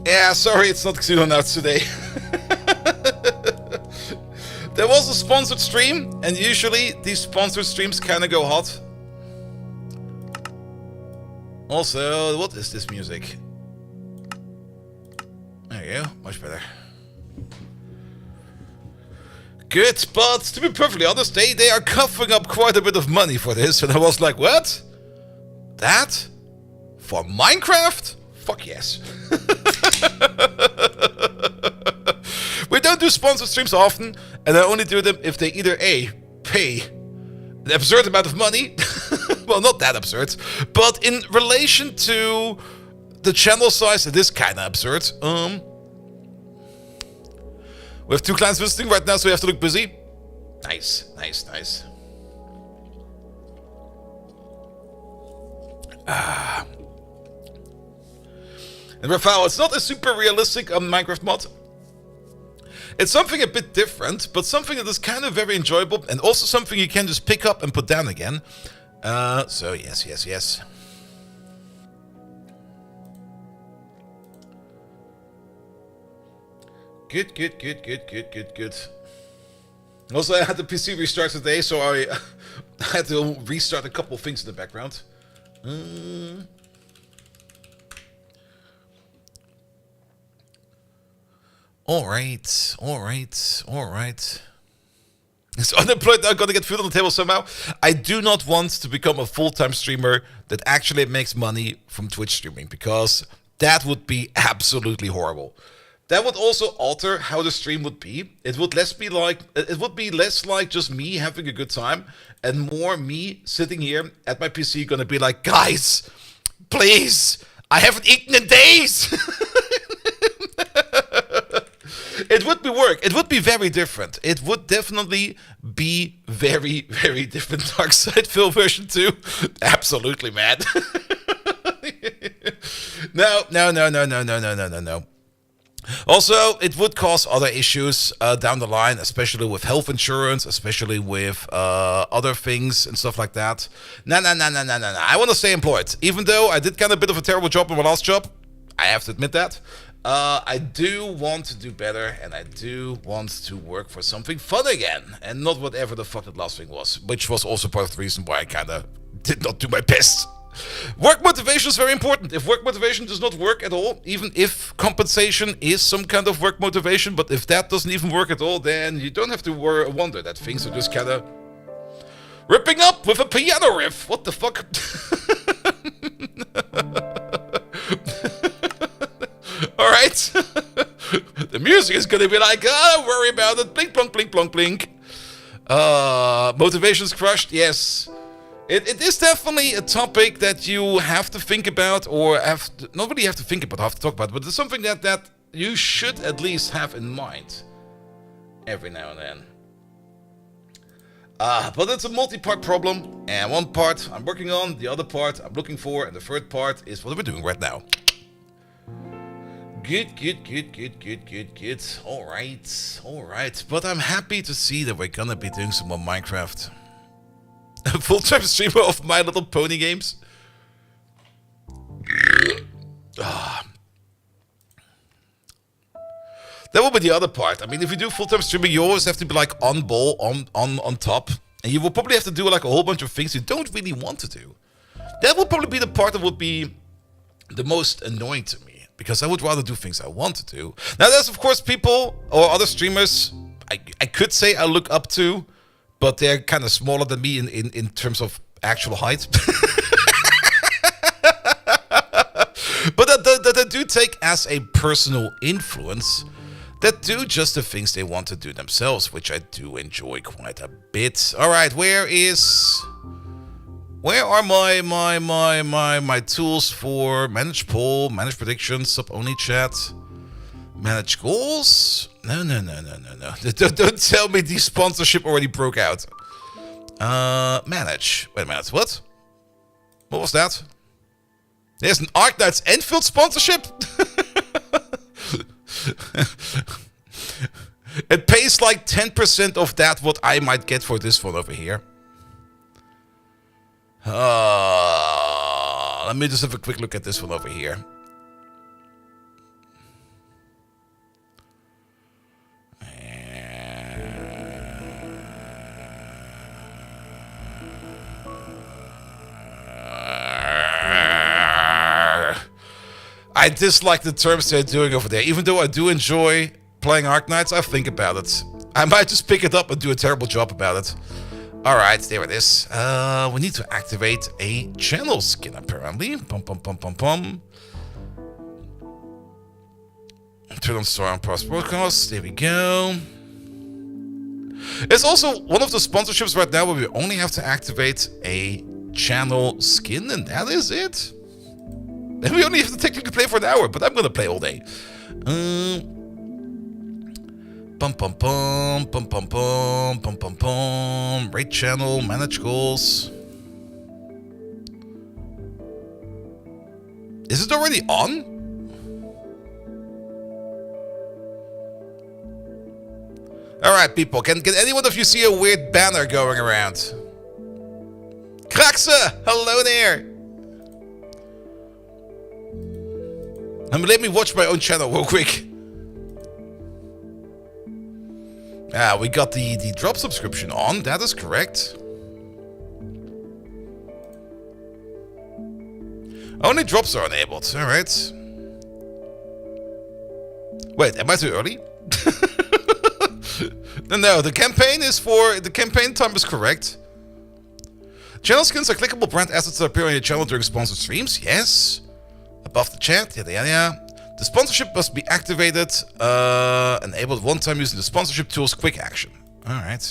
Yeah, sorry, it's not Xenonauts today. There was a sponsored stream, and usually these sponsored streams kind of go hot. Also, what is this music? There you go, much better. Good, but to be perfectly honest, they are coughing up quite a bit of money for this, and I was like, what? That? For Minecraft? Fuck yes. We don't do sponsored streams often, and I only do them if they either A, pay an absurd amount of money, well, not that absurd, but in relation to the channel size, it is kind of absurd. We have 2 clients visiting right now, so we have to look busy. Nice, nice, nice. And Rafael, it's not a super realistic Minecraft mod. It's something a bit different, but something that is kind of very enjoyable, and also something you can just pick up and put down again. So yes, yes, yes. Good, good, good, good, good, good, good. Also, I had the PC restart today, so I had to restart a couple of things in the background. Alright, alright, alright. Is unemployed now gonna get food on the table somehow? I do not want to become a full-time streamer that actually makes money from Twitch streaming, because that would be absolutely horrible. That would also alter how the stream would be. It would be less like just me having a good time, and more me sitting here at my PC gonna be like, guys, please, I haven't eaten in days. It would be work. It would be very different. It would definitely be very, very different. Dark Side Phil version 2. Absolutely, man. No. Also, it would cause other issues down the line, especially with health insurance, especially with other things and stuff like that. No. I want to stay employed. Even though I did kind of a bit of a terrible job in my last job, I have to admit that. I do want to do better, and I do want to work for something fun again, and not whatever the fuck that last thing was, which was also part of the reason why I kind of did not do my best. Work motivation is very important. If work motivation does not work at all, even if compensation is some kind of work motivation, but if that doesn't even work at all, then you don't have to wonder that things are just kind of ripping up with a piano riff. What the fuck? Alright. The music is gonna be like, don't worry about it. Blink, plonk, blink, plonk, blink. Motivation's crushed, yes. It is definitely a topic that you have to think about, or not really have to think about, have to talk about, but it's something that you should at least have in mind every now and then. But it's a multi-part problem, and one part I'm working on, the other part I'm looking for, and the third part is what we're doing right now. Good. Alright. But I'm happy to see that we're gonna be doing some more Minecraft. A full-time streamer of My Little Pony games. That will be the other part. I mean, if you do full-time streaming, you always have to be like on ball, on top. And you will probably have to do like a whole bunch of things you don't really want to do. That would probably be the part that would be the most annoying to me, because I would rather do things I want to do. Now, there's of course people or other streamers I could say I look up to, but they're kind of smaller than me in terms of actual height. But that I do take as a personal influence, that do just the things they want to do themselves, which I do enjoy quite a bit. Alright, where are my tools for manage poll, manage predictions, sub-only chat, manage goals? No. Don't tell me the sponsorship already broke out. Manage. Wait a minute, what? What was that? There's an Arknights Enfield sponsorship? It pays like 10% of that what I might get for this one over here. Let me just have a quick look at this one over here. dislike the terms they're doing over there. Even though I do enjoy playing Arknights, I think about it. I might just pick it up and do a terrible job about it. Alright, there it is. We need to activate a channel skin, apparently. Pum pum pum pum pum. Turn on Star and Pass Broadcast. There we go. It's also one of the sponsorships right now where we only have to activate a channel skin, and that is it. And we only have to technically play for an hour, but I'm gonna play all day. Bum bum bum bum bum bum bum bum bum. Raid channel, manage goals. Is it already on? Alright, people, can any one of you see a weird banner going around? Kraxa! Hello there! Let me watch my own channel real quick. We got the drop subscription on, that is correct. Only drops are enabled, alright. Wait, am I too early? No, the campaign time is correct. Channel skins are clickable brand assets that appear on your channel during sponsored streams. Yes. Above the chat. Yeah. The sponsorship must be activated. Enabled one time using the sponsorship tools quick action. Alright.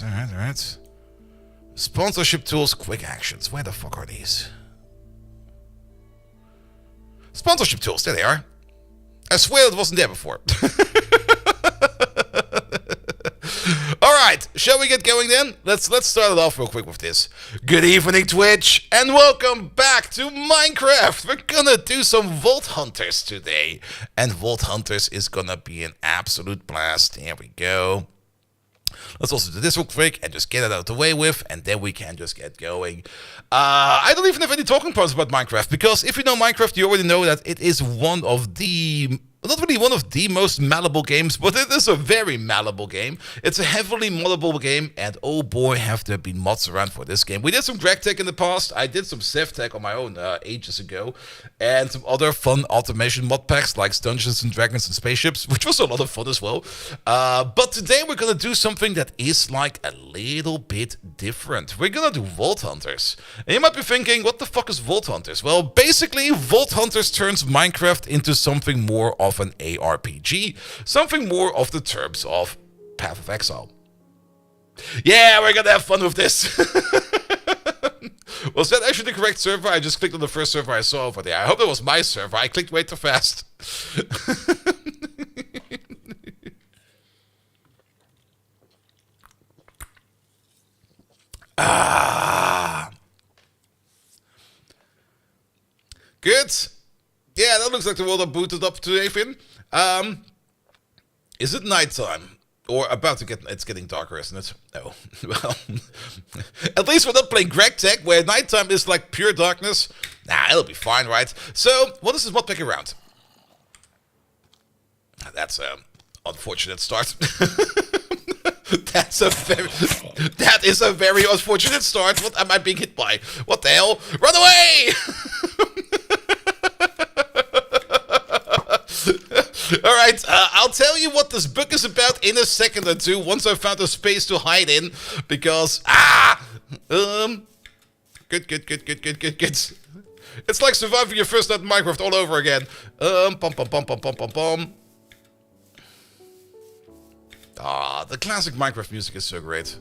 Sponsorship tools quick actions. Where the fuck are these? Sponsorship tools. There they are. I swear it wasn't there before. Alright, shall we get going then? Let's start it off real quick with this. Good evening, Twitch, and welcome back to Minecraft. We're gonna do some VaultHunters today. And VaultHunters is gonna be an absolute blast. There we go. Let's also do this real quick and just get it out of the way with, and then we can just get going. I don't even have any talking points about Minecraft, because if you know Minecraft, you already know that it is one of the... not really one of the most malleable games, but it is a very malleable game. It's a heavily moddable game, and oh boy, have there been mods around for this game. We did some Greg Tech in the past. I did some Sev Tech on my own ages ago, and some other fun automation mod packs like Dungeons and Dragons and Spaceships, which was a lot of fun as well. But today we're gonna do something that is like a little bit different. We're gonna do VaultHunters. And you might be thinking, what the fuck is VaultHunters? Well, basically, VaultHunters turns Minecraft into something more of an ARPG, something more of the terms of Path of Exile. Yeah, we're gonna have fun with this. Was that actually the correct server? I just clicked on the first server I saw over there. I hope it was my server. I clicked way too fast. Good. Yeah, that looks like the world I booted up today, Finn. Is it nighttime? Or about to get... It's getting darker, isn't it? No. Well, at least we're not playing Greg Tech, where nighttime is like pure darkness. Nah, it'll be fine, right? So, what is this mod pack around? That's an unfortunate start. That is a very unfortunate start. What am I being hit by? What the hell? Run away! Alright, I'll tell you what this book is about in a second or two, once I've found a space to hide in, because, good. It's like surviving your first night in Minecraft all over again. The classic Minecraft music is so great.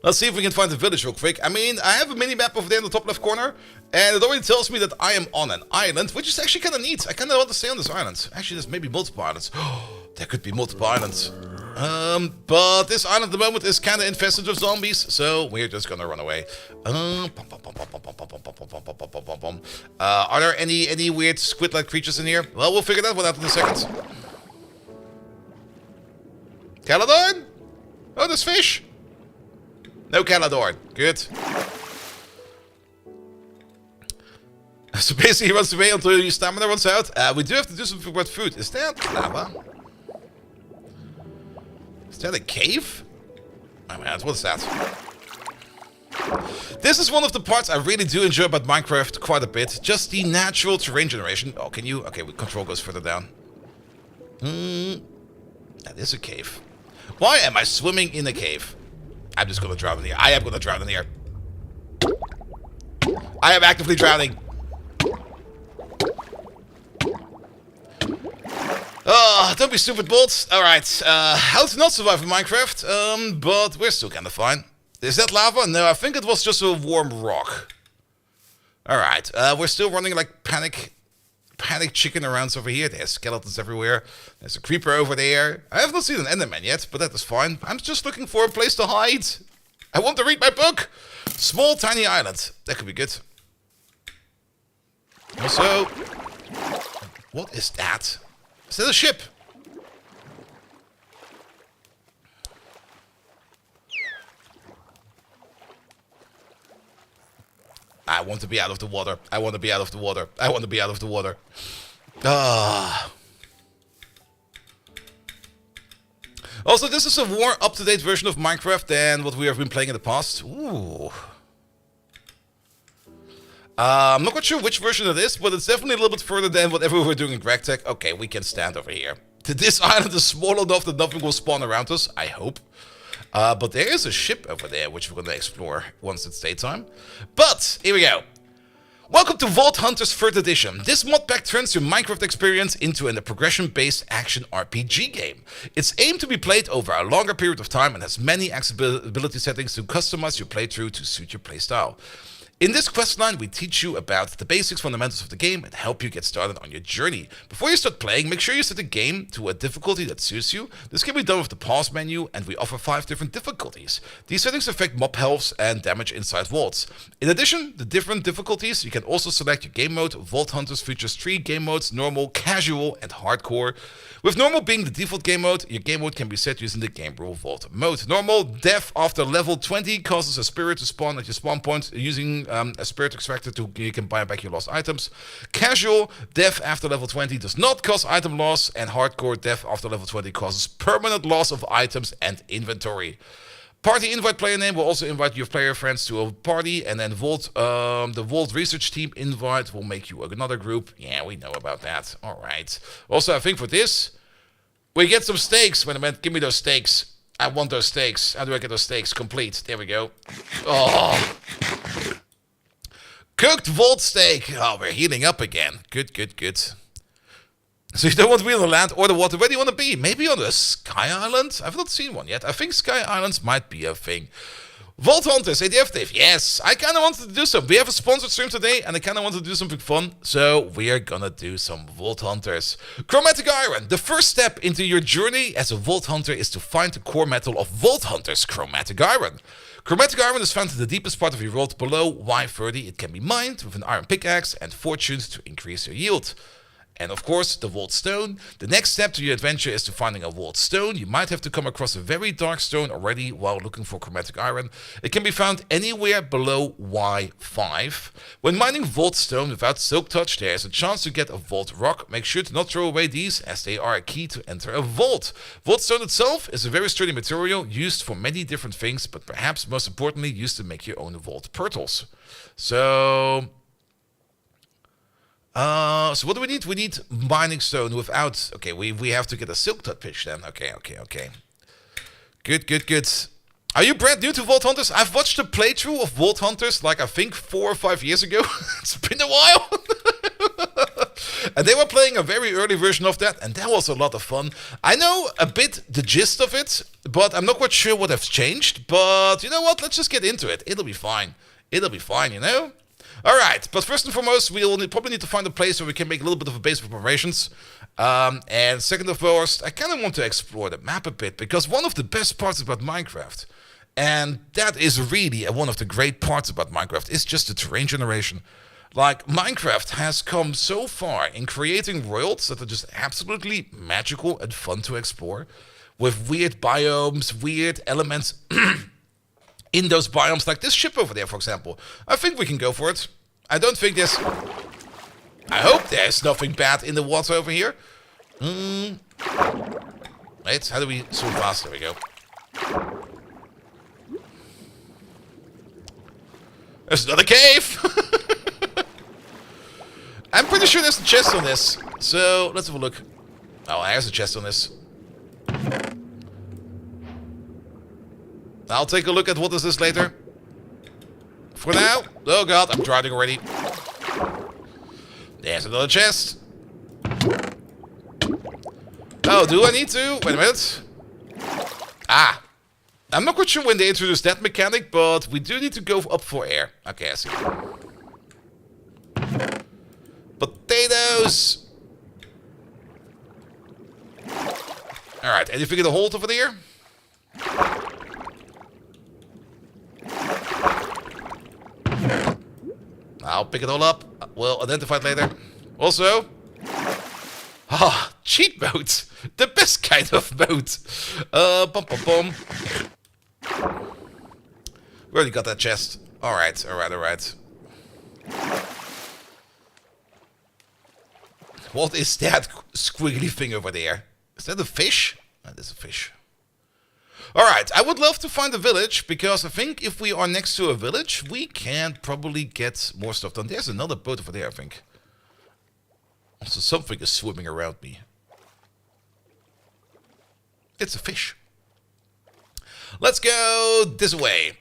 Let's see if we can find the village real quick. I mean, I have a mini-map over there in the top left corner, and it already tells me that I am on an island, which is actually kind of neat. I kind of want to stay on this island. Actually, there's maybe multiple islands. There could be multiple islands. But this island at the moment is kind of infested with zombies, so we're just gonna run away. Are there any weird squid-like creatures in here? Well, we'll figure that one out in a second. Caladorn? Oh, there's fish. No Caladorn. Good. So basically he runs away until your stamina runs out. We do have to do something about food. Is that lava? Is that a cave? Oh man, what's that? This is one of the parts I really do enjoy about Minecraft quite a bit. Just the natural terrain generation. Oh, can you? Okay, control goes further down. That is a cave. Why am I swimming in a cave? I'm just gonna drown in here. I am gonna drown in here. I am actively drowning. Oh, don't be stupid, bolts. Alright, how to not survive in Minecraft, but we're still kinda fine. Is that lava? No, I think it was just a warm rock. Alright, we're still running like panic chicken around over here. There's skeletons everywhere. There's a creeper over there. I have not seen an enderman yet, but that is fine. I'm just looking for a place to hide. I want to read my book. Small, tiny island. That could be good. Also, what is that? Is that a ship? I want to be out of the water. I want to be out of the water. I want to be out of the water. Ah. Also, this is a more up-to-date version of Minecraft than what we have been playing in the past. Ooh. I'm not quite sure which version it is, but it's definitely a little bit further than whatever we were doing in GregTech. Okay, we can stand over here. This island is small enough that nothing will spawn around us, I hope. But there is a ship over there, which we're going to explore once it's daytime. But, here we go. Welcome to VaultHunters 3rd Edition. This mod pack turns your Minecraft experience into a progression-based action RPG game. It's aimed to be played over a longer period of time and has many accessibility settings to customize your playthrough to suit your playstyle. In this questline, we teach you about the basics fundamentals of the game and help you get started on your journey. Before you start playing, make sure you set the game to a difficulty that suits you. This can be done with the pause menu, and we offer 5 different difficulties. These settings affect mob health and damage inside vaults. In addition, the different difficulties, you can also select your game mode. VaultHunters features 3 game modes: normal, casual, and hardcore. With normal being the default game mode, your game mode can be set using the game rule Vault mode. Normal, death after level 20 causes a spirit to spawn at your spawn point using a spirit extractor you can buy back your lost items. Casual, death after level 20 does not cause item loss, and hardcore, death after level 20 causes permanent loss of items and inventory. Party invite player name will also invite your player friends to a party, and then the Vault research team invite will make you another group. Yeah, we know about that. All right. Also, I think for this, we get some steaks. Wait a minute, give me those steaks. I want those steaks. How do I get those steaks? Complete. There we go. Oh. Cooked Vault steak. Oh, we're healing up again. Good, good, good. So you don't want to be on the land or the water. Where do you want to be? Maybe on the Sky Island? I've not seen one yet. I think Sky Islands might be a thing. VaultHunters, ADF Dave. Yes, I kind of wanted to do some. We have a sponsored stream today, and I kind of wanted to do something fun. So we are going to do some VaultHunters. Chromatic Iron. The first step into your journey as a Vault Hunter is to find the core metal of VaultHunters, Chromatic Iron. Chromatic Iron is found in the deepest part of your world below Y30. It can be mined with an iron pickaxe and fortunes to increase your yield. And of course, the Vault Stone. The next step to your adventure is to finding a Vault Stone. You might have to come across a very dark stone already while looking for Chromatic Iron. It can be found anywhere below Y5. When mining Vault Stone without Silk Touch, there is a chance to get a Vault Rock. Make sure to not throw away these, as they are a key to enter a vault. Vault Stone itself is a very sturdy material used for many different things, but perhaps most importantly used to make your own Vault Portals. So what do we need? We need mining stone without... Okay, we have to get a silk touch pitch then. Okay. Good, good, good. Are you brand new to VaultHunters? I've watched a playthrough of VaultHunters like I think 4 or 5 years ago. It's been a while. And they were playing a very early version of that, and that was a lot of fun. I know a bit the gist of it, but I'm not quite sure what has changed. But you know what? Let's just get into it. It'll be fine. It'll be fine, you know? Alright, but first and foremost, we'll probably need to find a place where we can make a little bit of a base of operations. And second of all, I kind of want to explore the map a bit, because one of the best parts about Minecraft, and that is really one of the great parts about Minecraft, is just the terrain generation. Like, Minecraft has come so far in creating worlds that are just absolutely magical and fun to explore, with weird biomes, weird elements in those biomes, like this ship over there, for example. I think we can go for it. I don't think there's... I hope there's nothing bad in the water over here. Wait, how do we swim fast? There we go. There's another cave! I'm pretty sure there's a chest on this. So, let's have a look. Oh, there's a chest on this. I'll take a look at what is this later. For now... Oh god, I'm drowning already. There's another chest. Oh, do I need to? Wait a minute. Ah. I'm not quite sure when they introduced that mechanic, but we do need to go up for air. Okay, I see. Potatoes! Alright, anything in the hold over there? I'll pick it all up. We'll identify it later. Also... Ah, cheat mode! The best kind of mode! Bum bum bum. We already got that chest. Alright, alright, alright. What is that squiggly thing over there? Is that a fish? That is a fish. Alright, I would love to find a village, because I think if we are next to a village, we can probably get more stuff done. There's another boat over there, I think. Also, something is swimming around me. It's a fish. Let's go this way.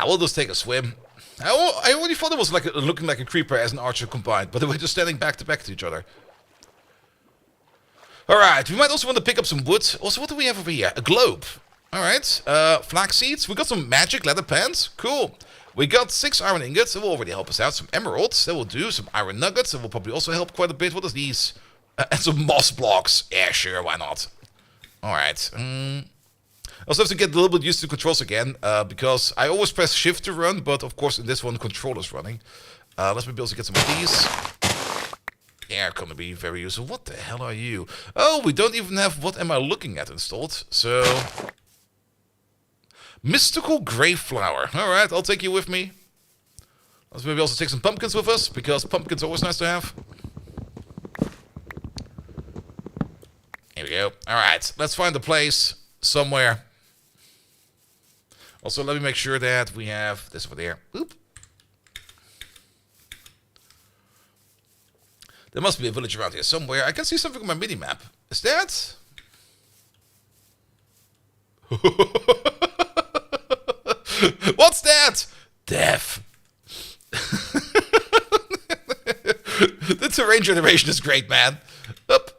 We'll just take a swim. I already thought it was like looking like a creeper as an archer combined, but they were just standing back to each other. Alright, we might also want to pick up some wood. Also, what do we have over here? A globe. Alright, flax seeds. We got some magic leather pants. Cool. We got 6 iron ingots. That will already help us out. Some emeralds. That will do. Some iron nuggets. That will probably also help quite a bit. What is these? And some moss blocks. Yeah, sure. Why not? Alright. I also have to get a little bit used to controls again. Because I always press shift to run. But of course in this one, controller's running. Let's maybe also get some of these. Yeah, gonna be very useful. What the hell are you? Oh, we don't even have what am I looking at installed. So... Mystical Grey Flower. Alright, I'll take you with me. Let's maybe also take some pumpkins with us, because pumpkins are always nice to have. Here we go. Alright, let's find a place somewhere. Also, let me make sure that we have this over there. Oop. There must be a village around here somewhere. I can see something on my mini-map. Is that? What's that? Death. The terrain generation is great, man. Up.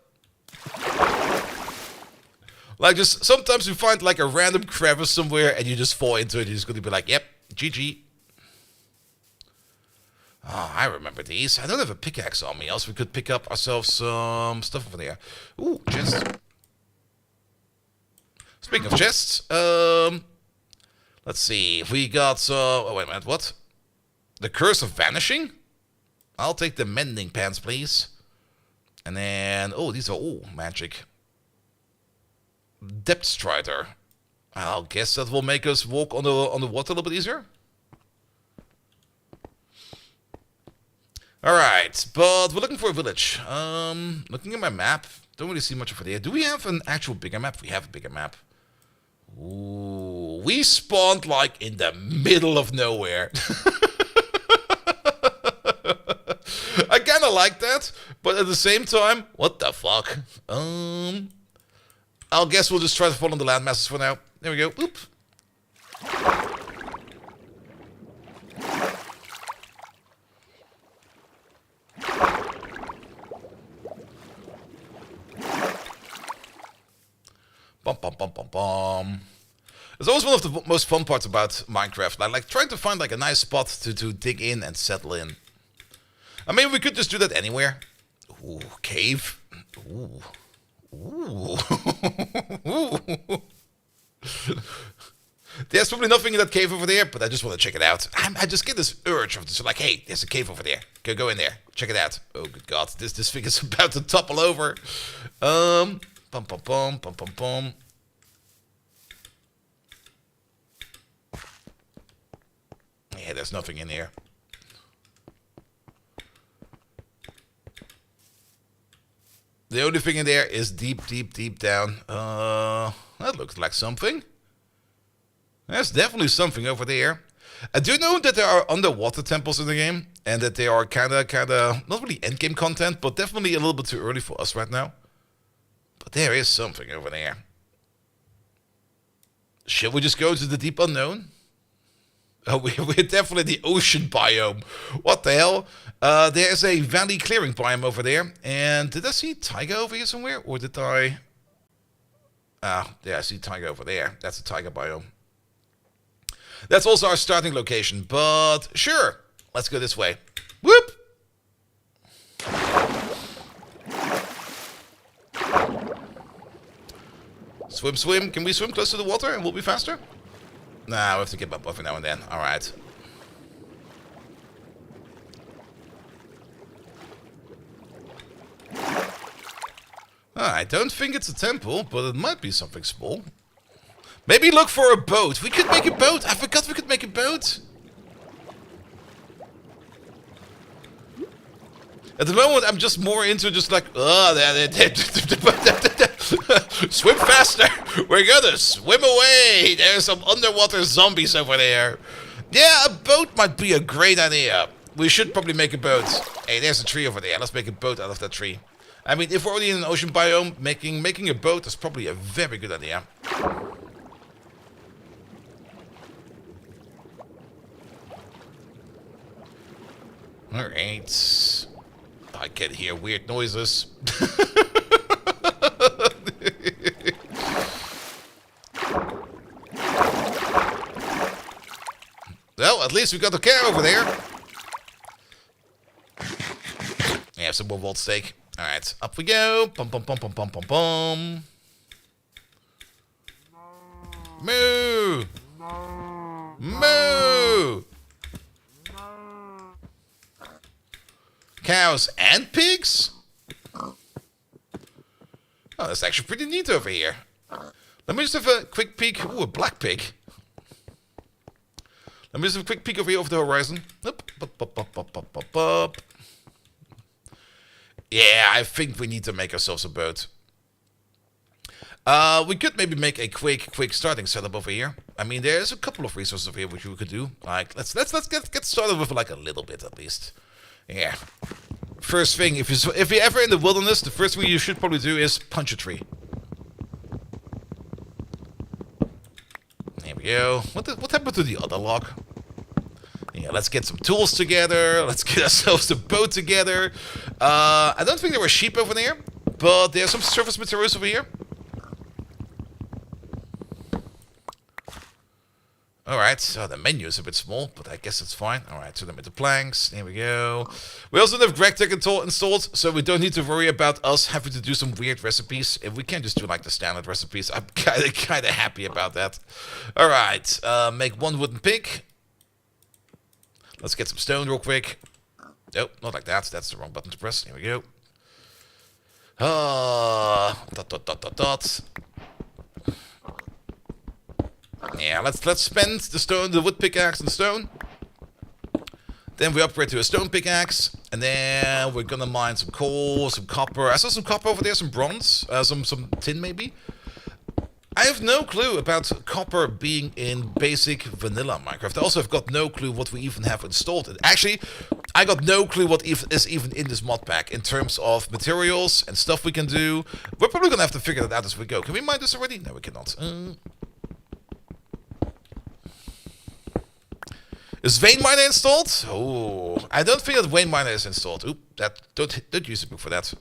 Like, just sometimes you find like a random crevice somewhere and you just fall into it. You're just going to be like, yep, GG. Oh, I remember these. I don't have a pickaxe on me, else we could pick up ourselves some stuff over there. Ooh, chest. Speaking of chests, let's see. We got, oh, wait a minute, what? The Curse of Vanishing? I'll take the Mending Pants, please. And then, oh, these are all magic. Depth Strider. I'll guess that will make us walk on the water a little bit easier. Alright, but we're looking for a village. Looking at my map, don't really see much over there. Do we have an actual bigger map? We have a bigger map. Ooh, we spawned like in the middle of nowhere. I kind of like that, but at the same time, what the fuck? I'll guess we'll just try to follow the landmasses for now. There we go. Oop. Bum, bum, bum, bum, bum. It's always one of the most fun parts about Minecraft. Like trying to find like a nice spot to dig in and settle in. I mean, we could just do that anywhere. Ooh, cave. Ooh. Ooh. Ooh. There's probably nothing in that cave over there, but I just want to check it out. I just get this urge of just like, hey, there's a cave over there. Go in there. Check it out. Oh, good God. This thing is about to topple over. Bum, bum, bum, bum, bum, bum. Yeah, there's nothing in here. The only thing in there is deep, deep, deep down. That looks like something. There's definitely something over there. I do know that there are underwater temples in the game, and that they are kinda, not really endgame content, but definitely a little bit too early for us right now. But there is something over there. Should we just go to the deep unknown? Oh, we're definitely the ocean biome. What the hell? There's a valley clearing biome over there. And did I see taiga over here somewhere? Or did I... Ah, yeah, I see taiga over there. That's a taiga biome. That's also our starting location. But sure, let's go this way. Whoop! Swim, swim. Can we swim close to the water and we'll be faster? Nah, we have to get up every now and then. Alright. I don't think it's a temple, but it might be something small. Maybe look for a boat. We could make a boat. I forgot we could make a boat. At the moment, I'm just more into just like, swim faster. We're gonna swim away. There's some underwater zombies over there. Yeah, a boat might be a great idea. We should probably make a boat. Hey, there's a tree over there. Let's make a boat out of that tree. I mean, if we're already in an ocean biome, making a boat is probably a very good idea. Alright. I can hear weird noises. Well, at least we got the car over there. Yeah, some more vault steak. Alright, up we go. Bum bum bum bum bum bum bum. Moo! Moo! Cows and pigs? Oh, that's actually pretty neat over here. Let me just have a quick peek. Ooh, a black pig. Let me just have a quick peek over here over the horizon. Up, up, up, up, up, up, up, up. Yeah, I think we need to make ourselves a boat. We could maybe make a quick starting setup over here. I mean, there's a couple of resources over here which we could do. Like, let's get started with like a little bit at least. Yeah. First thing, if you're ever in the wilderness, the first thing you should probably do is punch a tree. There we go. What happened to the other log? Yeah, let's get some tools together. Let's get ourselves a boat together. I don't think there were sheep over there, but there's some surface materials over here. Alright, so the menu is a bit small, but I guess it's fine. Alright, so the planks. There we go. We also have GregTech installed, so we don't need to worry about us having to do some weird recipes. If we can just do like the standard recipes, I'm kinda happy about that. Alright, make one wooden pick. Let's get some stone real quick. Nope, not like that. That's the wrong button to press. Here we go. Dot. Yeah, let's spend the wood pickaxe and the stone. Then we upgrade to a stone pickaxe, and then we're gonna mine some coal, some copper. I saw some copper over there, some bronze, some tin maybe. I have no clue about copper being in basic vanilla Minecraft. I also have got no clue what we even have installed. Actually, I got no clue what is even in this mod pack in terms of materials and stuff we can do. We're probably gonna have to figure that out as we go. Can we mine this already? No, we cannot. Is Vein Miner installed? Oh, I don't think that Vein Miner is installed. Oop, don't use the book for that.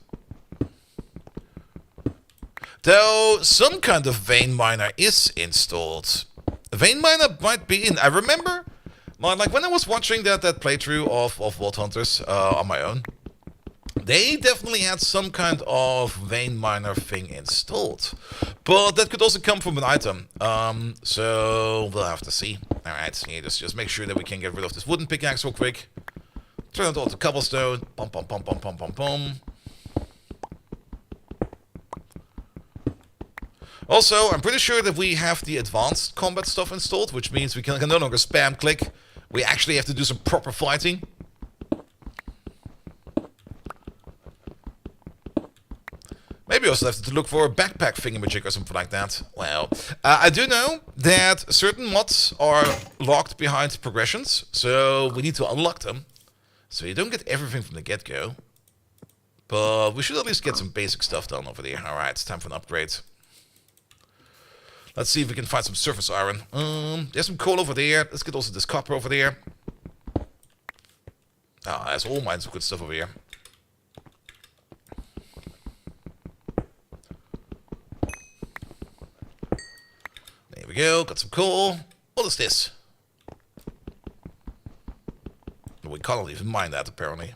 Though some kind of Vein Miner is installed. Vein Miner might be in. I remember, like when I was watching that playthrough of VaultHunters on my own, they definitely had some kind of Vein Miner thing installed. But that could also come from an item. So we'll have to see. Alright, yeah, just make sure that we can get rid of this wooden pickaxe real quick. Turn it all to cobblestone. Pum pum pum pum pum pum pum. Also, I'm pretty sure that we have the advanced combat stuff installed, which means we can no longer spam click. We actually have to do some proper fighting. Maybe also have to look for a backpack thingamajig or something like that. Well, I do know that certain mods are locked behind progressions, so we need to unlock them. So you don't get everything from the get-go. But we should at least get some basic stuff done over there. Alright, it's time for an upgrade. Let's see if we can find some surface iron. There's some coal over there. Let's get also this copper over there. Ah, there's all kinds of good stuff over here. There we go, got some coal. What is this? We can't even mine that, apparently.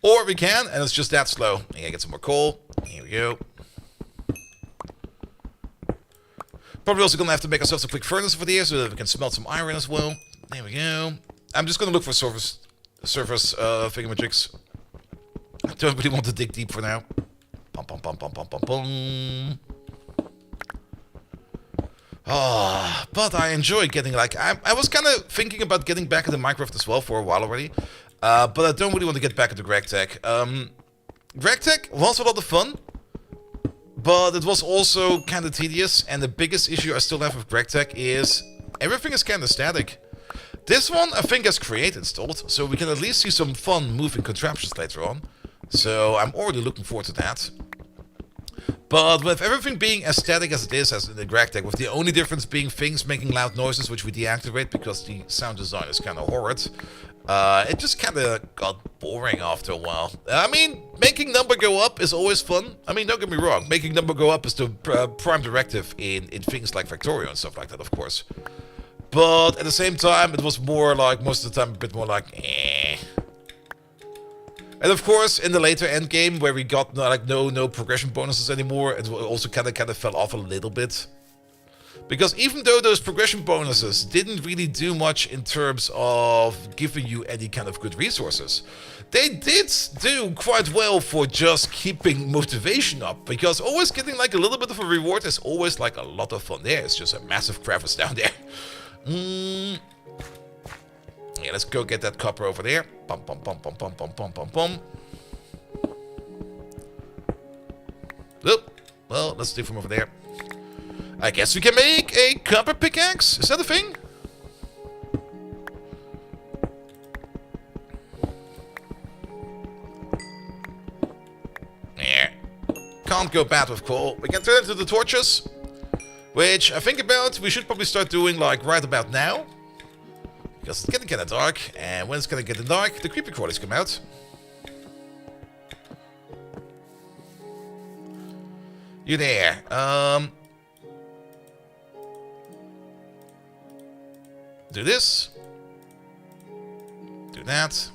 Or we can, and it's just that slow. Yeah, get some more coal. Here we go. Probably also gonna have to make ourselves a quick furnace over there so that we can smelt some iron as well. There we go. I'm just gonna look for surface thingamajigs. I don't really want to dig deep for now. Pum pum pum pum pum pum pum. Ah, but I enjoy getting, like, I was kind of thinking about getting back into Minecraft as well for a while already. But I don't really want to get back into GregTech. GregTech was a lot of fun, but it was also kind of tedious. And the biggest issue I still have with GregTech is everything is kind of static. This one, I think, has Create installed, so we can at least see some fun moving contraptions later on. So I'm already looking forward to that. But with everything being as static as it is as in the GregTech, with the only difference being things making loud noises, which we deactivate because the sound design is kind of horrid, it just kind of got boring after a while. I mean, making number go up is always fun. I mean, don't get me wrong, making number go up is the prime directive in things like Factorio and stuff like that, of course. But at the same time, it was more like, most of the time, a bit more like, eh. And of course, in the later end game, where we got like no progression bonuses anymore, it also kind of fell off a little bit. Because even though those progression bonuses didn't really do much in terms of giving you any kind of good resources, they did do quite well for just keeping motivation up. Because always getting like a little bit of a reward is always like a lot of fun. There, it's just a massive crevice down there. Yeah, let's go get that copper over there. Pum pum pum pum pum pum pum pum pum. Oop. Well, let's do from over there. I guess we can make a copper pickaxe. Is that a thing? Yeah. Can't go bad with coal. We can turn it into the torches, which I think about we should probably start doing like right about now. Because it's getting kind of dark, and when it's gonna get dark, the creepy crawlies come out. You there? Do this. Do that.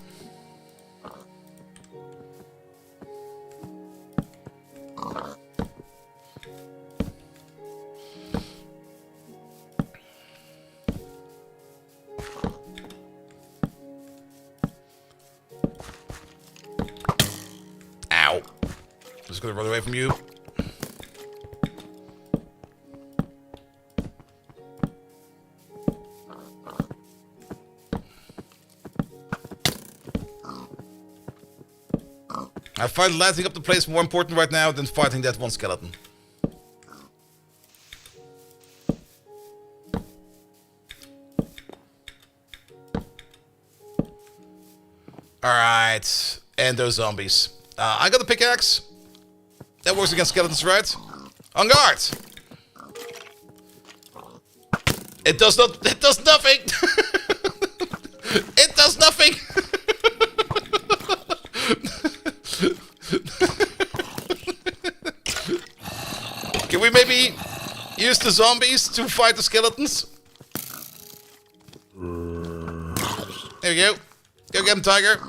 Ow. Just gonna run away from you. I find lighting up the place more important right now than fighting that one skeleton. Alright, and those zombies. I got a pickaxe. That works against skeletons, right? On guard! It does not, it does nothing! It does nothing! Can we maybe use the zombies to fight the skeletons? There we go. Go get him, Tiger.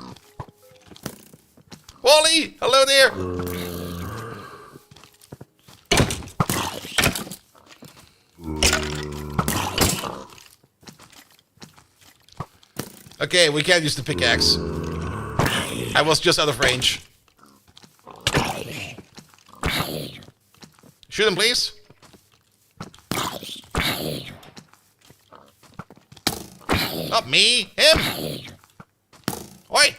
Wally! Hello there! Okay, we can't use the pickaxe. I was just out of range. Shoot him, please. Not me, him. Oi!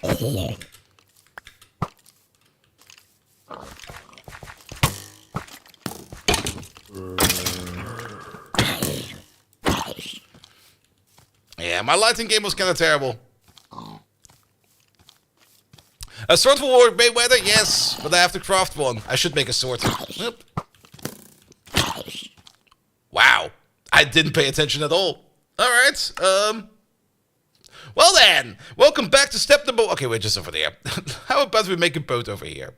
Yeah, my lighting game was kind of terrible. A sword for Warwick Mayweather? Yes, but I have to craft one. I should make a sword. Oop. Wow, I didn't pay attention at all. Alright, well then, welcome back to step number... Okay, wait, just over there. How about we make a boat over here?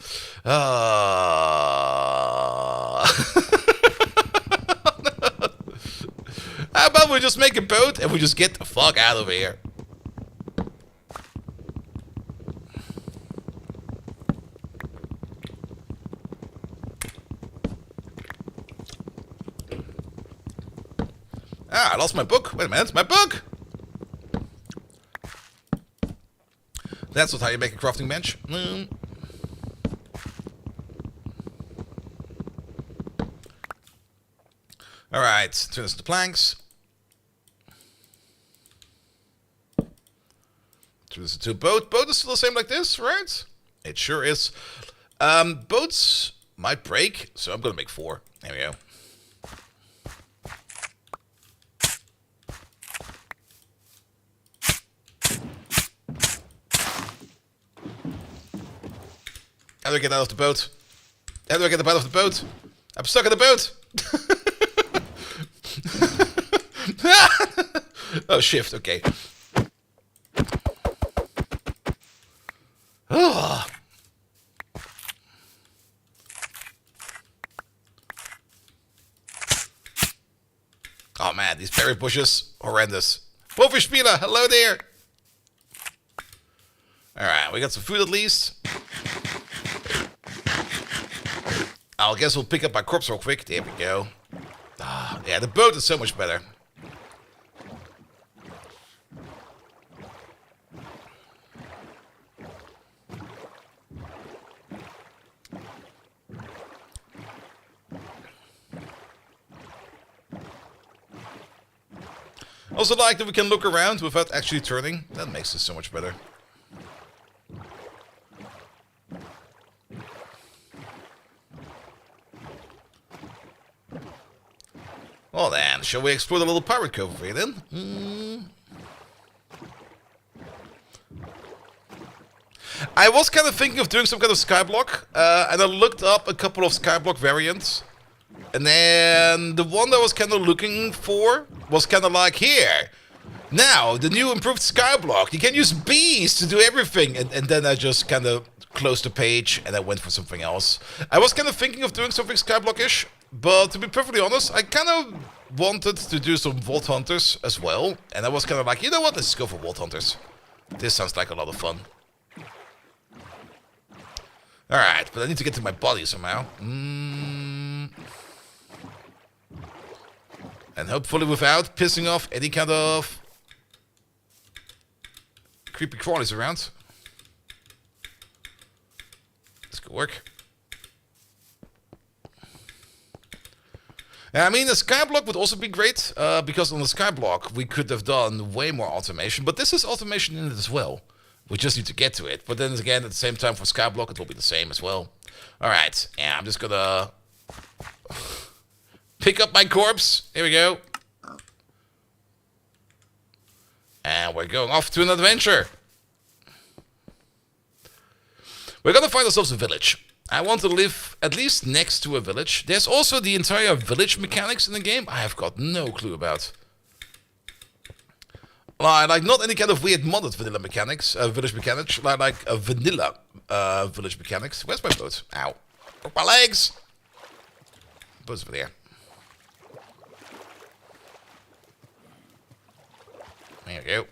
How about we just make a boat and we just get the fuck out of here? Ah, I lost my book. Wait a minute, my book! That's not how you make a crafting bench. Alright, turn this to planks. Turn this into a boat. Boat is still the same like this, right? It sure is. Boats might break, so I'm gonna make 4. There we go. How do I get out of the boat? How do I get out of the boat? I'm stuck in the boat! Oh, shift, okay. Oh. Oh man, these berry bushes, horrendous. Spieler, hello there! Alright, we got some food at least. I guess we'll pick up my corpse real quick. There we go. Yeah, the boat is so much better. Also like that we can look around without actually turning. That makes it so much better. Well then, shall we explore the little pirate cove over here then? I was kind of thinking of doing some kind of skyblock, and I looked up a couple of skyblock variants. And then the one that I was kind of looking for was kind of like, here, now, the new improved skyblock, you can use bees to do everything. And then I just kind of closed the page and I went for something else. I was kind of thinking of doing something skyblock-ish. But to be perfectly honest, I kind of wanted to do some VaultHunters as well. And I was kind of like, you know what, let's go for VaultHunters. This sounds like a lot of fun. Alright, but I need to get to my body somehow. And hopefully without pissing off any kind of creepy crawlies around. This could work. I mean, the skyblock would also be great, because on the skyblock we could have done way more automation, but this is automation in it as well. We just need to get to it. But then again, at the same time for skyblock, it will be the same as well. Alright, yeah, I'm just gonna pick up my corpse. Here we go. And we're going off to an adventure. We're gonna find ourselves a village. I want to live at least next to a village. There's also the entire village mechanics in the game I have got no clue about. Like not any kind of weird modded vanilla mechanics, village mechanics, like a vanilla village mechanics. Where's my boat? Ow. Broke my legs! Boat's over there. There we go.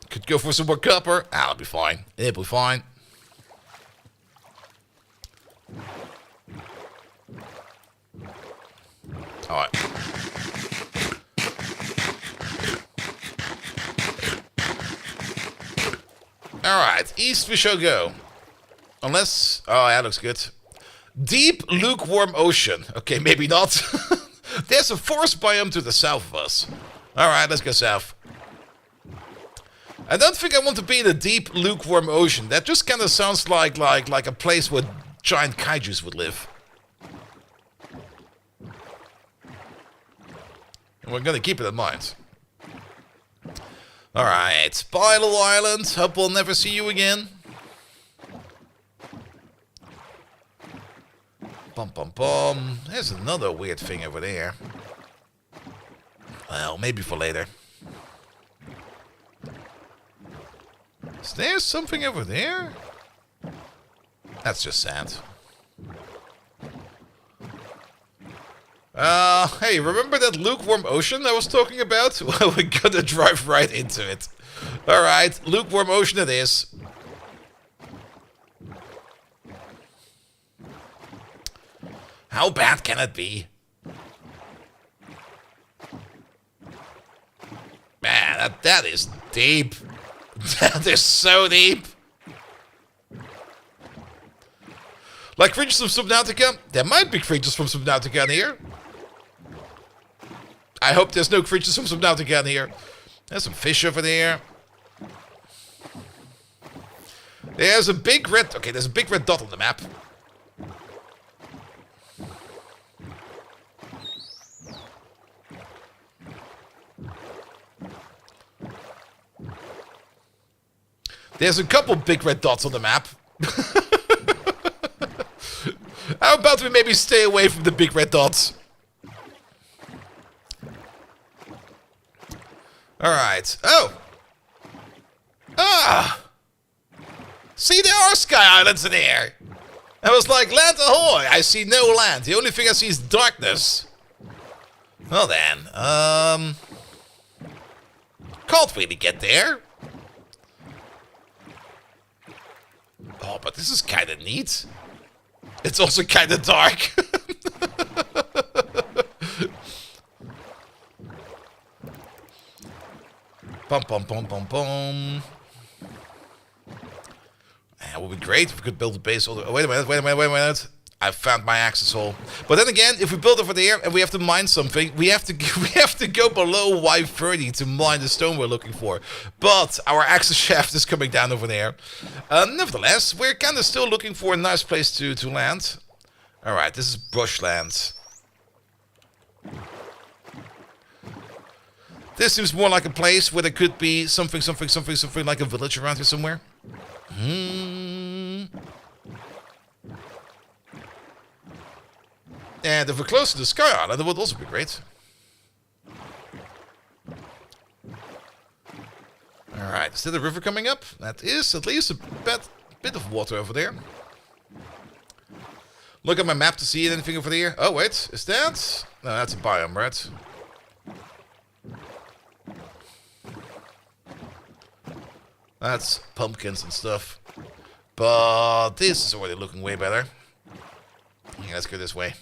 Could go for some more copper. I'll be fine. It'll be fine. Alright. Alright, east we shall go. Unless... Oh, that looks good. Deep, lukewarm ocean. Okay, maybe not. There's a forest biome to the south of us. Alright, let's go south. I don't think I want to be in a deep, lukewarm ocean. That just kind of sounds like a place where giant kaijus would live. And we're gonna keep it in mind. Alright, bye little island. Hope we'll never see you again. Bum bum bum. There's another weird thing over there. Well, maybe for later. Is there something over there? That's just sad. Hey, remember that lukewarm ocean I was talking about? Well, we're gonna drive right into it. Alright, lukewarm ocean it is. How bad can it be? Man, that is deep. That is so deep. Like creatures from Subnautica? There might be creatures from Subnautica in here. I hope there's no creatures from Subnautica in here. There's some fish over there. There's a big red... Okay, there's a big red dot on the map. There's a couple big red dots on the map. How about we maybe stay away from the big red dots? Alright. Oh! Ah! See, there are sky islands in here! I was like, land ahoy! I see no land. The only thing I see is darkness. Well then, can't really get there. Oh, but this is kind of neat. It's also kind of dark. Bum bum bum bum bum. It would be great if we could build a base. Oh, wait a minute. I found my access hole. But then again, if we build over there and we have to mine something, we have to go below Y30 to mine the stone we're looking for. But our access shaft is coming down over there. Nevertheless, we're kind of still looking for a nice place to land. All right, this is bushland. This seems more like a place where there could be something like a village around here somewhere. And if we're close to the Sky Island, that would also be great. Alright, is there a river coming up? That is at least a bit of water over there. Look at my map to see anything over there. Oh, wait, is that? No, that's a biome, right? That's pumpkins and stuff. But this is already looking way better. Yeah, let's go this way.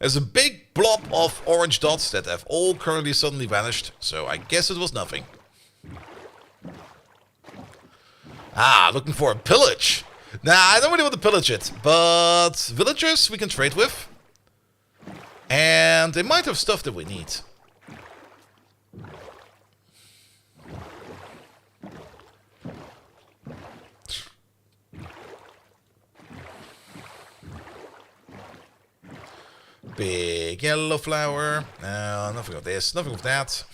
There's a big blob of orange dots that have all currently suddenly vanished, so I guess it was nothing. Ah, looking for a pillage. Nah, I don't really want to pillage it, but villagers we can trade with. And they might have stuff that we need. Big yellow flower. No, nothing of this, nothing of that.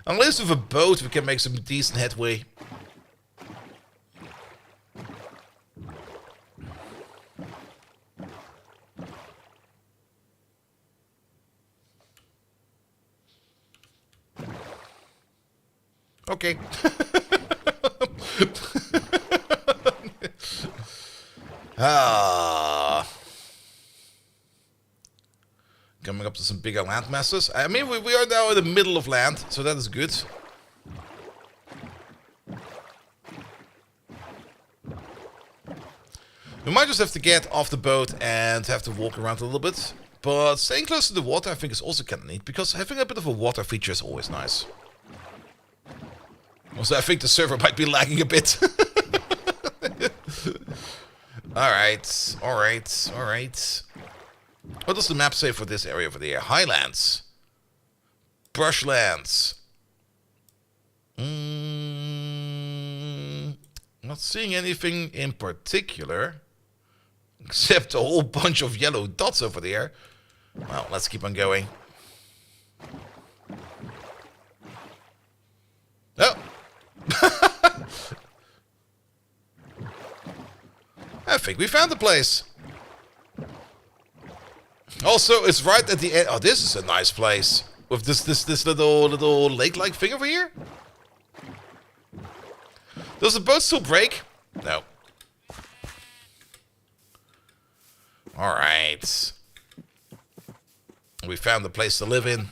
Unless with a boat we can make some decent headway. Okay. Coming up to some bigger land masses. I mean, we are now in the middle of land, so that is good. We might just have to get off the boat and have to walk around a little bit. But staying close to the water I think is also kind of neat, because having a bit of a water feature is always nice. Also, I think the server might be lagging a bit. Alright. What does the map say for this area over there? Highlands. Brushlands. Not seeing anything in particular. Except a whole bunch of yellow dots over there. Well, let's keep on going. Oh! I think we found the place. Also, it's right at the end. Oh, this is a nice place. With this little lake-like thing over here. Does the boat still break? No. Alright. We found the place to live in.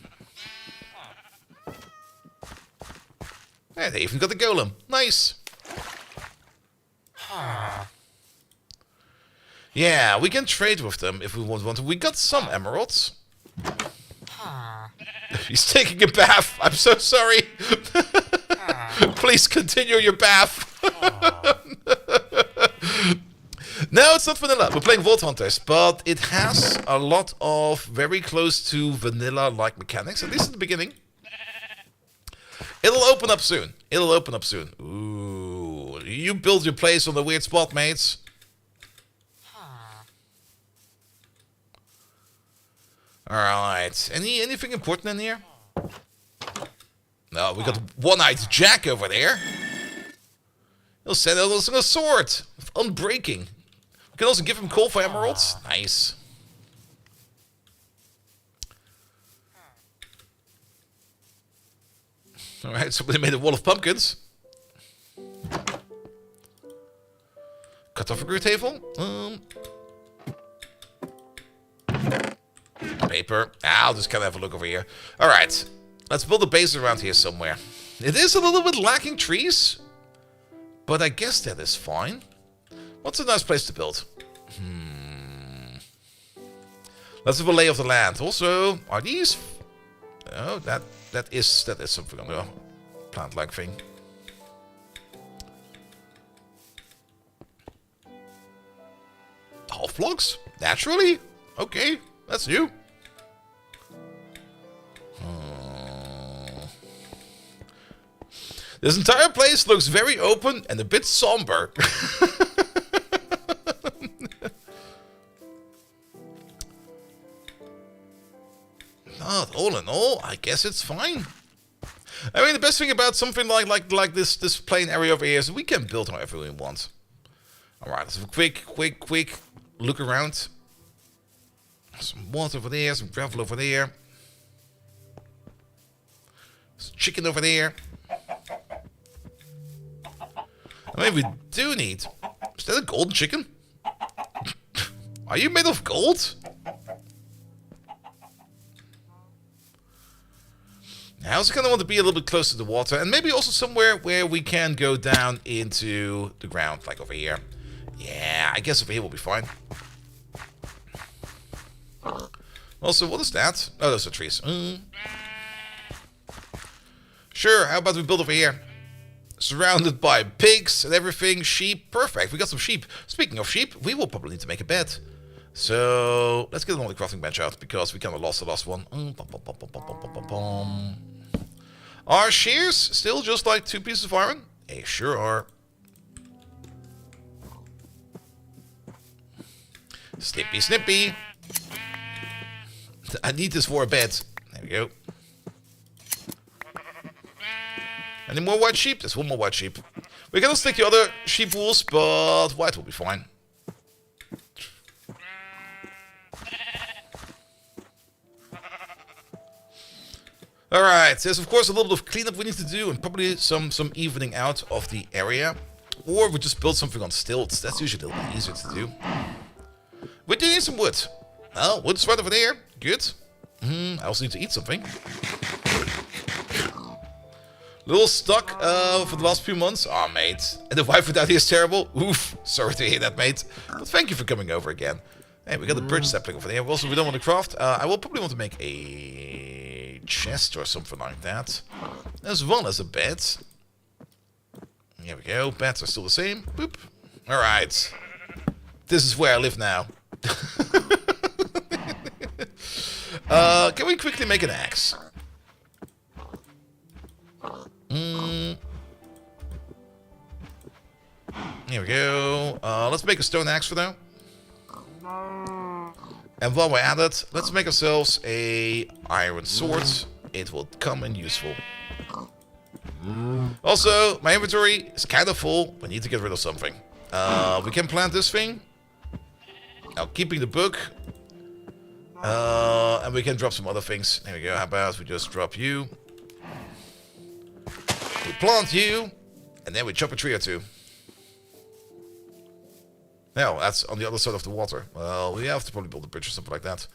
And they even got the golem. Nice. Yeah, we can trade with them if we want to. We got some emeralds. He's taking a bath. I'm so sorry. Please continue your bath. No, it's not vanilla. We're playing VaultHunters, but it has a lot of very close to vanilla-like mechanics, at least at the beginning. It'll open up soon. It'll open up soon. Ooh, you build your place on the weird spot, mates. Alright, anything important in here? No, we got one-eyed Jack over there. He'll send us a sword. Unbreaking. We can also give him coal for emeralds. Nice. Alright, somebody made a wall of pumpkins. Cut off a great table. Paper. I'll just kind of have a look over here. Alright. Let's build a base around here somewhere. It is a little bit lacking trees. But I guess that is fine. What's a nice place to build? Let's have a lay of the land. Also, are these... Oh, that is something on the plant-like thing. Half blocks? Naturally? Okay, that's new. This entire place looks very open and a bit somber. Not all in all, I guess it's fine. I mean, the best thing about something like this plain area over here is we can build however we want. Alright, let's have a quick look around. Some water over there, some gravel over there. Some chicken over there. I mean, we do need... Is that a golden chicken? Are you made of gold? I also kind of want to be a little bit close to the water. And maybe also somewhere where we can go down into the ground. Like over here. Yeah, I guess over here will be fine. Also, what is that? Oh, those are trees. Sure, how about we build over here? Surrounded by pigs and everything. Sheep. Perfect. We got some sheep. Speaking of sheep, we will probably need to make a bed. So, let's get another crafting bench out because we kind of lost the last one. Are shears still just like 2 pieces of iron? They sure are. Snippy, snippy. I need this for a bed. There we go. Any more white sheep? There's one more white sheep. We're gonna stick the other sheep wools, but white will be fine. Alright, there's of course a little bit of cleanup we need to do and probably some evening out of the area. Or we just build something on stilts. That's usually a little bit easier to do. We do need some wood. Oh, wood's right over there. Good. I also need to eat something. Little stuck for the last few months. Aw, mate. And the wife without here is terrible. Oof. Sorry to hear that, mate. But thank you for coming over again. Hey, we got the birch sapling over there. Also, we don't want to craft. I will probably want to make a chest or something like that. As well as a bed. Here we go. Beds are still the same. Boop. Alright. This is where I live now. Can we quickly make an axe? Here we go. Let's make a stone axe for now. And while we're at it, let's make ourselves a iron sword. It will come in useful. Also, my inventory is kind of full. We need to get rid of something. We can plant this thing. Now, keeping the book. And we can drop some other things. There we go. How about we just drop you? We plant you. And then we chop a tree or two. Now, that's on the other side of the water. Well, we have to probably build a bridge or something like that.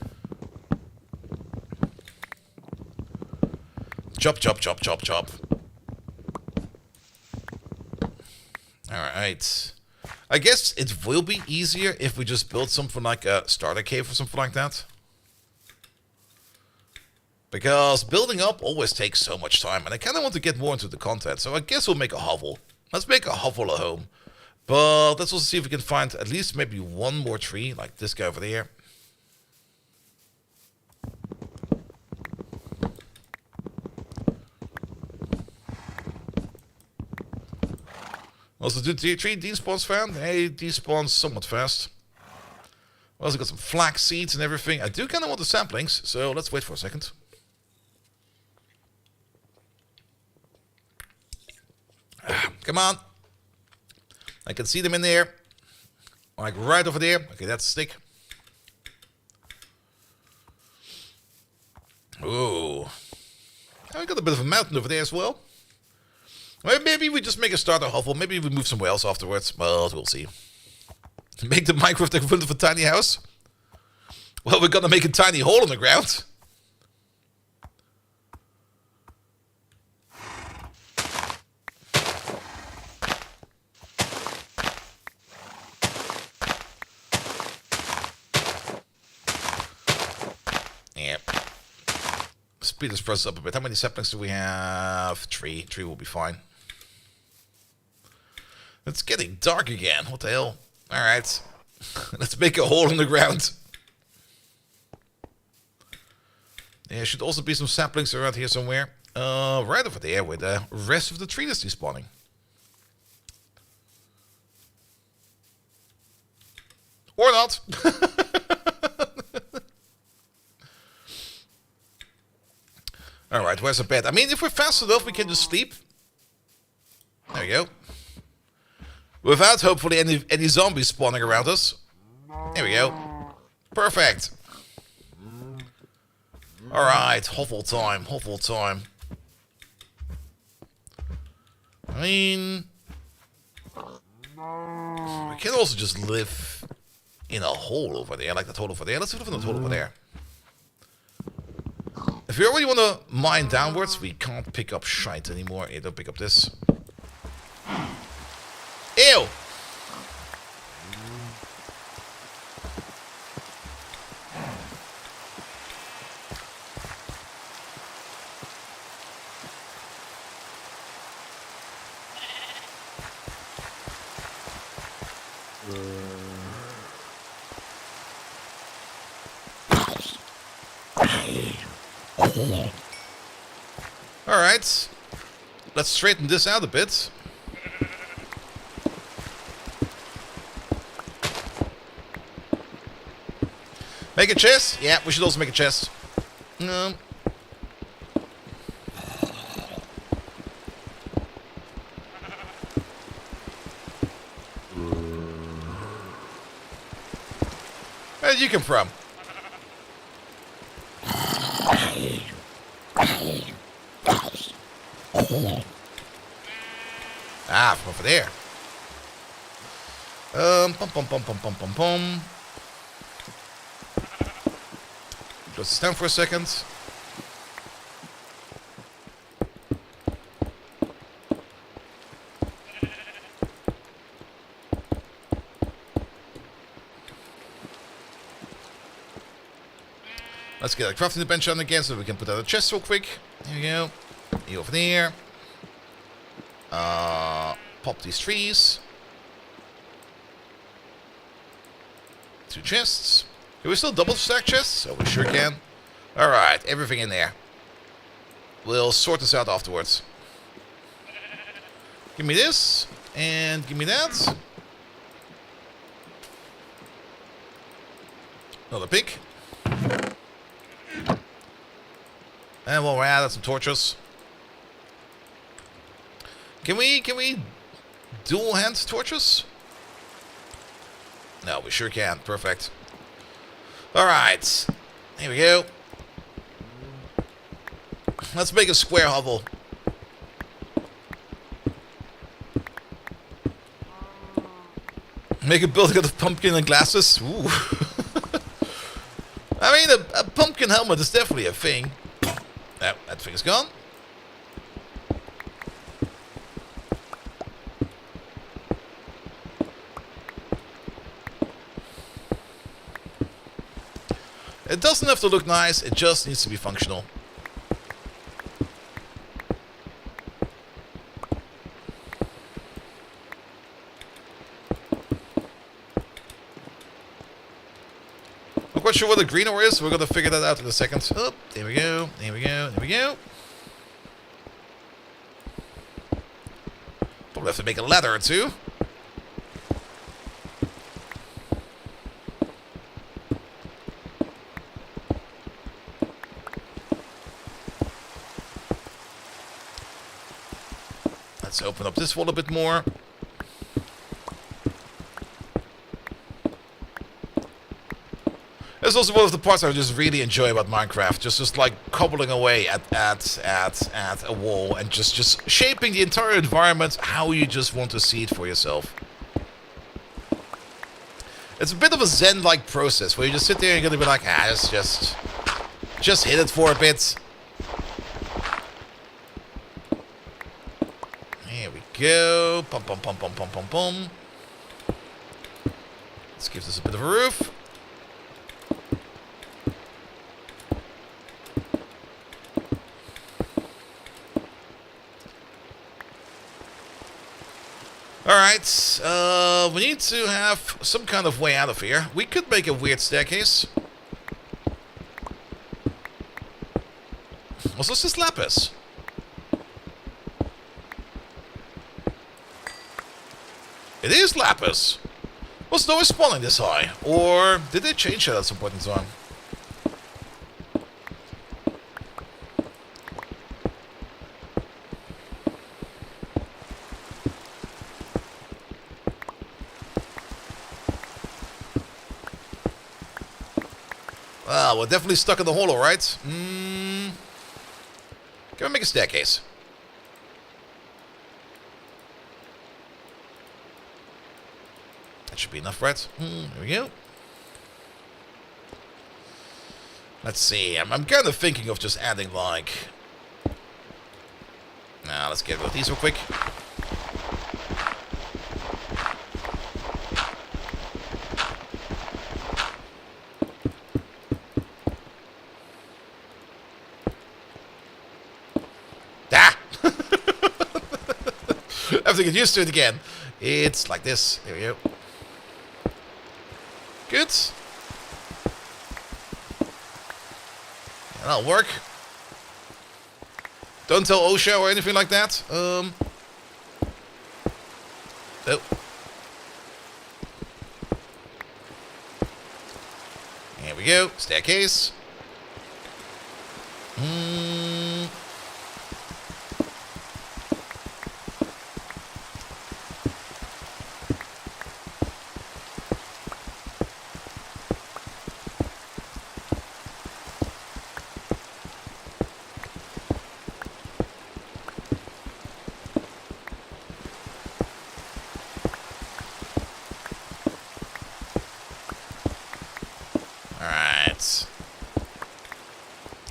Chop, chop, chop, chop, chop. Alright. I guess it will be easier if we just build something like a starter cave or something like that. Because building up always takes so much time. And I kind of want to get more into the content. So I guess we'll make a hovel. Let's make a hovel a home. But let's also see if we can find at least maybe one more tree, like this guy over there. Also, do tree despawns found? Hey, despawns somewhat fast. We also got some flax seeds and everything. I do kind of want the saplings, so let's wait for a second. Come on. I can see them in there. Like right over there. Okay, that's a stick. Ooh. And we got a bit of a mountain over there as well. Well, maybe we just make a starter hovel. Maybe we move somewhere else afterwards. Well, we'll see. Make the Minecraft equivalent of a tiny house? Well, we're gonna make a tiny hole in the ground. Speed this process up a bit. How many saplings do we have? 3. 3 will be fine. It's getting dark again. What the hell? Alright. Let's make a hole in the ground. There should also be some saplings around here somewhere. Right over there where the rest of the tree is despawning. Or not. Alright, where's the bed? I mean, if we're fast enough, we can just sleep. There we go. Without, hopefully, any zombies spawning around us. There we go. Perfect. Alright, hovel time, hovel time. I mean... we can also just live in a hole over there, like that hole over there. Let's live in that hole over there. If we already want to mine downwards, we can't pick up shite anymore. Hey, don't pick up this. Ew! Alright. Let's straighten this out a bit. Make a chest? Yeah, we should also make a chest. No. Where did you come from? Ah, from over there. Pum pum pum pum pum pum pum. Just stand for a second. Let's get a crafting bench on again so we can put out a chest real quick. There we go. You over there. Pop these trees. 2 chests. Can we still double stack chests? Oh, we sure can. Alright, everything in there. We'll sort this out afterwards. Give me this. And give me that. Another pig. And while we're at it, some torches. Can we dual hand torches? No, we sure can. Perfect. Alright. Here we go. Let's make a square hovel. Make a building out of pumpkin and glasses. Ooh. I mean, a pumpkin helmet is definitely a thing. Oh, that thing's gone. It doesn't have to look nice, it just needs to be functional. I'm quite sure what the green ore is, we're gonna figure that out in a second. Oh, there we go, there we go, there we go. Probably have to make a ladder or two. Let's open up this wall a bit more. That's also one of the parts I just really enjoy about Minecraft. Just like cobbling away at a wall and just shaping the entire environment how you just want to see it for yourself. It's a bit of a zen-like process where you just sit there and you're gonna be like, just hit it for a bit. Here we go. Pum pum pum pum pum pum pum. Let's give this a bit of a roof. Alright, we need to have some kind of way out of here. We could make a weird staircase. Was this just lapis? It is lapis. Was it always spawning this high? Or did they change that at some point in time? Well, we're definitely stuck in the hole, right? Can we make a staircase? That should be enough, right? There we go. Let's see. I'm kind of thinking of just adding, like... Nah, let's get rid of these real quick. I have to get used to it again. It's like this. There we go. Good. That'll work. Don't tell OSHA or anything like that. Oh. Here we go. Staircase.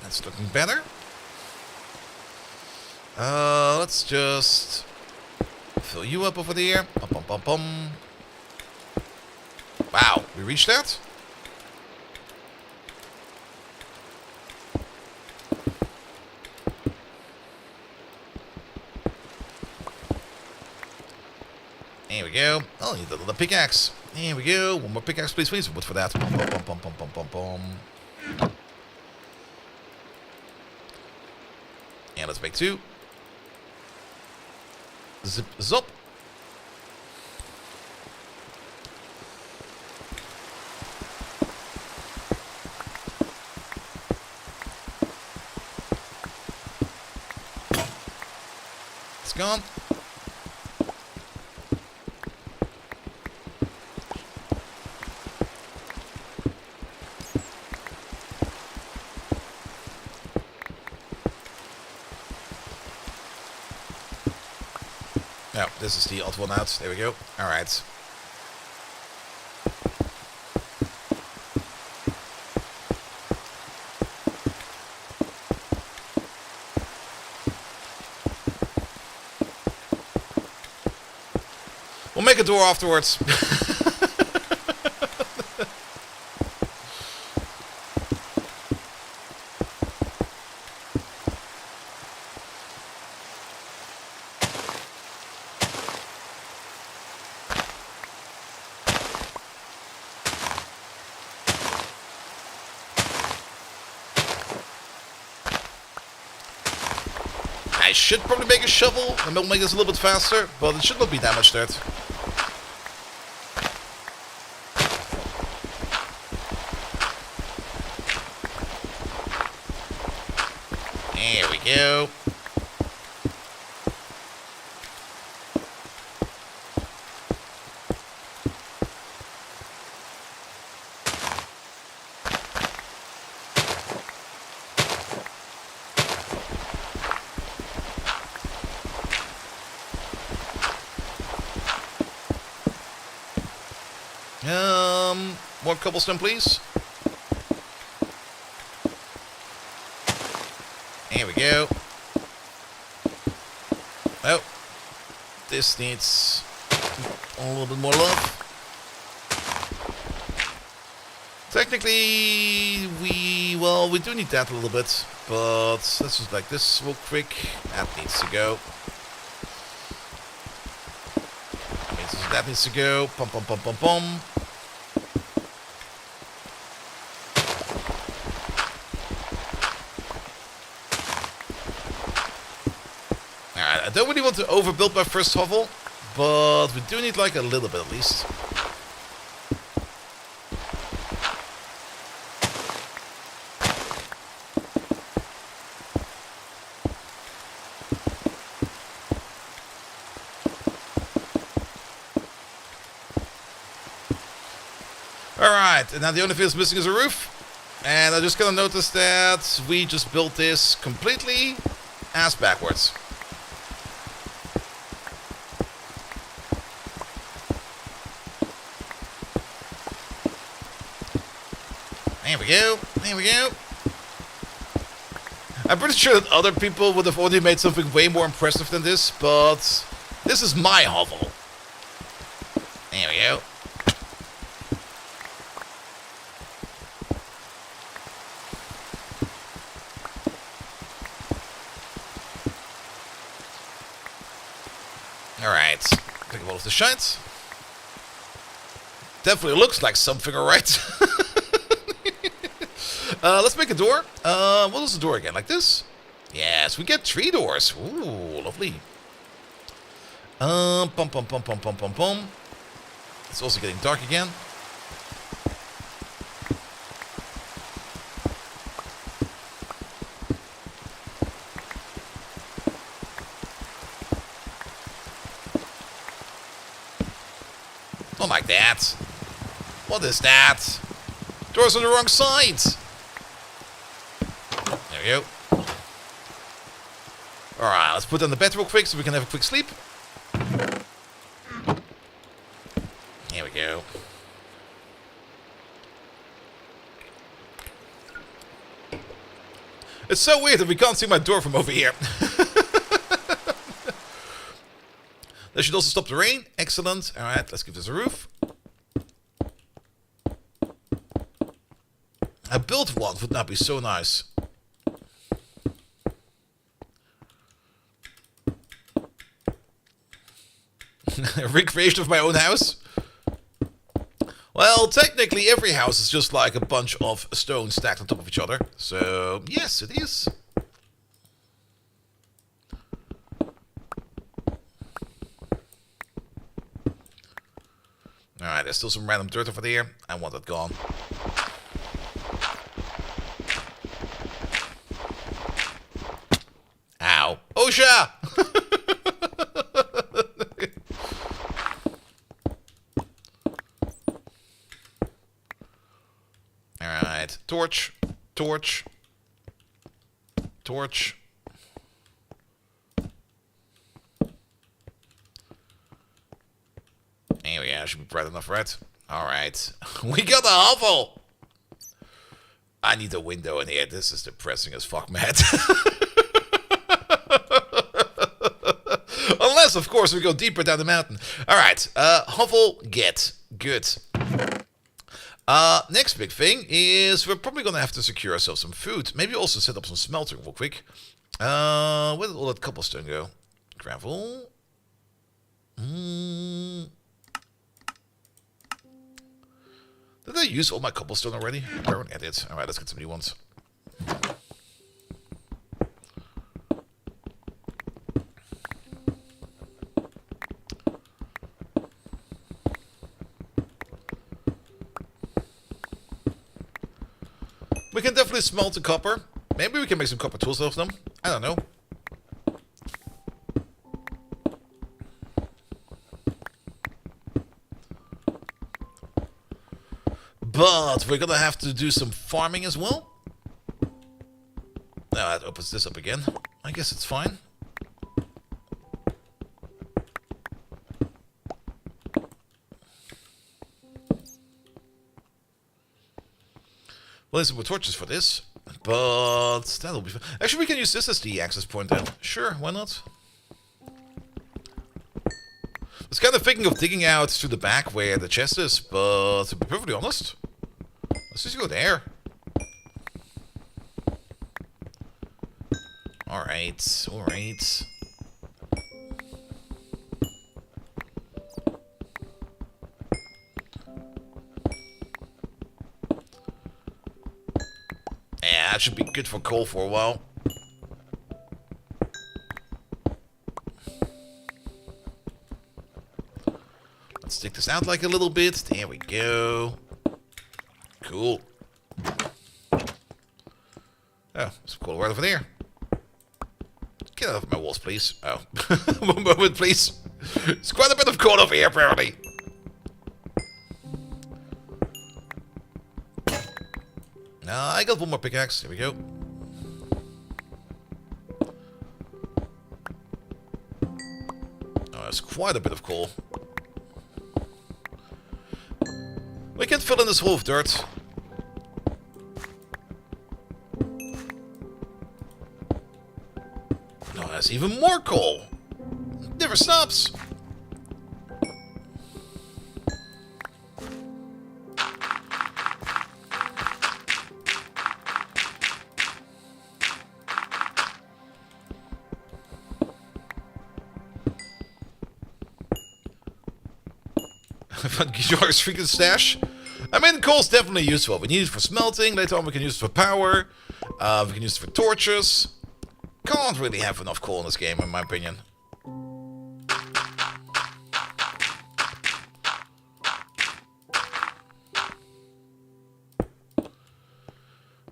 That's looking better. Let's just fill you up over there. Bum, bum, bum, bum. Wow, we reached that? There we go. Oh, need the pickaxe. Here we go. One more pickaxe, please. We need some wood for that. Bum, bum, bum, bum, bum, bum, bum. And let's make two. Zip, zop. gone. No, this is the odd one out. There we go. Alright. We'll make a door afterwards. I should probably make a shovel, and it'll make this a little bit faster, but it should not be that much dirt. There we go. More cobblestone, please. There we go. Oh, this needs a little bit more love. Technically, we do need that a little bit, but let's just like this real quick. That needs to go. That needs to go. Pum pum pum pum pum. I don't really want to overbuild my first hovel, but we do need like a little bit at least. Alright, and now the only thing that's missing is a roof. And I just kind of noticed that we just built this completely ass backwards. There we go. There we go. I'm pretty sure that other people would have already made something way more impressive than this, but this is my hovel. There we go. Alright. Take a all of the shite. Definitely looks like something, alright. Let's make a door. What is the door again? Like this? Yes, we get 3 doors. Ooh, lovely. Pum pum pum pum pum pum pum. It's also getting dark again. Not like that. What is that? Doors on the wrong side. There we go. Alright, let's put on the bed real quick so we can have a quick sleep. There we go. It's so weird that we can't see my door from over here. That should also stop the rain. Excellent. Alright, let's give this a roof. I built one, would not be so nice. A recreation of my own house? Well, technically every house is just like a bunch of stones stacked on top of each other. So, yes, it is. Alright, there's still some random dirt over there. I want that gone. Ow. OSHA! Alright, torch, torch, torch. Anyway, yeah, should be bright enough, right? Alright. We got a hovel! I need a window in here. This is depressing as fuck, Matt. Unless, of course, we go deeper down the mountain. Alright, hovel, get. Good. Next big thing is we're probably going to have to secure ourselves some food. Maybe also set up some smelting real quick. Where did all that cobblestone go? Gravel. Did I use all my cobblestone already? Apparently I did. Alright, let's get some new ones. We can definitely smelt the copper. Maybe we can make some copper tools out of them. I don't know. But we're gonna have to do some farming as well. Now that opens this up again. I guess it's fine. Well, there's some more torches for this, but that'll be fun. Actually, we can use this as the access point then. Sure, why not? I was kind of thinking of digging out to the back where the chest is, but to be perfectly honest, let's just go there. Alright, alright. Yeah, that should be good for coal for a while. Let's stick this out like a little bit. There we go. Cool. Oh, some coal right over there. Get out of my walls, please. Oh. One moment, please. There's quite a bit of coal over here, apparently. I got one more pickaxe. Here we go. Oh, there's quite a bit of coal. We can fill in this hole of dirt. Oh, there's even more coal. It never stops. Gijar's freaking stash. I mean, coal's definitely useful. We need it for smelting. Later on, we can use it for power. We can use it for torches. Can't really have enough coal in this game, in my opinion.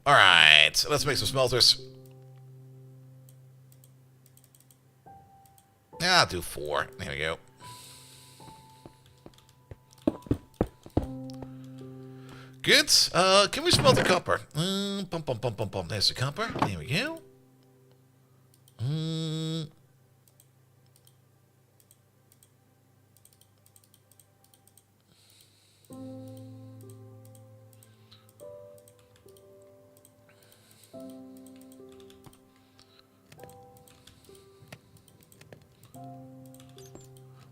Alright, let's make some smelters. Yeah, I'll do 4. There we go. Good. Can we smelt the copper? There's the copper. There we go.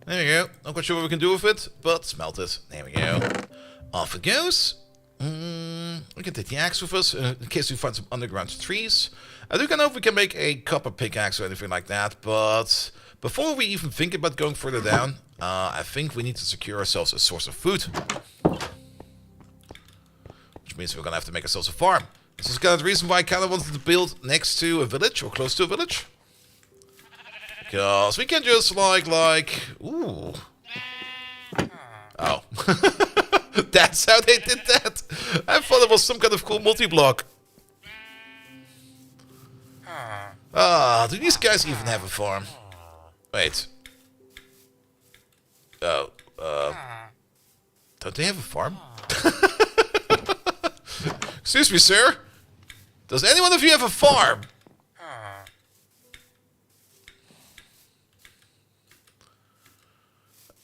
There we go. Not quite sure what we can do with it, but smelt it. There we go. Off it goes. We can take the axe with us in case we find some underground trees. I don't know if we can make a copper pickaxe or anything like that, but before we even think about going further down, I think we need to secure ourselves a source of food. Which means we're gonna have to make ourselves a farm. This is kind of the reason why I kind of wanted to build next to a village or close to a village. Because we can just ooh. Oh. That's how they did that. I thought it was some kind of cool multi-block. Do these guys even have a farm? Wait. Don't they have a farm? Excuse me, sir. Does anyone of you have a farm?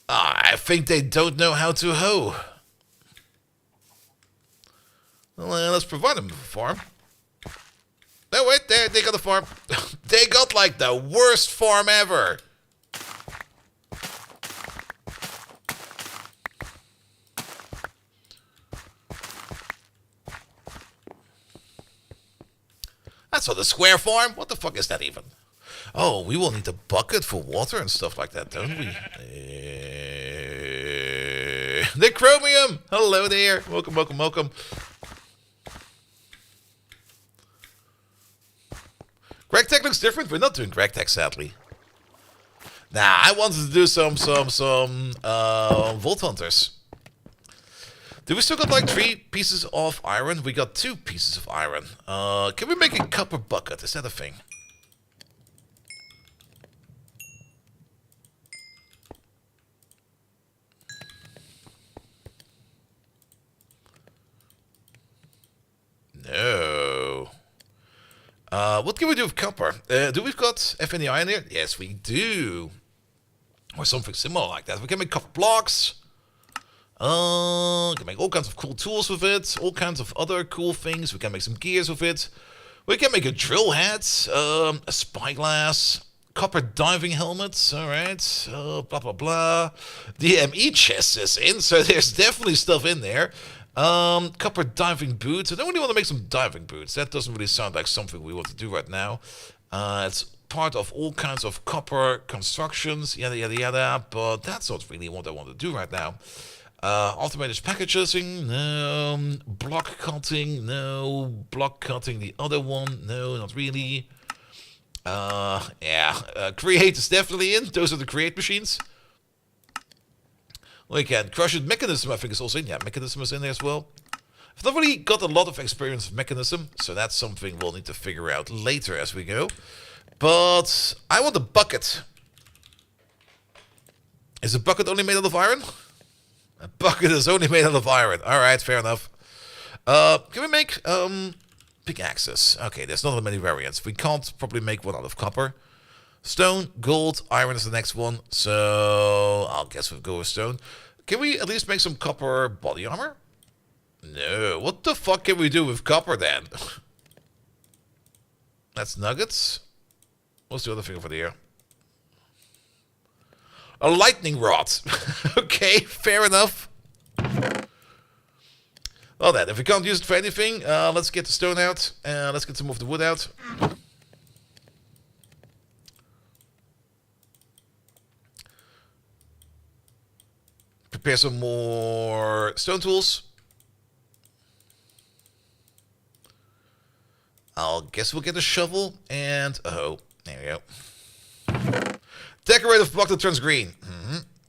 I think they don't know how to hoe. Well, let's provide them with a farm. No, wait, they got a farm. They got like the worst farm ever. That's not a square farm. What the fuck is that even? Oh, we will need a bucket for water and stuff like that, don't we? The chromium! Hello there. Welcome, welcome, welcome. Greg Tech looks different. We're not doing Greg Tech, sadly. Nah, I wanted to do some VaultHunters. Do we still got like 3 pieces of iron? We got 2 pieces of iron. Can we make a copper bucket? Is that a thing? No. What can we do with copper? Do we've got any iron here? Yes, we do. Or something similar like that. We can make copper blocks. We can make all kinds of cool tools with it. All kinds of other cool things. We can make some gears with it. We can make a drill head. A spyglass. Copper diving helmets. Alright. Blah, blah, blah. The ME chest is in. So there's definitely stuff in there. Copper diving boots. I don't really want to make some diving boots. That doesn't really sound like something we want to do right now. It's part of all kinds of copper constructions, yada yada yada, but that's not really what I want to do right now. Automated packaging, no. Block cutting, no. Block cutting, the other one, no, not really. Create is definitely in. Those are the create machines. We can crush it. Mechanism, I think, is also in. Yeah, mechanism is in there as well. I've not really got a lot of experience with mechanism, so that's something we'll need to figure out later as we go. But I want a bucket. Is a bucket only made out of iron? A bucket is only made out of iron. Alright, fair enough. Can we make pickaxes? Okay, there's not that many variants. We can't probably make one out of copper. Stone, gold, iron is the next one. So I'll guess we'll go with stone. Can we at least make some copper body armor? No. What the fuck can we do with copper then? That's nuggets. What's the other thing over there? A lightning rod. Okay, fair enough. Well then, if we can't use it for anything, let's get the stone out. Let's get some of the wood out. Prepare some more stone tools. I'll guess we'll get a shovel and a hoe. There we go. Decorative block that turns green.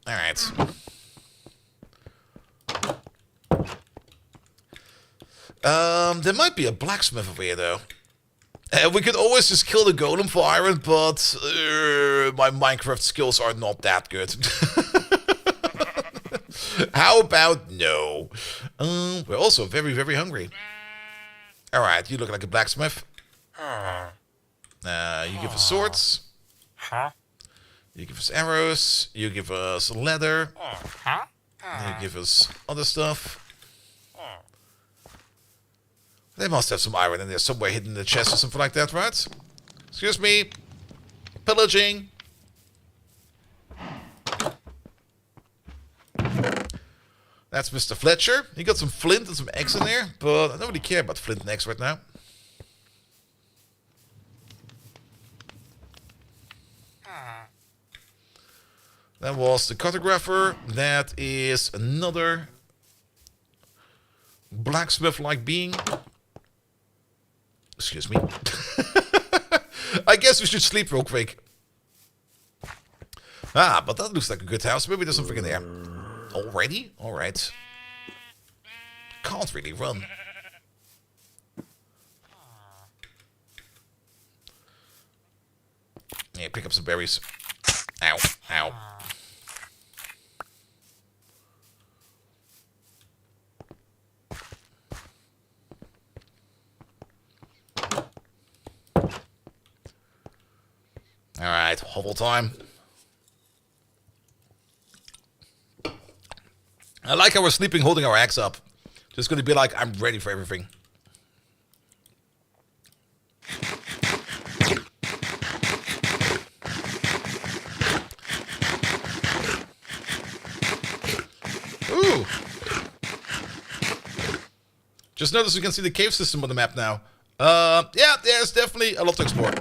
Alright. There might be a blacksmith over here, though. We could always just kill the golem for iron, but my Minecraft skills are not that good. How about no? We're also very, very hungry. Alright, you look like a blacksmith. You give us swords. You give us arrows. You give us leather. You give us other stuff. They must have some iron in there somewhere hidden in the chest or something like that, right? Excuse me. Pillaging. That's Mr. Fletcher. He got some flint and some eggs in there, but I don't really care about flint and eggs right now. That was the cartographer. That is another blacksmith-like being. Excuse me. I guess we should sleep real quick. But that looks like a good house. Maybe there's something in there. Already? Alright. Can't really run. Yeah, pick up some berries. Ow. Ow. Alright, hovel time. I like how we're sleeping holding our axe up. Just gonna be like, I'm ready for everything. Ooh. Just notice we can see the cave system on the map now. Yeah, there's definitely a lot to explore.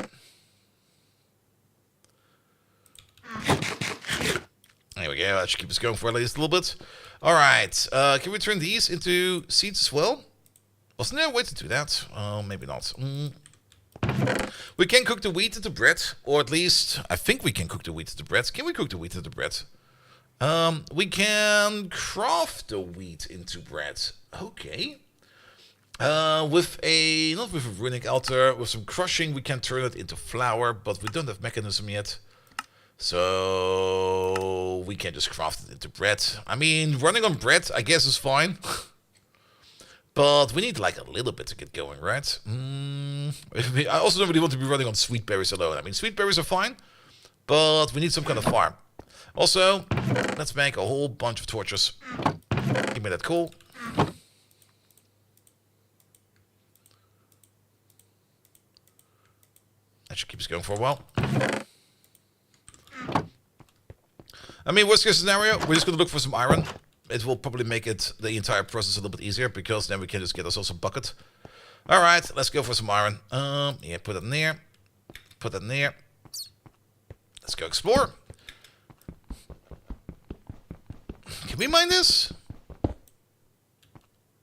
There we go, that should keep us going for at least a little bit. Alright, can we turn these into seeds as well? Wasn't there a way to do that? Maybe not. We can cook the wheat into bread, or at least, I think we can cook the wheat into bread. Can we cook the wheat into bread? We can craft the wheat into bread. Okay. With a, not with a runic altar, with some crushing, we can turn it into flour, but we don't have mechanism yet. So we can just craft it into bread. I mean, running on bread, I guess, is fine. But we need like a little bit to get going, right? I also don't really want to be running on sweet berries alone. I mean, sweet berries are fine, but we need some kind of farm. Also, let's make a whole bunch of torches. Give me that coal. That should keep us going for a while. I mean, worst case scenario, we're just going to look for some iron. It will probably make it the entire process a little bit easier, because then we can just get ourselves a bucket. Alright, let's go for some iron. Yeah, put it in there. Put that in there. Let's go explore. Can we mine this?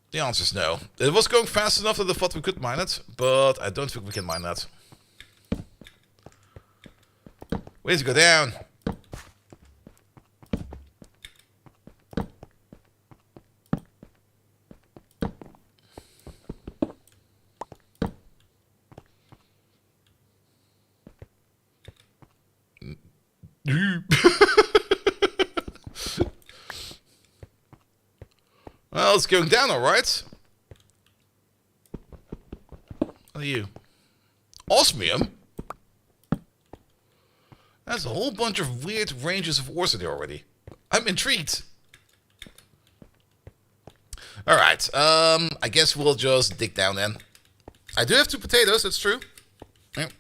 The answer is no. It was going fast enough that I thought we could mine it, but I don't think we can mine that. We need to go down. Well, it's going down, alright. What are you? Osmium? That's a whole bunch of weird ranges of ores in there already. I'm intrigued. Alright, I guess we'll just dig down then. I do have 2 potatoes, that's true. Yep.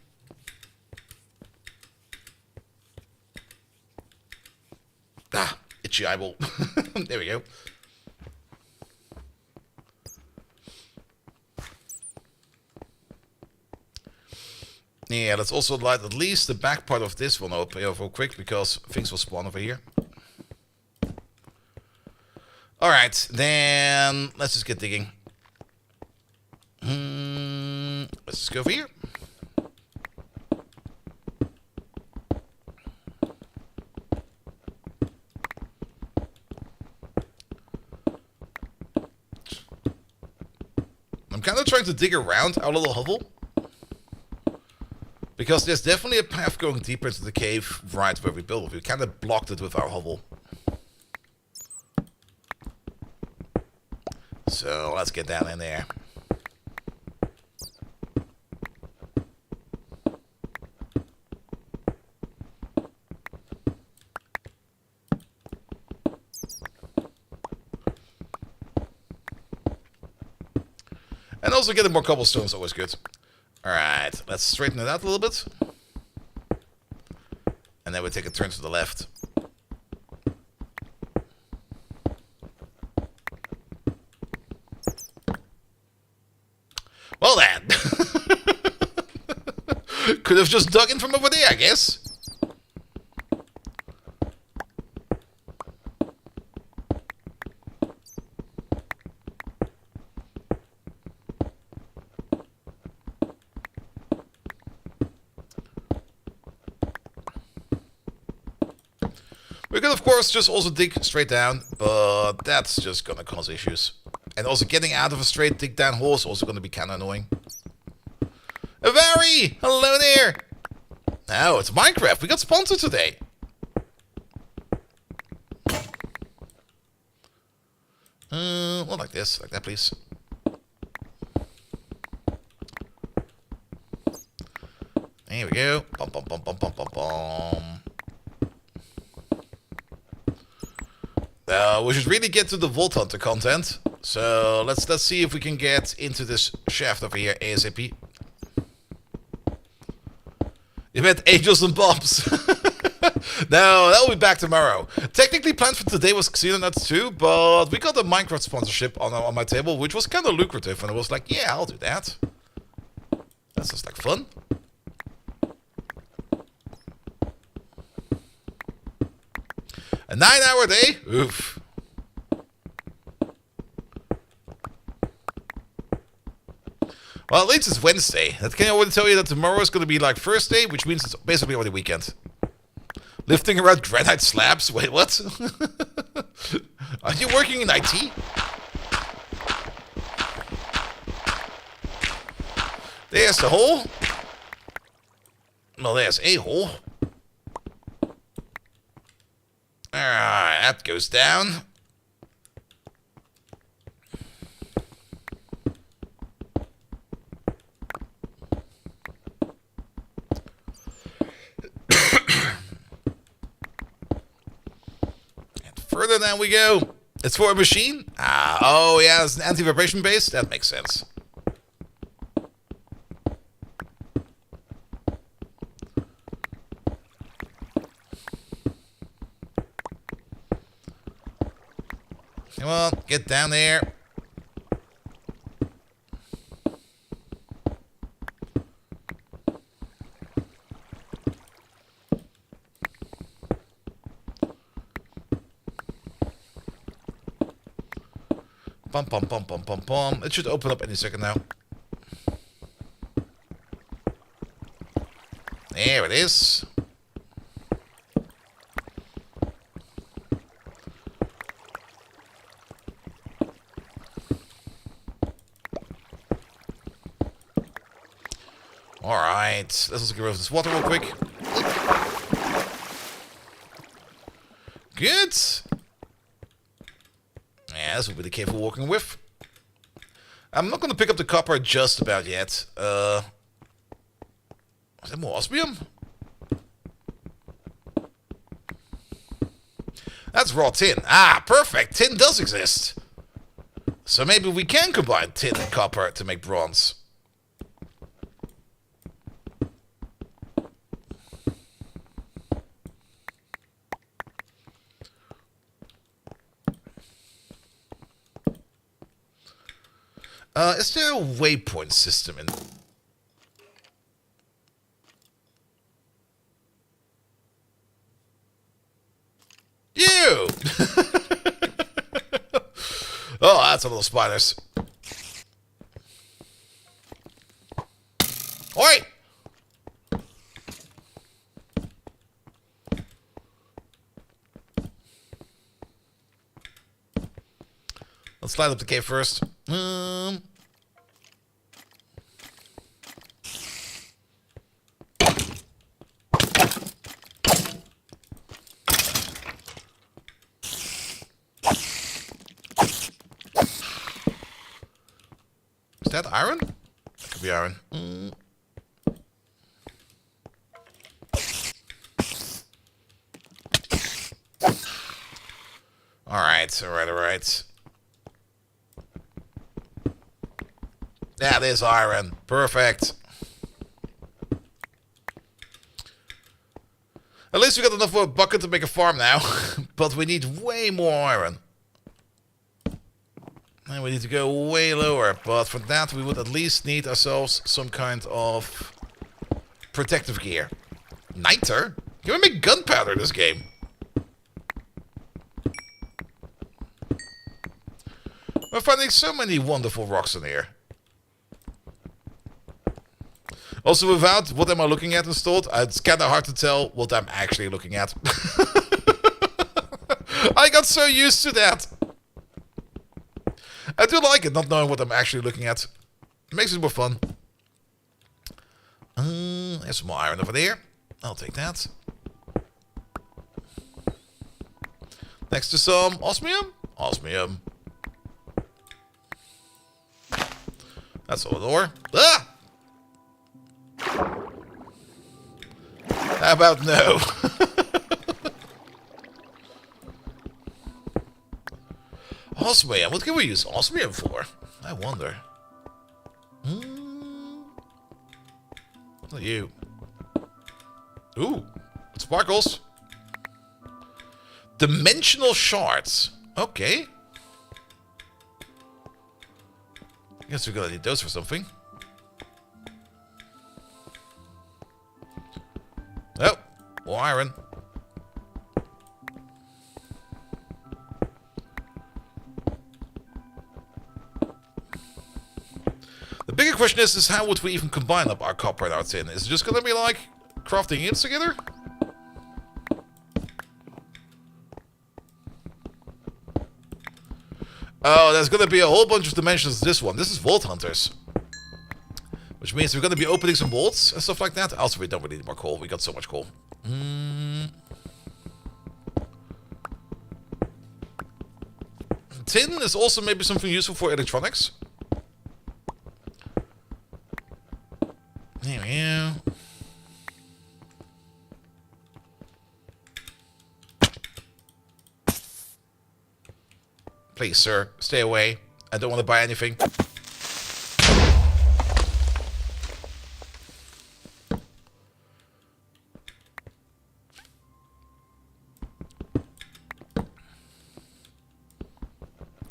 Ah, itchy eyeball. There we go. Yeah, let's also light at least the back part of this one up real quick, because things will spawn over here. Alright, then let's just get digging. Let's just go over here. I'm kind of trying to dig around our little hovel, because there's definitely a path going deeper into the cave right where we built it. We kind of blocked it with our hovel. So let's get down in there. And also getting more cobblestone is always good. Alright, let's straighten it out a little bit. And then we take a turn to the left. Well then. Could have just dug in from over there, I guess. We could, of course, just also dig straight down, but that's just gonna cause issues. And also getting out of a straight dig down hole is also gonna be kinda annoying. Avari! Hello there! Oh, it's Minecraft. We got sponsored today. Well, like this. Like that, please. Here we go. Bum, bum, bum, bum, bum, bum, bum. We should really get to the VaultHunter content. So let's see if we can get into this shaft over here ASAP. You met Angels and Bombs. No, that'll be back tomorrow. Technically planned for today was Xenonuts too, but we got a Minecraft sponsorship on my table, which was kind of lucrative, and I was like, yeah, I'll do that. That's just like fun. A 9-hour day? Oof. Well, at least it's Wednesday. That can already tell you that tomorrow is going to be like Thursday, which means it's basically already weekend. Lifting around granite slabs? Wait, what? Are you working in IT? There's the hole. Well, there's a hole. Alright, that goes down. Further down we go. It's for a machine? Oh yeah, it's an anti-vibration base? That makes sense. Come on, get down there. Bum, bum, bum, bum, bum, bum. It should open up any second now. There it is. Alright, let's just get rid of this water real quick. Good. Yeah, this will be the cave we're walking with. I'm not going to pick up the copper just about yet. Is there more osmium? That's raw tin. Ah, perfect. Tin does exist. So maybe we can combine tin and copper to make bronze. Is there a waypoint system in... You! Oh, that's a little spiders. Oi! Let's slide up the cave first. Is that iron? That could be iron. Alright, alright. That is iron. Perfect. At least we got enough for a bucket to make a farm now. But we need way more iron. And we need to go way lower. But for that we would at least need ourselves some kind of protective gear. Niter? Can we make gunpowder in this game? We're finding so many wonderful rocks in here. Also, without what am I looking at installed, it's kind of hard to tell what I'm actually looking at. I got so used to that. I do like it, not knowing what I'm actually looking at. It makes it more fun. There's some more iron over there. I'll take that. Next to some osmium. Osmium. That's all the door. Ah! about no? Osmium. What can we use osmium for? I wonder. What are you? Ooh, sparkles. Dimensional shards. Okay. I guess we're gonna need those for something. Oh, more iron. The bigger question is how would we even combine up our copper and our tin? Is it just gonna be like crafting it together? Oh, there's gonna be a whole bunch of dimensions to this one. This is VaultHunters. Which means we're gonna be opening some vaults and stuff like that. Also, we don't really need more coal. We got so much coal. Tin is also maybe something useful for electronics. There we go. Please, sir, stay away. I don't want to buy anything.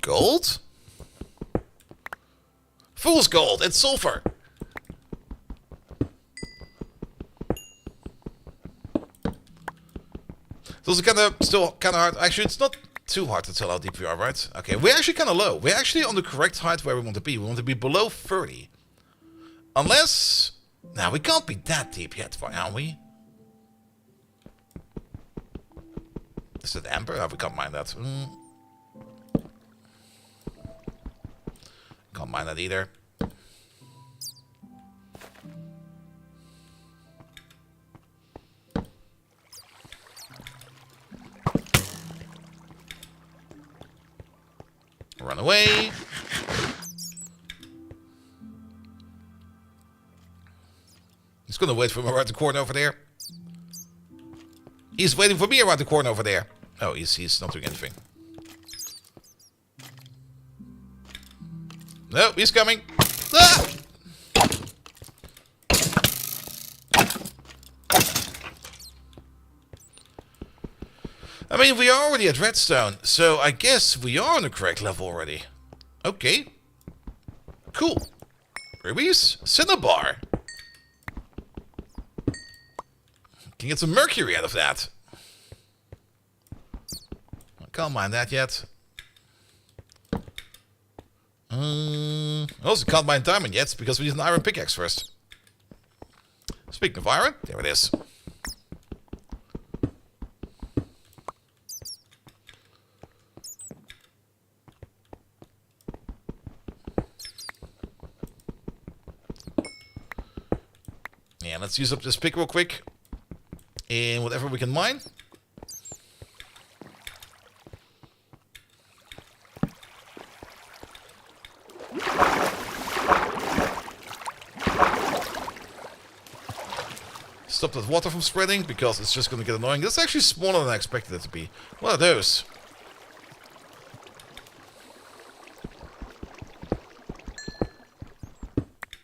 Gold? Fool's gold. It's sulfur. Those are still kind of hard. Actually, it's not too hard to tell how deep we are, right? Okay, we're actually kind of low. We're actually on the correct height where we want to be. We want to be below 30. Unless... Now, we can't be that deep yet, are we? Is it amber? No, we can't mine that. Can't mine that either. Run away. He's gonna wait for me around the corner over there. He's waiting for me around the corner over there. Oh, he's not doing anything. No, he's coming. Ah! I mean, we are already at redstone, so I guess we are on the correct level already. Okay. Cool. Rubies? Cinnabar. Can get some mercury out of that. I can't mine that yet. I also can't mine diamond yet, because we need an iron pickaxe first. Speaking of iron, there it is. Yeah, let's use up this pick real quick. And whatever we can mine. Stop that water from spreading, because it's just going to get annoying. This is actually smaller than I expected it to be. What are those?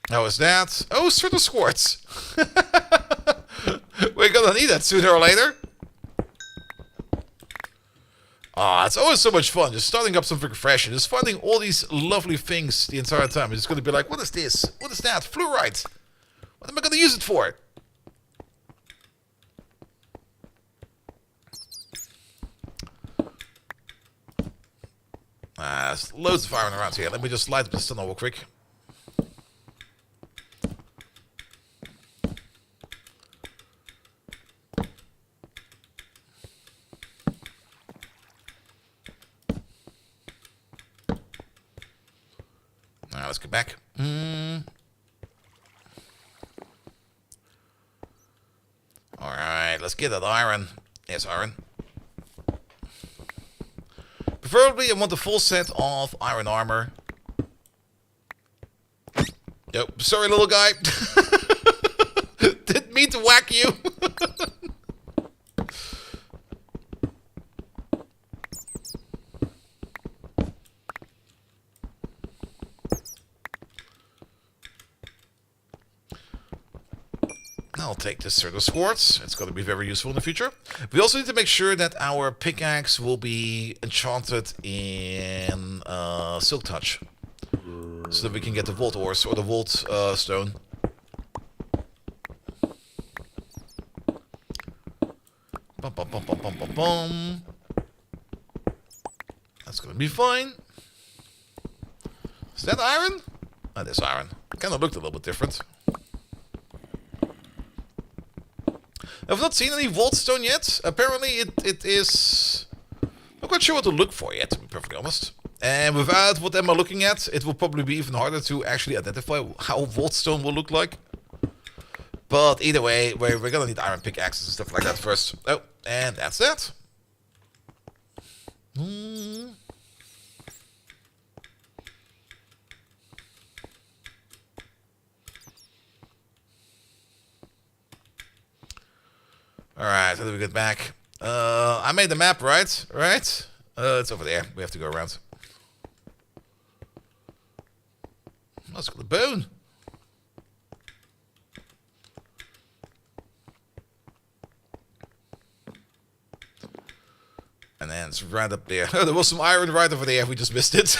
How is that? Oh, certain squirts. We're gonna need that sooner or later. Ah, it's always so much fun just starting up something fresh and just finding all these lovely things the entire time. It's gonna be like, what is this? What is that? Fluorite. What am I gonna use it for? There's loads of iron around here. Let me just light up the tunnel real quick. Alright, let's get back. Alright, let's get that iron. Yes, iron. Preferably, I want the full set of iron armor. Yep, sorry, little guy. Didn't mean to whack you. I'll take this Certus Quartz. It's going to be very useful in the future. We also need to make sure that our pickaxe will be enchanted in Silk Touch, so that we can get the Vault Ores or the Vault Stone. Bum, bum, bum, bum, bum, bum, bum. That's going to be fine. Is that iron? That is iron. Kind of looked a little bit different. I've not seen any Vault Stone yet. Apparently it is... I'm not quite sure what to look for yet, to be perfectly honest. And without what am I looking at, it will probably be even harder to actually identify how Vault Stone will look like. But either way, we're gonna need iron pickaxes and stuff like that first. Oh, and that's that. Alright, how do we get back? I made the map, right? Right? It's over there. We have to go around. Let's go to the bone. And then it's right up there. Oh, there was some iron right over there. We just missed it.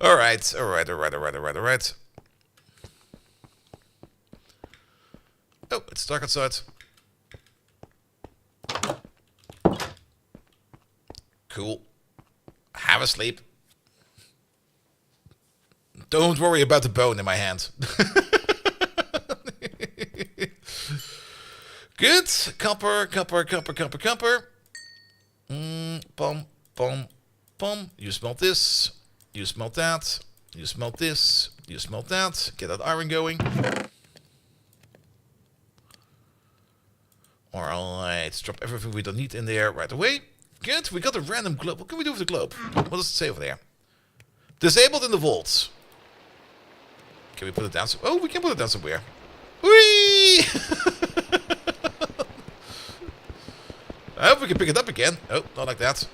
Alright. Oh, it's dark outside. Cool. Have a sleep. Don't worry about the bone in my hand. Good. Copper. Bum, bum, bum. You smelt this. You smelt that. You smelt this. You smelt that. Get that iron going. Alright, let's drop everything we don't need in there right away. Good, we got a random globe. What can we do with the globe? What does it say over there? Disabled in the vault. Can we put it down? Oh, we can put it down somewhere. Whee! I hope we can pick it up again. Oh, not like that.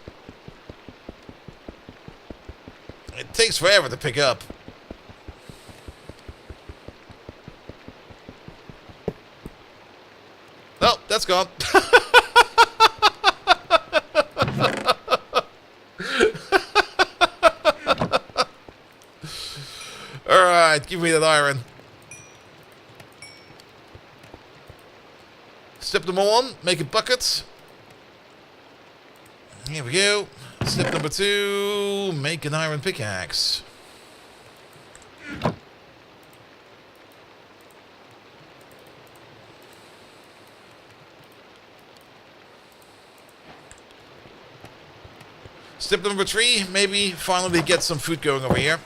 It takes forever to pick up. Oh, that's gone. Alright, give me that iron. Step number 1, make a bucket. Here we go. Step number 2, make an iron pickaxe. Step number 3, maybe finally get some food going over here.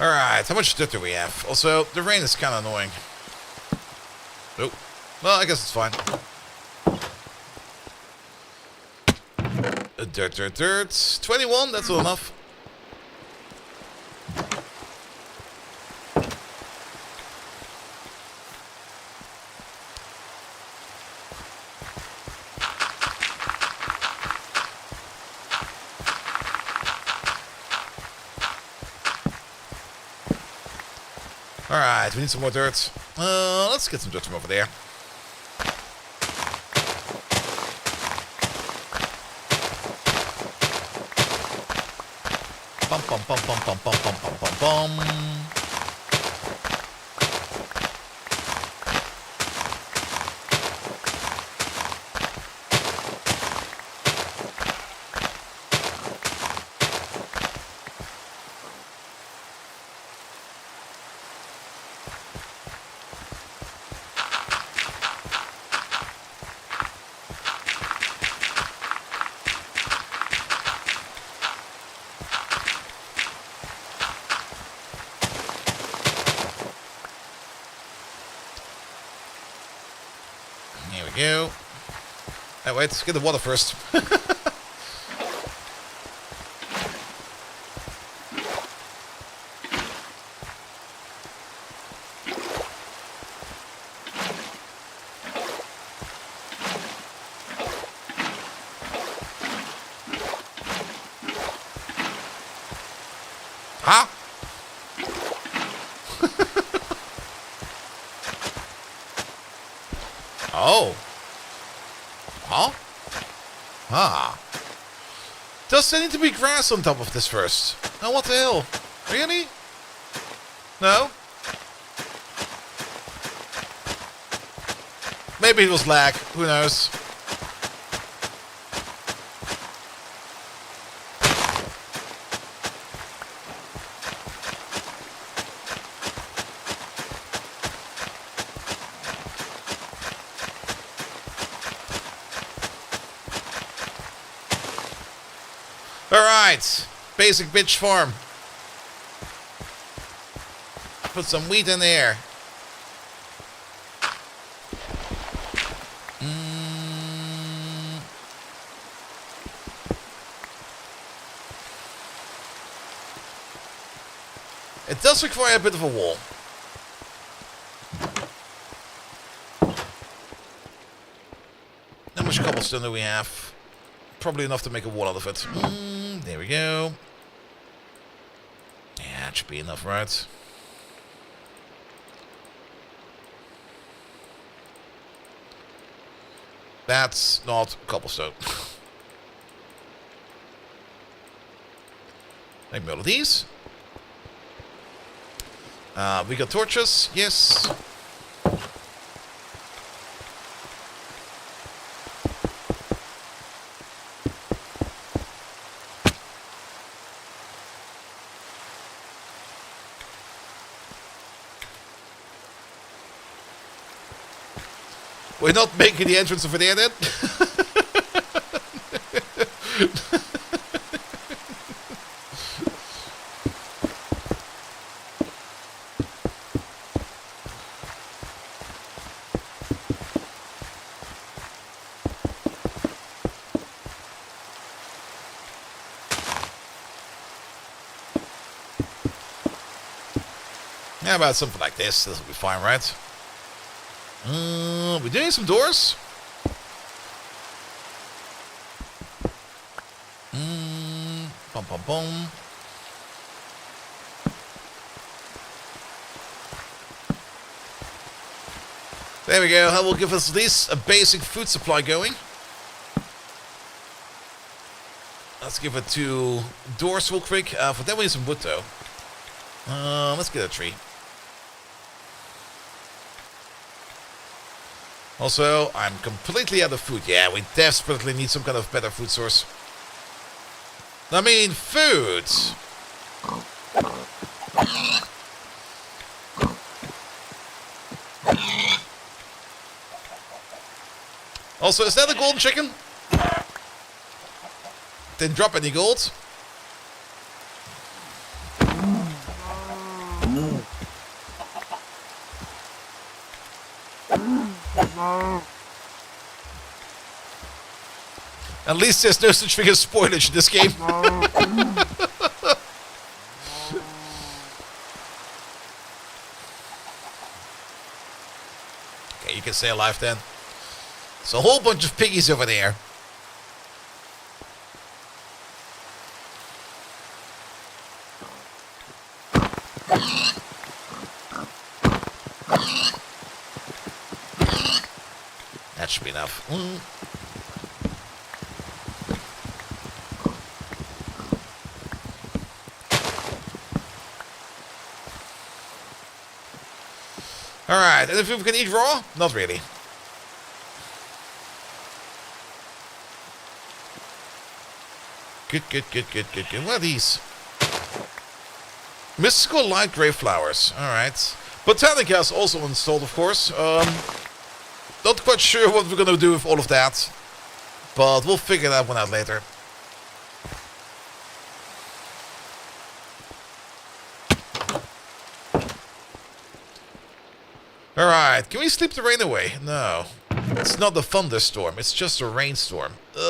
Alright, how much dirt do we have? Also, the rain is kind of annoying. Oh, well, I guess it's fine. Dirt. 21, that's all enough. Alright, we need some more dirt. Let's get some dirt from over there. Bum bum bum bum bum bum bum bum bum bum. go. Oh, wait, get the water first. Huh? Oh. Huh? Ah. Does there need to be grass on top of this first? Oh, what the hell? Really? No? Maybe it was lag. Who knows? Alright, basic bitch farm. Put some wheat in there. It does require a bit of a wall. How much cobblestone do we have? Probably enough to make a wall out of it. There we go. Yeah, it should be enough, right? That's not cobblestone. Make me all of these. We got torches, yes. We're not making the entrance over there then? How about something like this? This will be fine, right? We're doing some doors. Bum bum bum. There we go. That will give us at least a basic food supply going. Let's give it 2 doors real quick. For that we need some wood though. Let's get a tree. Also, I'm completely out of food. Yeah, we desperately need some kind of better food source. I mean, food! Also, is that a golden chicken? Didn't drop any gold. At least there's no such thing as spoilage in this game. Okay, you can stay alive then. There's a whole bunch of piggies over there. That should be enough. Alright, and if we can eat raw? Not really. Good. What are these? Mystical light gray flowers. Alright. Botanica is also installed, of course. Not quite sure what we're gonna do with all of that. But we'll figure that one out later. Alright, can we sleep the rain away? No. It's not a thunderstorm, it's just a rainstorm. Ugh.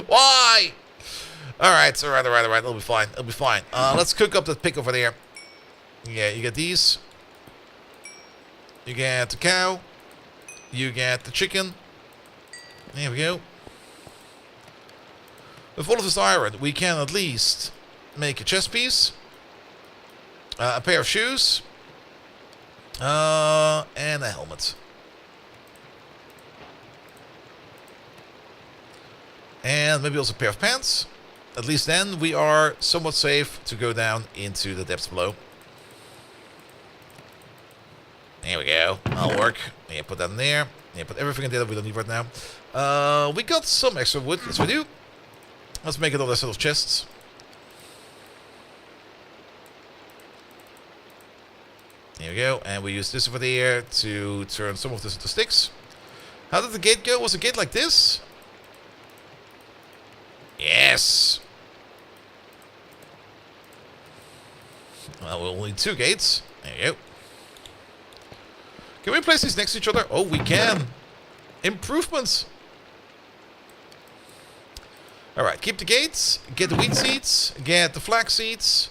Why? Alright, it'll be fine, let's cook up that pig over there. Yeah, you get these. You get the cow. You get the chicken. There we go. With all of this iron, we can at least make a chest piece, a pair of shoes, and a helmet. And maybe also a pair of pants. At least then we are somewhat safe to go down into the depths below. There we go. That'll work. Yeah, put that in there. Yeah, put everything in there that we don't need right now. We got some extra wood. Yes, we do. Let's make another set of chests. There we go. And we use this over there to turn some of this into sticks. How did the gate go? Was the gate like this? Yes. Well, we'll need 2 gates. There you go. Can we place these next to each other? Oh, we can. Improvements. Alright, keep the gates, get the wheat seeds, get the flax seeds.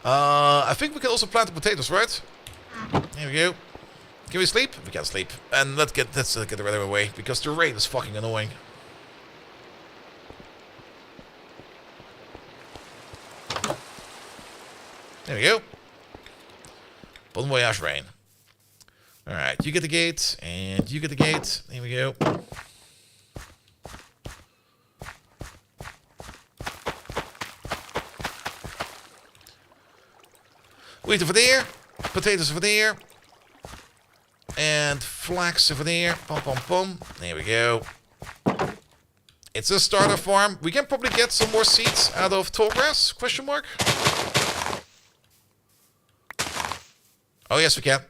I think we can also plant the potatoes, right? There we go. Can we sleep? We can sleep. And let's get the weather away, because the rain is fucking annoying. There we go. Bon voyage, rain. Alright, you get the gate, and you get the gate. There we go. Wheat over there, potatoes over there, and flax over there. Pom pom pom. There we go. It's a starter farm. We can probably get some more seeds out of tall grass? Question mark. Oh yes, we can.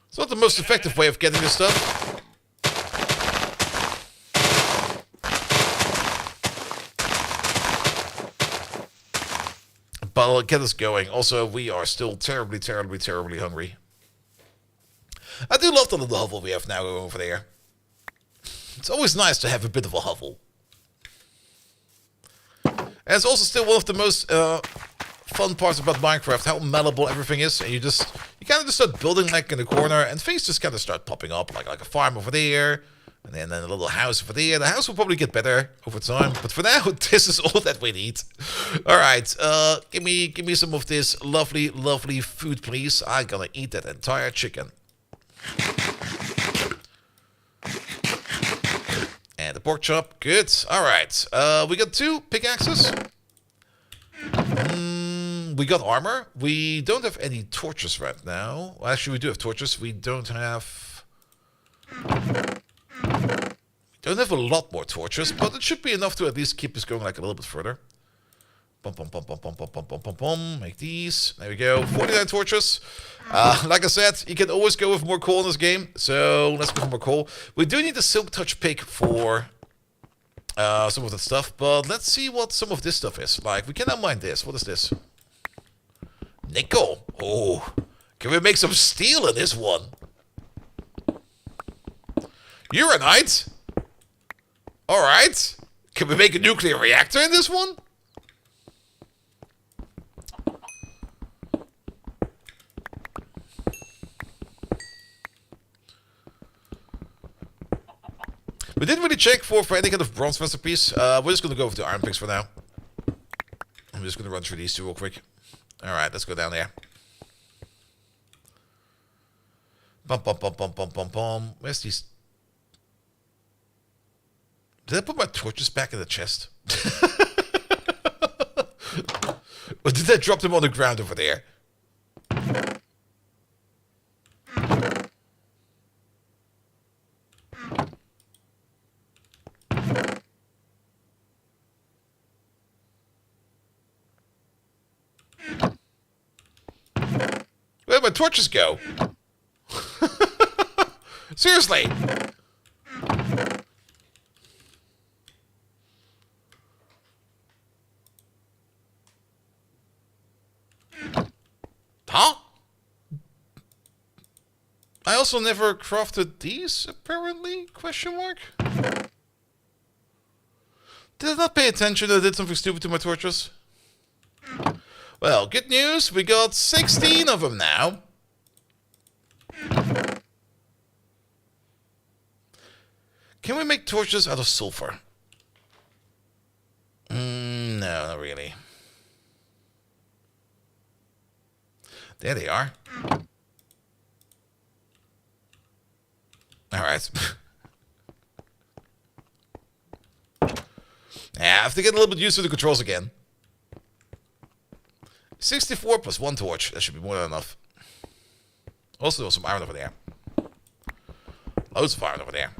It's not the most effective way of getting this stuff. But it'll get us going. Also, we are still terribly hungry. I do love the little hovel we have now over there. It's always nice to have a bit of a hovel. And it's also still one of the most fun parts about Minecraft, how malleable everything is. And you kind of just start building like in the corner, and things just kind of start popping up, like a farm over there, and then a little house over there. The house will probably get better over time, but for now, this is all that we need. All right, give me some of this lovely food, please. I'm gonna eat that entire chicken. And the pork chop, good. All right, we got 2 pickaxes. We got armor. We don't have any torches right now. Well, actually, we do have torches. We don't have a lot more torches, but it should be enough to at least keep us going like a little bit further. Bum, bum, bum, bum, bum, bum, bum, bum, bum, bum. Make these. There we go. 49 torches. Like I said, you can always go with more coal in this game. So let's go for more coal. We do need a silk touch pick for some of that stuff, but let's see what some of this stuff is. Like, we cannot mine this. What is this? Nickel. Oh, can we make some steel in this one? Uranite. All right. Can we make a nuclear reactor in this one? We didn't really check for any kind of bronze recipes. We're just going to go with the iron picks for now. I'm just going to run through these 2 real quick. Alright, let's go down there. Bum, bum, bum, bum, bum, bum, bum. Where's these? Did I put my torches back in the chest? Or did I drop them on the ground over there? Where are my torches go? Seriously. Huh? I also never crafted these, apparently? Question mark? Did I not pay attention that I did something stupid to my torches? Well, good news. We got 16 of them now. Can we make torches out of sulfur? No, not really. There they are. Alright. I have to get a little bit used to the controls again. 64 plus 1 torch. That should be more than enough. Also, there's some iron over there. Loads of iron over there.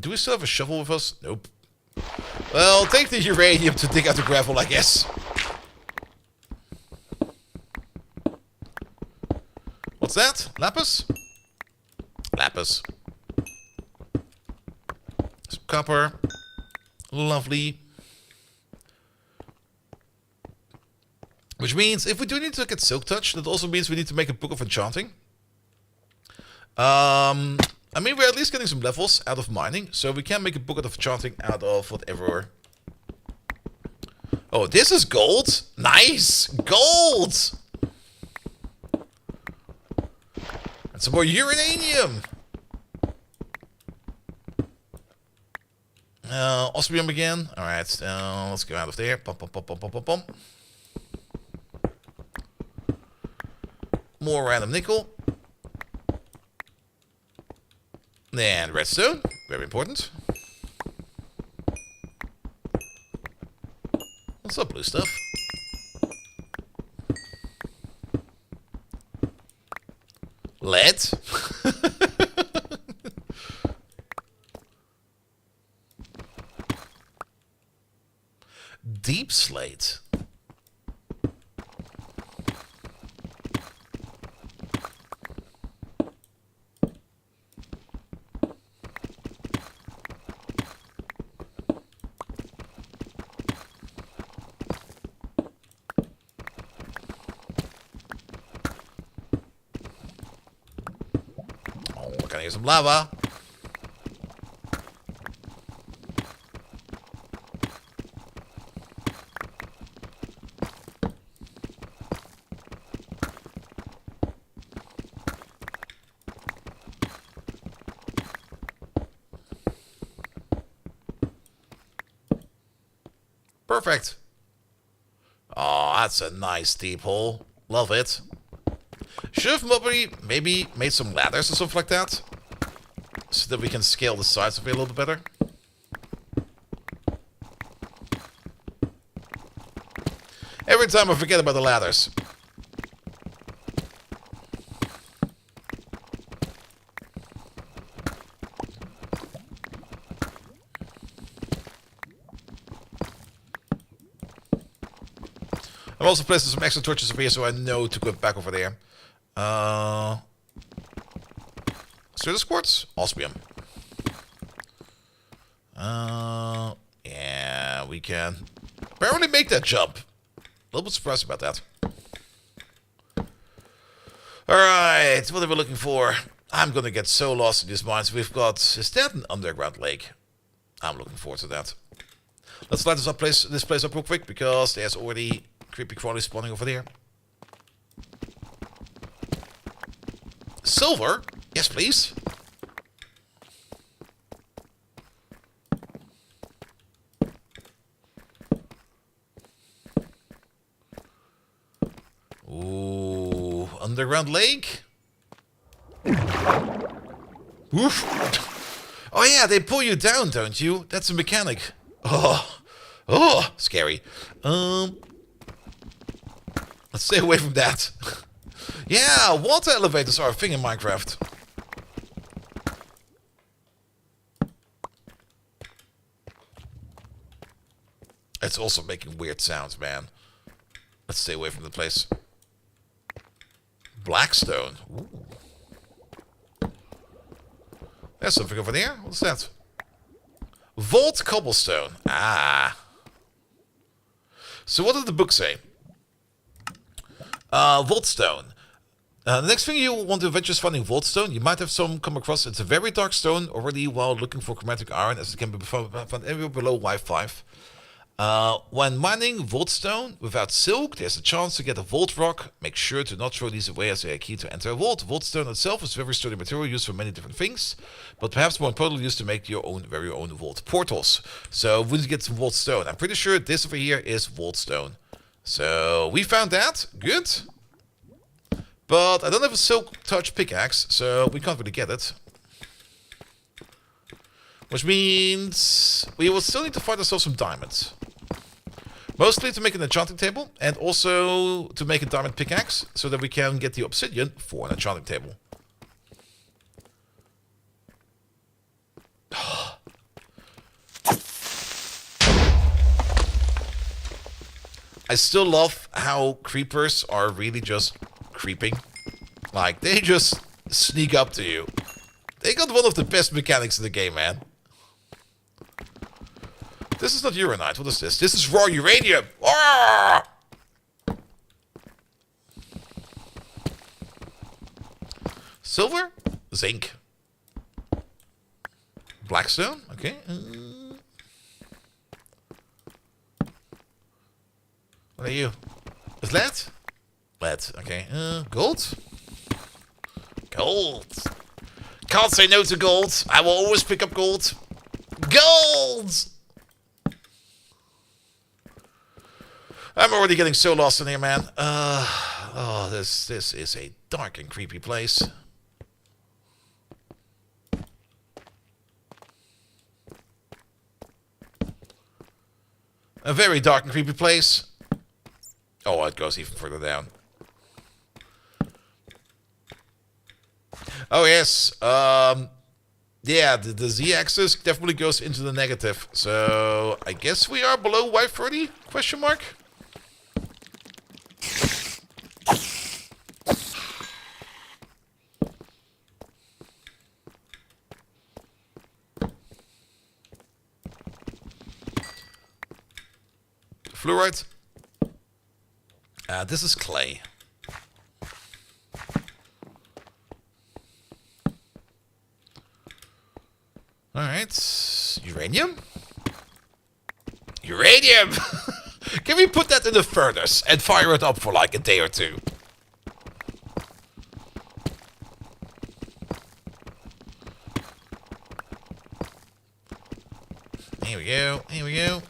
Do we still have a shovel with us? Nope. Well, take the uranium to dig out the gravel, I guess. What's that? Lapis? Lapis. Some copper. Lovely. Which means, if we do need to get Silk Touch, that also means we need to make a Book of Enchanting. I mean, we're at least getting some levels out of mining, so we can make a Book of Enchanting out of whatever. Oh, this is gold? Nice! Gold! And some more uranium! Osmium again. Alright, let's go out of there. Bum, bum, bum, bum, bum, bum, bum. More random nickel. And redstone. Very important. What's up, blue stuff? Lead. Deep slate. Can I use some lava? Perfect. Oh, that's a nice deep hole. Love it. Should have maybe made some ladders or something like that, so that we can scale the sides of it a little bit better. Every time I forget about the ladders. I'm also placing some extra torches over here so I know to go back over there. Service quartz? Osmium. Yeah, we can apparently make that jump. A little bit surprised about that. Alright, what are we looking for? I'm gonna get so lost in these mines. We've got... Is that an underground lake? I'm looking forward to that. Let's light this place up real quick, because there's already creepy crawly spawning over there. Silver? Yes, please. Ooh, underground lake? Oof. Oh yeah, they pull you down, don't you? That's a mechanic. Oh, scary. Let's stay away from that. Yeah, water elevators are a thing in Minecraft. It's also making weird sounds, man. Let's stay away from the place. Blackstone. Ooh. There's something over there. What's that? Vault cobblestone. Ah. So what does the book say? Vaultstone. The next thing you want to adventure is finding Vaultstone. You might have some come across. It's a very dark stone already while looking for chromatic iron, as it can be found anywhere below Y5. When mining Vaultstone without silk, there's a chance to get a Vault rock. Make sure to not throw these away as they are key to enter a vault. Vaultstone itself is very sturdy material used for many different things, but perhaps more importantly used to make your own very own vault portals. So we need to get some Vaultstone. I'm pretty sure this over here is Vaultstone. So we found that. Good. But I don't have a silk touch pickaxe, so we can't really get it. Which means we will still need to find ourselves some diamonds. Mostly to make an enchanting table, and also to make a diamond pickaxe, so that we can get the obsidian for an enchanting table. I still love how creepers are really just creeping. Like, they just sneak up to you. They got one of the best mechanics in the game, man. This is not uranite. What is this? This is raw uranium. Ah! Silver? Zinc. Blackstone? Okay. What are you? Is lead? Lead. Okay. Gold? Gold. Can't say no to gold. I will always pick up gold. Gold! I'm already getting so lost in here, man. Oh, this is a dark and creepy place. A very dark and creepy place. Oh, it goes even further down. Oh, yes. Yeah, the z-axis definitely goes into the negative. So, I guess we are below Y30? Question mark? Fluorite. This is clay. Alright. Uranium? Uranium! Can we put that in the furnace and fire it up for like a day or two? Here we go. Here we go.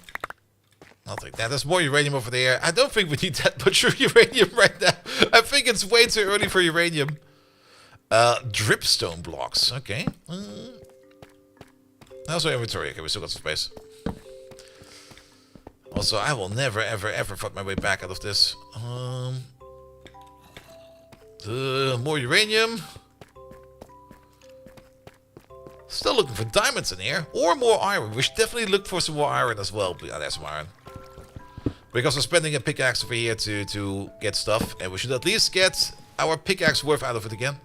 I'll take that. There's more uranium over there. I don't think we need that much uranium right now. I think it's way too early for uranium. Dripstone blocks. Okay. Also inventory. Okay, we still got some space. Also, I will never, ever, ever find my way back out of this. More uranium. Still looking for diamonds in here. Or more iron. We should definitely look for some more iron as well. Yeah, there's some iron. Because we're spending a pickaxe over here to get stuff. And we should at least get our pickaxe worth out of it again.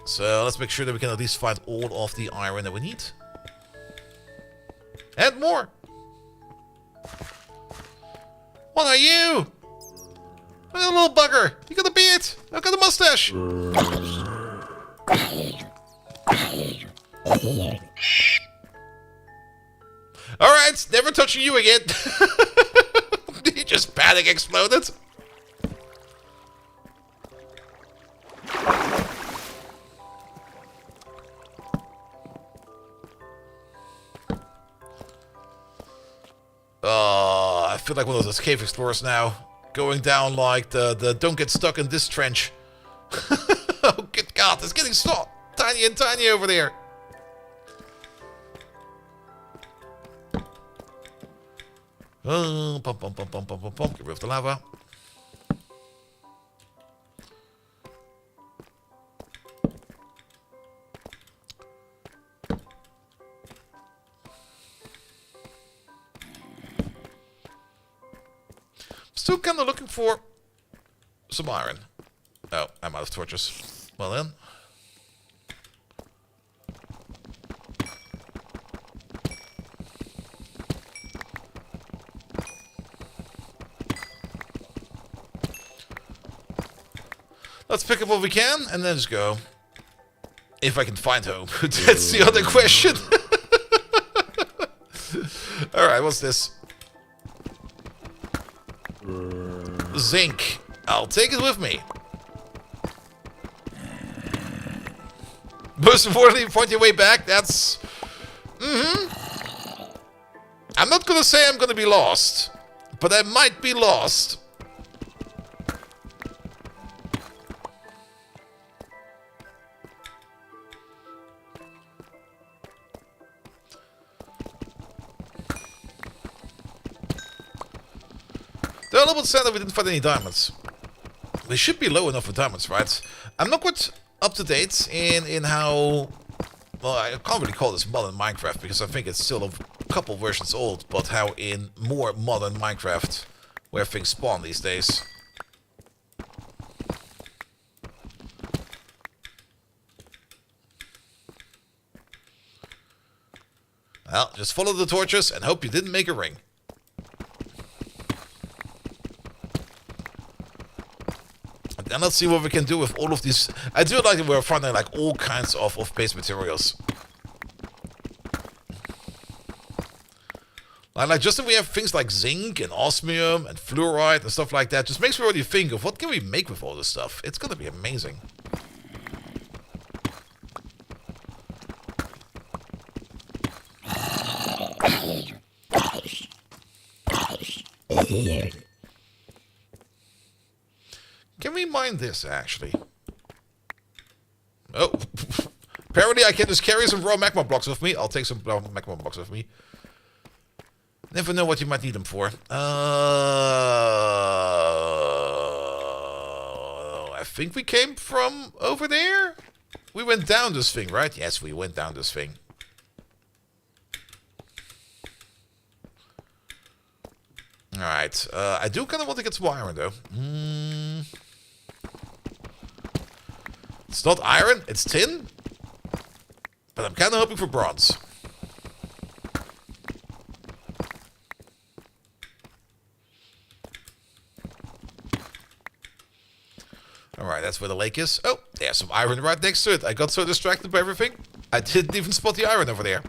So let's make sure that we can at least find all of the iron that we need. And more! What are you? Look at the little bugger! You got a beard! I've got a mustache! Alright, never touching you again! He just panic exploded. I feel like one of those cave explorers now. Going down like the don't get stuck in this trench. Oh, good God, it's getting so tiny and tiny over there. Pump, pump, pump, pump, pump, pump, pump. Get rid of the lava. Still kind of looking for some iron. Oh, I'm out of torches. Well then. Let's pick up what we can and then just go. If I can find home. That's the other question. Alright, what's this? Zinc. I'll take it with me. Most importantly, find your way back. That's... I'm not gonna say I'm gonna be lost. But I might be lost. They're a little bit sad that we didn't find any diamonds. We should be low enough for diamonds, right? I'm not quite up to date in how... Well, I can't really call this modern Minecraft because I think it's still a couple versions old, but how in more modern Minecraft where things spawn these days. Well, just follow the torches and hope you didn't make a ring. And let's see what we can do with all of these. I do like that we're finding like all kinds of base materials. Like just that we have things like zinc and osmium and fluoride and stuff like that just makes me already think of what can we make with all this stuff. It's gonna be amazing. Can we mine this, actually? Oh. Apparently I can just carry some raw magma blocks with me. I'll take some raw magma blocks with me. Never know what you might need them for. I think we came from over there? We went down this thing, right? Yes, we went down this thing. Alright, I do kind of want to get some iron, though. It's not iron, it's tin. But I'm kind of hoping for bronze. Alright, that's where the lake is. Oh, there's some iron right next to it. I got so distracted by everything, I didn't even spot the iron over there.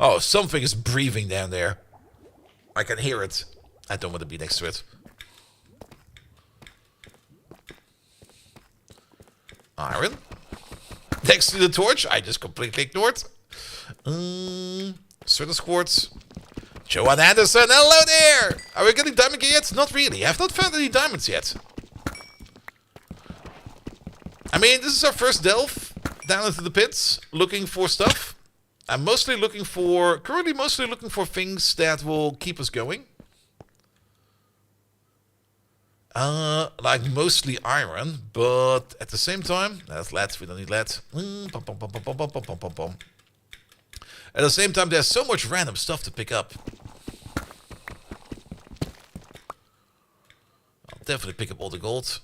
Oh, something is breathing down there. I can hear it. I don't want to be next to it. Iron. Next to the torch, I just completely ignored. Certain quartz. Johan Anderson, hello there! Are we getting diamond gear yet? Not really. I've not found any diamonds yet. I mean, this is our first delve down into the pits, looking for stuff. I'm currently mostly looking for things that will keep us going. Like mostly iron, but at the same time, that's lead, we don't need lead. At the same time, there's so much random stuff to pick up. I'll definitely pick up all the gold.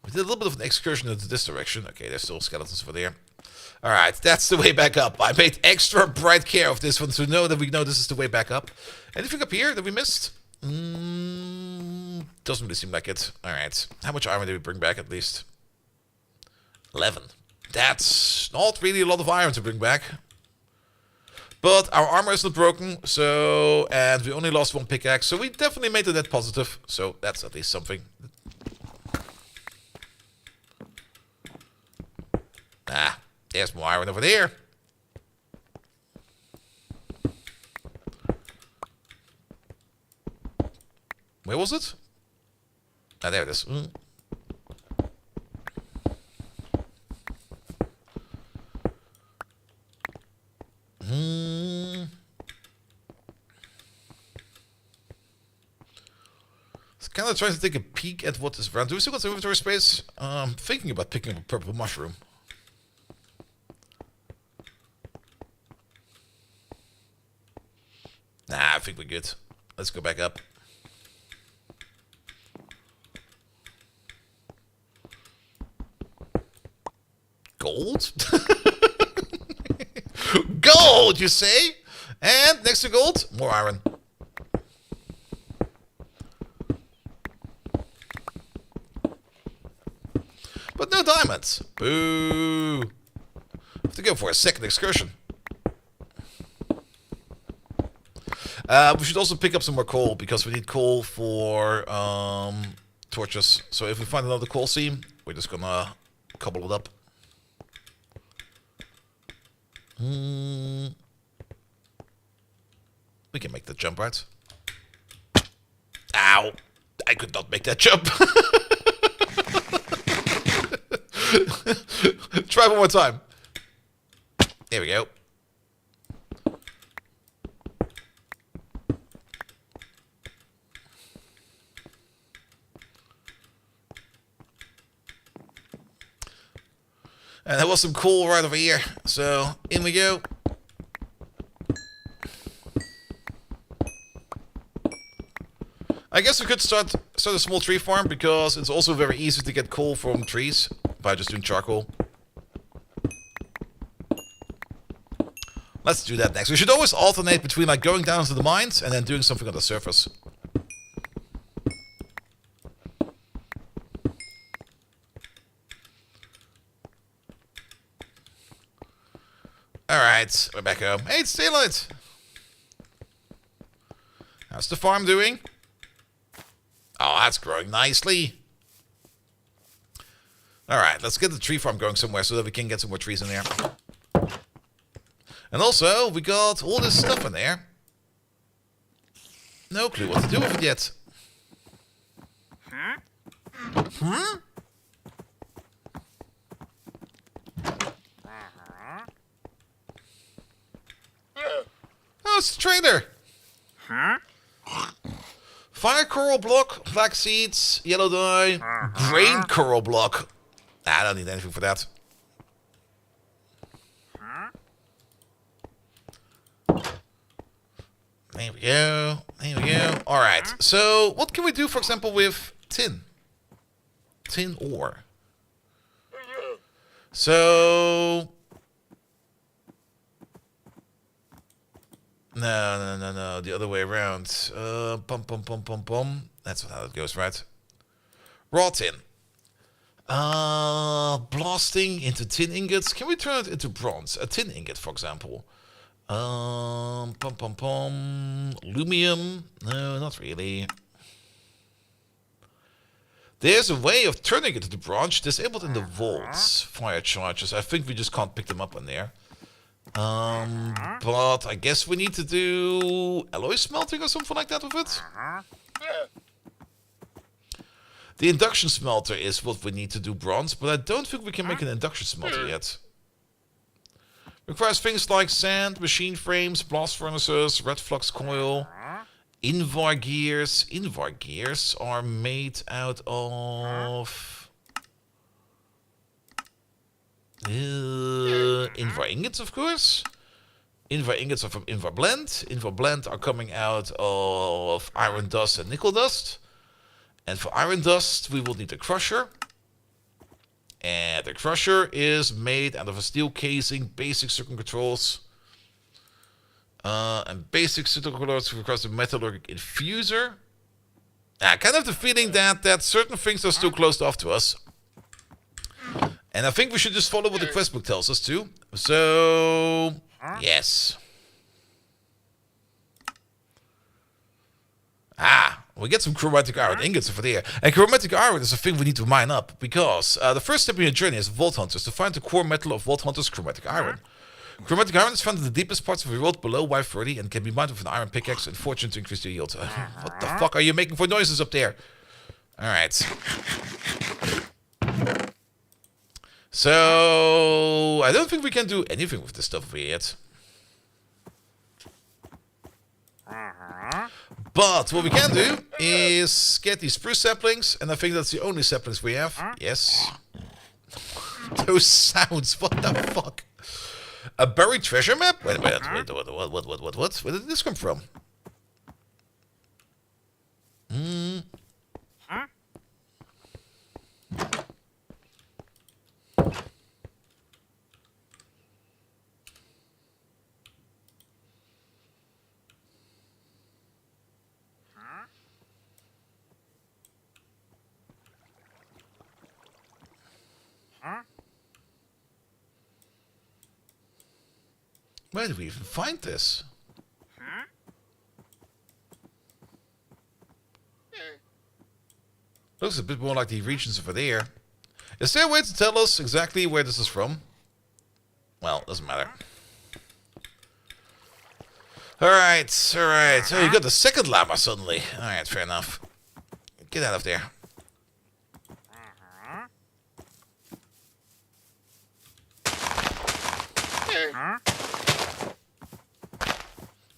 We did a little bit of an excursion into this direction. Okay, there's still skeletons over there. Alright, that's the way back up. I made extra bright care of this one to know that we know this is the way back up. Anything up here that we missed? Doesn't really seem like it. Alright, how much iron did we bring back at least? 11. That's not really a lot of iron to bring back. But our armor is not broken, so... And we only lost one pickaxe, so we definitely made it net positive. So that's at least something. Ah. There's more iron over there. Where was it? Ah, there it is. It's kind of trying to take a peek at what is around. Do we still got some inventory space? Thinking about picking up a purple mushroom. Nah, I think we're good. Let's go back up. Gold? Gold, you say? And next to gold, more iron. But no diamonds. Boo. Have to go for a second excursion. We should also pick up some more coal, because we need coal for torches. So if we find another coal seam, we're just gonna cobble it up. We can make that jump, right? Ow! I could not make that jump. Try one more time. Here we go. And there was some coal right over here. So, in we go. I guess we could start a small tree farm, because it's also very easy to get coal from trees by just doing charcoal. Let's do that next. We should always alternate between like going down to the mines and then doing something on the surface. Alright, we're back home. Hey, it's daylight! How's the farm doing? Oh, that's growing nicely. Alright, let's get the tree farm going somewhere so that we can get some more trees in there. And also, we got all this stuff in there. No clue what to do with it yet. Hmm? Oh, it's the trader. Huh? Fire coral block, flax seeds, yellow dye, grain coral block. I don't need anything for that. There we go. There we go. Alright, so what can we do, for example, with tin? Tin ore. So... No, the other way around. That's how it goes, right? Raw tin. Blasting into tin ingots. Can we turn it into bronze? A tin ingot, for example. Lumium. No, not really. There's a way of turning it into bronze disabled in the vaults. Fire charges. I think we just can't pick them up in there. But I guess we need to do alloy smelting or something like that with it. The induction smelter is what we need to do bronze, but I don't think we can make an induction smelter yet. Requires things like sand, machine frames, blast furnaces, red flux coil, invar gears. Invar gears are made out of... Invar ingots, of course. Invar ingots are from Invar blend. Invar blend are coming out of iron dust and nickel dust. And for iron dust, we will need a crusher. And the crusher is made out of a steel casing, basic circuit controls. And basic circuit controls requires a metallurgic infuser. I kind of have the feeling that certain things are still closed off to us. And I think we should just follow what the quest book tells us too. So, yes. We get some chromatic iron ingots over there. And chromatic iron is a thing we need to mine up. Because the first step in your journey as VaultHunters to find the core metal of VaultHunters chromatic iron. Chromatic iron is found in the deepest parts of the world below Y30 and can be mined with an iron pickaxe and fortune to increase the yield. What the fuck are you making for noises up there? Alright. So, I don't think we can do anything with this stuff over here yet. But what we can do is get these spruce saplings, and I think that's the only saplings we have. Yes. Those sounds, what the fuck? A buried treasure map? Wait a minute, what? Where did this come from? Where did we even find this? Looks a bit more like the regions over there. Is there a way to tell us exactly where this is from? Well, doesn't matter. Alright, alright. Oh, you got the second llama suddenly. Alright, fair enough. Get out of there.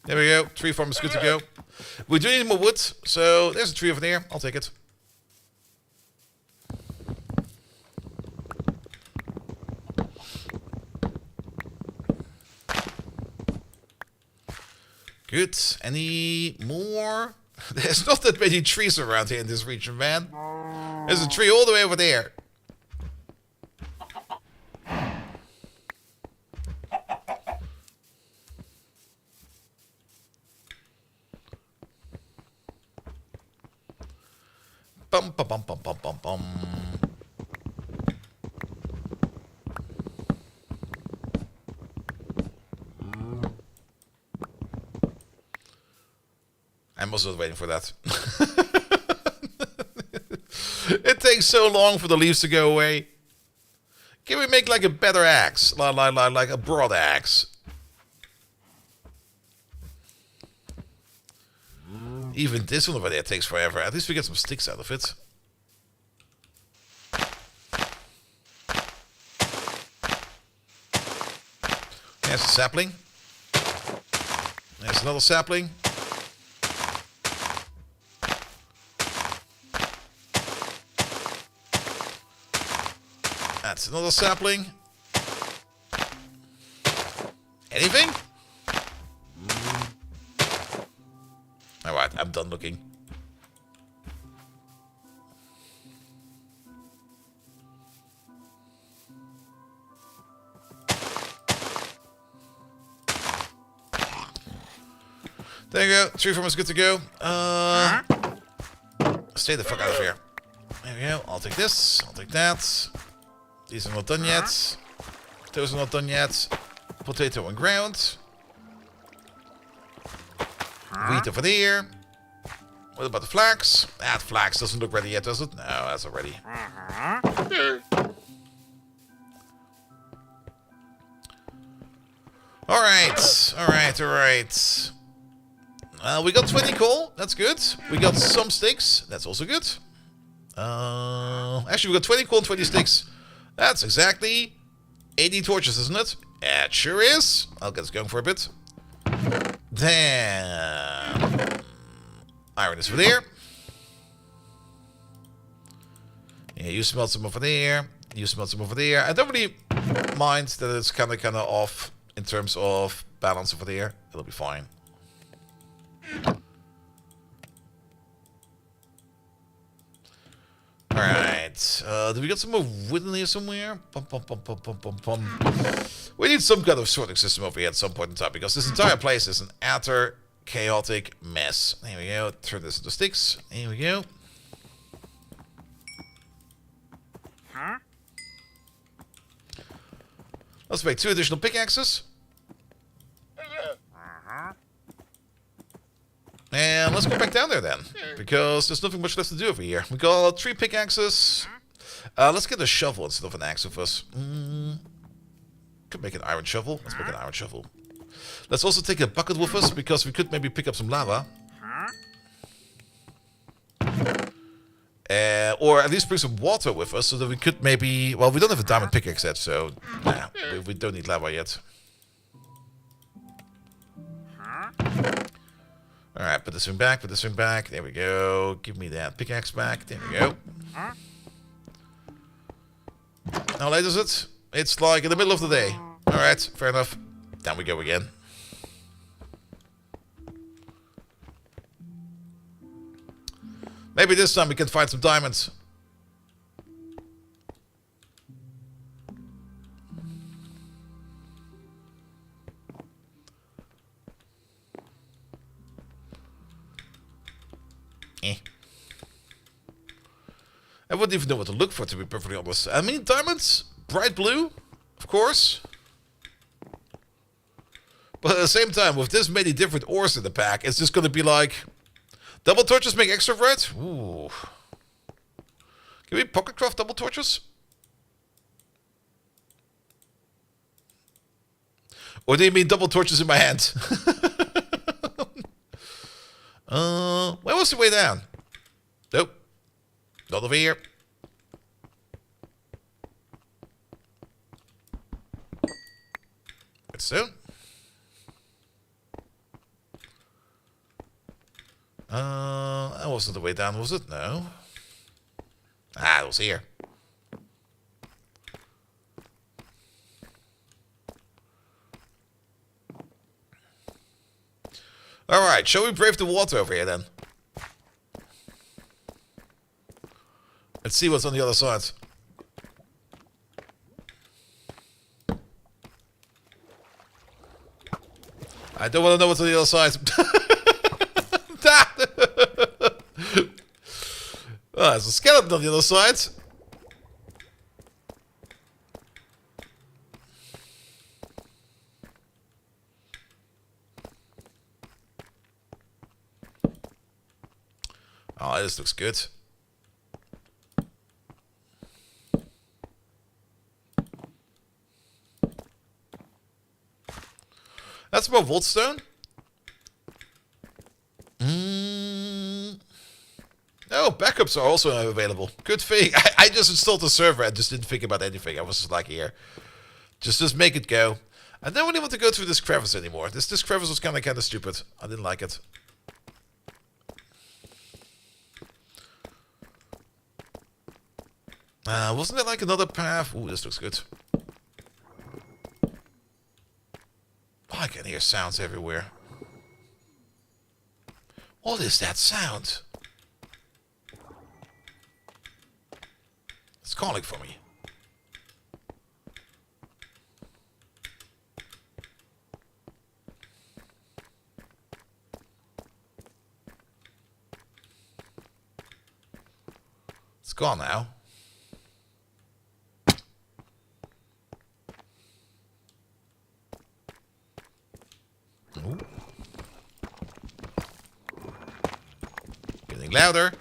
There we go. Tree farm is good to go. We do need more wood, so there's a tree over there. I'll take it. Good. Any more? There's not that many trees around here in this region, man. There's a tree all the way over there. Bum bum bum bum bum bum bum. I'm also waiting for that. It takes so long for the leaves to go away. Can we make like a better axe? Like a broad axe? Even this one over there takes forever. At least we get some sticks out of it. There's a sapling. There's another sapling. That's another sapling. Anything? Alright, I'm done looking. There you go. Tree farm is good to go. Stay the fuck out of here. There we go. I'll take this. I'll take that. These are not done yet. Those are not done yet. Potato and ground. Wheat over there. What about the flax? That flax doesn't look ready yet, does it? No, that's already. Alright, alright, alright. We got 20 coal, that's good. We got some sticks, that's also good. Actually, we got 20 coal and 20 sticks. That's exactly 80 torches, isn't it? Yeah, it sure is. I'll get us going for a bit. Then iron is over there. Yeah, you smelt some over there. You smelt some over there. I don't really mind that it's kind of off in terms of balance over there. It'll be fine. Alright, do we got some more wood in here somewhere? We need some kind of sorting system over here at some point in time, because this entire place is an utter chaotic mess. There we go, turn this into sticks. Here we go. Let's make 2 additional pickaxes. And let's go back down there then, because there's nothing much left to do over here. We got 3 pickaxes. Let's get a shovel instead of an axe with us. Could make an iron shovel. Let's make an iron shovel. Let's also take a bucket with us, because we could maybe pick up some lava. Or at least bring some water with us, so that we could maybe... Well, we don't have a diamond pickaxe yet, so... Nah, we don't need lava yet. Alright, put this thing back, put this thing back. There we go. Give me that pickaxe back. There we go. How late is it? It's like in the middle of the day. Alright, fair enough. Down we go again. Maybe this time we can find some diamonds. I wouldn't even know what to look for, to be perfectly honest. I mean, diamonds, bright blue, of course. But at the same time, with this many different ores in the pack, it's just going to be like... Double torches make extra red? Ooh. Can we pocket craft double torches? Or do you mean double torches in my hand? Where was the way down? Nope. Not over here. Good so. That wasn't the way down, was it? No. Ah, it was here. Alright, shall we brave the water over here then? Let's see what's on the other side. I don't want to know what's on the other side. Oh, there's a skeleton on the other side. Oh, this looks good. That's more Voltstone. Oh, backups are also available. Good thing. I just installed the server and just didn't think about anything. I was just like, here, just make it go. I don't really want to go through this crevice anymore. This crevice was kind of stupid. I didn't like it. Wasn't there like another path? Ooh, this looks good. Oh, I can hear sounds everywhere. What is that sound? It's calling for me. It's gone now. Ooh. Getting louder.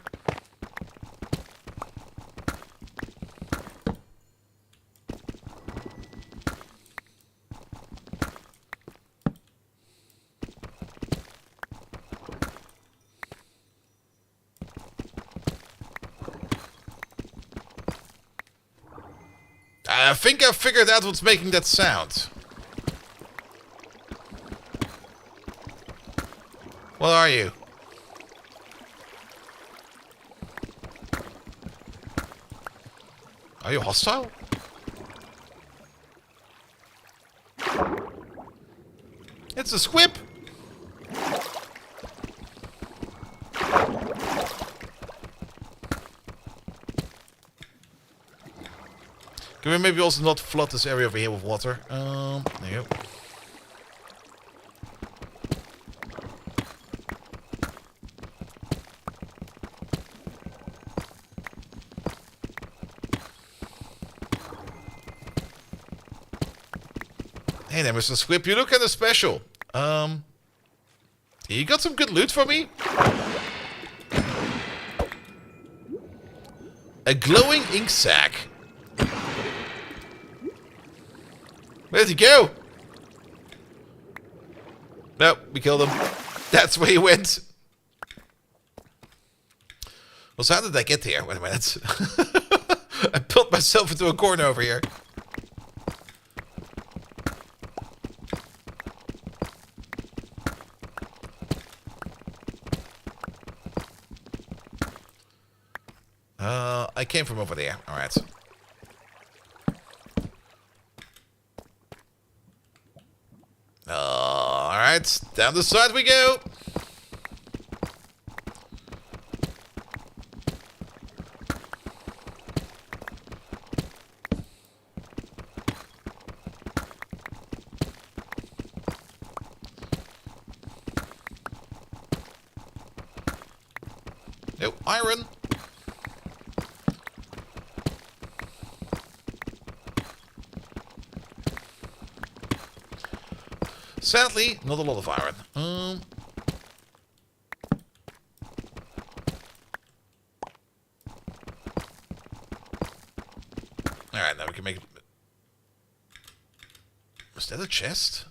I think I figured out what's making that sound. What are you? Are you hostile? It's a squib. Can we maybe also not flood this area over here with water? There you go. Hey there, Mr. Squib, you look kind of special. You got some good loot for me? A glowing ink sac. Where'd he go? Nope, we killed him. That's where he went. Well, so how did I get here? Wait a minute. I built myself into a corner over here. I came from over there. Alright. Alright, down the side we go. No iron. Sadly, not a lot of iron. Alright, now we can make... Is that a chest?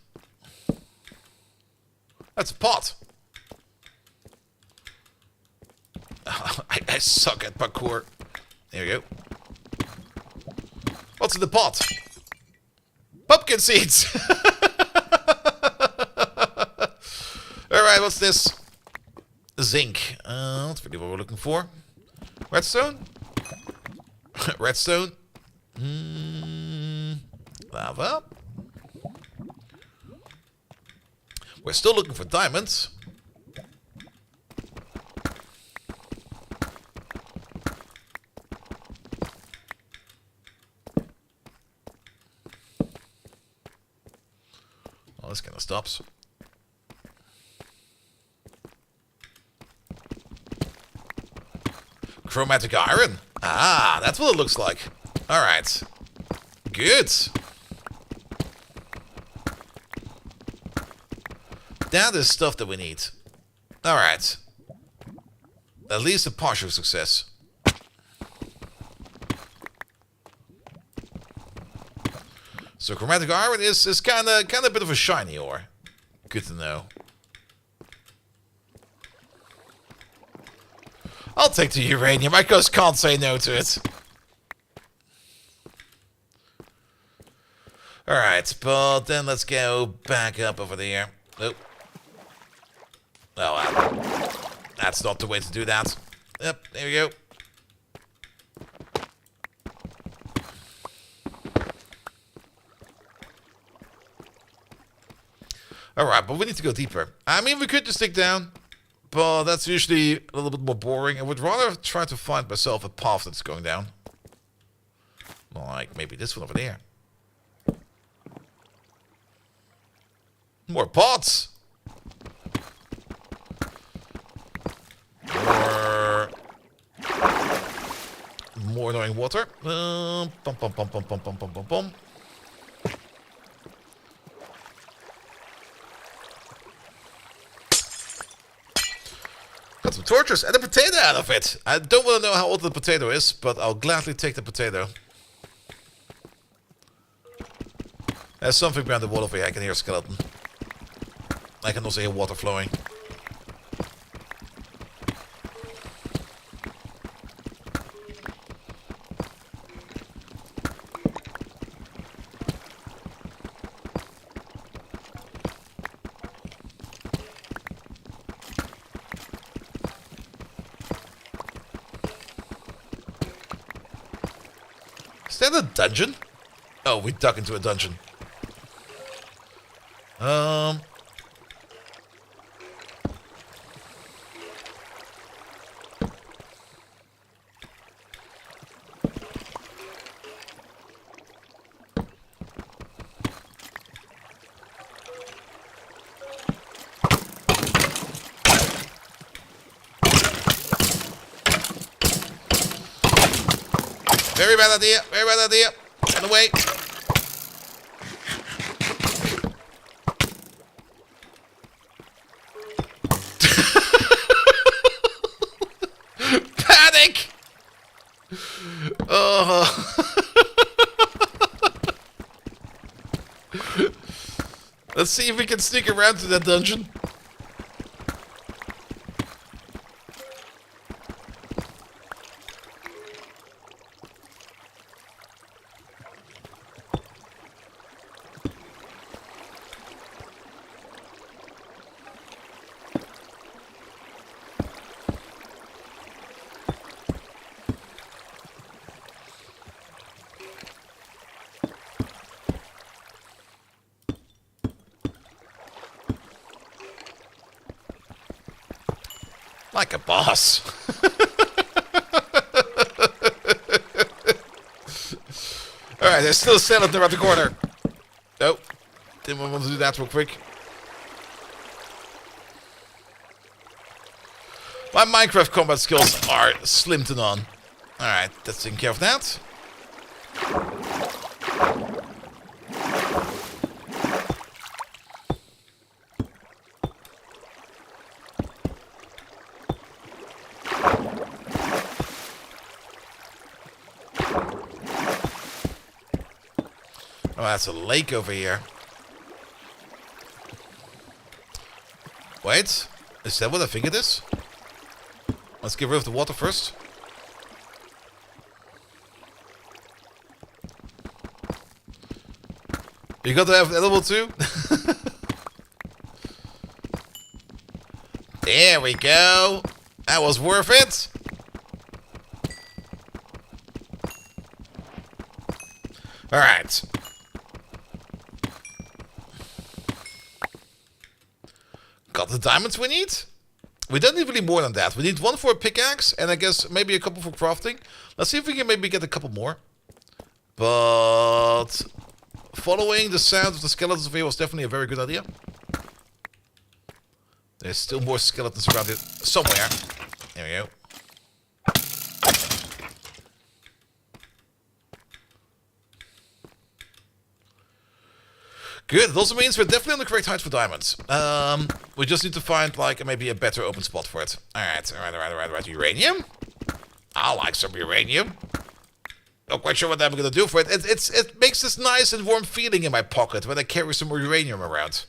That's a pot. I suck at parkour. There we go. What's in the pot? Pumpkin seeds! Alright, what's this? Zinc. That's really what we're looking for. Redstone? Redstone? Lava? We're still looking for diamonds. Oh, this kind of stops. Chromatic iron. Ah, that's what it looks like. Alright. Good. That is stuff that we need. Alright. At least a partial success. So chromatic iron is kind of a bit of a shiny ore. Good to know. I'll take the uranium. I just can't say no to it. Alright, but then let's go back up over there. Nope. Oh, that's not the way to do that. Yep, there we go. Alright, but we need to go deeper. I mean, we could just dig down. But that's usually a little bit more boring. I would rather try to find myself a path that's going down. Like maybe this one over there. More pots! More annoying water. Bum, bum, bum, bum, bum, bum, bum, bum, bum. Got some torches and a potato out of it. I don't want to know how old the potato is, but I'll gladly take the potato. There's something behind the wall over here. I can hear a skeleton. I can also hear water flowing. Is that a dungeon? Oh, we dug into a dungeon. Very bad idea. Very bad idea. On the way. Panic. Oh. Let's see if we can sneak around to that dungeon. Like a boss. Alright, there's still a skeleton around the corner. Oh, didn't want to do that real quick. My Minecraft combat skills are slim to none. Alright, that's taking care of that. Oh, that's a lake over here. Wait, is that what I think it is? Let's get rid of the water first. You got to have edible too? There we go. That was worth it. Alright. Got the diamonds we need? We don't need really more than that. We need one for a pickaxe, and I guess maybe a couple for crafting. Let's see if we can maybe get a couple more. But following the sound of the skeletons over here was definitely a very good idea. There's still more skeletons around here somewhere. There we go. Good. It also means we're definitely on the correct height for diamonds. We just need to find, like, maybe a better open spot for it. Alright. Uranium? I like some uranium. Not quite sure what I'm gonna do for it. It makes this nice and warm feeling in my pocket when I carry some more uranium around.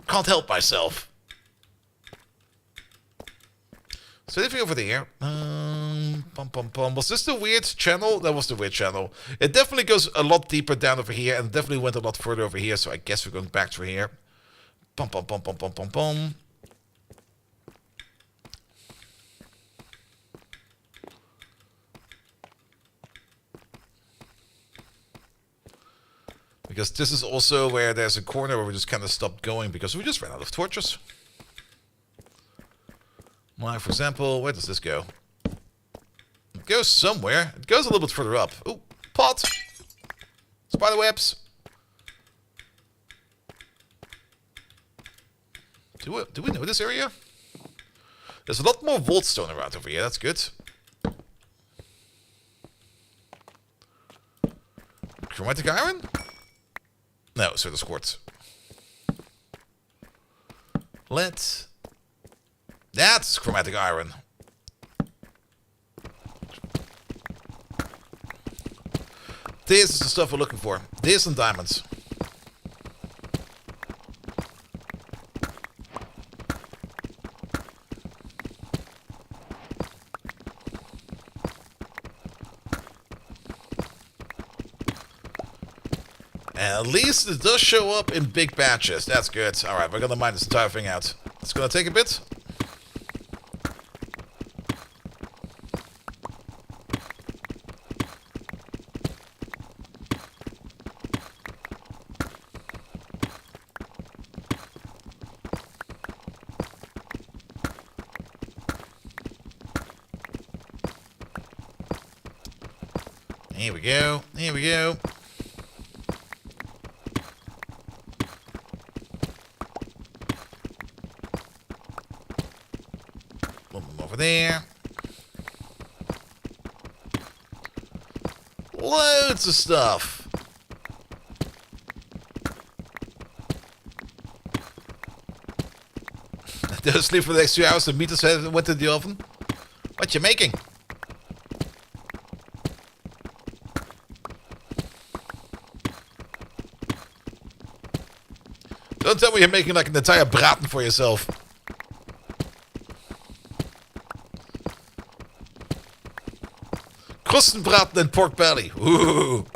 Can't help myself. So anything over there? Was this the weird channel? That was the weird channel. It definitely goes a lot deeper down over here, and it definitely went a lot further over here, so I guess we're going back through here. Because this is also where there's a corner where we just kind of stopped going because we just ran out of torches. Like, for example, where does this go? It goes somewhere. It goes a little bit further up. Ooh, pot! Spider webs! Do we know this area? There's a lot more vault stone around over here. That's good. Chromatic iron? No, so there's quartz. That's chromatic iron. This is the stuff we're looking for. This and diamonds. And at least it does show up in big batches. That's good. Alright, we're gonna mine this entire thing out. It's gonna take a bit. Here we go. Here we go. Move them over there. Loads of stuff. Don't sleep for the next 2 hours. The meat went to the oven. What you making? Don't tell me you're making like an entire braten for yourself. Krustenbraten and pork belly. Ooh.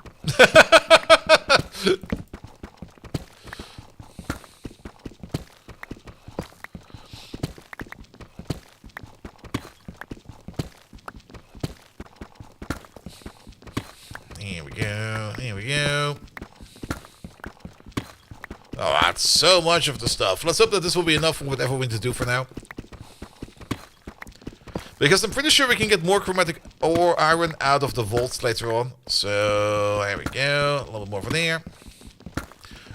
Here we go. Here we go. Oh, that's so much of the stuff. Let's hope that this will be enough for whatever we need to do for now. Because I'm pretty sure we can get more chromatic ore iron out of the vaults later on. So, there we go. A little bit more from there.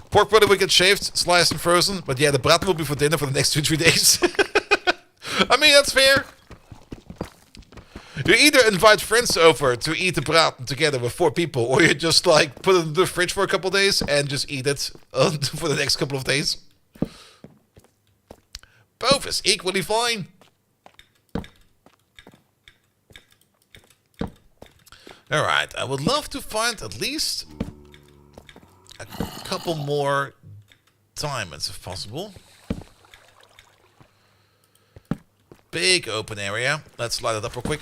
Pork belly will get shaved, sliced and frozen. But yeah, the braten will be for dinner for the next 2-3 days. I mean, that's fair. You either invite friends over to eat the braten together with 4 people, or you just like put it in the fridge for a couple of days and just eat it for the next couple of days. Both is equally fine. Alright, I would love to find at least a couple more diamonds if possible. Big open area. Let's light it up real quick.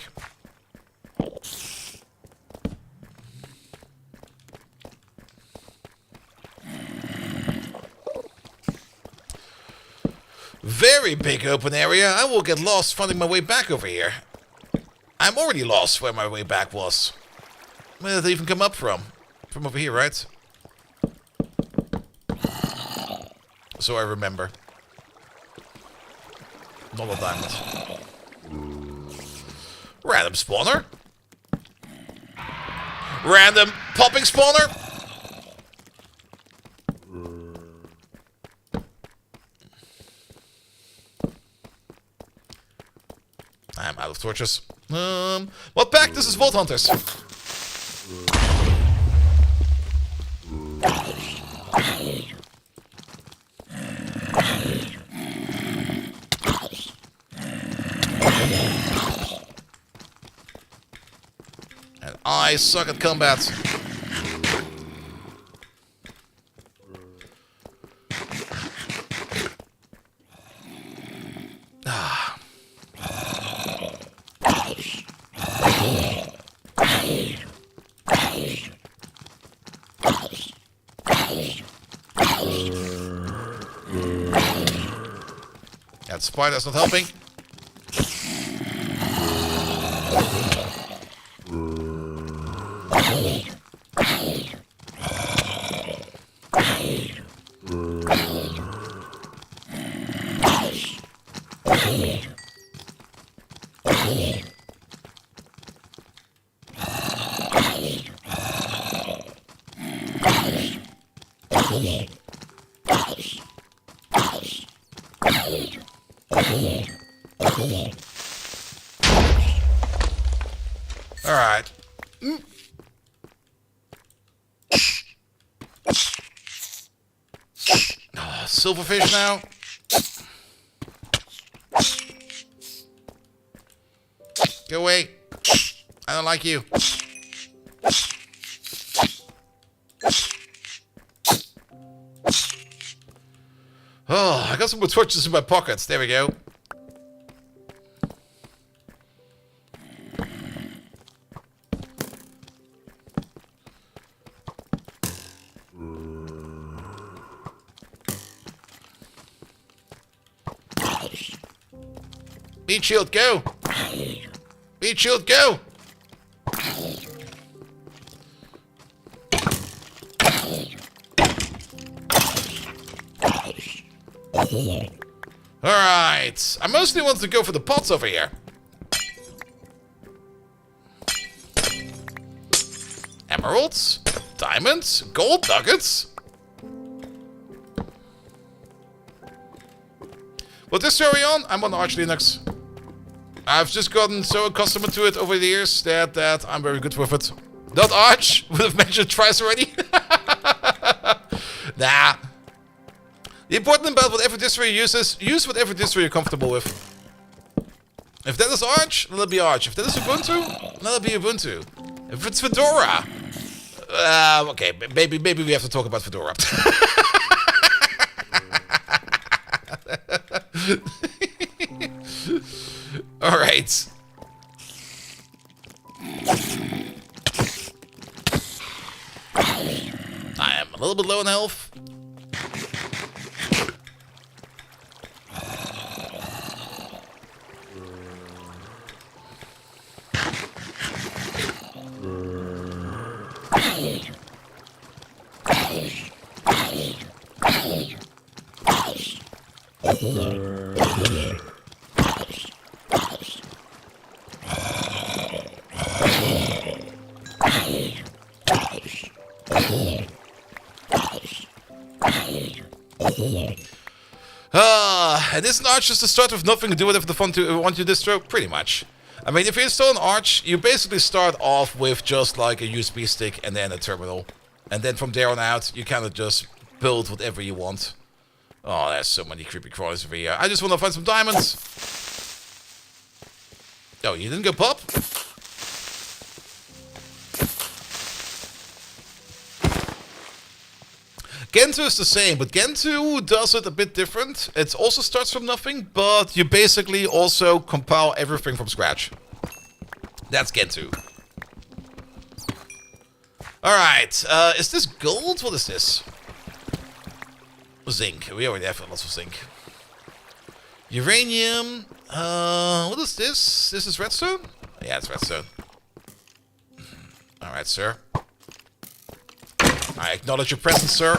Very big open area. I will get lost finding my way back over here. I'm already lost where my way back was. Where did it even come up from? From over here, right? So I remember. Not a diamond. Random spawner. Random popping spawner. I'm out of torches. What pack? This is VaultHunters. And I suck at combat. That spider's not helping. All right. Oh, silverfish now. Go away. I don't like you. Oh, I got some more torches in my pockets. There we go. Meat shield, go! Meat shield, go! Alright, I mostly want to go for the pots over here. Emeralds, diamonds, gold nuggets. With this story on, I'm on Arch Linux. I've just gotten so accustomed to it over the years that I'm very good with it. Not Arch, would have mentioned twice already. Nah. The important about whatever distro you use whatever distro you're comfortable with. If that is Arch, then it'll be Arch. If that is Ubuntu, then it'll be Ubuntu. If it's Fedora, okay, maybe we have to talk about Fedora. All right. I am a little bit low in health. And isn't Arch just to start with nothing and do whatever the fun to want you to distro? Pretty much. I mean, if you install an Arch, you basically start off with just like a USB stick and then a terminal. And then from there on out, you kind of just build whatever you want. Oh, there's so many creepy crawlers over here. I just want to find some diamonds. Oh, you didn't go pop? Gentoo is the same, but Gentoo does it a bit different. It also starts from nothing, but you basically also compile everything from scratch. That's Gentoo. Alright, is this gold? What is this? Zinc. We already have lots of zinc. Uranium. What is this? This is redstone? Yeah, it's redstone. Alright, sir. I acknowledge your presence, sir.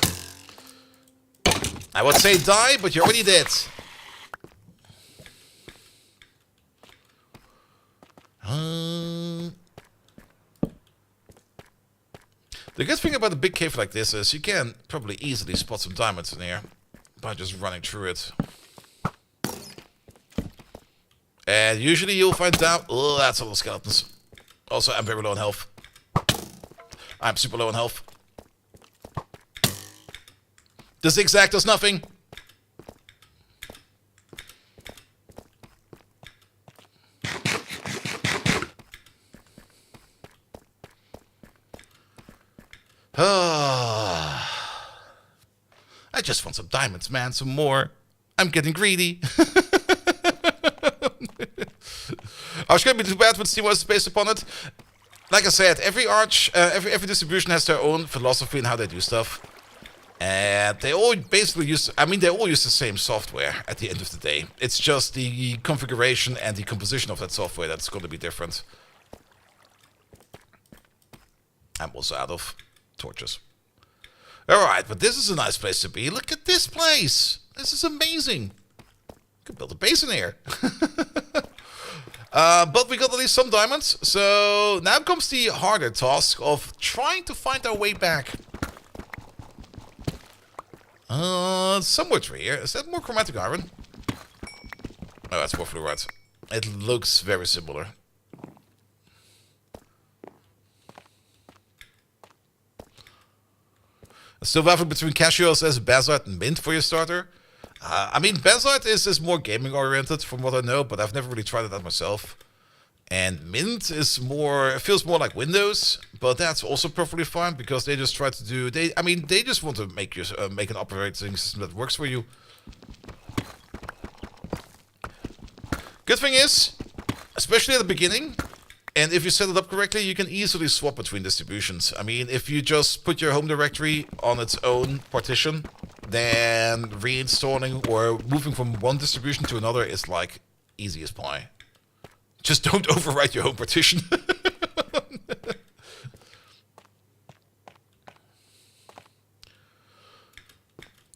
I would say die, but you already did. The good thing about a big cave like this is you can probably easily spot some diamonds in here by just running through it. And usually you'll find down... Oh, that's a lot of skeletons. Also, I'm very low on health. I'm super low on health. The zigzag does nothing. I just want some diamonds, man. Some more. I'm getting greedy. I was going to be too bad when Steam was based upon it. Like I said, every Arch, every distribution has their own philosophy and how they do stuff. And they all basically use, I mean, they all use the same software at the end of the day. It's just the configuration and the composition of that software that's going to be different. I'm also out of torches. Alright, but this is a nice place to be. Look at this place. This is amazing. Could build a base in here. But we got at least some diamonds. So now comes the harder task of trying to find our way back. Somewhere through here. Is that more chromatic iron? Oh, that's more fluorite. It looks very similar. Still battling between Casio as Bazite and Mint for your starter. I mean, Bazite is more gaming oriented from what I know, but I've never really tried it out myself. And Mint is more, it feels more like Windows, but that's also perfectly fine because they just try to do, they just want to make you make an operating system that works for you. Good thing is, especially at the beginning, and if you set it up correctly, you can easily swap between distributions. I mean, if you just put your home directory on its own partition, then reinstalling or moving from one distribution to another is like easy as pie. Just don't overwrite your home partition.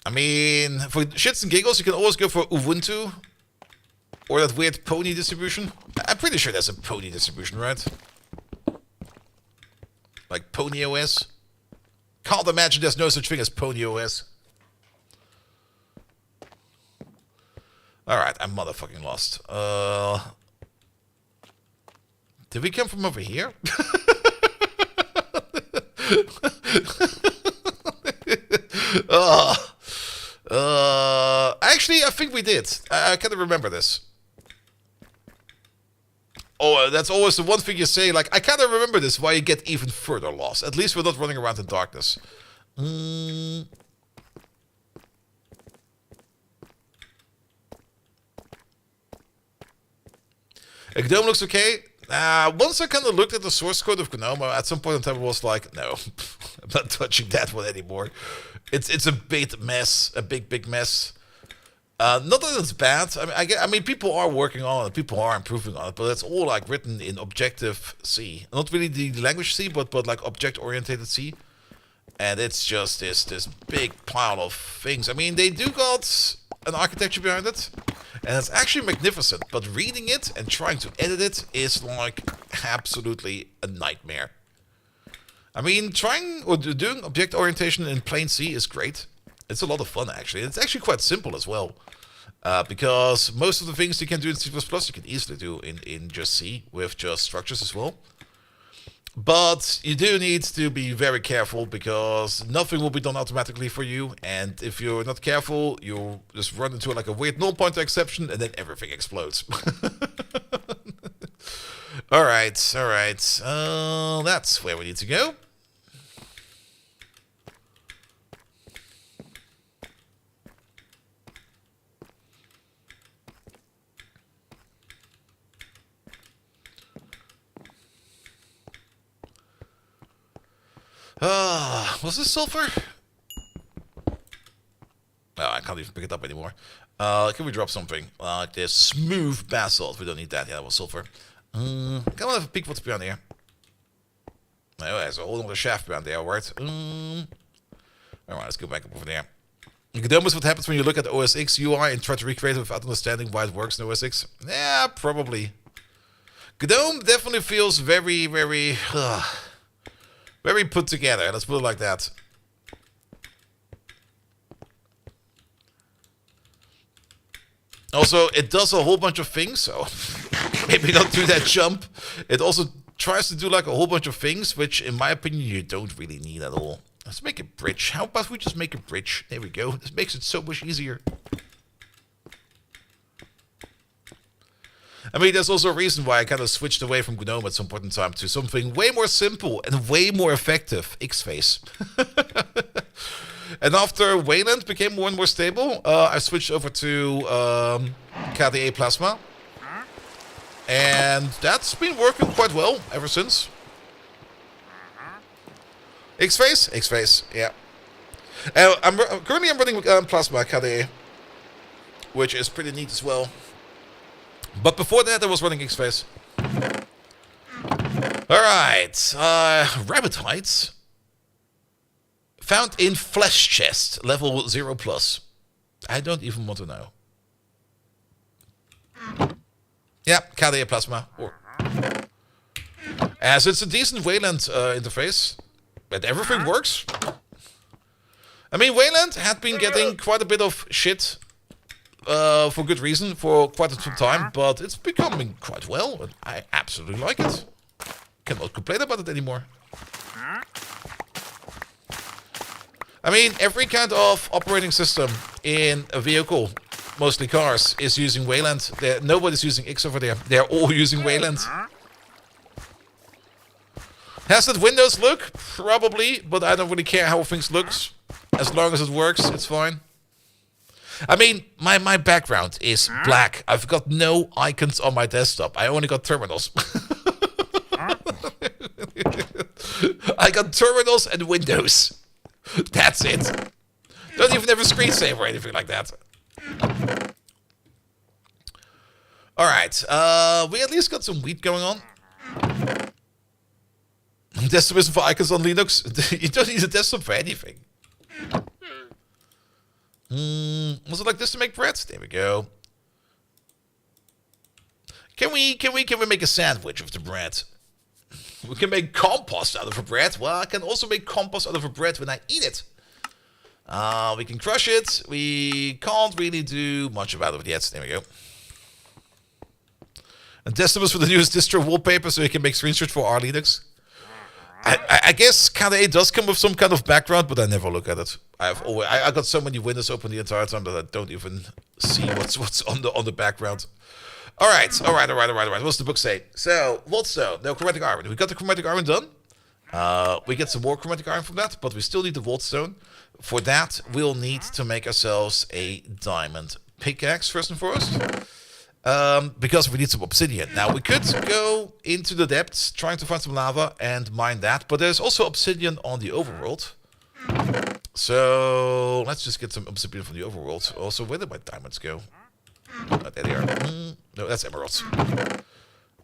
I mean, for shits and giggles, you can always go for Ubuntu. Or that weird pony distribution. I'm pretty sure there's a pony distribution, right? Like Pony OS. Can't imagine there's no such thing as Pony OS. Alright, I'm motherfucking lost. Did we come from over here? Actually, I think we did. I kind of remember this. Oh, that's always the one thing you say, like, I kind of remember this, why you get even further lost. At least we're not running around in darkness. Gnome looks okay. Once I kind of looked at the source code of Gnome, at some point in time I was like, no, I'm not touching that one anymore. It's a big mess, a big mess. Not that it's bad. I mean, people are working on it, people are improving on it, but it's all like written in Objective-C. Not really the language C, but like object-oriented C. And it's just this big pile of things. I mean, they do got an architecture behind it, and it's actually magnificent. But reading it and trying to edit it is like absolutely a nightmare. I mean, trying or doing object orientation in plain C is great. It's a lot of fun, actually. It's actually quite simple as well. Because most of the things you can do in C++, you can easily do in just C with just structures as well. But you do need to be very careful because nothing will be done automatically for you. And if you're not careful, you'll just run into like a weird null pointer exception and then everything explodes. Alright. That's where we need to go. Was this sulfur? Oh, I can't even pick it up anymore. Can we drop something? Like this smooth basalt. We don't need that. Yeah, that was sulfur. Come on, have a peek what's behind here. Oh, there's a whole other shaft behind there, right? Alright, let's go back up over there. Gnome is what happens when you look at the OS X UI and try to recreate it without understanding why it works in OS X. Yeah, probably. Gnome definitely feels very, very put together. Let's put it like that. Also, it does a whole bunch of things, so maybe don't do that jump. It also tries to do like a whole bunch of things, which in my opinion you don't really need at all. Let's make a bridge. How about we just make a bridge? There we go. This makes it so much easier. I mean, there's also a reason why I kind of switched away from GNOME at some point in time to something way more simple and way more effective, Xface. And after Wayland became more and more stable, I switched over to KDE Plasma. And that's been working quite well ever since. Xface? Xface, yeah. I'm running Plasma KDE, which is pretty neat as well. But before that, I was running Xface. Alright, rabbit hides. Found in flesh chest, level 0+. I don't even want to know. Yeah, KDE Plasma. As it's a decent Wayland interface, and everything works. I mean, Wayland had been getting quite a bit of shit for good reason for quite some time, but it's becoming quite well, and I absolutely like it. Cannot complain about it anymore. I mean, every kind of operating system in a vehicle, mostly cars, is using Wayland. Nobody's using X over there. They're all using Wayland. Has it Windows look? Probably, but I don't really care how things looks. As long as it works, it's fine. I mean, my background is black. I've got no icons on my desktop. I only got terminals. I got terminals and windows. That's it. Don't even have a screensaver or anything like that. Alright, we at least got some wheat going on. Desktop isn't for icons on Linux. You don't need a desktop for anything. Was it like this to make bread? There we go. Can we make a sandwich of the bread? We can make compost out of the bread. Well, I can also make compost out of the bread when I eat it. We can crush it. We can't really do much about it yet. There we go. And desktop is for the newest distro wallpaper, so you can make screenshots for our Linux. I guess KDE does come with some kind of background, but I never look at it. I got so many windows open the entire time that I don't even see what's on the background. All right. What's the book say? So, Vaultstone, no chromatic iron. We got the chromatic iron done. We get some more chromatic iron from that, but we still need the Vaultstone. For that, we'll need to make ourselves a diamond pickaxe first and foremost. Because we need some obsidian. Now, we could go into the depths, trying to find some lava and mine that, but there's also obsidian on the overworld. So, let's just get some obsidian from the overworld. Also, where did my diamonds go? There they are. No, that's emeralds.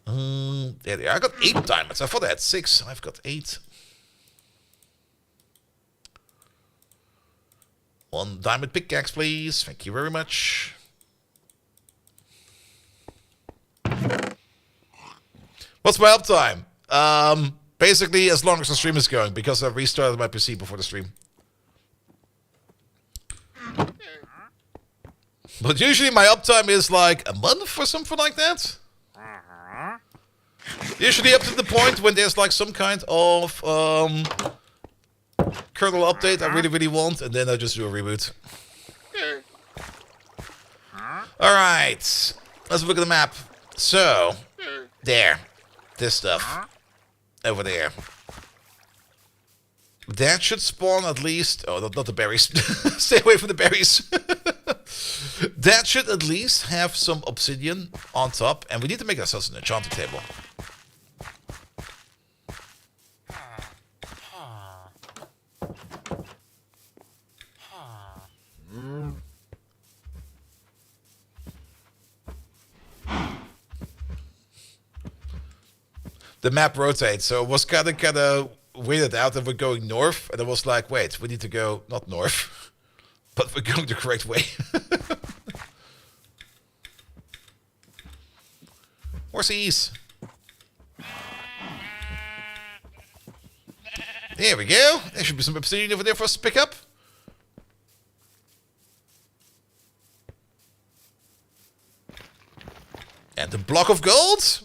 There they are. I got 8 diamonds. I thought I had 6. I've got 8. 1 diamond pickaxe, please. Thank you very much. What's my uptime? Basically, as long as the stream is going, because I restarted my PC before the stream. But usually my uptime is like a month or something like that. Usually up to the point when there's like some kind of kernel update I really want, and then I just do a reboot. Alright, let's look at the map. So, there. This stuff. Over there. That should spawn at least... Oh, not the berries. Stay away from the berries. That should at least have some obsidian on top. And we need to make ourselves an enchanting table. The map rotates, so it was kind of weirded out that we're going north, and I was like, wait, we need to go not north, but we're going the correct way. Horsies. There we go. There should be some obsidian over there for us to pick up. And a block of gold.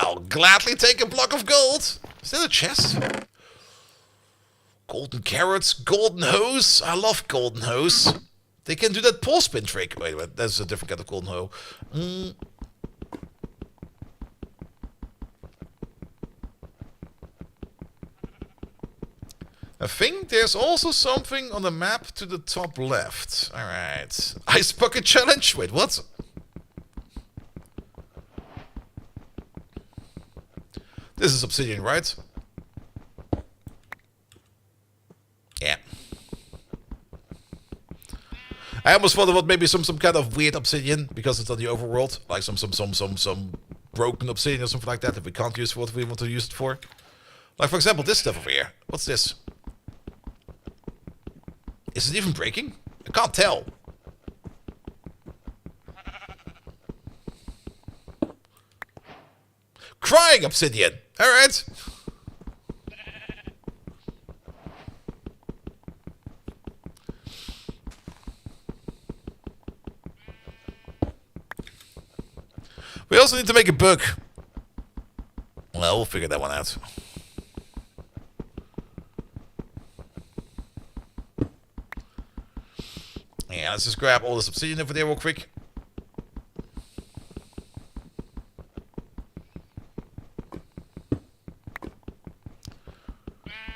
I'll gladly take a block of gold. Is that a chest? Golden carrots, golden hose. I love golden hose. They can do that pole spin trick. Wait, that's a different kind of golden hoe. I think there's also something on the map to the top left. Alright. Ice bucket challenge? Wait, what? This is obsidian, right? Yeah. I almost thought about maybe some kind of weird obsidian because it's on the overworld, like some broken obsidian or something like that we can't use for what we want to use it for. Like for example, this stuff over here. What's this? Is it even breaking? I can't tell. Crying obsidian. All right. We also need to make a book. Well, we'll figure that one out. Yeah, let's just grab all this obsidian over there real quick.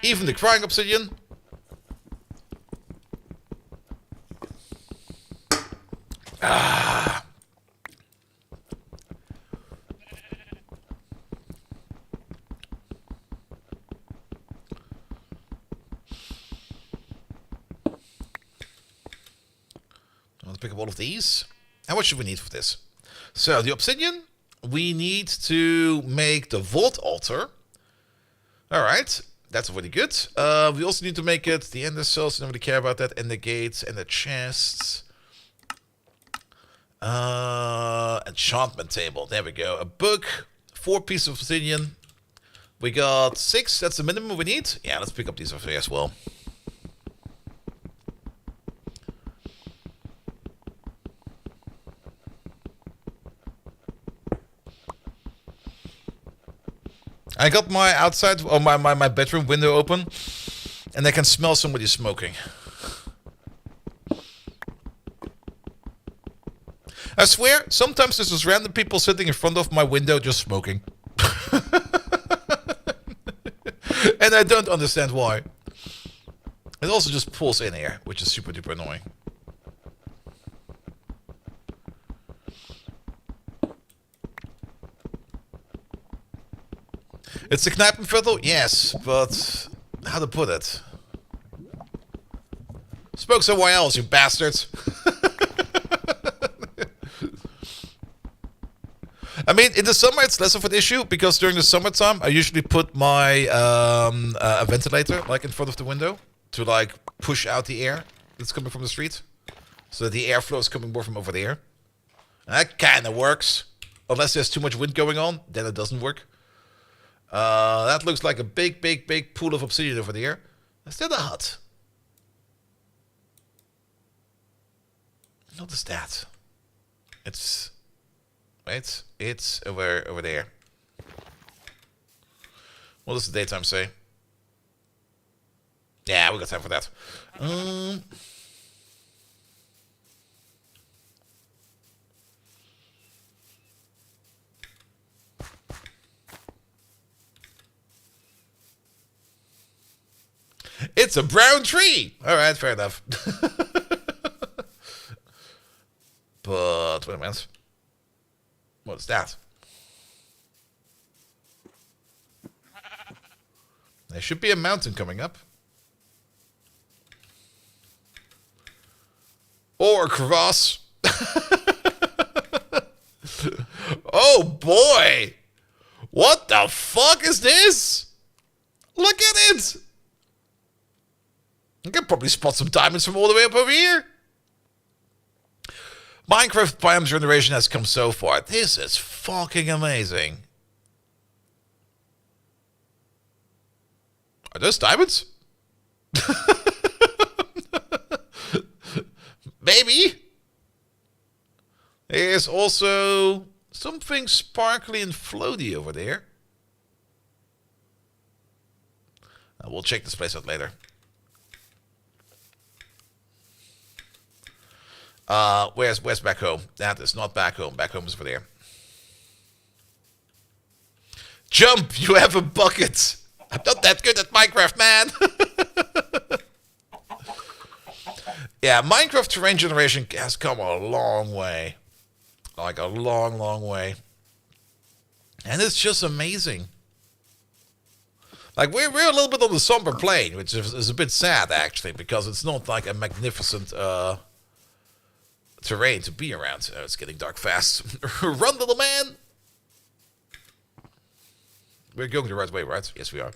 Even the crying obsidian. Ah. I want to pick up all of these. And what should we need for this? So, the obsidian, we need to make the vault altar. Alright. That's really good. We also need to make it the ender cells. Don't really care about that. And the gates and the chests. Enchantment table. There we go. A book. 4 pieces of obsidian. We got 6. That's the minimum we need. Yeah, let's pick up these over here as well. I got my outside, or my bedroom window open, and I can smell somebody smoking. I swear, sometimes there's just random people sitting in front of my window just smoking. And I don't understand why. It also just pulls in here, which is super duper annoying. It's a Kneipenviertel? Yes, but how to put it? Spoke somewhere else, you bastards. I mean, in the summer it's less of an issue, because during the summertime I usually put my a ventilator like in front of the window to like push out the air that's coming from the street. So that the airflow is coming more from over there. And that kind of works. Unless there's too much wind going on, then it doesn't work. That looks like a big pool of obsidian over there. Is that a hut? What is that? It's... Wait, it's over there. What does the daytime say? Yeah, we got time for that. It's a brown tree! Alright, fair enough. But, wait a minute. What's that? There should be a mountain coming up. Or a crevasse. Oh boy! What the fuck is this? Look at it! You can probably spot some diamonds from all the way up over here. Minecraft biome generation has come so far. This is fucking amazing. Are those diamonds? Maybe. There's also something sparkly and floaty over there. We'll check this place out later. Where's back home? That is not back home. Back home is over there. Jump! You have a bucket! I'm not that good at Minecraft, man! Yeah, Minecraft terrain generation has come a long way. Like a long, long way. And it's just amazing. Like, we're a little bit on the somber plane, which is a bit sad, actually, because it's not like a magnificent terrain to be around. It's getting dark fast. Run, little man! We're going the right way, right? Yes, we are.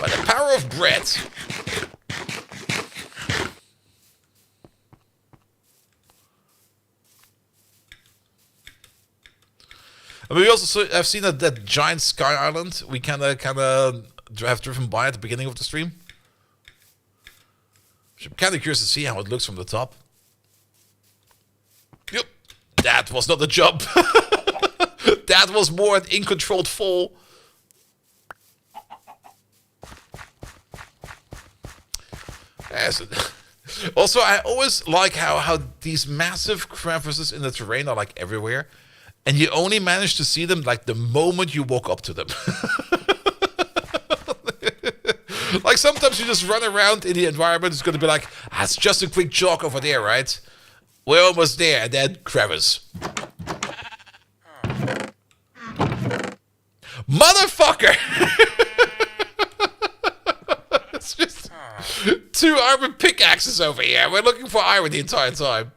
By the power of bread. And we also have seen that giant sky island we kind of have driven by at the beginning of the stream. I'm kind of curious to see how it looks from the top. Yep, that was not a jump. That was more an uncontrolled fall. Yes. Also, I always like how these massive crevices in the terrain are like everywhere, and you only manage to see them like the moment you walk up to them. Like sometimes you just run around in the environment, it's going to be like, it's just a quick jog over there, right? We're almost there, and then crevice. Motherfucker! It's just two armored pickaxes over here. We're looking for iron the entire time.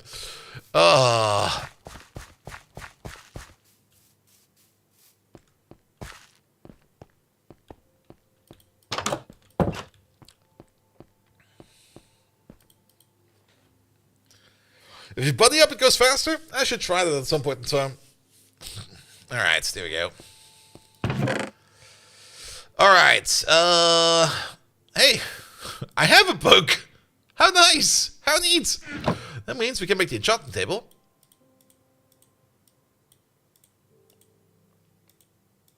If you buddy up, it goes faster. I should try that at some point in time. Alright, there we go. Alright, hey, I have a book. How nice. How neat. That means we can make the enchantment table.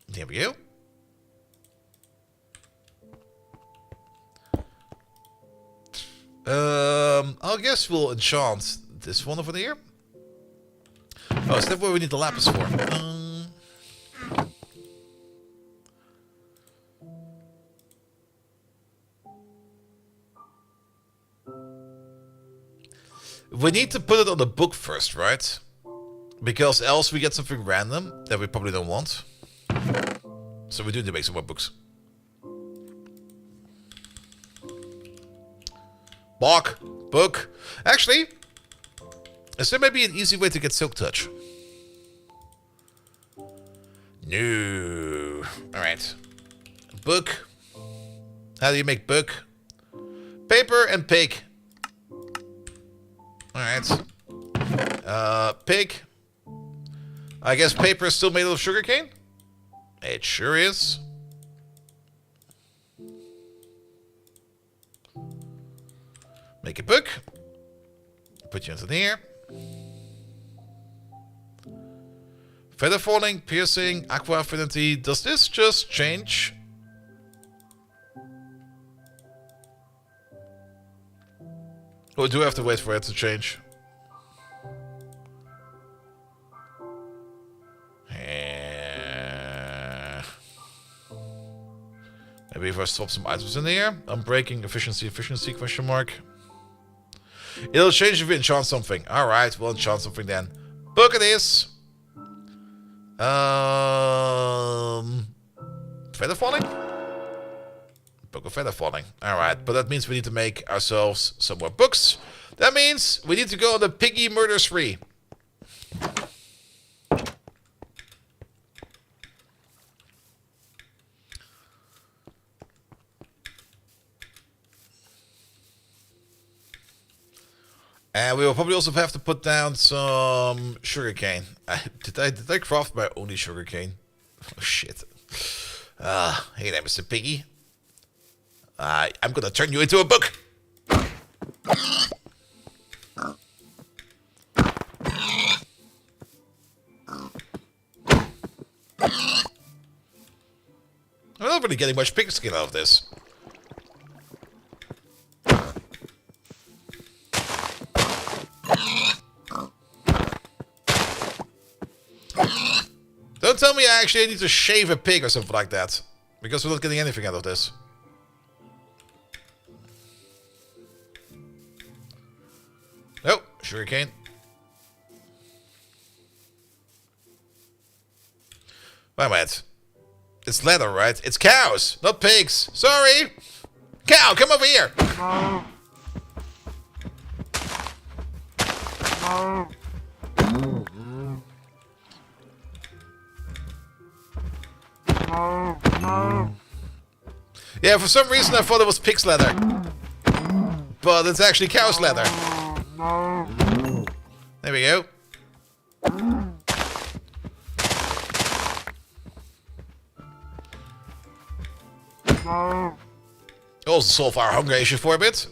There we go. I guess we'll enchant this one over there. Oh, is that what we need the lapis for? We need to put it on the book first, right? Because else we get something random that we probably don't want. So we do need to make some more books. Book. Actually, is there maybe an easy way to get Silk Touch? No. Alright. Book. How do you make book? Paper and pig. Alright. Pig. I guess paper is still made out of sugarcane? It sure is. Make a book. Put you into here. Feather falling, piercing, aqua affinity. Does this just change? Or do I have to wait for it to change? Maybe if I swap some items in here. Unbreaking, efficiency, question mark. It'll change if you enchant something. Alright, we'll enchant something then. Book it is. Feather falling? Book of feather falling. Alright, but that means we need to make ourselves some more books. That means we need to go on the piggy murder spree. And we will probably also have to put down some sugarcane. Did I craft my only sugarcane? Oh shit. Hey there, Mr. Piggy. I'm gonna turn you into a book. I'm not really getting much pig skin out of this. Don't tell me I actually need to shave a pig or something like that. Because we're not getting anything out of this. Nope, sugarcane. Wait a minute. It's leather, right? It's cows, not pigs. Sorry. Cow, come over here. Yeah, for some reason I thought it was pig's leather. But it's actually cow's leather. There we go. Also solve our hunger issue for a bit.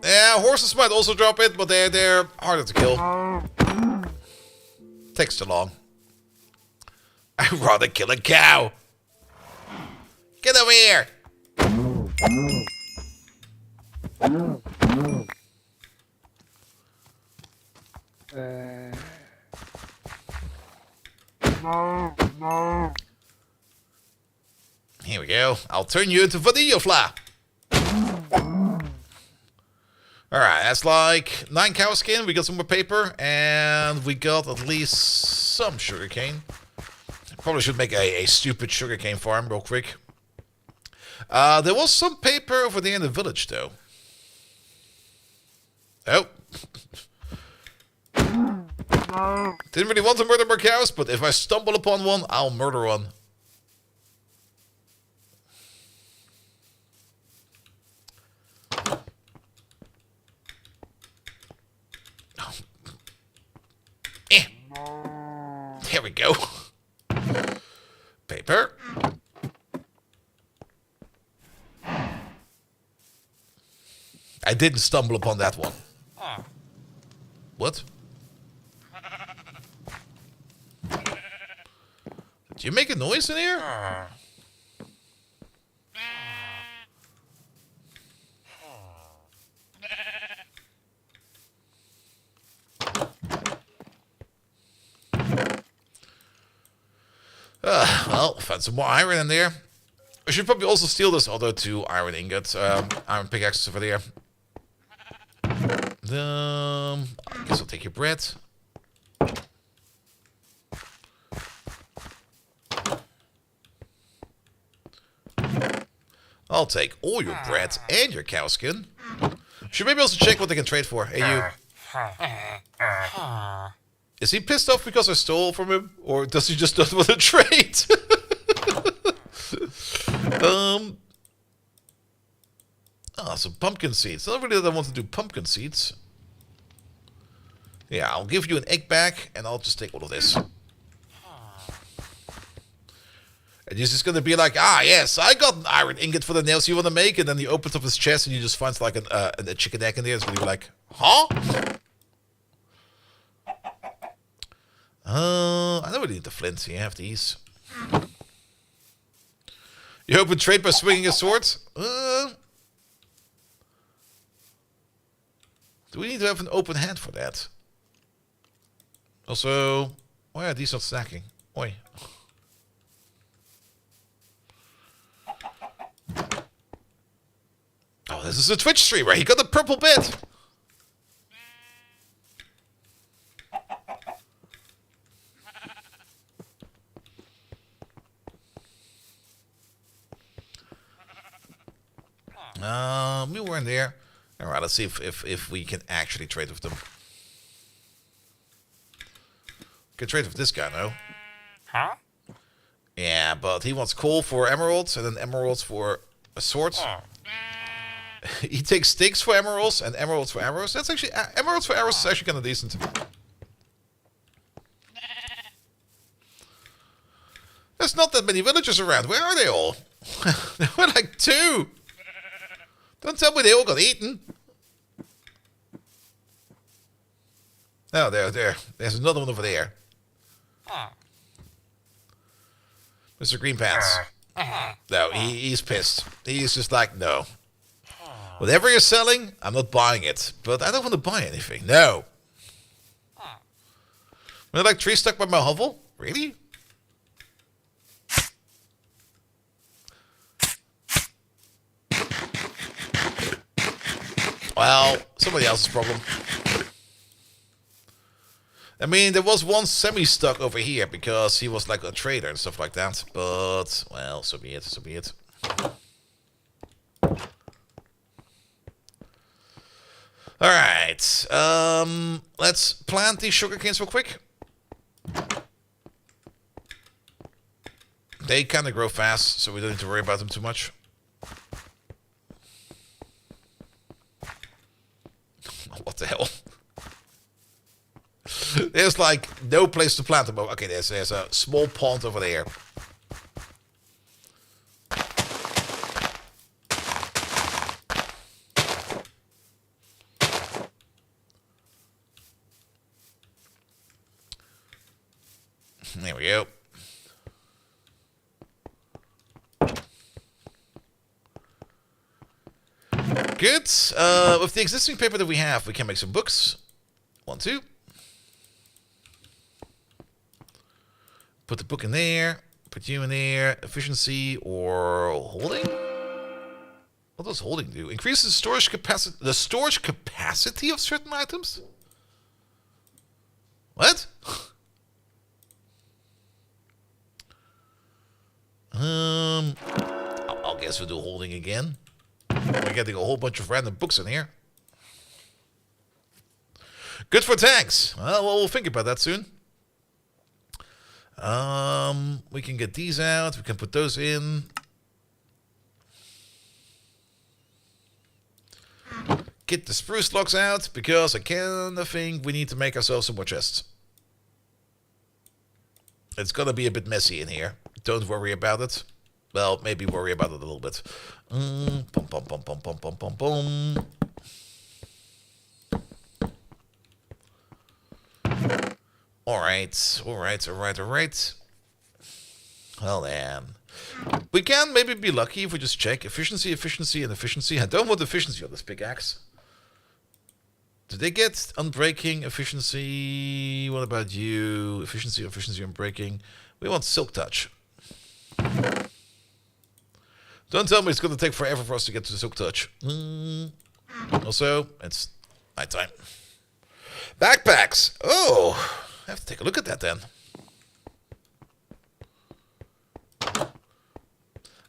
Yeah, horses might also drop it, but they're harder to kill. Takes too long. I'd rather kill a cow. Get over here. Here we go. I'll turn you into vanilla flour. Alright, that's like 9 cow skin. We got some more paper. And we got at least some sugarcane. Probably should make a stupid sugarcane farm real quick. There was some paper over there in the village, though. Oh. Didn't really want to murder more cows, but if I stumble upon one, I'll murder one. Oh. There we go. Paper. I didn't stumble upon that one. What? Did you make a noise in here? Well, found some more iron in there. I should probably also steal this other 2 iron ingots, iron pickaxes over there. I guess I'll take your bread. I'll take all your bread and your cow skin. Should maybe also check what they can trade for. Hey, you. Is he pissed off because I stole from him? Or does he just not want to trade? Ah, some pumpkin seeds. Not really that I want to do pumpkin seeds. Yeah, I'll give you an egg back, and I'll just take all of this. And he's just gonna be like, ah, yes, I got an iron ingot for the nails you want to make, and then he opens up his chest, and you just find like a chicken egg in there. It's gonna be like, huh? I don't really need the flint. You have these. You open trade by swinging a sword? Do we need to have an open hand for that? Also, oh yeah, these are stacking. Oi. Oh, this is a Twitch streamer. He got a purple bit. We weren't there. All right, let's see if we can actually trade with them. Can trade with this guy, no? Huh? Yeah, but he wants coal for emeralds and then emeralds for a sword. Oh. He takes sticks for emeralds and emeralds for arrows. That's actually emeralds for arrows is actually kind of decent. There's not that many villagers around. Where are they all? There were like 2. Don't tell me they all got eaten. No, there. There's another one over there. Mr. Green Pants. No, he's pissed. He's just like, no. Whatever you're selling, I'm not buying it. But I don't want to buy anything. No. Am I like 3 stuck by my hovel? Really? Well, somebody else's problem. I mean, there was one semi-stuck over here because he was like a trader and stuff like that. But, well, so be it, so be it. Alright, let's plant these sugar canes real quick. They kind of grow fast, so we don't need to worry about them too much. What the hell? There's like no place to plant them. Okay, there's a small pond over there. There we go. Good. With the existing paper that we have, we can make some books. 1, 2. Put the book in there. Put you in there. Efficiency or holding? What does holding do? Increases storage capacity. The storage capacity of certain items? What? I'll guess we'll do holding again. We're getting a whole bunch of random books in here. Good for tanks. Well, we'll think about that soon. We can get these out. We can put those in. Get the spruce logs out because I kind of think we need to make ourselves some more chests. It's gonna be a bit messy in here. Don't worry about it. Well, maybe worry about it a little bit. Boom, boom, boom, boom, boom, boom, boom, boom. Alright. Well then. We can maybe be lucky if we just check efficiency, efficiency, and efficiency. I don't want efficiency on this pickaxe. Did they get unbreaking, efficiency? What about you? Efficiency, efficiency, unbreaking. We want silk touch. Don't tell me it's going to take forever for us to get to silk touch. Also, it's nighttime. Backpacks. Oh, I have to take a look at that then.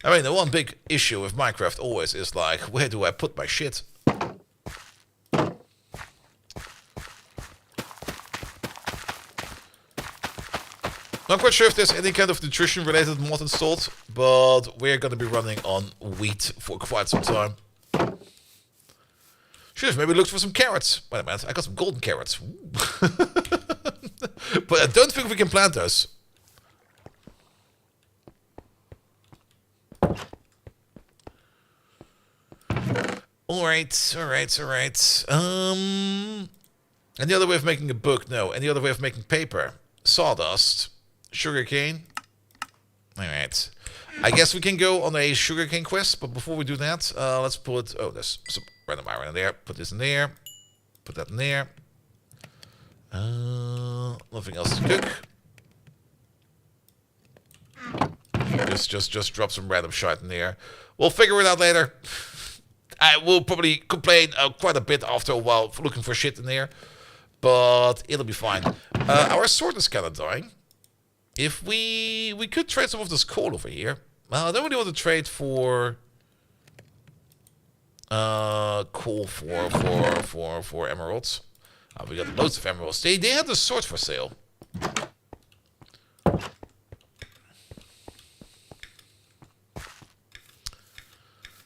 I mean, the one big issue with Minecraft always is like, where do I put my shit? Not quite sure if there's any kind of nutrition-related mod installed, but we're going to be running on wheat for quite some time. Should have maybe looked for some carrots. Wait a minute, I got some golden carrots. But I don't think we can plant those. Alright. Any other way of making a book? No. Any other way of making paper? Sawdust. Sugarcane. Alright. I guess we can go on a sugarcane quest, but before we do that, let's put... Oh, there's some random iron in there. Put this in there. Put that in there. Nothing else to cook. Just drop some random shit in there. We'll figure it out later. I will probably complain quite a bit after a while for looking for shit in there. But it'll be fine. Our sword is kind of dying. If we could trade some of this coal over here. Well, I don't really want to trade for coal for emeralds. We got loads of emeralds. They had the sword for sale.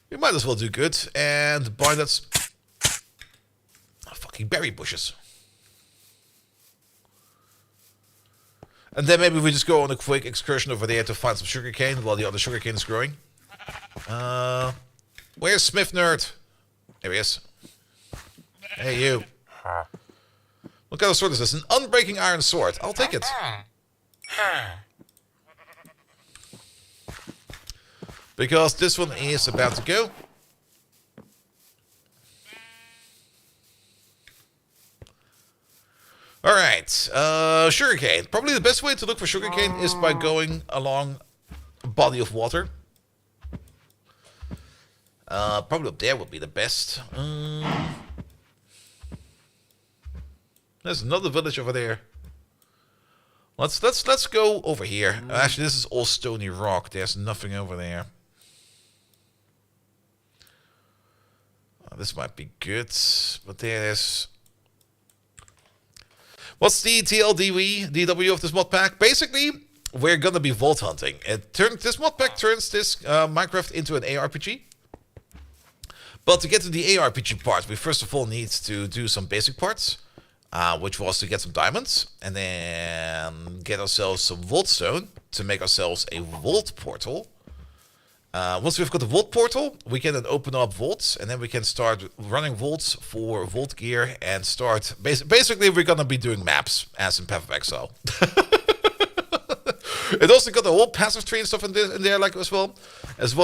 We might as well do good and buy that fucking berry bushes. And then maybe we just go on a quick excursion over there to find some sugarcane while the other sugarcane is growing. Where's Smith Nerd? There he is. Hey, you. What kind of sword is this? An unbreaking iron sword. I'll take it. Because this one is about to go. Alright, sugarcane. Probably the best way to look for sugarcane is by going along a body of water. Probably up there would be the best. There's another village over there. Let's go over here. Actually, this is all stony rock. There's nothing over there. This might be good, but there's... What's the DW of this mod pack? Basically, we're gonna be vault hunting. This mod pack turns this Minecraft into an ARPG. But to get to the ARPG part, we first of all need to do some basic parts, which was to get some diamonds, and then get ourselves some vault stone to make ourselves a vault portal. Once we've got the vault portal, we can then open up vaults, and then we can start running vaults for vault gear and start... Basically, we're going to be doing maps, as in Path of Exile. It also got the whole passive tree and stuff in there like as well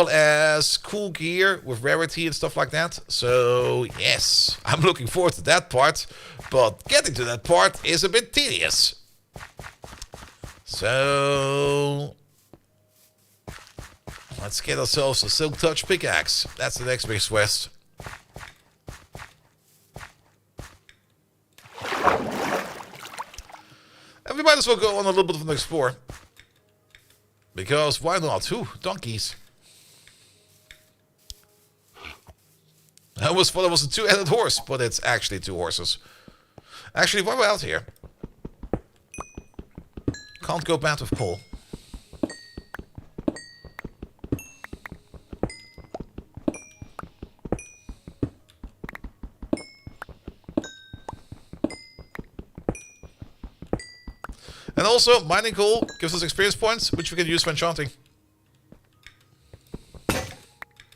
as cool gear with rarity and stuff like that. So, yes, I'm looking forward to that part, but getting to that part is a bit tedious. So... let's get ourselves a Silk Touch pickaxe. That's the next big quest. And we might as well go on a little bit of an explore. Because why not? Ooh, donkeys. I almost thought it was a two-headed horse, but it's actually two horses. Actually, while we're out here, can't go bad with coal. And also, mining coal gives us experience points, which we can use for enchanting.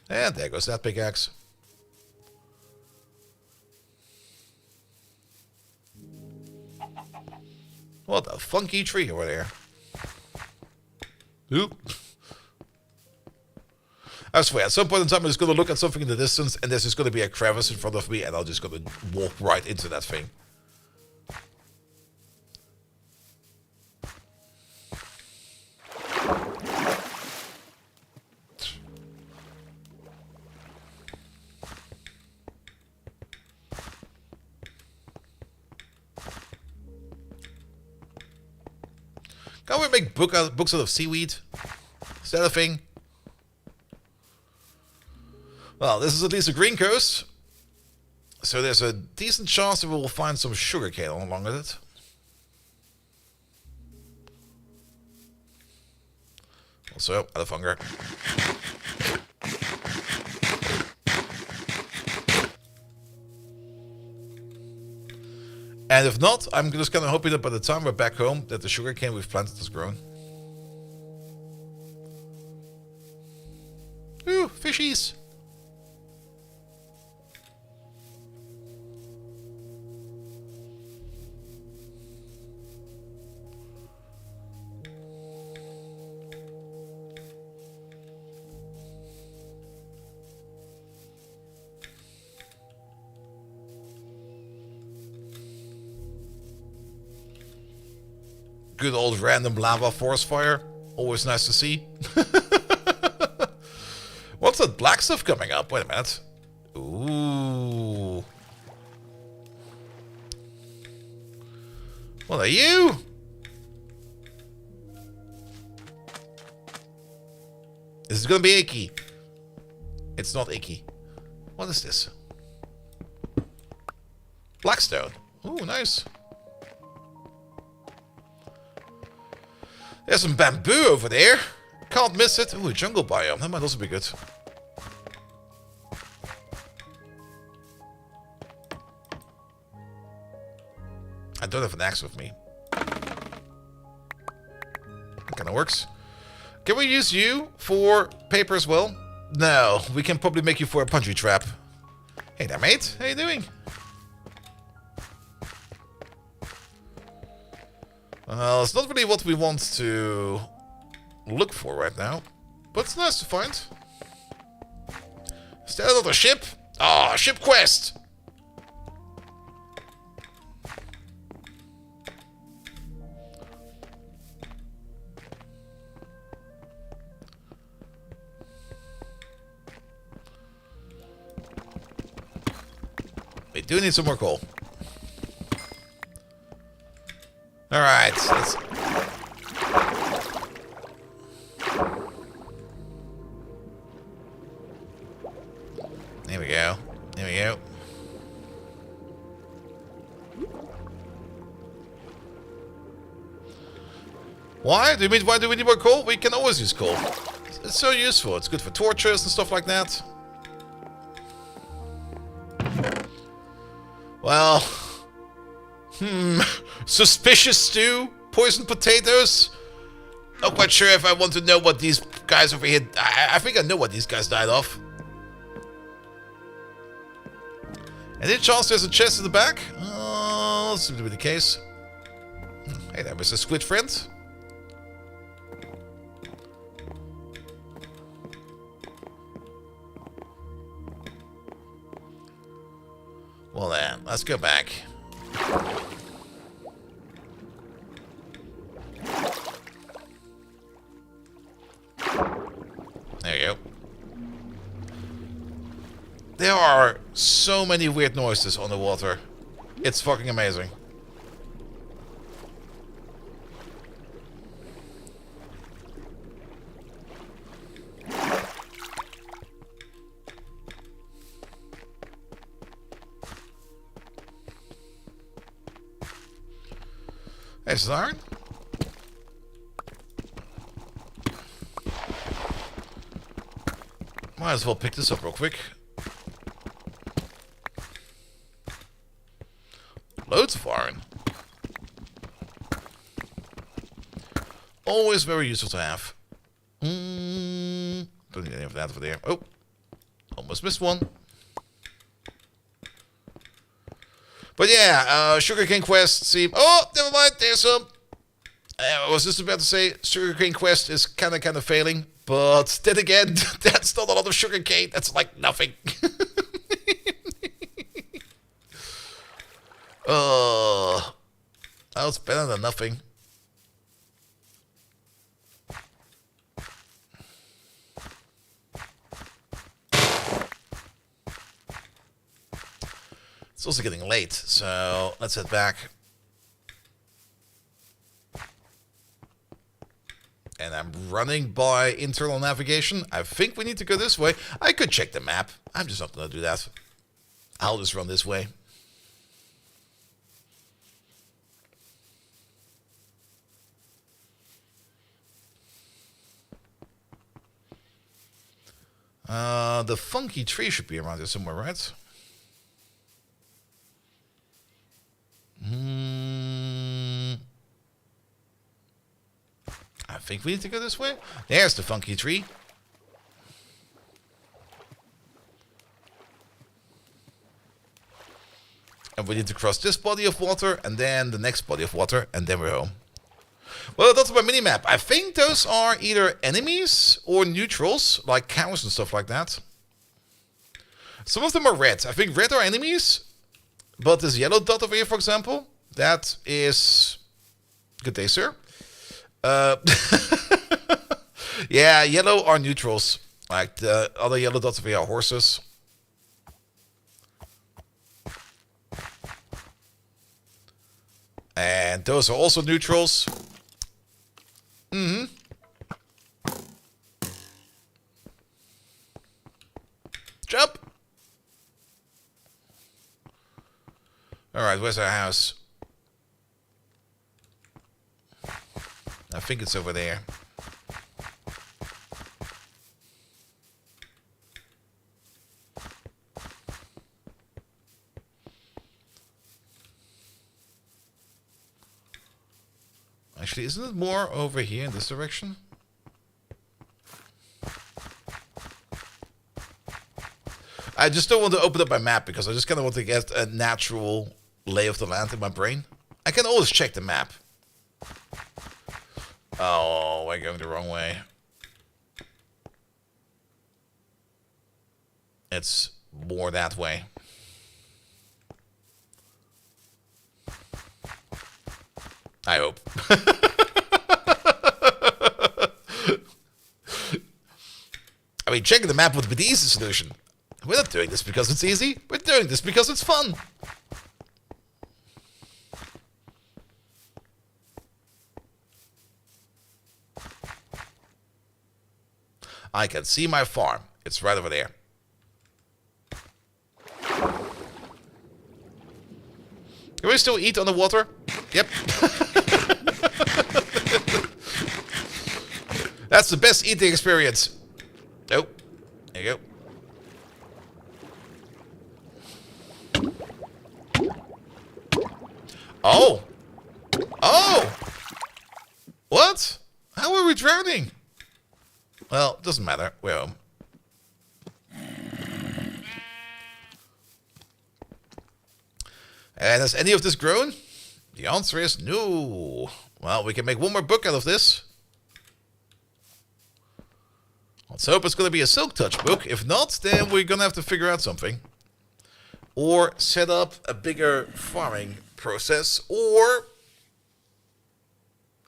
And there goes that pickaxe. What a funky tree over there. Oop. I swear, at some point in time, I'm just going to look at something in the distance, and there's just going to be a crevice in front of me, and I'm just going to walk right into that thing. Can't we make books out of seaweed? Is that a thing? Well, this is at least a green coast. So there's a decent chance that we will find some sugarcane along with it. Also, out of hunger. And if not, I'm just kind of hoping that by the time we're back home, that the sugarcane we've planted has grown. Ooh, fishies! Good old random lava forest fire. Always nice to see. What's that black stuff coming up? Wait a minute. Ooh. What are you? This is gonna be icky. It's not icky. What is this? Blackstone. Ooh, nice. There's some bamboo over there. Can't miss it. Ooh, a jungle biome. That might also be good. I don't have an axe with me. Kinda works. Can we use you for paper as well? No, we can probably make you for a punji trap. Hey there, mate. How you doing? Well, it's not really what we want to look for right now, but it's nice to find. Is there another ship? Ah, ship quest! We do need some more coal. Alright, let's... There we go. There we go. Why do we need more coal? We can always use coal. It's so useful. It's good for torches and stuff like that. Well... Suspicious stew? Poisoned potatoes? Not quite sure if I want to know what these guys over here... I think I know what these guys died of. Any chance there's a chest in the back? Seems to be the case. Hey there, Mr. Squid Friend. Well then, let's go back. There you go. There are so many weird noises on the water. It's fucking amazing. There's iron. Might as well pick this up real quick. Loads of iron. Always very useful to have. Don't need any of that over there. Oh, almost missed one. But yeah, sugarcane quest seem... Oh, never mind. There's some. I was just about to say sugarcane quest is kind of failing, but then again, that's not a lot of sugarcane. That's like nothing. That's better than nothing. It's also getting late, so let's head back. And I'm running by internal navigation. I think we need to go this way. I could check the map. I'm just not going to do that. I'll just run this way. The funky tree should be around here somewhere, right? I think we need to go this way. There's the funky tree. And we need to cross this body of water, and then the next body of water, and then we're home. Well, that's my mini-map. I think those are either enemies or neutrals, like cows and stuff like that. Some of them are red. I think red are enemies, but this yellow dot over here, for example, that is... Good day, sir. Yeah, yellow are neutrals. Like the other yellow dots over here are horses. And those are also neutrals. Jump! Alright, where's our house? I think it's over there. Actually, isn't it more over here in this direction? I just don't want to open up my map because I just kind of want to get a natural lay of the land in my brain. I can always check the map. Oh, we're going the wrong way. It's more that way. I hope. I mean, checking the map would be the easy solution. We're not doing this because it's easy. We're doing this because it's fun. I can see my farm. It's right over there. Can we still eat on the water? Yep. That's the best eating experience. Nope. There you go. Oh. Oh. What? How are we drowning? Well, doesn't matter. We're home. And has any of this grown? The answer is no. Well, we can make one more book out of this. Let's hope it's going to be a Silk Touch book. If not, then we're going to have to figure out something. Or set up a bigger farming process. Or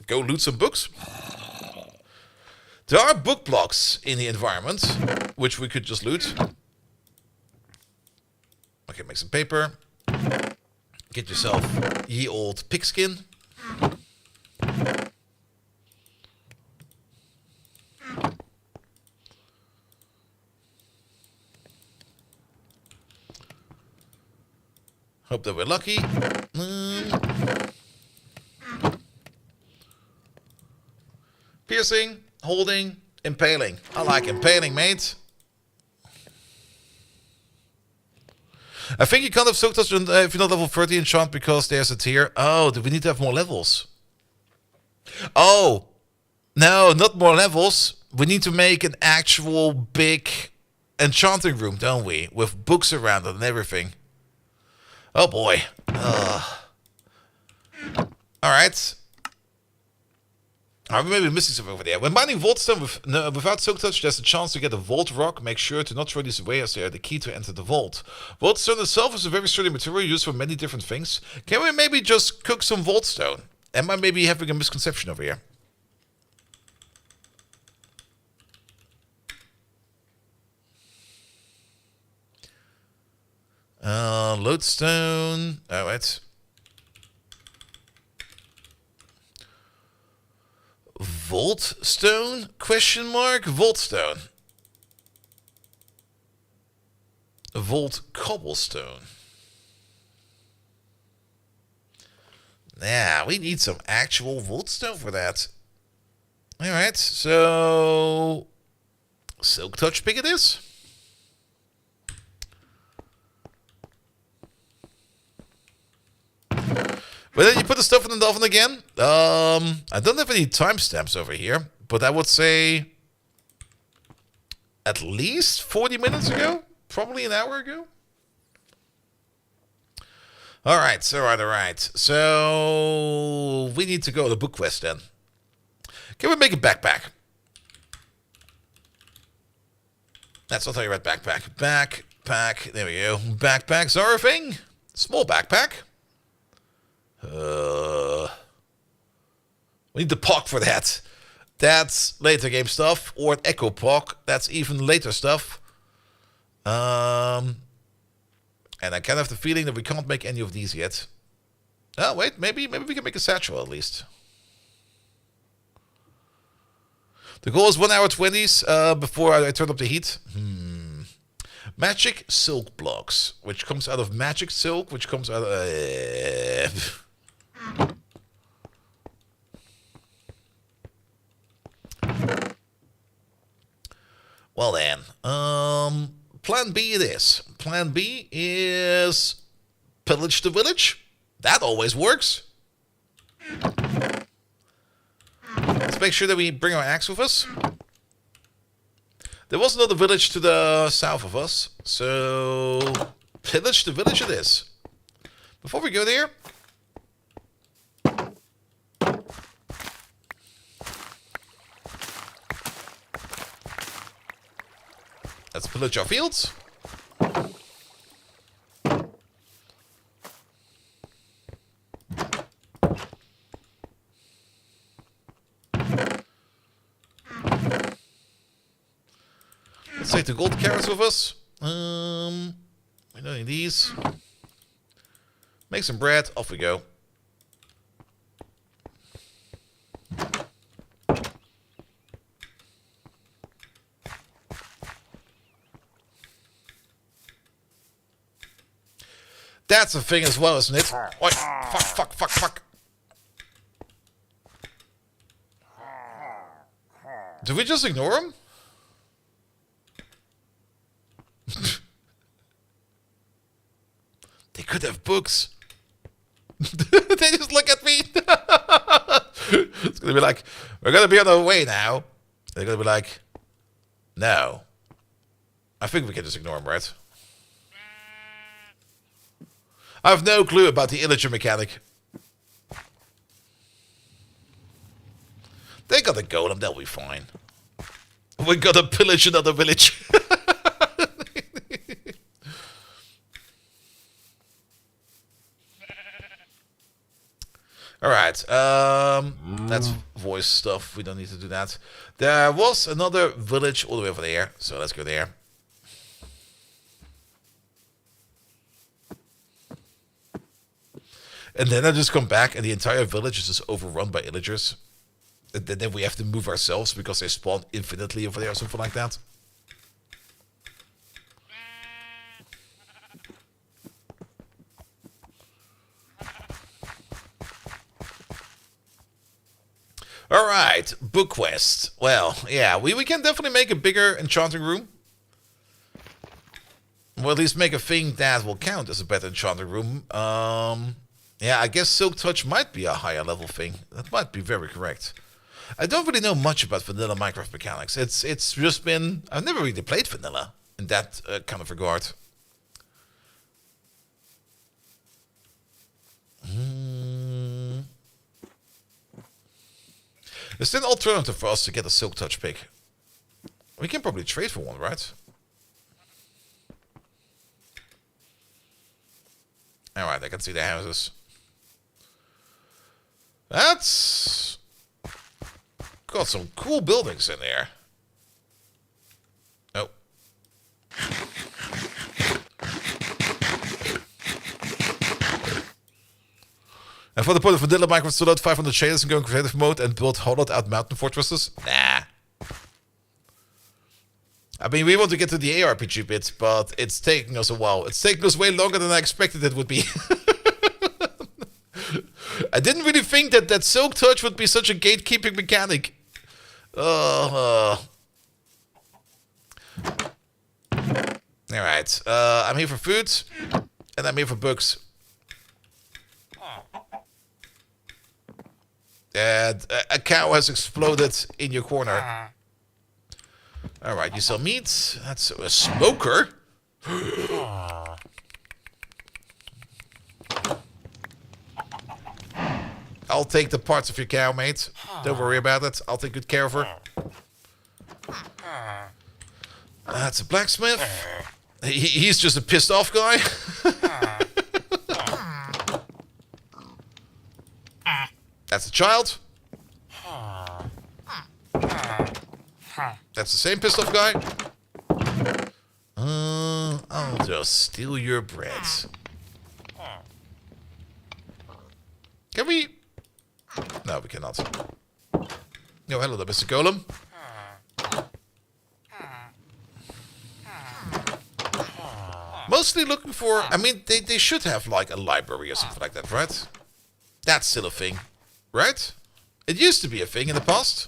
go loot some books. There are book blocks in the environment, which we could just loot. Okay, make some paper. Get yourself ye old pigskin. Hope that we're lucky. Piercing, holding, impaling. I like impaling, mate. I think you can't have Silk Touch if you're not level 30 enchant because there's a tier. Oh, do we need to have more levels? Oh, no, not more levels. We need to make an actual big enchanting room, don't we? With books around it and everything. Oh boy. Alright. I may be missing something over there. When mining Vaultstone without Silk Touch, there's a chance to get a Vault Rock. Make sure to not throw these away as they are the key to enter the Vault. Vaultstone itself is a very sturdy material used for many different things. Can we maybe just cook some Vaultstone? Am I maybe having a misconception over here? Lodestone. Alright. Vaultstone? Question mark? Vaultstone. Vault cobblestone. Yeah, we need some actual Vaultstone for that. Alright, so Silk Touch pick it is. But then you put the stuff in the oven again. I don't have any timestamps over here, but I would say at least 40 minutes ago, probably an hour ago. All right. So we need to go to book quest then. Can we make a backpack? That's not how you write backpack. Backpack. There we go. Backpack Zarving. Small backpack. We need the POC for that. That's later game stuff. Or an Echo POC. That's even later stuff. And I kind of have the feeling that we can't make any of these yet. Oh, wait. Maybe we can make a satchel at least. The goal is 1 hour 20s before I turn up the heat. Magic silk blocks, which comes out of magic silk, which comes out of... Well then, plan B it is. Plan B is pillage the village. That always works. Let's make sure that we bring our axe with us. There was another village to the south of us, so pillage the village it is. Before we go there, let's pillage our fields. Let's take the gold carrots with us. We don't need these. Make some bread. Off we go. That's a thing as well, isn't it? Oi, fuck. Did we just ignore him? They could have books. They just look at me. It's gonna be like, we're gonna be on our way now. They're gonna be like, no. I think we can just ignore him, right? I have no clue about the illager mechanic. They got a golem, they'll be fine. We're gonna pillage another village. Alright, that's voice stuff. We don't need to do that. There was another village all the way over there, so let's go there. And then I just come back and the entire village is just overrun by illagers. And then we have to move ourselves because they spawn infinitely over there or something like that. Alright, book quest. Well, yeah, we can definitely make a bigger enchanting room. Or at least make a thing that will count as a better enchanting room. Yeah, I guess Silk Touch might be a higher level thing. That might be very correct. I don't really know much about vanilla Minecraft mechanics. It's just been... I've never really played vanilla in that kind of regard. Is there an alternative for us to get a Silk Touch pick? We can probably trade for one, right? Alright, I can see the houses. That's got some cool buildings in there. Oh. And for the point of vanilla Minecraft, still out 500 shaders and go in creative mode and build hollowed out mountain fortresses? Nah. I mean, we want to get to the ARPG bit, but it's taking us a while. It's taking us way longer than I expected it would be. I didn't really think that Silk Touch would be such a gatekeeping mechanic. Alright. I'm here for food, and I'm here for books. And a cow has exploded in your corner. Alright, you sell meat. That's a smoker. I'll take the parts of your cow, mate. Don't worry about it. I'll take good care of her. That's a blacksmith. He's just a pissed off guy. That's a child. That's the same pissed off guy. I'll just steal your bread. Can we? No, we cannot. Oh, hello there, Mr. Golem. Mostly looking for... I mean, they should have, like, a library or something like that, right? That's still a thing, right? It used to be a thing in the past.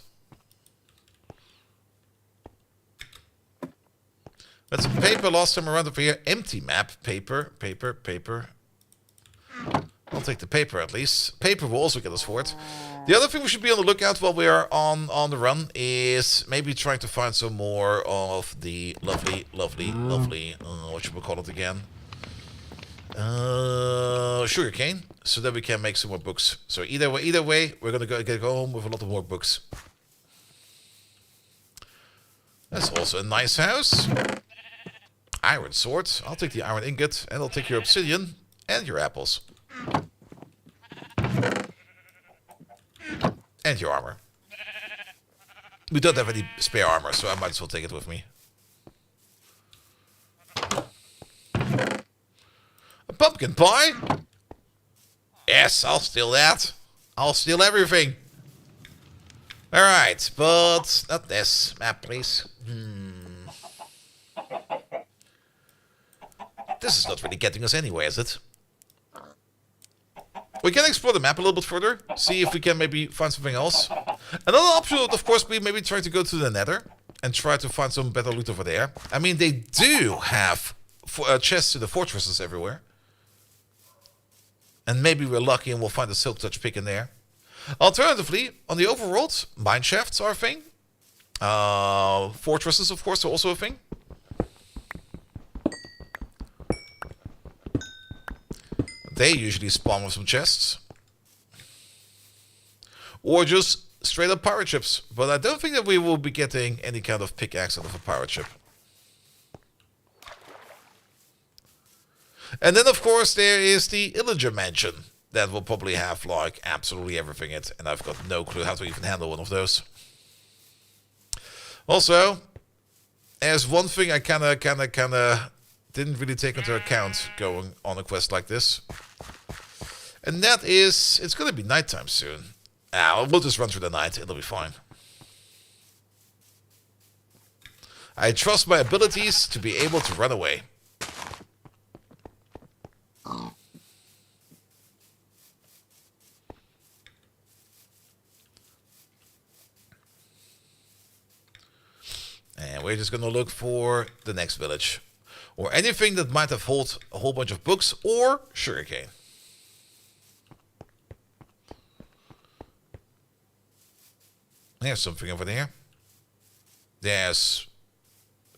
That's some paper last time around over here. Empty map. Paper. I'll take the paper at least. Paper will also get us forward. The other thing we should be on the lookout while we are on the run is maybe trying to find some more of the lovely, what should we call it again? Sugarcane, so that we can make some more books. So either way, we're gonna go home with a lot of more books. That's also a nice house. Iron sword. I'll take the iron ingot, and I'll take your obsidian and your apples. And your armor. We don't have any spare armor, so I might as well take it with me. A pumpkin pie? Yes, I'll steal that. I'll steal everything. Alright, but not this. Map, please. This is not really getting us anywhere, is it? We can explore the map a little bit further, see if we can maybe find something else. Another option would, of course, be maybe try to go to the Nether and try to find some better loot over there. I mean, they do have chests to the fortresses everywhere. And maybe we're lucky and we'll find a Silk Touch pick in there. Alternatively, on the overworld, mine shafts are a thing. Fortresses, of course, are also a thing. They usually spawn with some chests. Or just straight up pirate ships. But I don't think that we will be getting any kind of pickaxe out of a pirate ship. And then, of course, there is the Illager Mansion. That will probably have, like, absolutely everything in it. And I've got no clue how to even handle one of those. Also, there's one thing I kinda didn't really take into account going on a quest like this. And that is, it's gonna be nighttime soon. We'll just run through the night, it'll be fine. I trust my abilities to be able to run away. And we're just gonna look for the next village. Or anything that might have hold a whole bunch of books or sugarcane. There's something over there. There's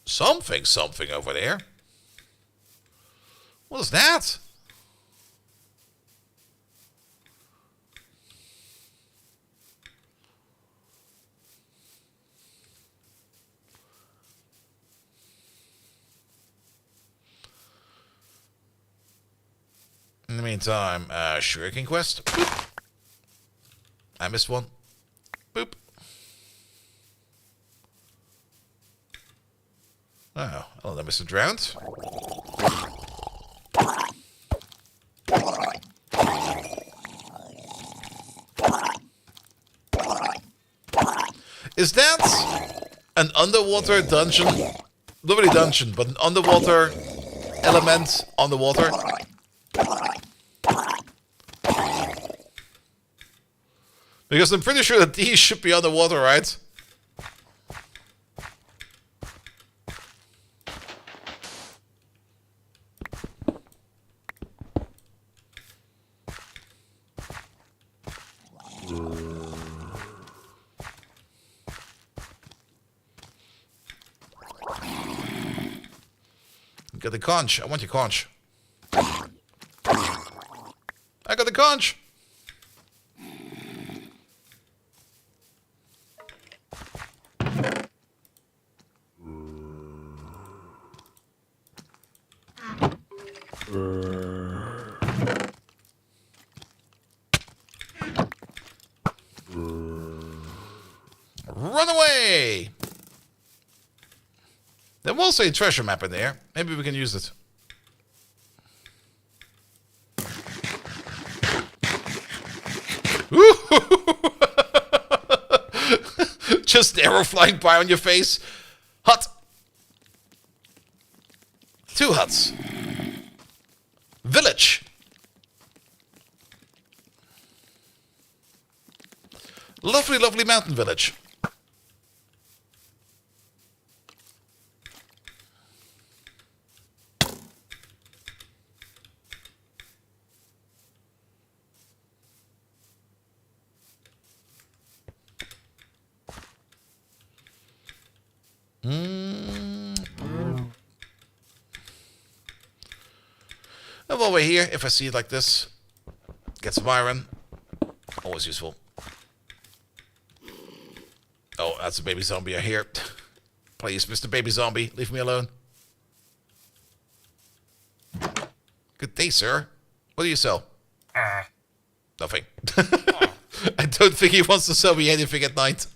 something over there. What is that? In the meantime, sugarcane quest. Boop. I missed one. Boop. Oh, hello there, Mr. Drowned. Is that an underwater dungeon? Not really dungeon, but an underwater element on the water? Because I'm pretty sure that these should be underwater, right? got the conch. I want your conch. I got the conch. Run away! There was a treasure map in there. Maybe we can use it. Just an arrow flying by on your face. Hut. 2 huts. Village. Lovely, lovely mountain village. And while we're here, if I see it like this, get some iron. Always useful. Oh, that's a baby zombie I hear. Please, Mr. Baby Zombie, leave me alone. Good day, sir. What do you sell? Nothing. I don't think he wants to sell me anything at night.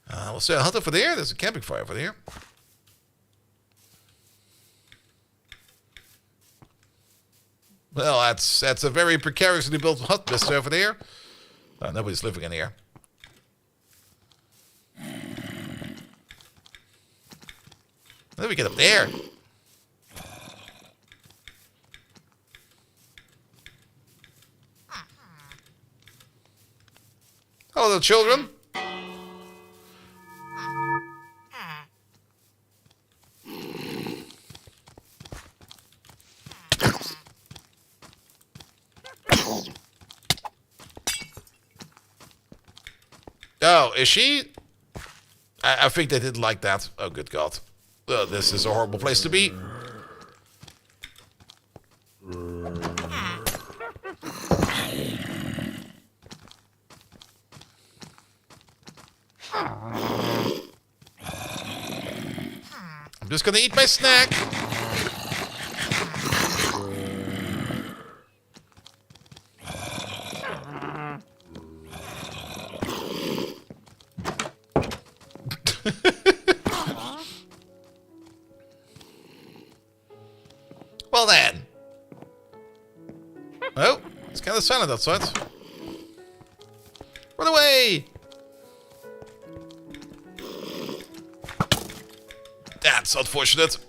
We'll say a hut over there. There's a camping fire over there. Well, that's a very precariously built hut, mister, over there. Nobody's living in here. How do we get up there? Hello, little children. Oh, is she? I think they didn't like that. Oh, good God. This is a horrible place to be. I'm just gonna eat my snack. Well then. Oh, it's kind of silent outside. Run away! That's unfortunate.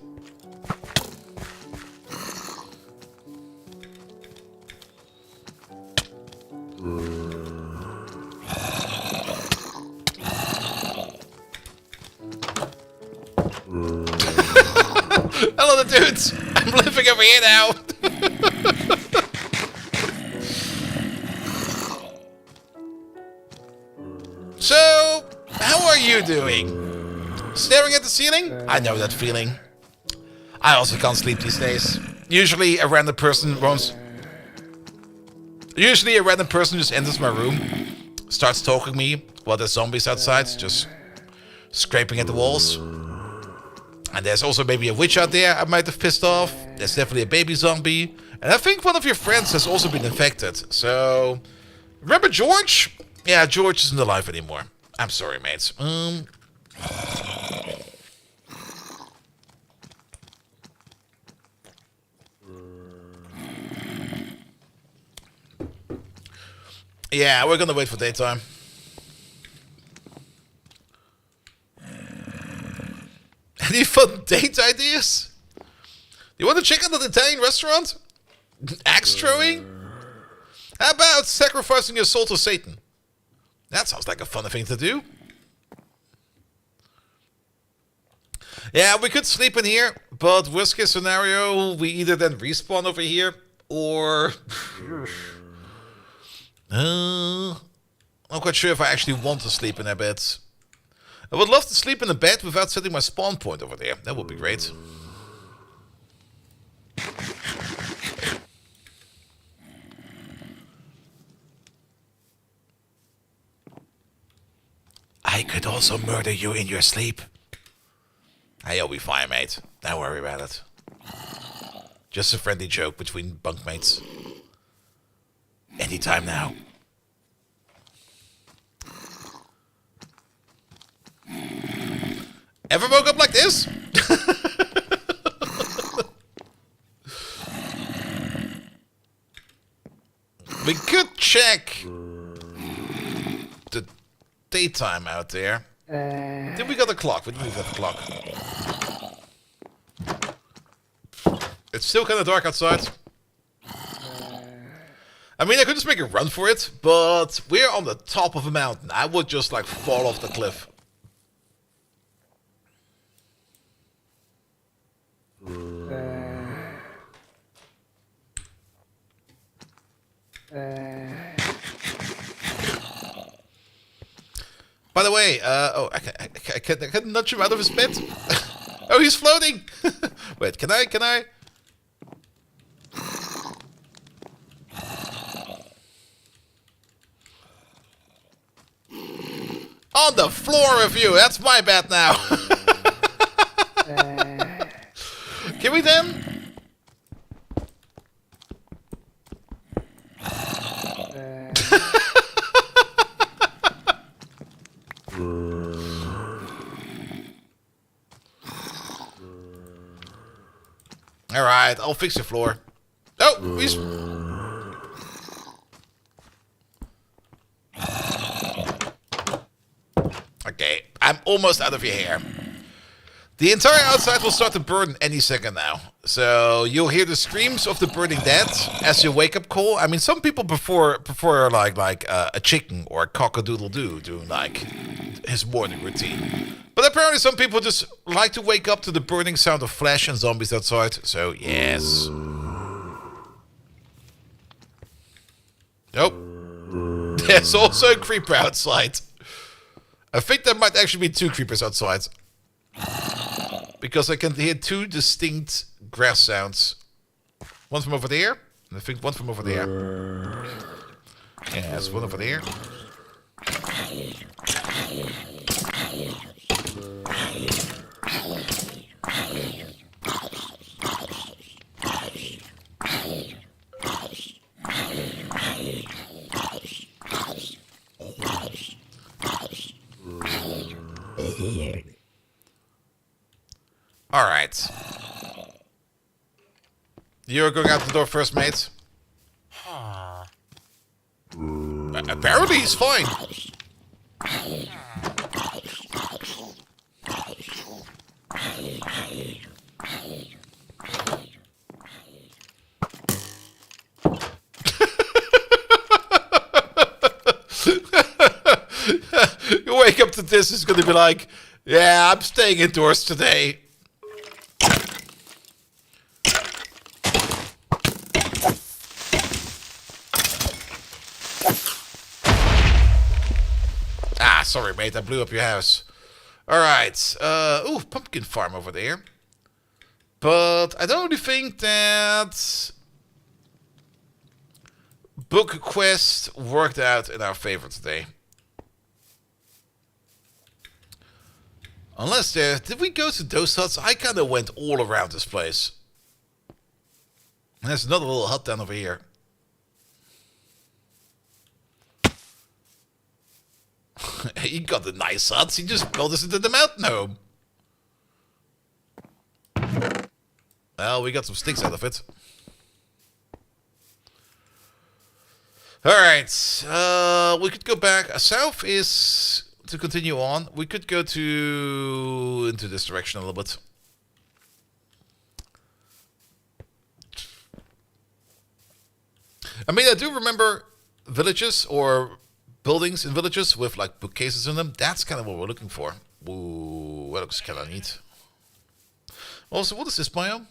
Hello, the dudes. I'm living over here now. So, how are you doing? Staring at the ceiling? I know that feeling. I also can't sleep these days. Usually a random person just enters my room, starts talking to me while there's zombies outside, just scraping at the walls. And there's also maybe a witch out there I might have pissed off. There's definitely a baby zombie. And I think one of your friends has also been infected. So, remember George? Yeah, George isn't alive anymore. I'm sorry, mates. Yeah, we're gonna wait for daytime. Any fun date ideas? You want to check out the Italian restaurant? Axe throwing? How about sacrificing your soul to Satan? That sounds like a fun thing to do. Yeah, we could sleep in here, but worst case scenario, we either then respawn over here, or... I'm not quite sure if I actually want to sleep in a bed. I would love to sleep in a bed without setting my spawn point over there. That would be great. I could also murder you in your sleep. You'll be fine, mate. Don't worry about it. Just a friendly joke between bunkmates. Anytime now. Ever woke up like this? We could check the daytime out there. Did we got the clock? We didn't got the clock. It's still kind of dark outside. I mean, I could just make a run for it, but we're on the top of a mountain. I would just like fall off the cliff. By the way, oh, I can nudge him out of his bed. Oh, he's floating. Wait, can I? On the floor of you. That's my bed now. Can we then? Alright, I'll fix your floor. Oh, he's... Okay, I'm almost out of your hair. The entire outside will start to burn any second now. So you'll hear the screams of the burning dead as your wake-up call. I mean, some people prefer like a chicken or a cock-a-doodle-doo doing like his morning routine. But apparently some people just like to wake up to the burning sound of flesh and zombies outside. So yes. Nope. There's also a creeper outside. I think there might actually be 2 creepers outside. Because I can hear 2 distinct grass sounds. One from over there, and I think one from over there. Yeah, there's one over there. Alright. You're going out the door first, mate. Apparently he's fine. You wake up to this, it's gonna be like, yeah, I'm staying indoors today. Sorry, mate, I blew up your house. Alright, ooh, pumpkin farm over there. But I don't really think that book quest worked out in our favor today. Unless there... Did we go to those huts? I kind of went all around this place. And there's another little hut down over here. He got the nice huts. He just built us into the mountain home. Well, we got some sticks out of it. Alright. We could go back. South is to continue on. We could go into this direction a little bit. I mean, I do remember villages or buildings in villages with like bookcases in them. That's kind of what we're looking for. Ooh, that looks kind of neat. Also, what is this biome?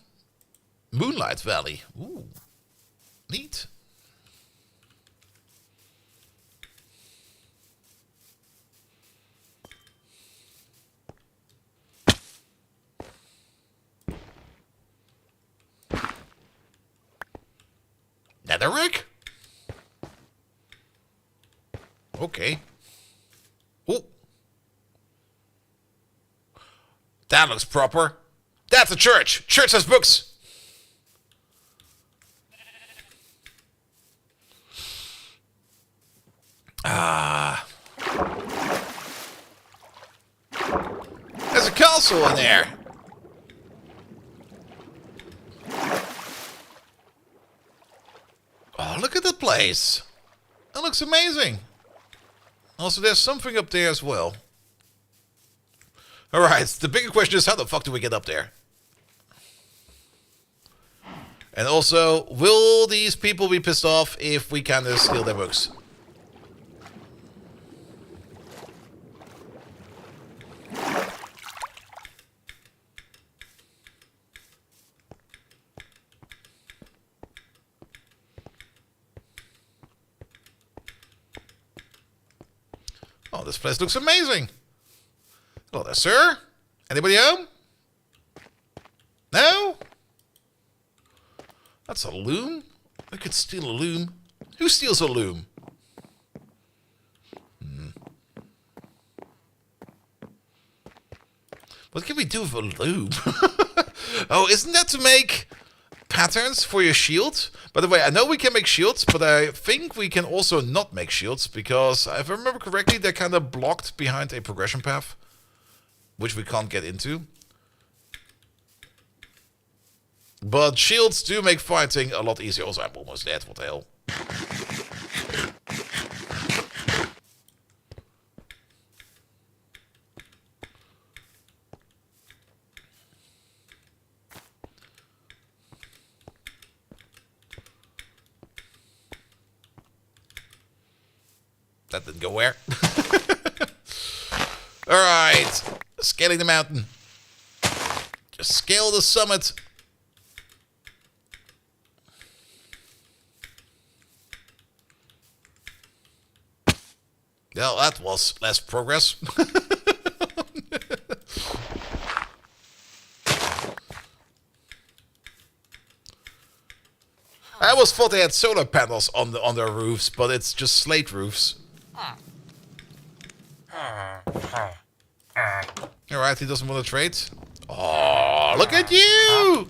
Moonlight Valley. Ooh, neat. netherrack? Okay. Oh. That looks proper. That's a church. Church has books. Ah. There's a castle in there. Oh, look at the place. That looks amazing. Also, there's something up there as well. Alright, the bigger question is how the fuck do we get up there? And also, will these people be pissed off if we kind of steal their books? Oh, this place looks amazing. Hello there, sir. Anybody home? No? That's a loom? We could steal a loom. Who steals a loom? What can we do with a loom? Oh, isn't that to make patterns for your shield? By the way, I know we can make shields, but I think we can also not make shields, because if I remember correctly, they're kind of blocked behind a progression path, which we can't get into. But shields do make fighting a lot easier. Also, I'm almost dead. What the hell? That didn't go where. Alright. Scaling the mountain. Just scale the summit. Well, that was less progress. I always thought they had solar panels on their roofs, but it's just slate roofs. Alright, he doesn't want to trade. Oh, look at you!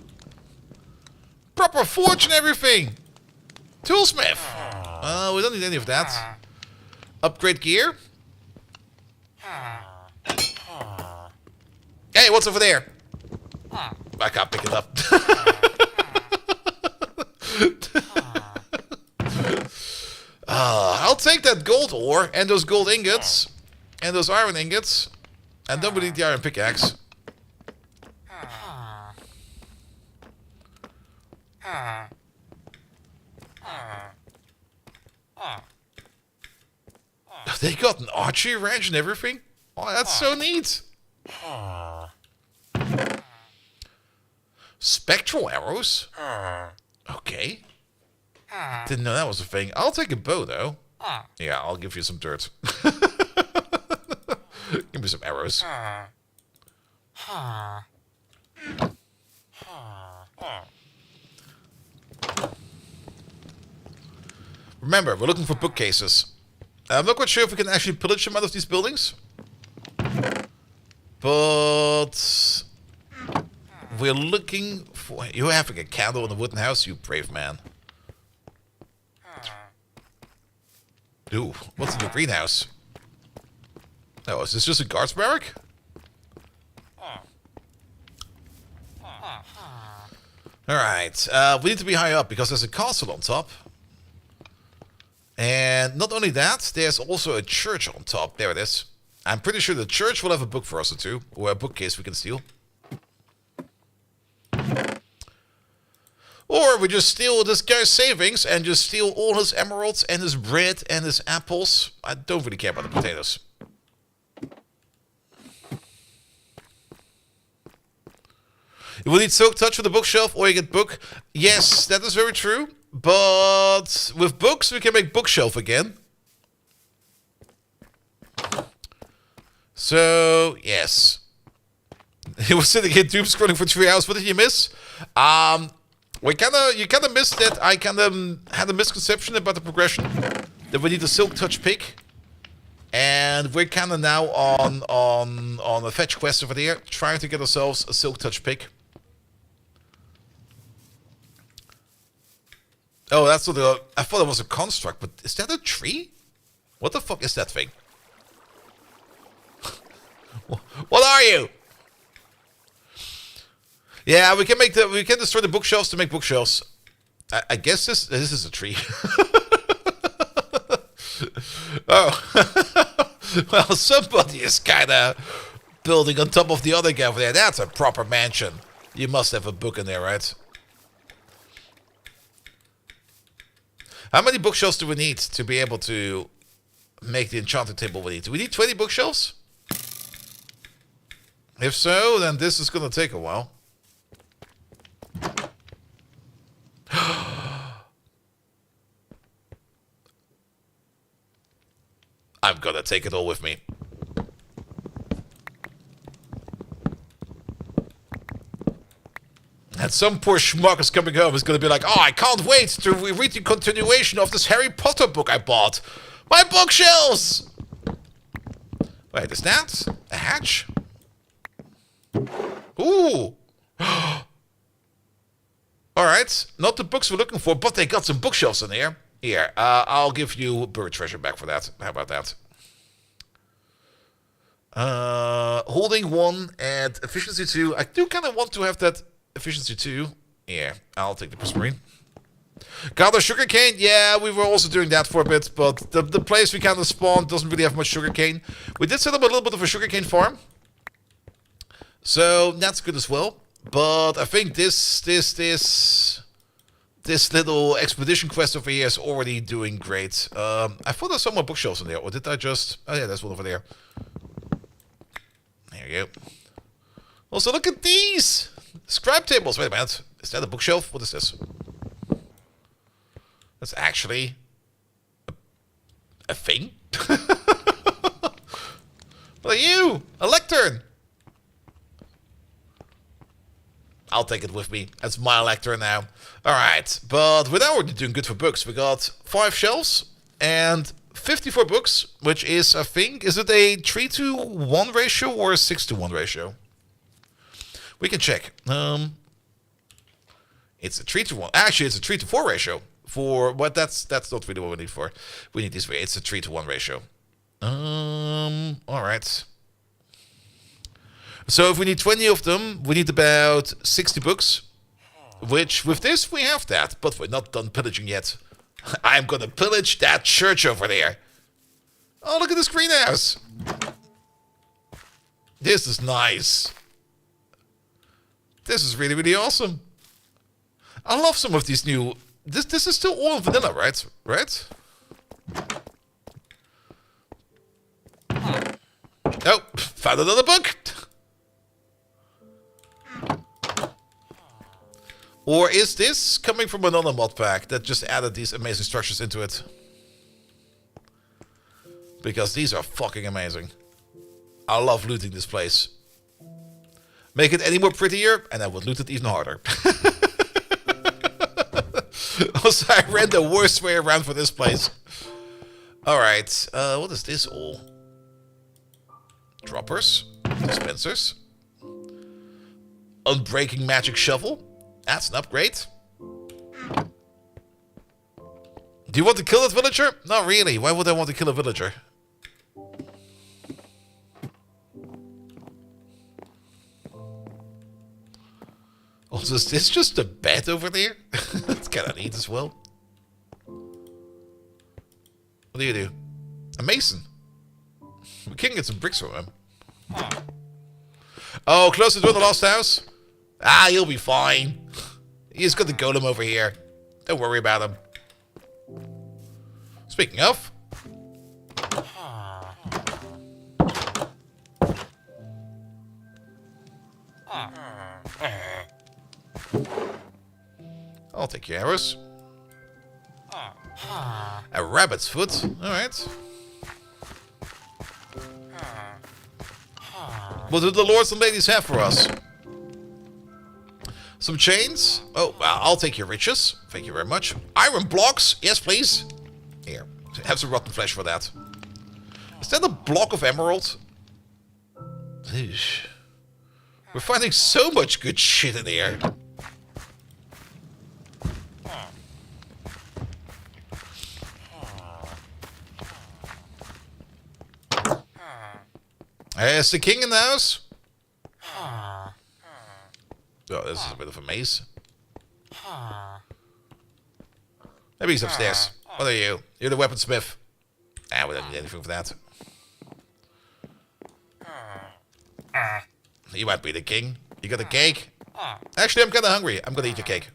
Proper forge and everything. Toolsmith. We don't need any of that. Upgrade gear. Hey, what's over there? I can't pick it up. I'll take that gold ore and those gold ingots and those iron ingots. And then we need the iron pickaxe. They got an archery range and everything? Oh, that's so neat. Spectral arrows? Okay. Didn't know that was a thing. I'll take a bow, though. Yeah, I'll give you some dirt. Give me some arrows. Remember, we're looking for bookcases. I'm not quite sure if we can actually pillage them out of these buildings. But we're looking for... You're having a candle in a wooden house, you brave man. Ooh, what's in your greenhouse? Oh, is this just a guard's barrack? Alright, we need to be high up because there's a castle on top. And not only that, there's also a church on top. There it is. I'm pretty sure the church will have a book for us or two, or a bookcase we can steal. Or we just steal this guy's savings and just steal all his emeralds and his bread and his apples. I don't really care about the potatoes. You will need Silk Touch for the bookshelf or you get book. Yes, that is very true. But with books, we can make bookshelf again. So, yes. He was sitting here doom scrolling for 3 hours. What did you miss? You kinda missed it. I kinda had a misconception about the progression. That we need a Silk Touch pick. And we're kinda now on a fetch quest over there, trying to get ourselves a Silk Touch pick. Oh, that's what I thought it was a construct, but is that a tree? What the fuck is that thing? What are you? Yeah, we can destroy the bookshelves to make bookshelves. I guess this is a tree. Oh. Well, somebody is kinda building on top of the other guy over there. That's a proper mansion. You must have a book in there, right? How many bookshelves do we need to be able to make the enchanted table we need? Do we need 20 bookshelves? If so, then this is gonna take a while. I'm gonna take it all with me. And some poor schmuck is coming home is gonna be like, oh, I can't wait to read the continuation of this Harry Potter book I bought. My bookshelves! Wait, is that a hatch? Ooh! Alright, not the books we're looking for, but they got some bookshelves in here. Here, I'll give you bird treasure back for that. How about that? Holding 1 and efficiency 2. I do kind of want to have that efficiency 2. Yeah, I'll take the prismarine. Gather sugarcane. Yeah, we were also doing that for a bit, but the place we kind of spawned doesn't really have much sugarcane. We did set up a little bit of a sugarcane farm, so that's good as well. But I think this little expedition quest over here is already doing great. I thought I saw more bookshelves in there, or did I just... Oh yeah, there's one over there. There you go. Also, look at these! Scribe tables. Wait a minute. Is that a bookshelf? What is this? That's actually... a thing? What are you? A lectern! I'll take it with me. That's my lectern now. Alright, but we're now already doing good for books. We got 5 shelves and 54 books, which is, I think, is it a 3-to-1 ratio or a 6-to-1 ratio? We can check. It's a 3-to-1. Actually, it's a 3-to-4 ratio. For what? That's not really what we need for. We need this way. It's a 3-to-1 ratio. Alright. So if we need 20 of them, we need about 60 books. Which, with this, we have that. But we're not done pillaging yet. I'm gonna pillage that church over there. Oh, look at this greenhouse. This is nice. This is really, really awesome. I love some of these new... This is still all vanilla, right? Right? Oh, found another book. Or is this coming from another mod pack that just added these amazing structures into it? Because these are fucking amazing. I love looting this place. Make it any more prettier, and I would loot it even harder. Also, I ran the worst way around for this place. Alright, what is this all? Droppers. Dispensers. Unbreaking magic shovel. That's an upgrade. Do you want to kill that villager? Not really. Why would I want to kill a villager? Also, is this just a bed over there? That's kind of neat as well. What do you do? A mason. We can get some bricks from him. Oh, closer to the lost house? Ah, he'll be fine. He's got the golem over here. Don't worry about him. Speaking of... I'll take your arrows. A rabbit's foot. Alright. What do the lords and ladies have for us? Some chains. Oh, well, I'll take your riches. Thank you very much. Iron blocks. Yes, please. Here. Have some rotten flesh for that. Is that a block of emerald? Eesh. We're finding so much good shit in here. Is the king in the house? Oh, this is a bit of a maze. Maybe he's upstairs. What are you? You're the weaponsmith. We don't need anything for that. You might be the king. You got a cake? Actually, I'm kind of hungry. I'm gonna eat your cake.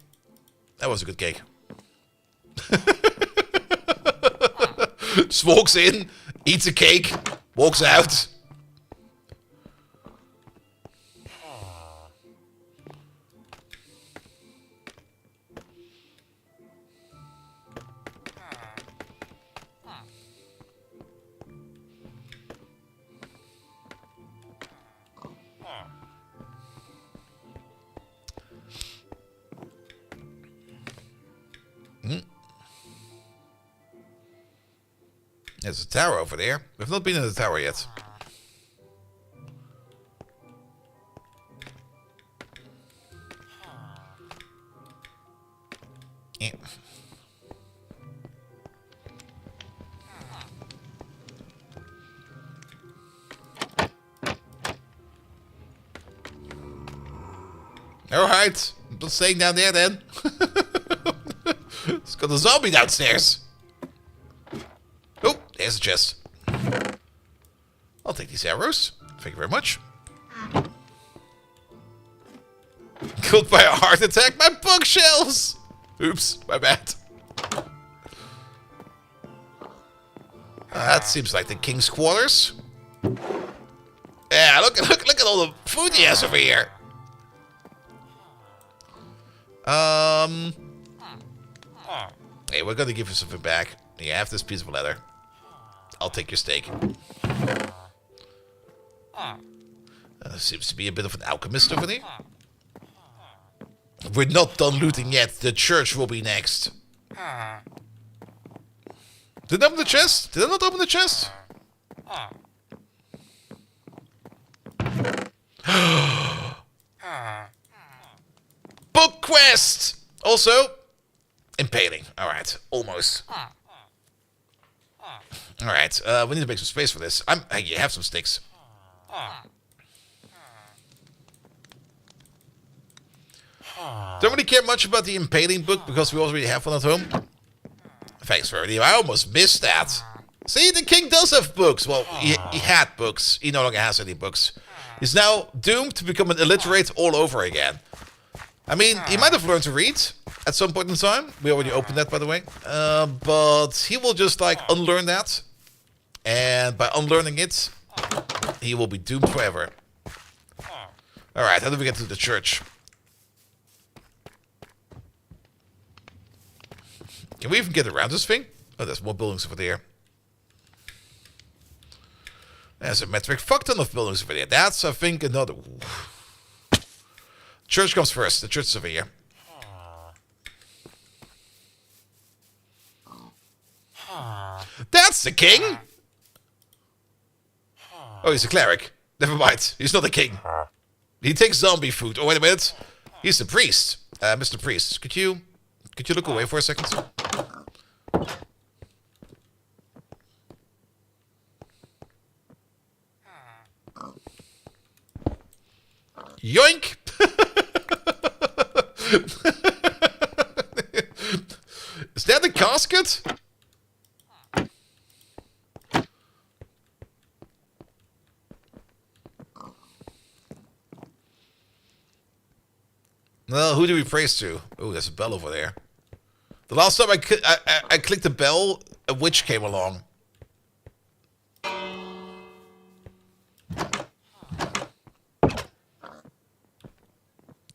That was a good cake. Just walks in, eats a cake, walks out. There's a tower over there. We've not been in the tower yet. Yeah. Alright, I'm just staying down there then. It's got a zombie downstairs. Oh, there's a chest. I'll take these arrows. Thank you very much. Killed by a heart attack. My bookshelves! Oops, my bad. That seems like the king's quarters. Yeah, look at all the food he has over here. Hey, we're gonna give you something back. You have this piece of leather. I'll take your steak. Seems to be a bit of an alchemist over there. We're not done looting yet. The church will be next. Did I open the chest? Did I not open the chest? Book quest! Also, impaling. Alright, almost. Alright, we need to make some space for this. Hey, you have some sticks. Don't really care much about the impaling book because we already have one at home. Thanks, Verdi. I almost missed that. See, the king does have books. Well, he had books. He no longer has any books. He's now doomed to become an illiterate all over again. I mean, he might have learned to read at some point in time. We already opened that, by the way. But he will just, like, unlearn that. And by unlearning it, he will be doomed forever. Alright, how do we get to the church? Can we even get around this thing? Oh, there's more buildings over there. There's a metric fuck ton of buildings over there. That's, I think, another... Church comes first. The church is over here. That's the king! Oh, he's a cleric. Never mind. He's not the king. He takes zombie food. Oh, wait a minute. He's the priest. Mr. Priest, could you look away for a second? Yoink! Is that the casket? Well, who do we praise to? Oh, there's a bell over there. The last time I clicked the bell, a witch came along.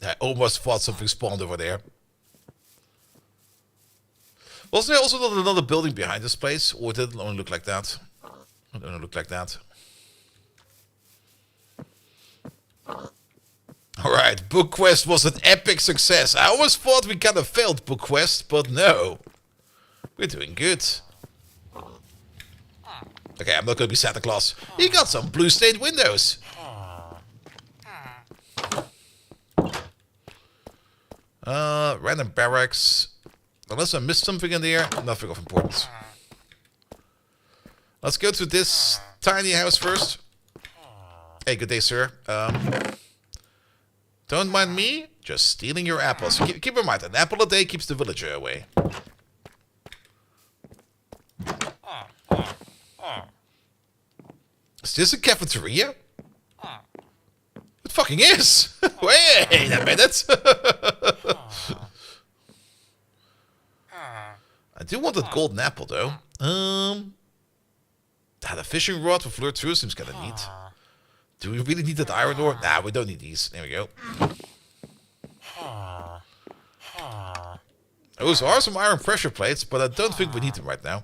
I almost thought something spawned over there. Wasn't there also another building behind this place? Or did it only look like that? It only looked like that. Alright, Book Quest was an epic success. I always thought we kind of failed Book Quest, but no. We're doing good. Okay, I'm not gonna be Santa Claus. He got some blue stained windows. Random barracks. Unless I missed something in there, nothing of importance. Let's go to this tiny house first. Hey, good day, sir. Don't mind me, just stealing your apples. Keep in mind, an apple a day keeps the villager away. Is this a cafeteria? It fucking is! Wait a minute! I do want that golden apple, though. The fishing rod for Flirt 2 seems kind of neat. Do we really need that iron ore? Nah, we don't need these. There we go. Those are some iron pressure plates, but I don't think we need them right now.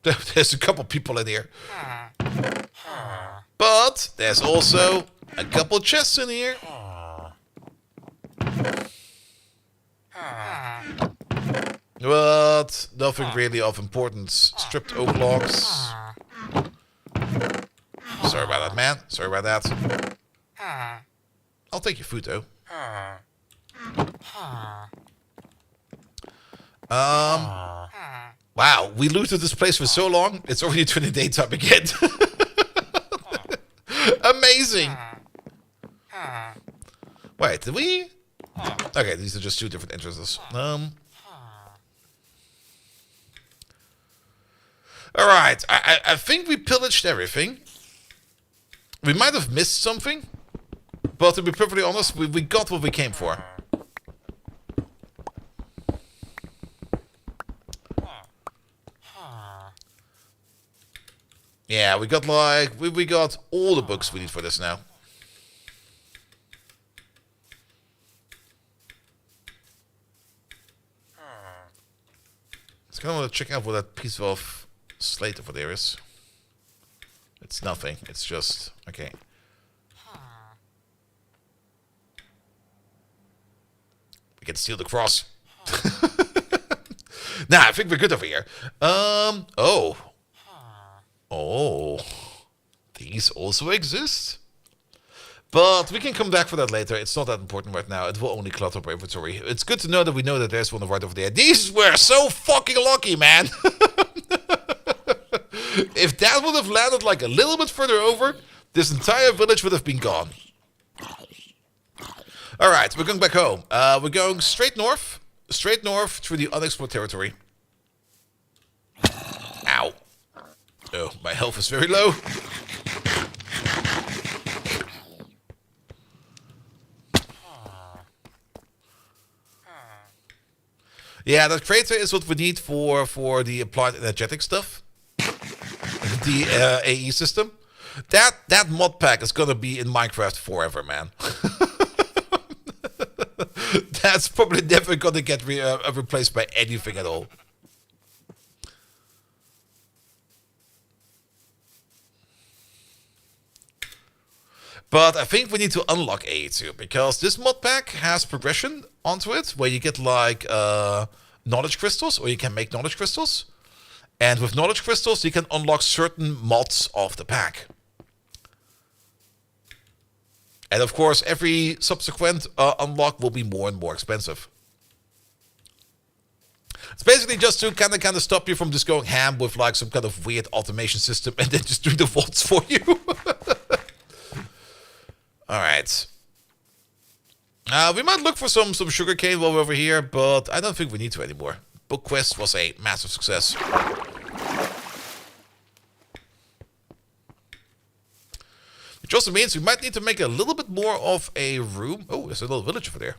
There's a couple people in here. But there's also a couple chests in here. But nothing really of importance. Stripped oak logs. Sorry about that, man. Sorry about that. I'll take your food, though. Wow, we looted this place for so long, it's already turning daytime again. Amazing. Wait, did we? Okay, these are just two different entrances. Alright, I think we pillaged everything. We might have missed something, but to be perfectly honest, we got what we came for. Yeah, we got like, we got all the books we need for this now. Just kind of want to check out what that piece of slate over there is. It's nothing, it's just, okay. We can steal the cross. Nah, I think we're good over here. Oh. Oh, these also exist? But we can come back for that later. It's not that important right now. It will only clutter up our inventory. It's good to know that we know that there's one right over there. These were so fucking lucky, man. If that would have landed like a little bit further over, this entire village would have been gone. Alright, we're going back home. We're going straight north through the unexplored territory. Ow. Oh, my health is very low. Yeah, that crater is what we need for the applied energetic stuff. The AE system. That mod pack is gonna be in Minecraft forever, man. That's probably never gonna get replaced by anything at all. But I think we need to unlock AE2, because this mod pack has progression onto it, where you get like knowledge crystals, or you can make knowledge crystals. And with knowledge crystals, you can unlock certain mods of the pack. And of course, every subsequent unlock will be more and more expensive. It's basically just to kind of stop you from just going ham with like some kind of weird automation system and then just do the vaults for you. Alright. We might look for some sugarcane while we're over here, but I don't think we need to anymore. Book Quest was a massive success. Which also means we might need to make a little bit more of a room. Oh, there's a little village over there.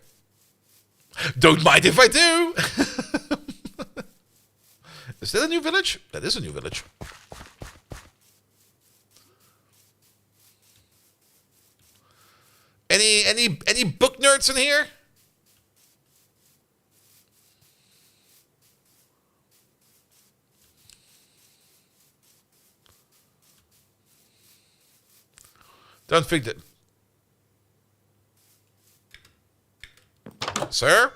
Don't mind if I do! Is that a new village? That is a new village. Any book nerds in here? Don't think that... Sir?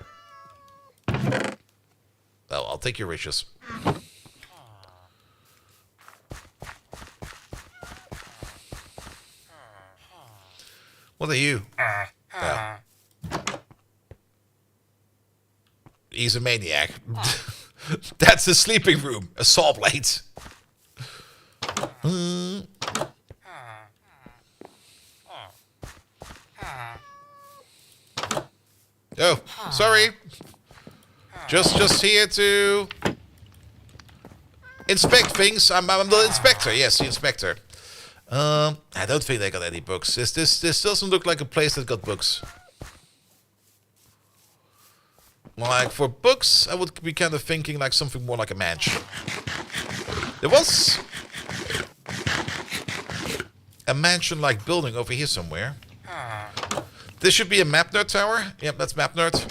Well, I'll take your riches. What are you? Oh. He's a maniac. That's the sleeping room. A saw blade. Oh, sorry. Just here to inspect things. I'm the inspector. Yes, the inspector. I don't think they got any books. This doesn't look like a place that got books. Like, for books, I would be kind of thinking like something more like a mansion. There was a mansion-like building over here somewhere. This should be a map nerd tower. Yep, that's map nerd.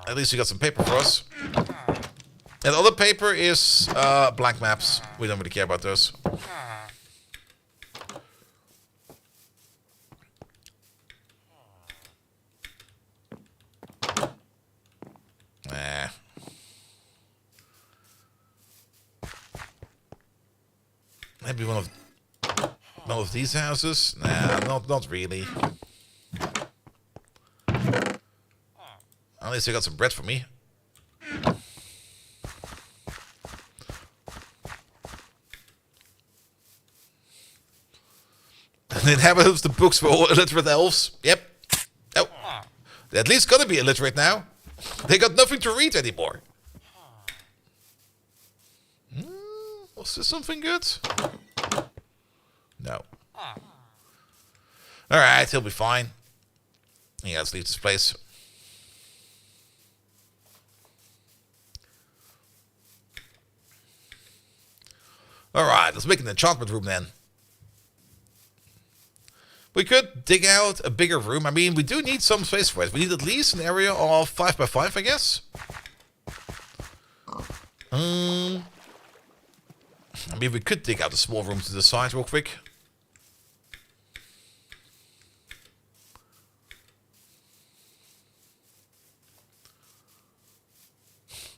At least you got some paper for us. And the other paper is blank maps. We don't really care about those. Nah. Maybe one of these houses? Nah, not really. At least I got some bread for me. The inhabitants of the books for all illiterate elves. Yep. Oh. They're at least gonna be illiterate now. They got nothing to read anymore. Was this something good? No. Alright, he'll be fine. Yeah, let's leave this place. Alright, let's make an enchantment room then. We could dig out a bigger room. I mean, we do need some space for it. We need at least an area of 5 by 5, I guess. I mean, we could dig out a small room to the side real quick.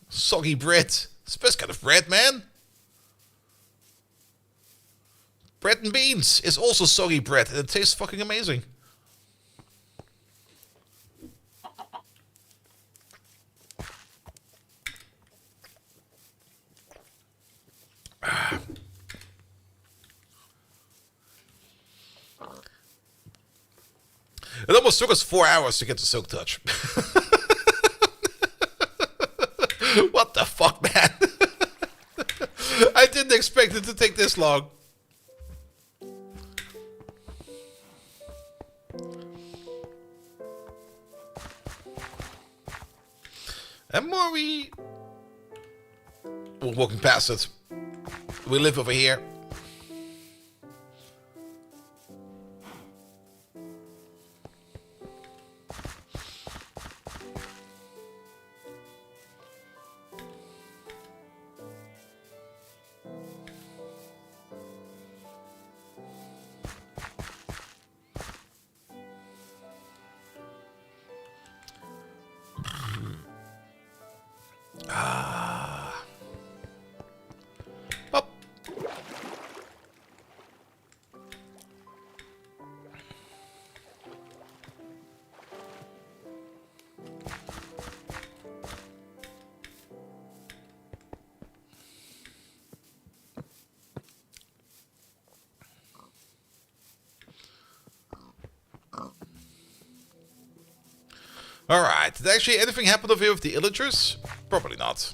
Soggy bread. It's the best kind of bread, man. Bread and beans is also soggy bread, and it tastes fucking amazing. It almost took us 4 hours to get to Silk Touch. What the fuck, man? I didn't expect it to take this long. And we're walking past it. We live over here. Alright, did actually anything happen over here with the illagers? Probably not.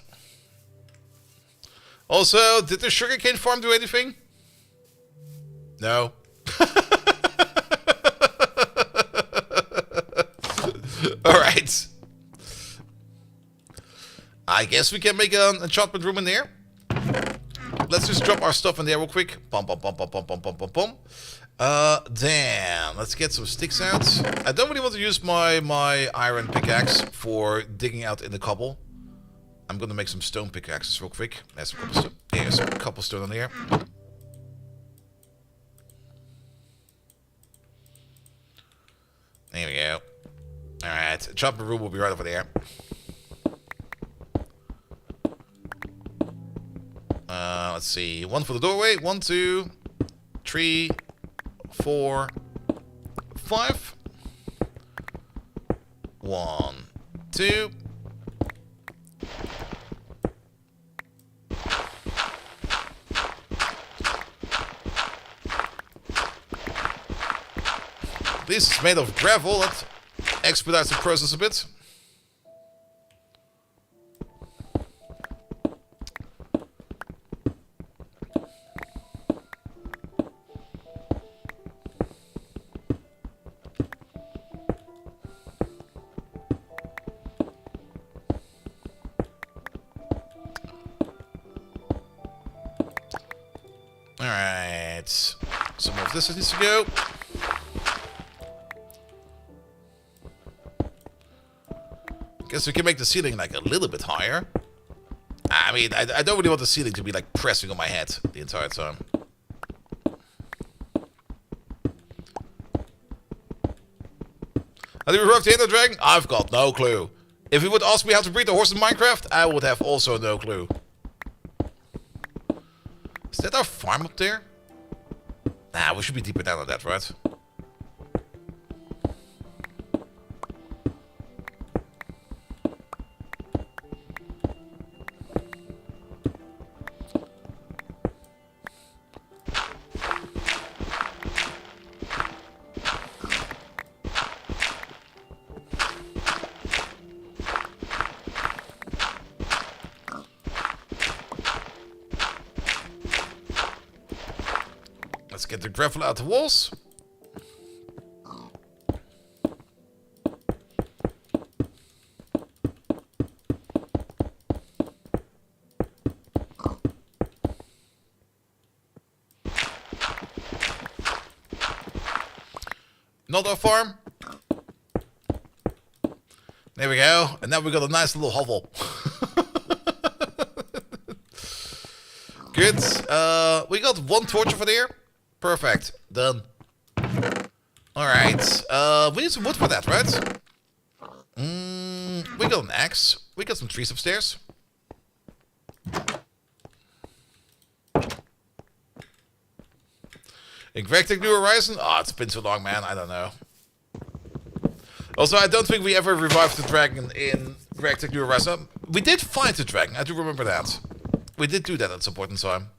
Also, did the sugarcane farm do anything? No. Alright. I guess we can make an enchantment room in there. Let's just drop our stuff in there real quick. Bum, bum, bum, bum, bum, bum, bum, bum, bum. Damn. Let's get some sticks out. I don't really want to use my iron pickaxe for digging out in the cobble. I'm gonna make some stone pickaxes real quick. There's some cobblestone. There's some cobblestone on here. There we go. Alright, chopping room will be right over there. Let's see. 1 for the doorway. 1, 2, 3, 4, 5. 1, 2. This is made of gravel. That expedites the process a bit. Alright. Some of this needs to go. Guess we can make the ceiling like a little bit higher. I mean, I don't really want the ceiling to be like pressing on my head the entire time. How do we work the Ender Dragon? I've got no clue. If you would ask me how to breed a horse in Minecraft, I would have also no clue. Is that our farm up there? Nah, we should be deeper down on that, right? Let's get the gravel out the walls. Another farm. There we go. And now we got a nice little hovel. Good. We got 1 torch over there. Perfect. Done. Alright. We need some wood for that, right? We got an axe. We got some trees upstairs. In VaultHunters New Horizon? Oh, it's been too long, man. I don't know. Also, I don't think we ever revived the dragon in VaultHunters New Horizon. We did fight the dragon. I do remember that. We did do that at some point in time.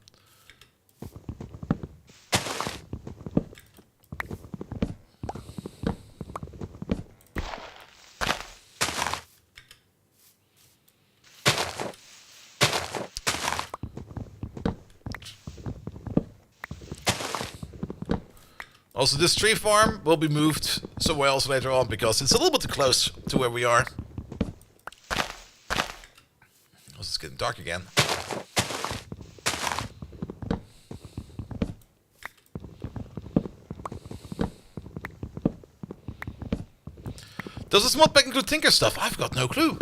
Also, this tree farm will be moved somewhere else later on because it's a little bit too close to where we are. Also, it's getting dark again. Does this mod pack include Tinker stuff? I've got no clue.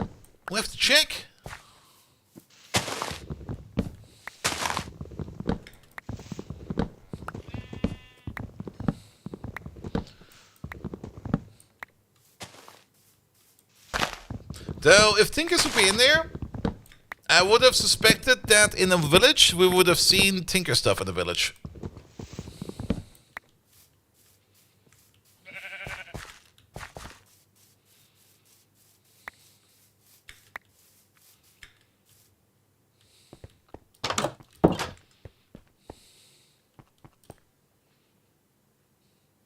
We'll have to check. Though, if Tinkers would be in there, I would have suspected that in a village, we would have seen Tinker stuff in the village.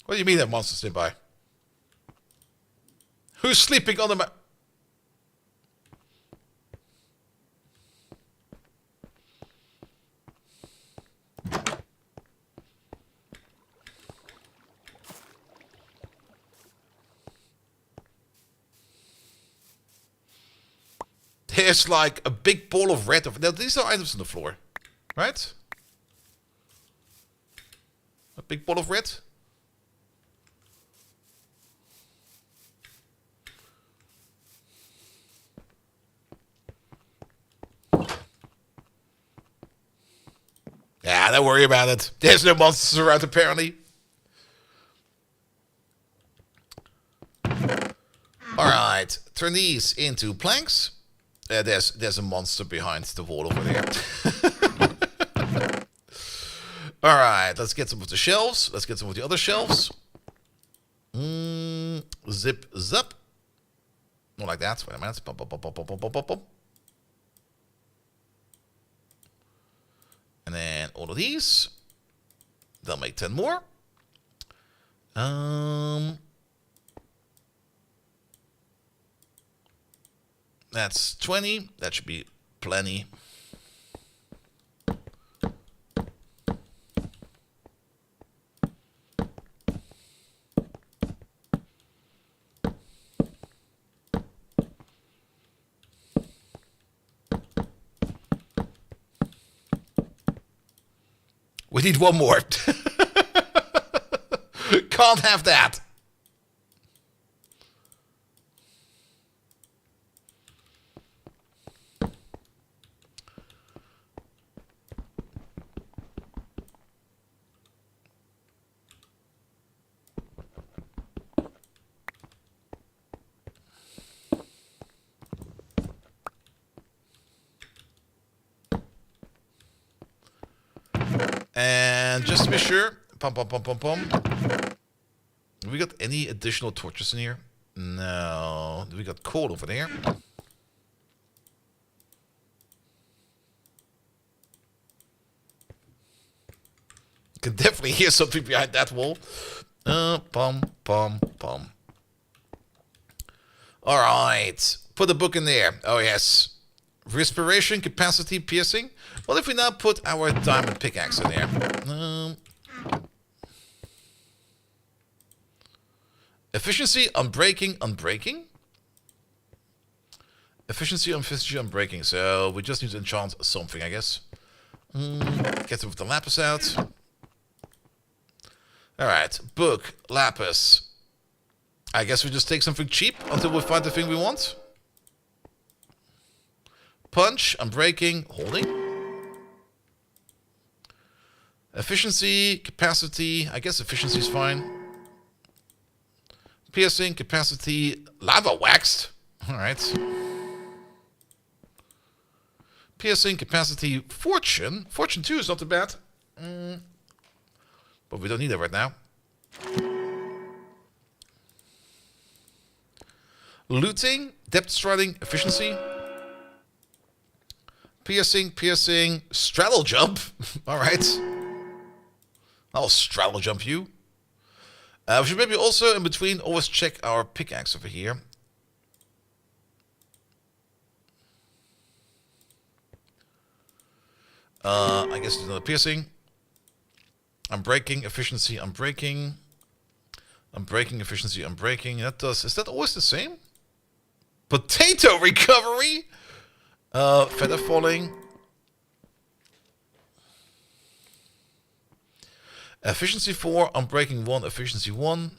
What do you mean that monster's nearby? Who's sleeping on the map? There's like a big ball of red. Now, these are items on the floor, right? A big ball of red. Yeah, don't worry about it. There's no monsters around, apparently. right, turn these into planks. There's a monster behind the wall over there. All right, let's get some of the shelves. Let's get some of the other shelves. Zip, zap. Not like that. Wait a minute. Bum, bum, bum, bum, bum, bum, bum, bum. And then all of these. They'll make 10 more. That's 20. That should be plenty. We need one more. Can't have that. And just to be sure, pum pum pum pum pum. Have we got any additional torches in here? No. We got coal over there. You can definitely hear something behind that wall. Pum pum pum. All right. Put a book in there. Oh yes. Respiration, capacity, piercing. Well, if we now put our diamond pickaxe in there. Efficiency, unbreaking, unbreaking. Efficiency, unbreaking. So we just need to enchant something, I guess. Get some of the lapis out. Alright, book, lapis. I guess we just take something cheap until we find the thing we want. Punch, unbreaking, holding. Efficiency, capacity. I guess efficiency is fine. Piercing, capacity, lava waxed. Alright. Piercing, capacity, fortune. Fortune 2 is not too bad. But we don't need it right now. Looting, depth striding, efficiency. Piercing, piercing, straddle jump. Alright. I'll straddle jump you. We should maybe also, in between, always check our pickaxe over here. I guess there's another piercing. I'm breaking, efficiency, I'm breaking. I'm breaking, efficiency, I'm breaking. That does. Is that always the same? Potato recovery? Feather falling. Efficiency 4, I'm breaking 1, efficiency 1.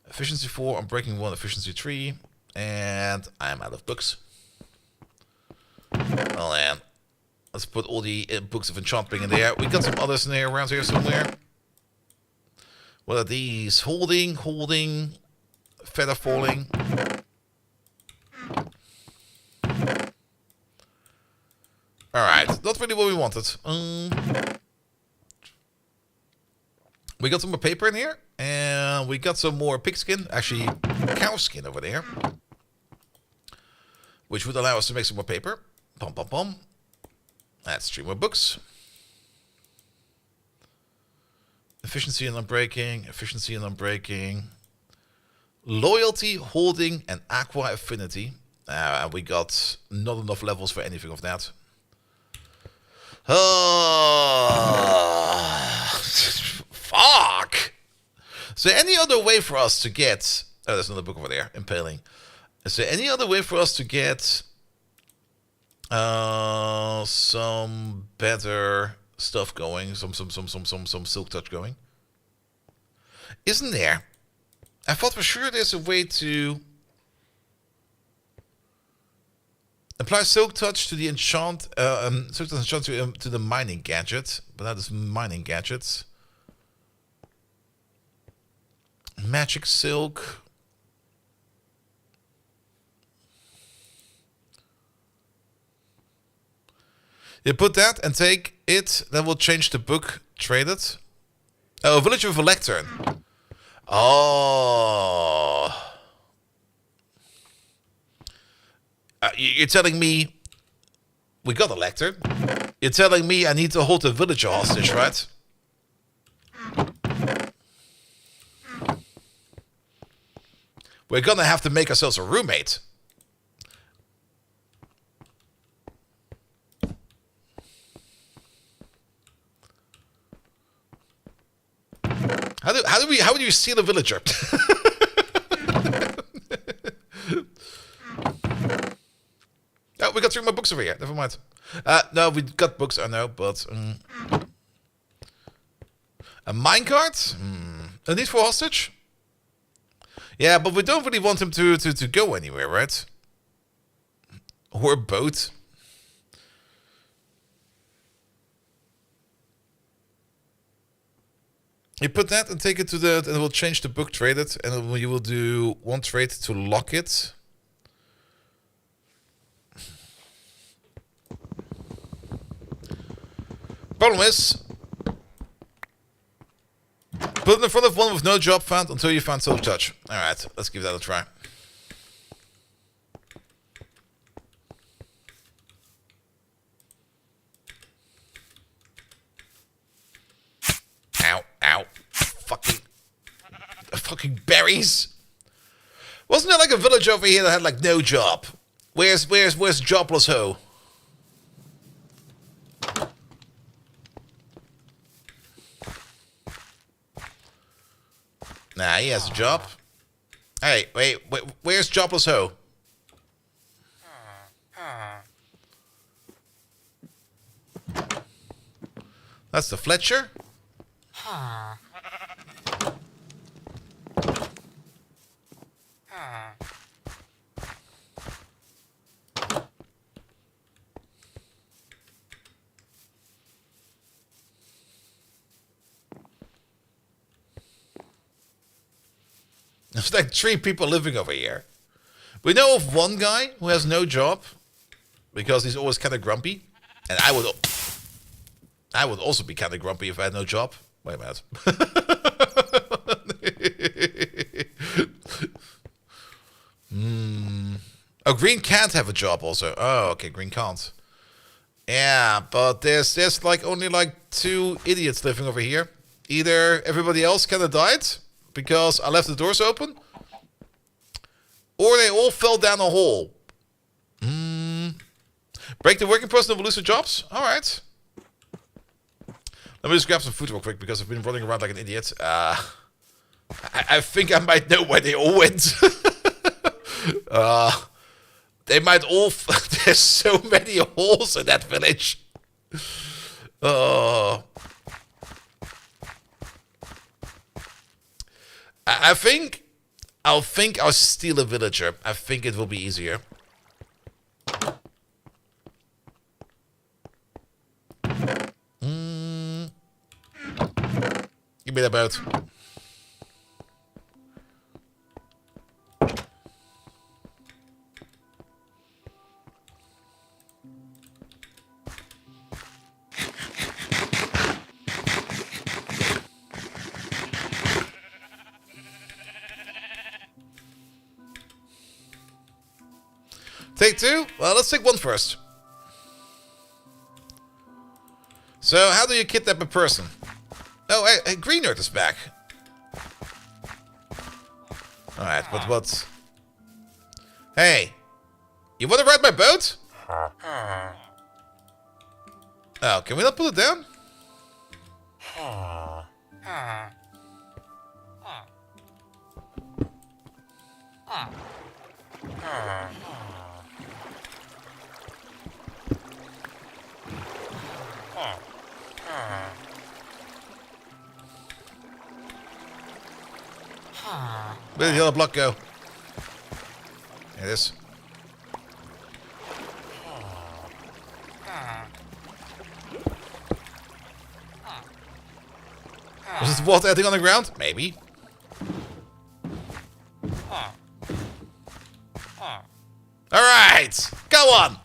Efficiency 4, I'm breaking 1, efficiency 3. And I'm out of books. Well, then, let's put all the books of enchanting in there. We got some others in there around here somewhere. What are these? Holding, holding, feather falling. Alright, not really what we wanted. We got some more paper in here. And we got some more pig skin. Actually, cow skin over there. Which would allow us to make some more paper. Pum pum pum. That's 3 more books. Efficiency and unbreaking. Efficiency and unbreaking. Loyalty, holding, and aqua affinity. And we got not enough levels for anything of that. Fuck! Is there any other way for us to get... Oh, there's another book over there. Impaling. Is there any other way for us to get... some better stuff going? Some silk touch going? Isn't there? I thought for sure there's a way to... apply silk touch to the silk touch enchant to the mining gadget, but that is mining gadgets. Magic silk. You put that and take it. Then we'll change the book. Trade it. Oh, village with a lectern. Oh. You're telling me we got a lectern? You're telling me I need to hold the villager hostage, right? We're gonna have to make ourselves a roommate. How do you steal a villager? Oh, we got 3 more books over here. Never mind. No, we got books, I know, but... a minecart? A need for hostage? Yeah, but we don't really want him to go anywhere, right? Or a boat. You put that and take it to the... And we'll change the book, trade it. And then you will do 1 trade to lock it. Problem is... Put it in front of one with no job found until you find self-touch. Alright, let's give that a try. Ow, ow. Fucking berries. Wasn't there like a village over here that had like no job? Where's jobless hoe? Nah, he has a job. Hey, wait, where's jobless hoe? That's the Fletcher. There's like 3 people living over here. We know of one guy who has no job because he's always kind of grumpy, and I would also be kind of grumpy if I had no job. Wait a minute. Oh, Green can't have a job also. Oh, okay, Green can't. Yeah, but there's like only like 2 idiots living over here. Either everybody else kind of died because I left the doors open, or they all fell down a hole. Break the working person and we'll lose their jobs? Alright. Let me just grab some food real quick because I've been running around like an idiot. I think I might know where they all went. They might all... There's so many holes in that village. I think I'll steal a villager. I think it will be easier. Give me that boat. Take 2? Well, let's take 1 first. So, how do you kidnap a person? Oh, hey, Green Earth is back. Alright, but what? Hey, you want to ride my boat? Oh, can we not put it down? Where did the other block go? There it is. Was it water anything on the ground? Maybe. Alright! Go on!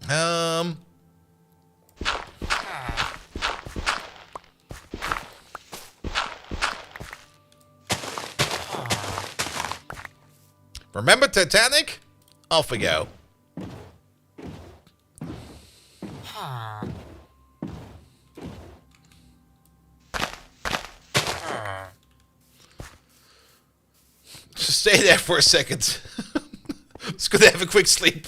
Um. Remember Titanic? Off we go. Just stay there for a second. Just gonna have a quick sleep.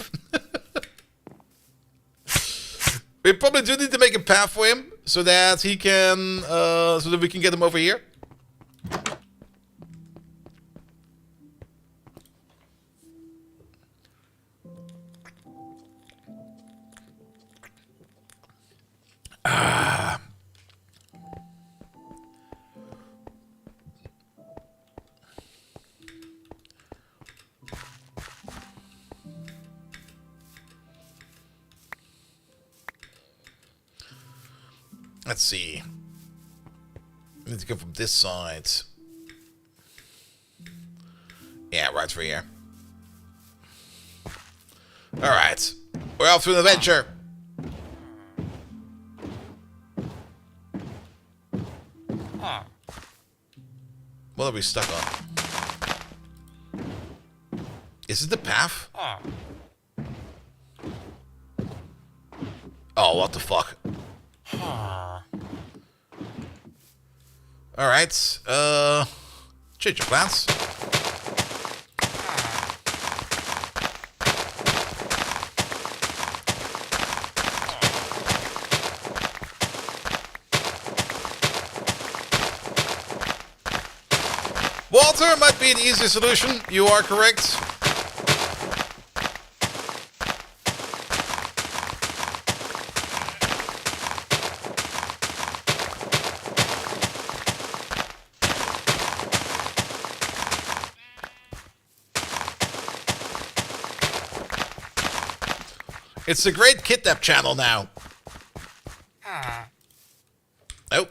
We probably do need to make a path for him so that he can, so that we can get him over here. Let's see. I need to go from this side. Yeah, right through here. Alright. We're off to an adventure. What are we stuck on? Is it the path? Oh, what the fuck? Alright, change your plans. Walter might be an easy solution, you are correct. It's a great kidnap channel now. Oh.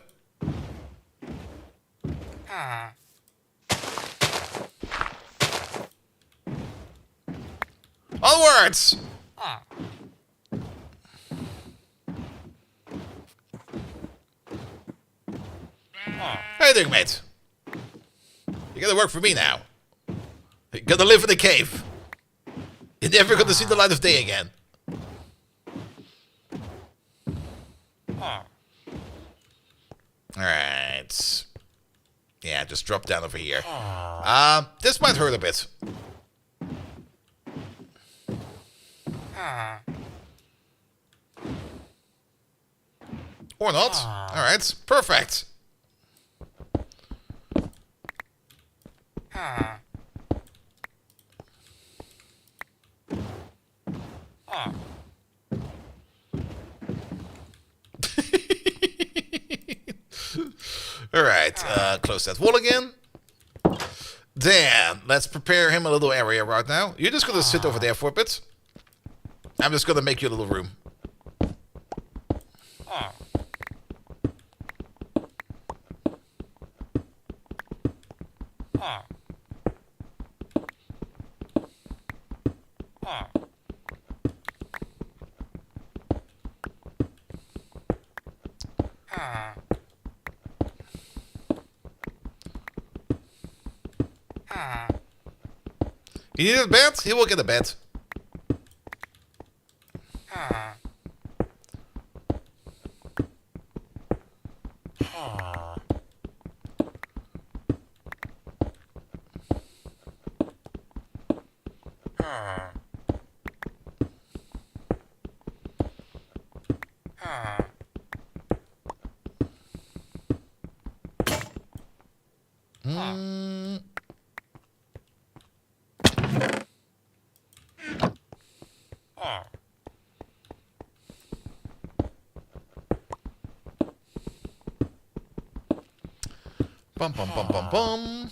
Onwards! How you doing, mate? You gotta work for me now. You gotta live in a cave. You're never gonna see the light of day again. Alright. Yeah, just drop down over here. This might hurt a bit. Or not. Alright, perfect. Alright, close that wall again. Then, let's prepare him a little area right now. You're just gonna sit over there for a bit. I'm just gonna make you a little room. He needs a bed? He will get a bed. Bum bum bum bum bum.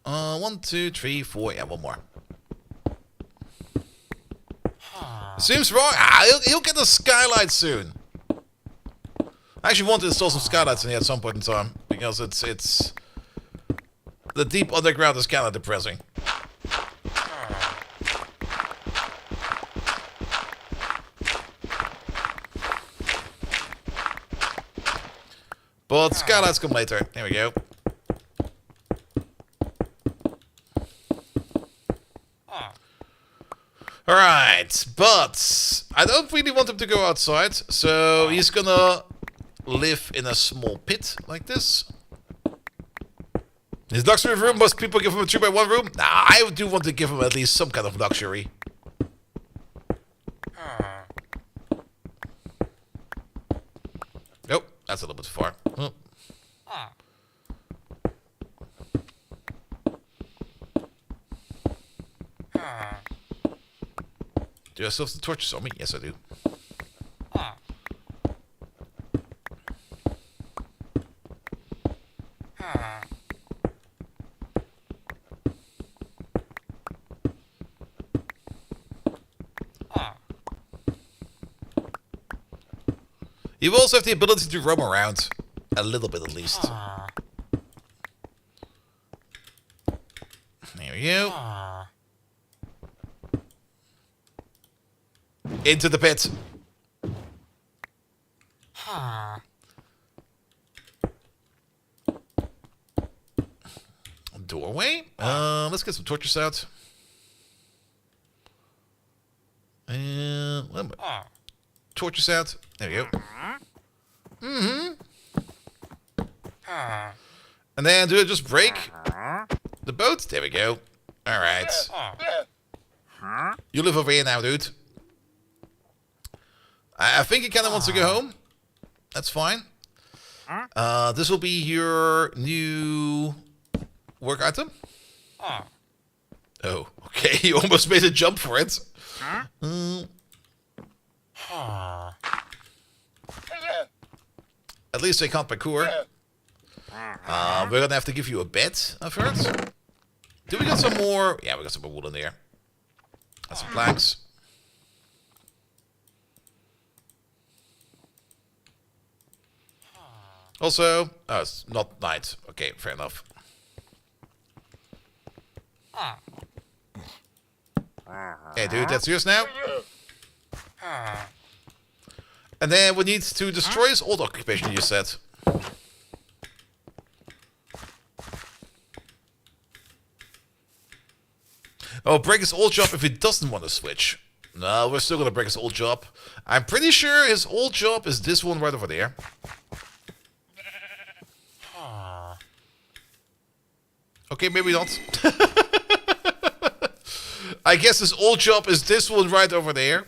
1, 2, 3, 4. Yeah, one more. Seems wrong. He'll get a skylight soon. I actually want to install some skylights in here at some point in time because it's The deep underground is kind of depressing. But skylights come later. There we go. Alright, but I don't really want him to go outside, so he's gonna live in a small pit like this. His luxury room, must people give him a 2x1 room? Nah, I do want to give him at least some kind of luxury. Nope, that's a little bit far. Oh. Do I still have the torches on me? Yes, I do. You will also have the ability to roam around. A little bit at least. There we go. Into the pit. Doorway. Let's get some torches out. And torches out. There we go. And then do it just break the boat? There we go. Alright. You live over here now, dude. I think he kind of wants to go home. That's fine. This will be your new work item. Oh, okay. You almost made a jump for it. At least I can't parkour. We're gonna have to give you a bed, I've heard. Do we got some more? Yeah, we got some more wood in there. And some planks. Also, oh, it's not night. Okay, fair enough. Hey, dude, that's yours now. And then we need to destroy his old occupation, you said. Oh, break his old job if he doesn't want to switch. No, we're still going to break his old job. I'm pretty sure his old job is this one right over there. Okay, maybe not. I guess his old job is this one right over there.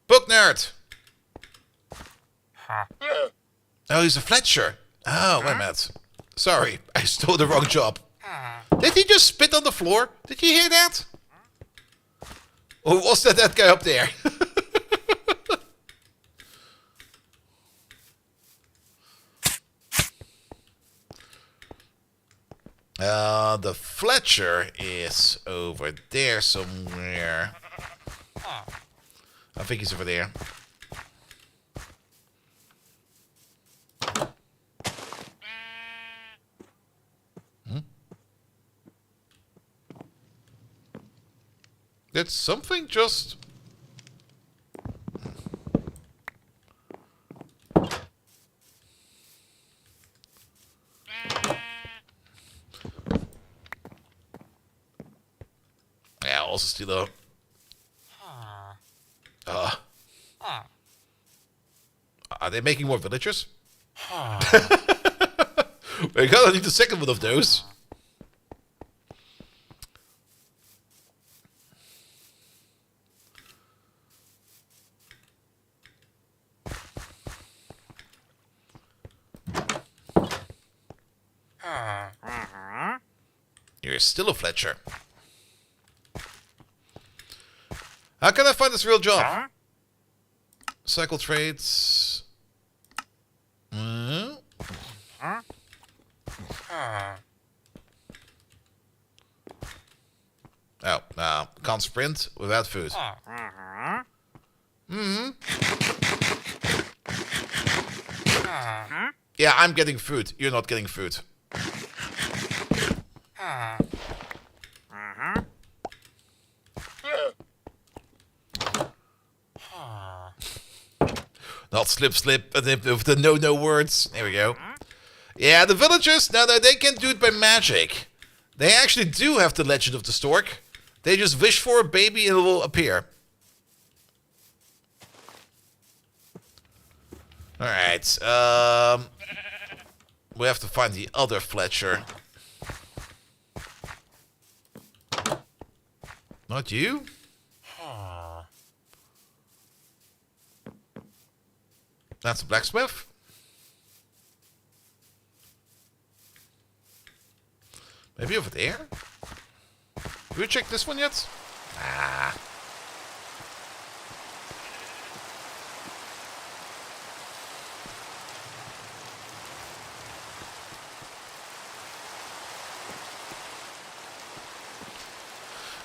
Book nerd. Oh, he's a Fletcher. Oh, wait a minute. Sorry, I stole the wrong job. Did he just spit on the floor? Did you hear that? Or was that guy up there? The Fletcher is over there somewhere. I think he's over there. Did something just... Yeah, I'll also steal a... Are they making more villagers? We're gonna need the second one of those. Here there's still a Fletcher. How can I find this real job? Cycle trades. Oh, no. Can't sprint without food. Yeah, I'm getting food. You're not getting food. Not slip, and with the no words. There we go. Yeah, the villagers, now they can't do it by magic. They actually do have the Legend of the Stork. They just wish for a baby and it will appear. Alright, we have to find the other Fletcher. Not you? That's a blacksmith. Maybe over there? Have we checked this one yet? Ah.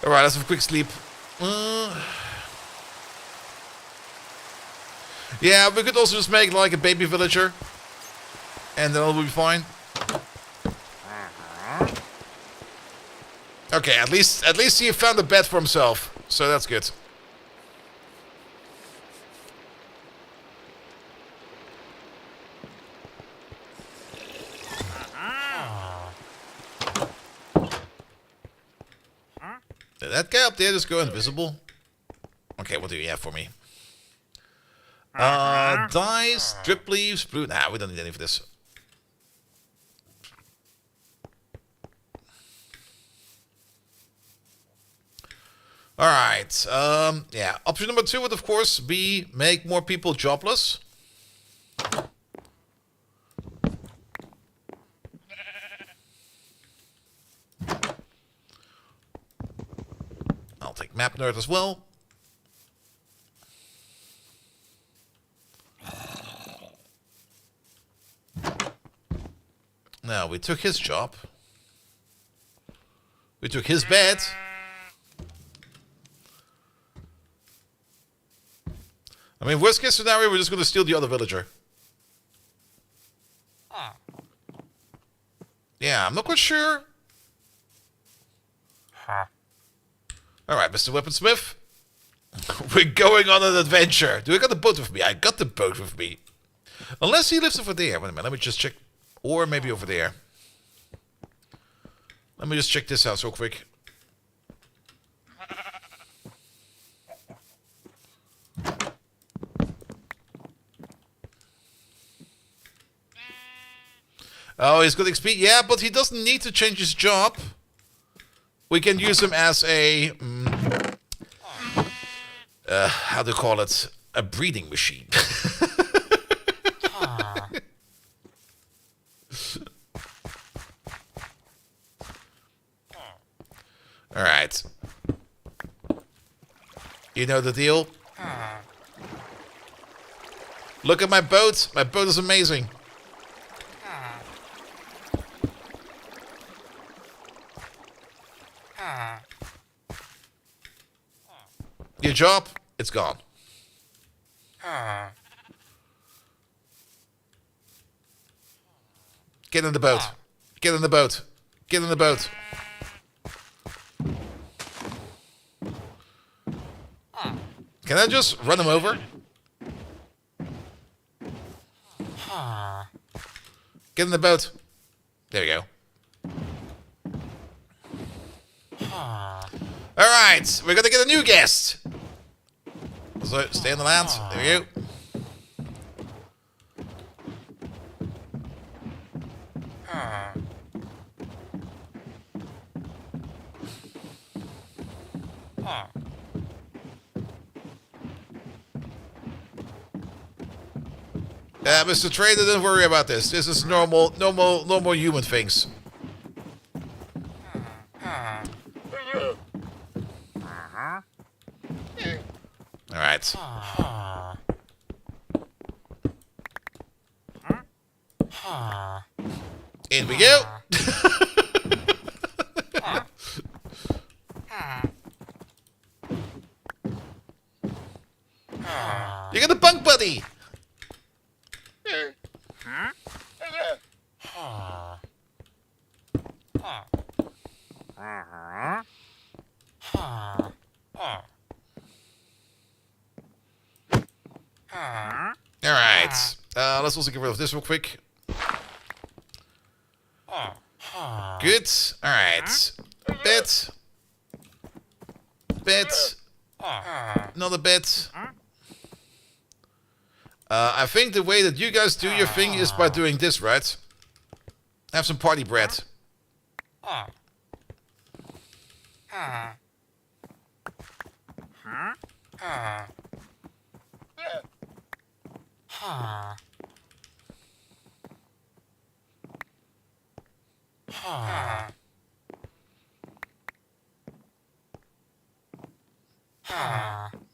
Alright, let's have a quick sleep. Yeah, we could also just make like a baby villager. And then it'll be fine. Okay, at least he found a bed for himself. So that's good. Did that guy up there just go invisible? Okay, what do you have for me? Dice, drip leaves, blue. Nah, we don't need any for this. Alright, yeah. Option number 2 would, of course, be make more people jobless. I'll take Map Nerd as well. Now, we took his job. We took his bed. I mean, worst case scenario, we're just going to steal the other villager. Yeah, I'm not quite sure. Alright, Mr. Weaponsmith. We're going on an adventure. Do I got the boat with me? I got the boat with me. Unless he lives over there. Wait a minute, let me just check. Or maybe over there. Let me just check this house real quick. Oh, he's got XP. Yeah, but he doesn't need to change his job. We can use him as a... how do you call it? A breeding machine. Alright. You know the deal? Look at my boat. My boat is amazing. Your job, it's gone. Get in the boat. Get in the boat. Get in the boat. Can I just run him over? Get in the boat. There we go. Alright, we're gonna get a new guest. So, stay on the land. There we go. Mr. Trader, don't worry about this. This is normal human things. In we go. You got a bunk buddy. Alright. Let's also get rid of this real quick. Good. Alright. Bit. Bit. Another bit. I think the way that you guys do your thing is by doing this, right? Have some party bread.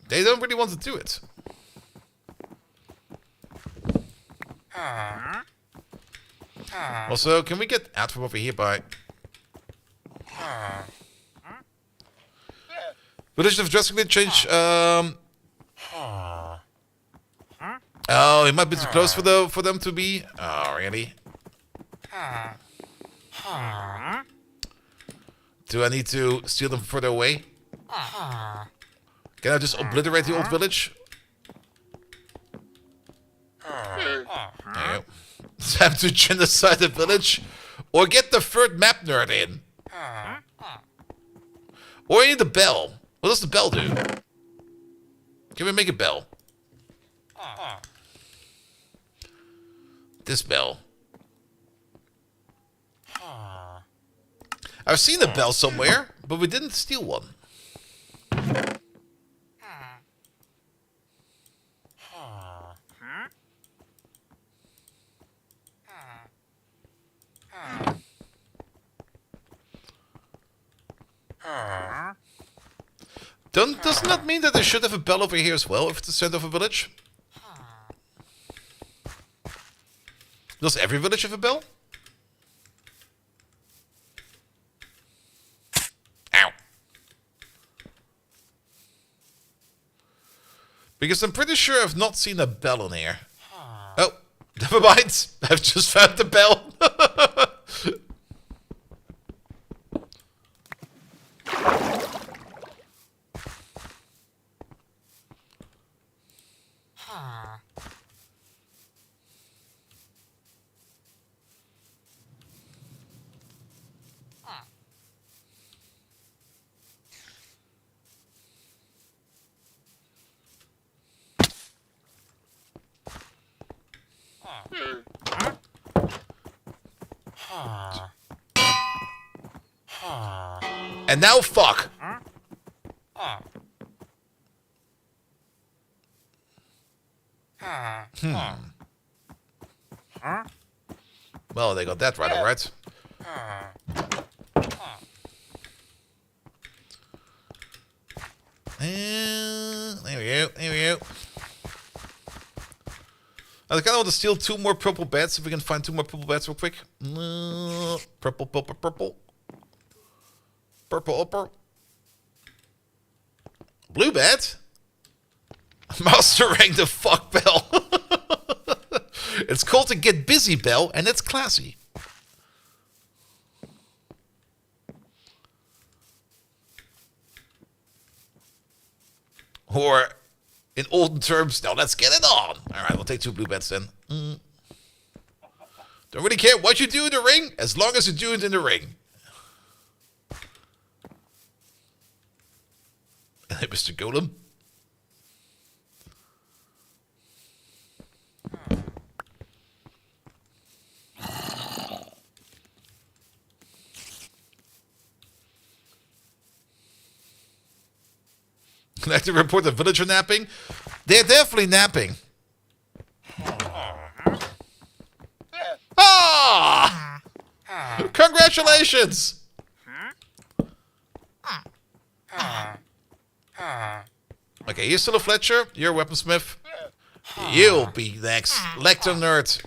They don't really want to do it. Also, can we get out from over here by... Village have drastically changed... Oh, it might be too close for them to be... Oh, really? Do I need to steal them further away? Can I just obliterate the old village? There you go. Time to genocide the village? Or get the third map nerd in? Or you need the bell. What does the bell do? Can we make a bell? This bell. I've seen a bell somewhere, but we didn't steal one. Doesn't that mean that they should have a bell over here as well, if it's the center of a village? Does every village have a bell? Ow. Because I'm pretty sure I've not seen a bell in here. Oh, never mind. I've just found the bell. And now fuck. Well, they got that right, alright. There we go, there we go. I kind of want to steal 2 more purple bats, if we can find 2 more purple bats real quick. Purple, purple, purple. Purple, upper. Blue bat? Master rank the fuck bell. It's called to get busy bell, and it's classy. Or, in olden terms, now let's get it on. Alright, we'll take 2 blue bats then. Don't really care what you do in the ring, as long as you do it in the ring. Hey, Mr. Golem. I'd like to report the villager napping. They're definitely napping. Ah! Congratulations! Okay, you're still a Fletcher. You're a weaponsmith. You'll be next. Lecter nerd.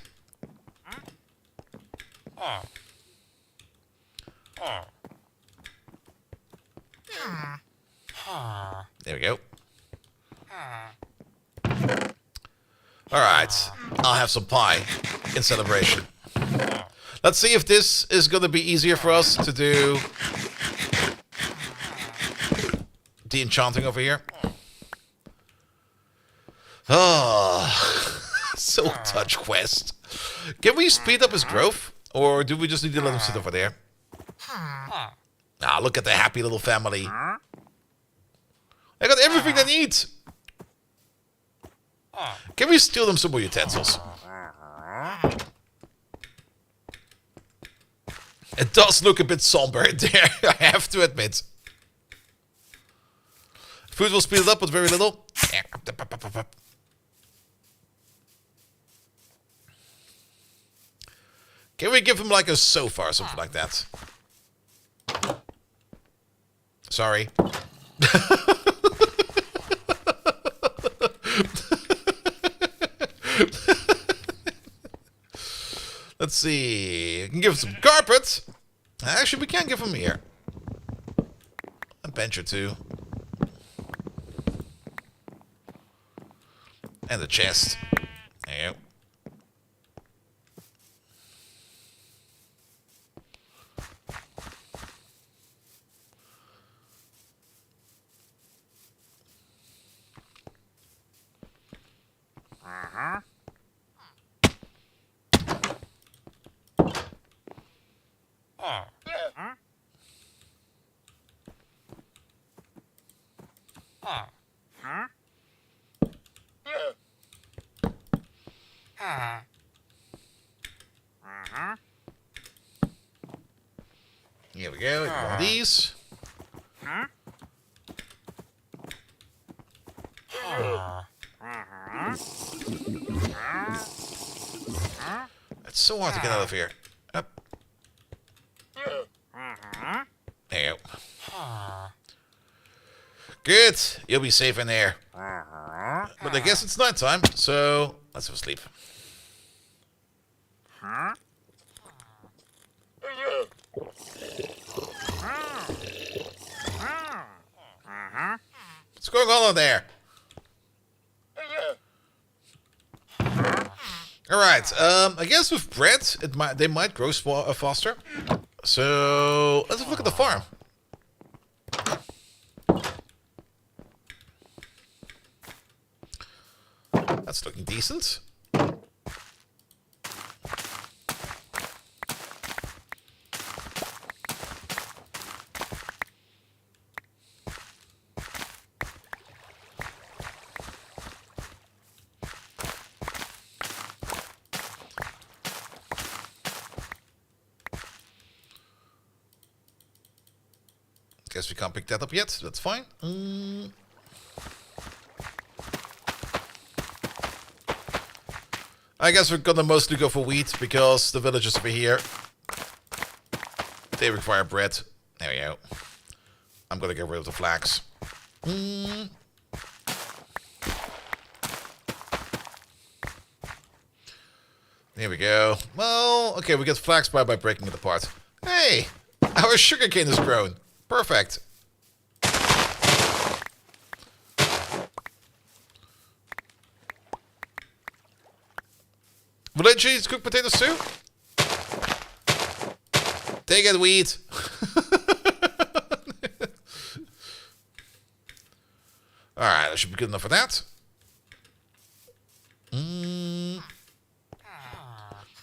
There we go. Alright, I'll have some pie in celebration. Let's see if this is going to be easier for us to do the enchanting over here. Oh, so touch quest. Can we speed up his growth? Or do we just need to let him sit over there? Ah, look at the happy little family. I got everything they need. Can we steal them some more utensils? It does look a bit somber in there, I have to admit. Food will speed it up with very little. Can we give him like a sofa or something like that? Sorry. Let's see. We can give him some carpet. Actually, we can give him here. A bench or two. And a chest. There you go. Here we go. One of these. It's so hard to get out of here. Up. There you go. Good. You'll be safe in there. But I guess it's nighttime, so let's have a sleep. What's going on there? Alright, I guess with bread, they might grow faster. So, let's have a look at the farm. That's looking decent. Guess we can't pick that up yet. That's fine. I guess we're gonna mostly go for wheat because the villagers over here, they require bread. There we go. I'm gonna get rid of the flax. There we go. Well, okay, we get flax by breaking it apart. Hey, our sugarcane has grown. Perfect. Villages cook potatoes too? Take it, wheat. Alright, that should be good enough for that.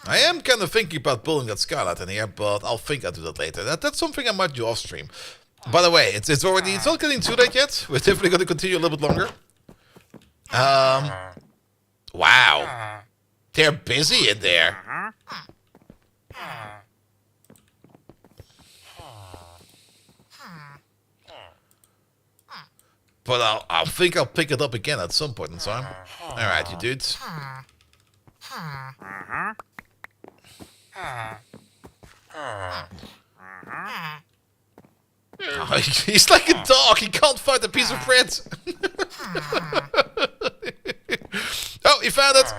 I am kind of thinking about building that skylight in here, but I'll think I'll do that later. That's something I might do off stream. By the way, it's not getting too late yet. We're definitely going to continue a little bit longer. Wow. They're busy in there. But I'll think I'll pick it up again at some point in time. Alright, you dudes. Oh, he's like a dog. He can't find a piece of bread. Oh, he found it.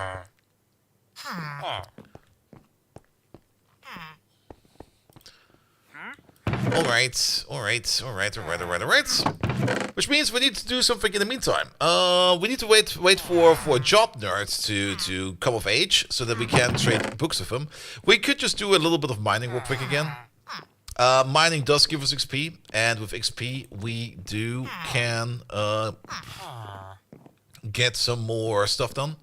Alright. Which means we need to do something in the meantime. We need to wait for job nerds to come of age so that we can trade books with them. We could just do a little bit of mining real quick again. Mining does give us XP, and with XP we can get some more stuff done.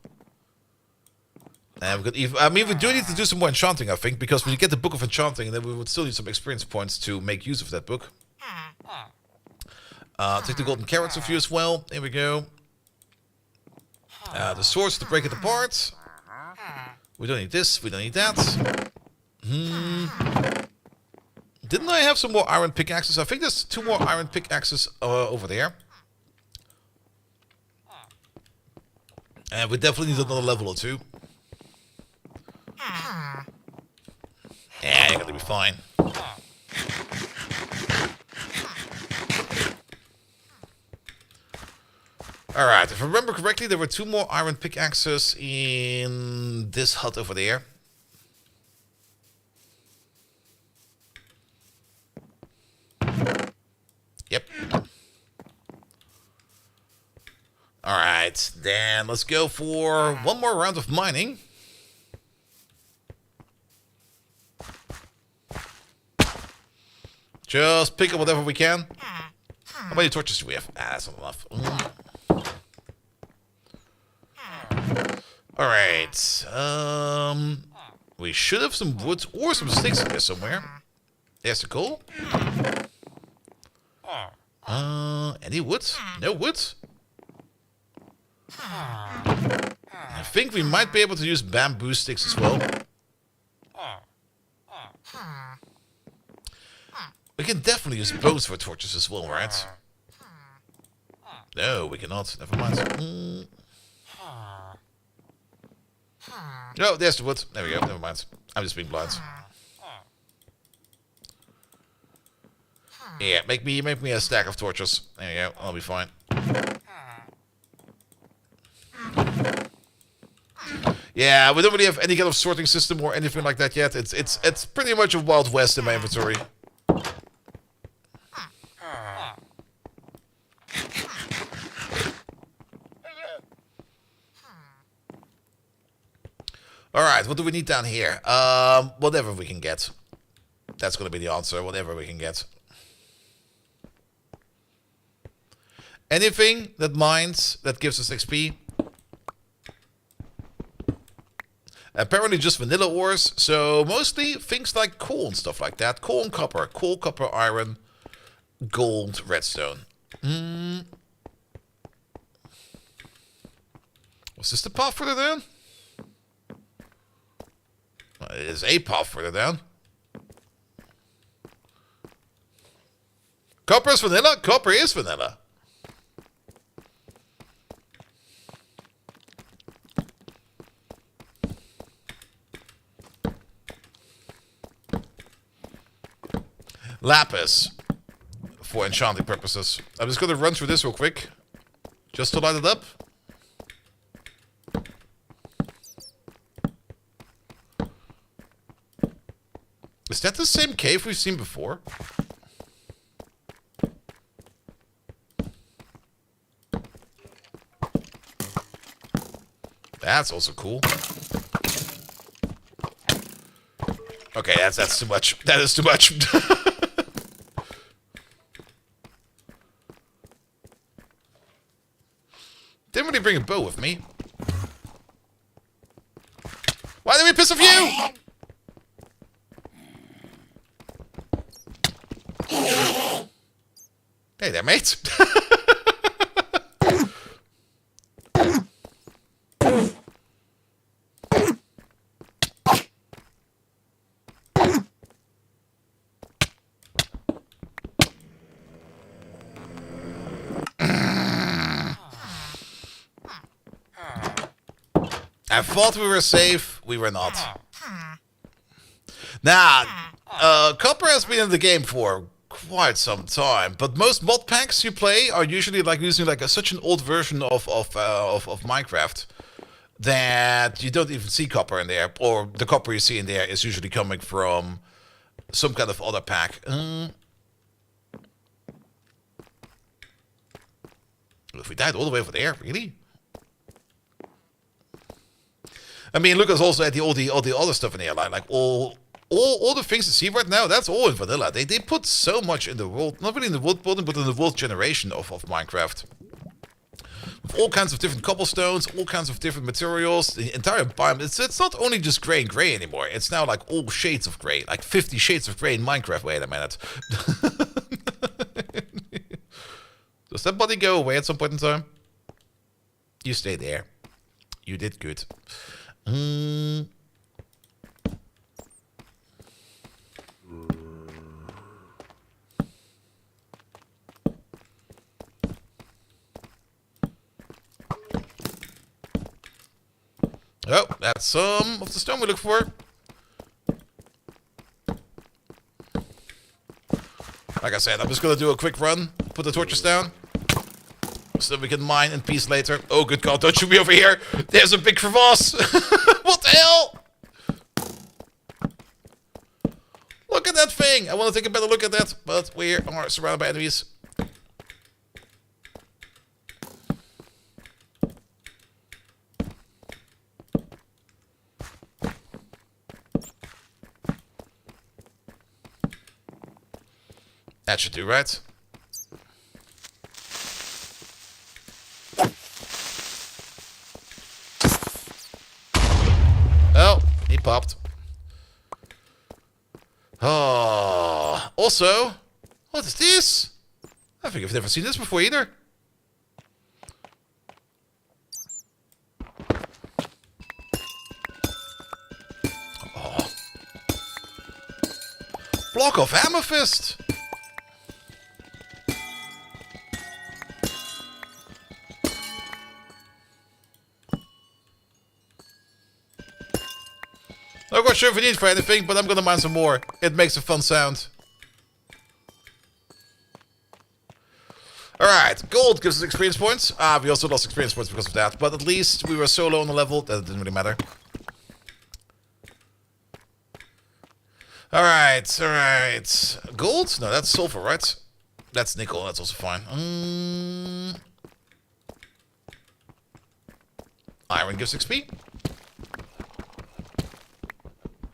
And we could even, we do need to do some more enchanting, I think, because when you get the Book of Enchanting, then we would still need some experience points to make use of that book. Take the golden carrots with you as well. Here we go. The swords to break it apart. We don't need this. We don't need that. Didn't I have some more iron pickaxes? I think there's 2 more iron pickaxes over there. And we definitely need another level or 2. Yeah, you're gonna be fine. Alright, if I remember correctly, there were 2 more iron pickaxes in this hut over there. Yep. Alright, then let's go for one more round of mining. Just pick up whatever we can. How many torches do we have? That's not enough. Alright. We should have some wood or some sticks in there somewhere. There's the coal. Any wood? No wood? I think we might be able to use bamboo sticks as well. We can definitely use bows for torches as well, right? No, we cannot. Never mind. No, there's the wood. There we go. Never mind. I'm just being blind. Yeah, make me a stack of torches. There you go. I'll be fine. Yeah, we don't really have any kind of sorting system or anything like that yet. It's pretty much a Wild West in my inventory. Alright, what do we need down here? Whatever we can get. That's going to be the answer. Whatever we can get. Anything that mines, that gives us XP. Apparently just vanilla ores. So mostly things like coal and stuff like that. Coal and copper. Coal, copper, iron, gold, redstone. Was this the path further down? It is a path further down. Copper is vanilla? Copper is vanilla. Lapis. For enchanting purposes. I'm just going to run through this real quick. Just to light it up. Is that the same cave we've seen before? That's also cool. Okay, that's too much. That is too much. Didn't really bring a bow with me. Why did we piss off you? Hey there, mate. I thought we were safe. We were not. Nah, copper has been in the game for quite some time, but most mod packs you play are usually like using like such an old version of Minecraft that you don't even see copper in there, or the copper you see in there is usually coming from some kind of other pack. If we died all the way over there, really? I mean, look, us also at all the other stuff in the airline, like all the things you see right now. That's all in vanilla. They put so much in the world, not really in the world building, but in the world generation of Minecraft. With all kinds of different cobblestones, all kinds of different materials, the entire biome. It's not only just gray and gray anymore. It's now like all shades of gray, like 50 shades of gray in Minecraft. Wait a minute. Does that body go away at some point in time? You stay there. You did good. Oh, that's some of the stone we look for. Like I said, I'm just gonna do a quick run, put the torches down, so we can mine in peace later. Oh, good God, don't you be over here. There's a big crevasse. What the hell? Look at that thing. I want to take a better look at that, but we are surrounded by enemies. That should do, right? Oh, he popped. Oh, also, what is this? I think I've never seen this before either. Oh. Block of amethyst. I'm not sure if we need it for anything, but I'm gonna mine some more. It makes a fun sound. Alright, gold gives us experience points. We also lost experience points because of that, but at least we were so low on the level that it didn't really matter. Alright. Gold? No, that's silver, right? That's nickel, that's also fine. Iron gives XP.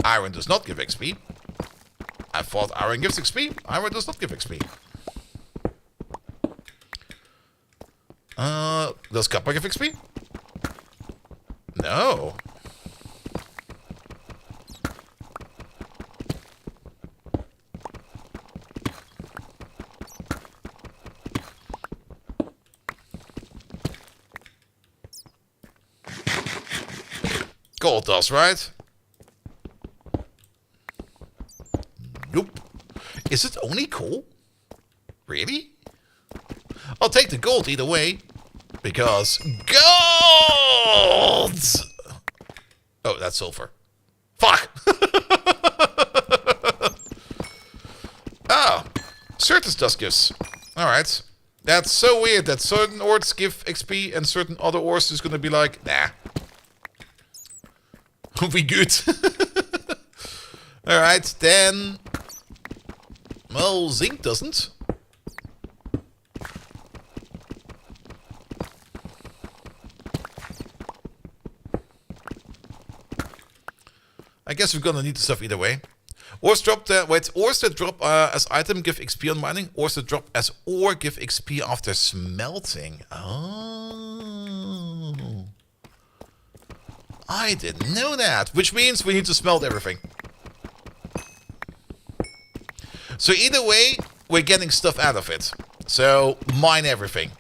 Iron does not give XP. I thought iron gives XP. Iron does not give XP. Does copper give XP? No. Gold does, right? Nope. Is it only coal? Really? I'll take the gold either way. Because gold! Oh, that's silver. Fuck! Oh. Certain dust gives. Alright. That's so weird that certain ores give XP and certain other ores is gonna be like, nah. We good. Alright, then... Well, zinc doesn't. I guess we're gonna need the stuff either way. Ores drop ores that drop as item give XP on mining. Ores that drop as ore give XP after smelting. Oh. I didn't know that. Which means we need to smelt everything. So either way, we're getting stuff out of it. So mine everything.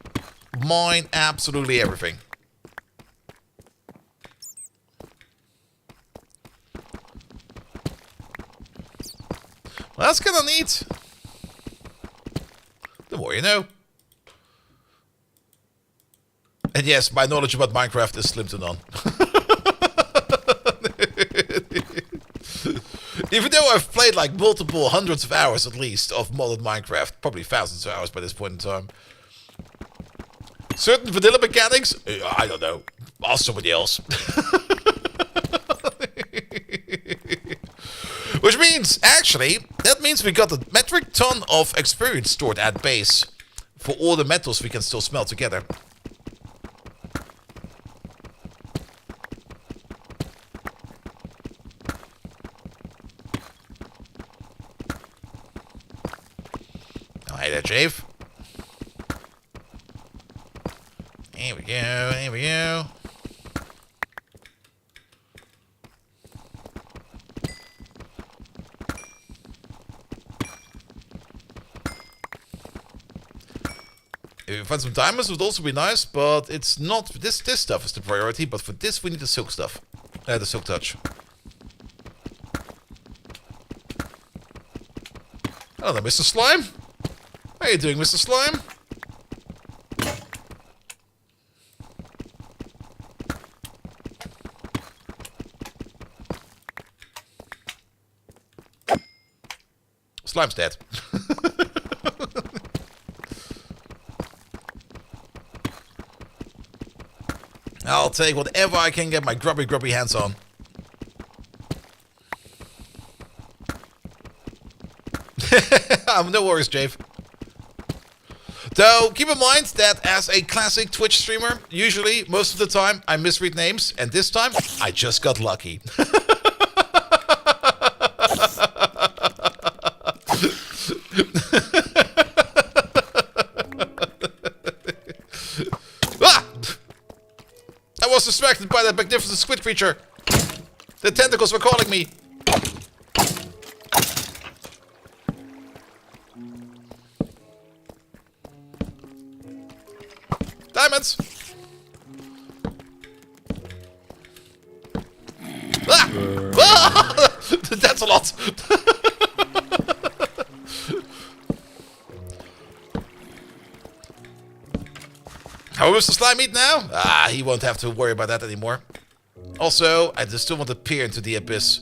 Mine absolutely everything. Well, that's kind of neat. The more you know. And yes, my knowledge about Minecraft is slim to none. Even though I've played like multiple hundreds of hours at least of modded Minecraft, probably thousands of hours by this point in time. Certain vanilla mechanics, I don't know. Ask somebody else. Which means, actually, that means we got a metric ton of experience stored at base for all the metals we can still smelt together. Hey there, Jave. Here we go, here we go. If we find some diamonds, it would also be nice, but it's not. This stuff is the priority, but for this we need the silk stuff. The silk touch. Hello there, Mr. Slime. How are you doing, Mr. Slime? Slime's dead. I'll take whatever I can get my grubby hands on. No worries, Jave. Though, keep in mind that as a classic Twitch streamer, usually, most of the time, I misread names, and this time, I just got lucky. Ah! I was distracted by that magnificent squid creature. The tentacles were calling me. Diamonds! Ah! Ah! That's a lot! How is the slime eat now? Ah, he won't have to worry about that anymore. Also, I just still want to peer into the abyss.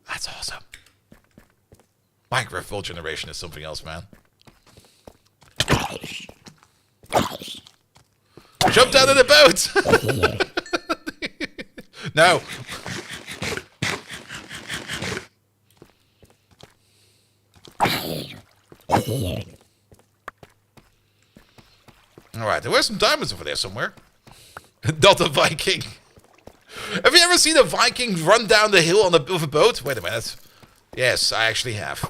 That's awesome. Minecraft Vault generation is something else, man. Jump down in the boat! No. Alright, there were some diamonds over there somewhere. Not a Viking. Have you ever seen a Viking run down the hill on with a boat? Wait a minute. Yes, I actually have.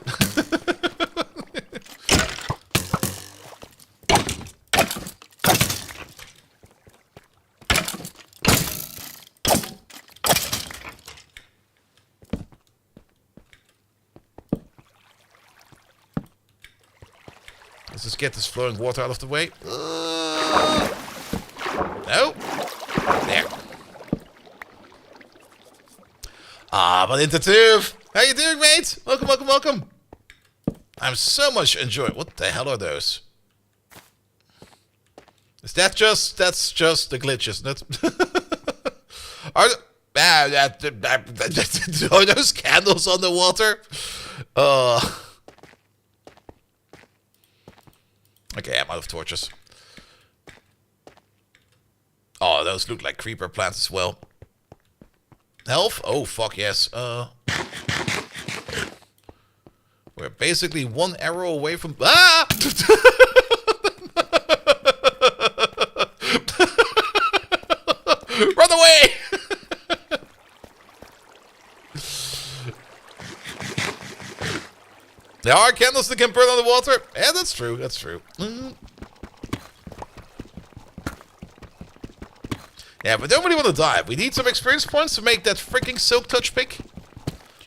Let's just get this flowing water out of the way. No. There. Ah, but Intertube. How you doing, mate? Welcome, welcome, welcome. I'm so much enjoying. What the hell are those? Is that just? That's just the glitch, isn't it? Are those candles on the water? Okay, I'm out of torches. Oh, those look like creeper plants as well. Health? Oh, fuck yes. We're basically one arrow away from... Ah! Run away! There are candles that can burn on the water. Yeah, that's true. That's true. Yeah, but don't really want to dive. We need some experience points to make that freaking silk touch pick.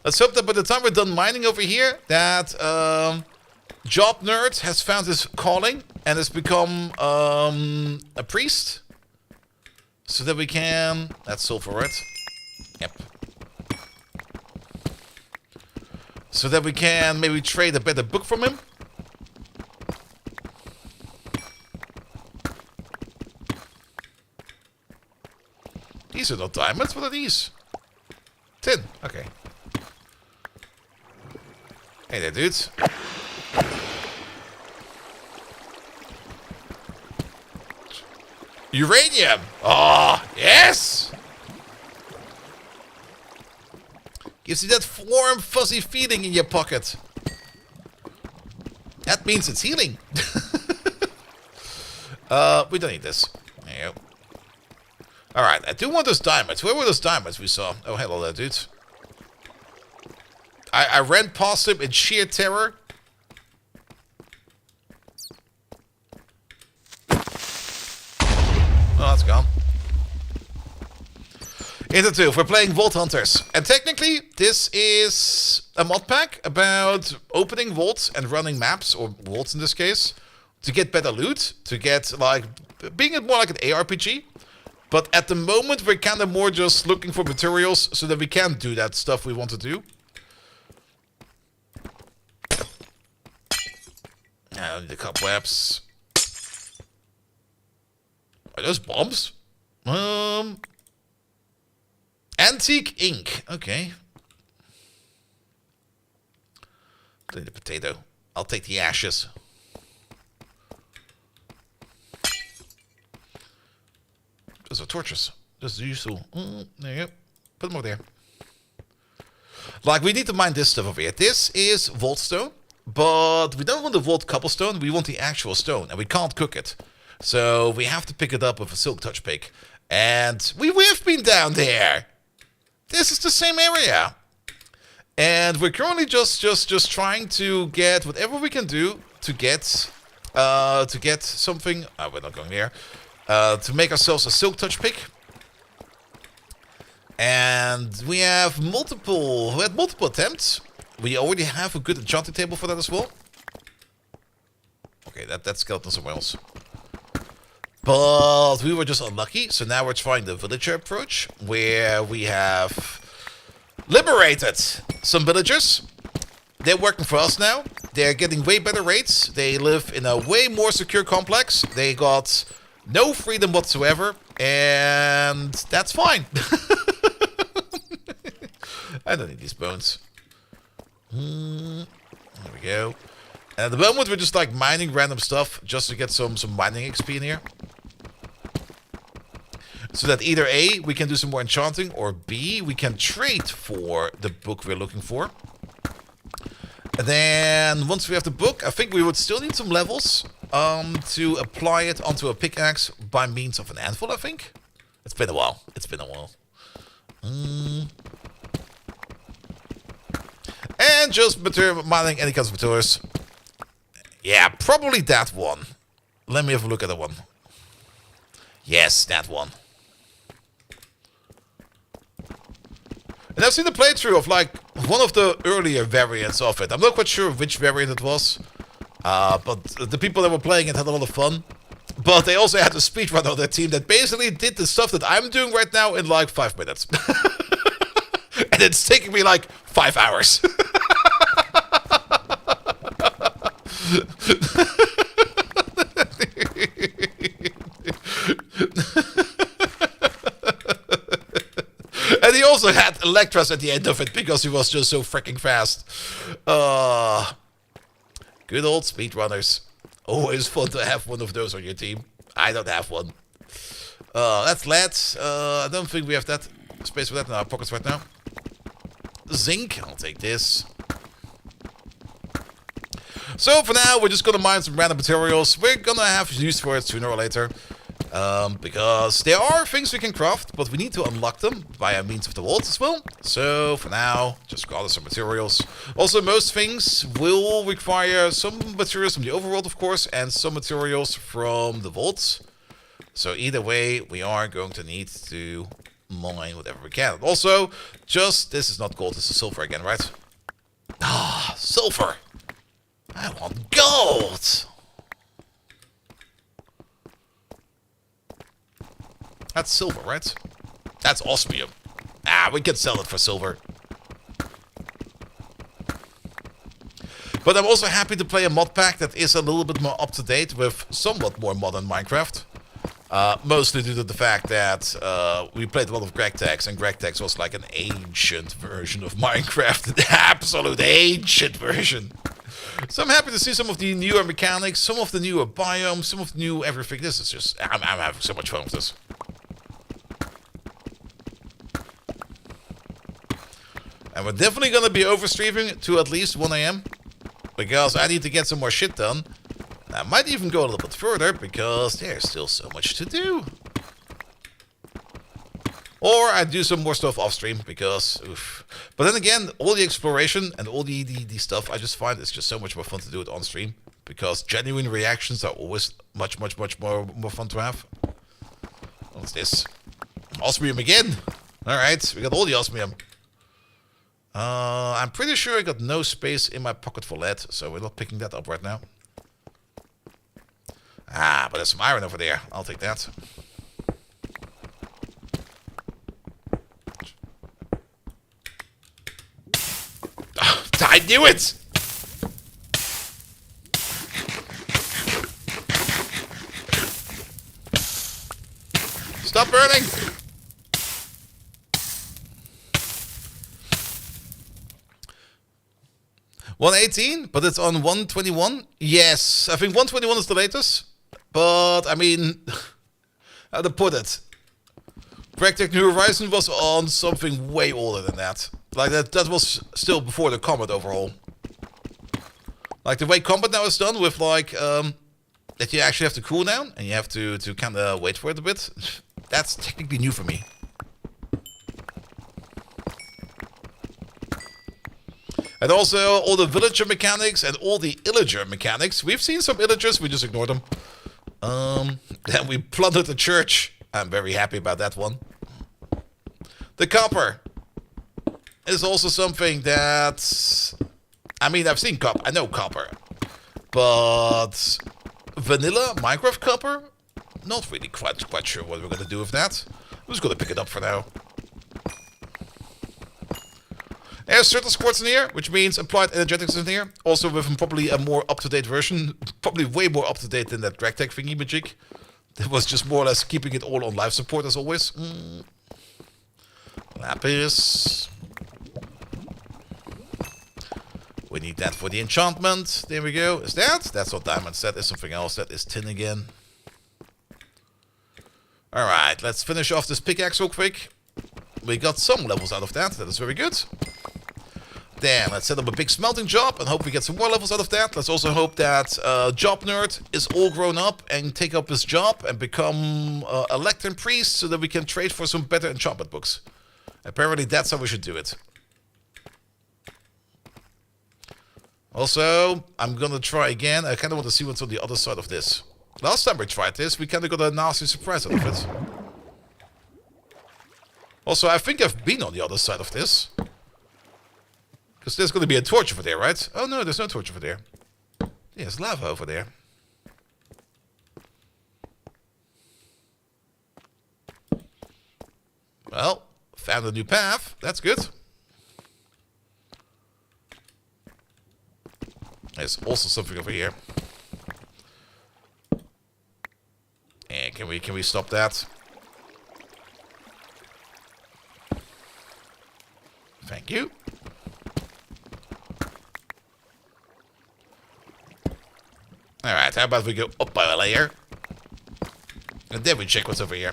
Let's hope that by the time we're done mining over here, that Job Nerd has found his calling and has become a priest. So that we can... That's sulfur, right? Yep. So that we can maybe trade a better book from him. These are not diamonds. What are these? Tin. Okay. Hey there, dudes. Uranium. Oh, yes. Gives you that warm, fuzzy feeling in your pocket. That means it's healing. We don't need this. There you go. Alright, I do want those diamonds. Where were those diamonds we saw? Oh, hello there, dude. I ran past him in sheer terror. Oh, that's gone. Into 2, we're playing VaultHunters. And technically, this is a mod pack about opening vaults and running maps, or vaults in this case, to get better loot, to get, like, being more like an ARPG. But at the moment, we're kind of more just looking for materials so that we can do that stuff we want to do. I need the cobwebs. Are those bombs? Antique ink. Okay. I need a potato. I'll take the ashes. Those are torches. Those are useful. There you go. Put them over there. Like, we need to mine this stuff over here. This is vault stone, but we don't want the vault cobblestone. We want the actual stone, and we can't cook it. So we have to pick it up with a silk touch pick. And we've been down there. This is the same area. And we're currently just trying to get whatever we can do to get something. Oh, we're not going there. To make ourselves a silk touch pick. And we had multiple attempts. We already have a good enchanting table for that as well. Okay, that's skeleton somewhere else. But we were just unlucky, so now we're trying the villager approach, where we have liberated some villagers. They're working for us now. They're getting way better rates. They live in a way more secure complex. They got no freedom whatsoever, and that's fine. I don't need these bones. There we go. And at the moment, we're just like mining random stuff just to get some mining XP in here. So that either A, we can do some more enchanting, or B, we can trade for the book we're looking for. And then, once we have the book, I think we would still need some levels to apply it onto a pickaxe by means of an anvil, I think. It's been a while. It's been a while. And just mining any kinds of materials. Yeah, probably that one. Let me have a look at that one. Yes, that one. And I've seen the playthrough of like one of the earlier variants of it. I'm not quite sure which variant it was. But the people that were playing it had a lot of fun. But they also had a speedrunner on their team that basically did the stuff that I'm doing right now in like 5 minutes. And it's taking me like 5 hours. And he also had Electras at the end of it because he was just so freaking fast. Good old speedrunners. Always fun to have one of those on your team. I don't have one. That's lead. I don't think we have that space for that in our pockets right now. Zinc. I'll take this. So for now, we're just gonna mine some random materials. We're gonna have use for it sooner or later. Because there are things we can craft, but we need to unlock them by means of the vault as well. So for now, just gather some materials. Also, most things will require some materials from the overworld, of course, and some materials from the vaults. So either way, we are going to need to mine whatever we can. Also, this is not gold, this is silver again, right? Ah, silver! I want gold! That's silver, right? That's osmium. Ah, we can sell it for silver. But I'm also happy to play a mod pack that is a little bit more up-to-date with somewhat more modern Minecraft. Mostly due to the fact that we played a lot of GregTex, and GregTex was like an ancient version of Minecraft. An absolute ancient version. So I'm happy to see some of the newer mechanics, some of the newer biomes, some of the new everything. This is just... I'm having so much fun with this. And we're definitely going to be overstreaming to at least 1 AM. Because I need to get some more shit done. I might even go a little bit further because there's still so much to do. Or I do some more stuff off stream because, oof. But then again, all the exploration and all the stuff I just find it's just so much more fun to do it on stream because genuine reactions are always much more fun to have. What's this? Osmium again. All right, we got all the osmium. I'm pretty sure I got no space in my pocket for lead, so we're not picking that up right now. Ah, but there's some iron over there. I'll take that. I knew it! Stop burning! $118, but it's on 121. Yes, I think 121 is the latest. But I mean, how to put it? Bragtech New Horizon was on something way older than that. Like that was still before the combat overhaul. Like the way combat now is done with like that you actually have to cool down and you have to kind of wait for it a bit. That's technically new for me. And also all the villager mechanics and all the illager mechanics. We've seen some illagers, we just ignored them. Then we plundered the church. I'm very happy about that one. The copper is also something that, I mean, I've seen copper. I know copper. But vanilla Minecraft copper? Not really quite sure what we're going to do with that. I'm just going to pick it up for now. There's certain quartz in here, which means applied energetics in here. Also with probably a more up-to-date version. Probably way more up-to-date than that Bragtech thingy magic. That was just more or less keeping it all on life support as always. Lapis. We need that for the enchantment. There we go. Is that? That's not diamonds. That is something else. That is tin again. Alright, let's finish off this pickaxe real quick. We got some levels out of that. That is very good. Then let's set up a big smelting job and hope we get some more levels out of that. Let's also hope that Job Nerd is all grown up and take up his job and become a lectern priest so that we can trade for some better enchantment books. Apparently that's how we should do it. Also, I'm gonna try again. I kind of want to see what's on the other side of this. Last time we tried this, we kind of got a nasty surprise out of it. Also, I think I've been on the other side of this. Because there's going to be a torch over there, right? Oh no, there's no torch over there. Yeah, there's lava over there. Well, found a new path. That's good. There's also something over here. And can we stop that? Thank you. Alright, how about we go up by a layer? And then we check what's over here.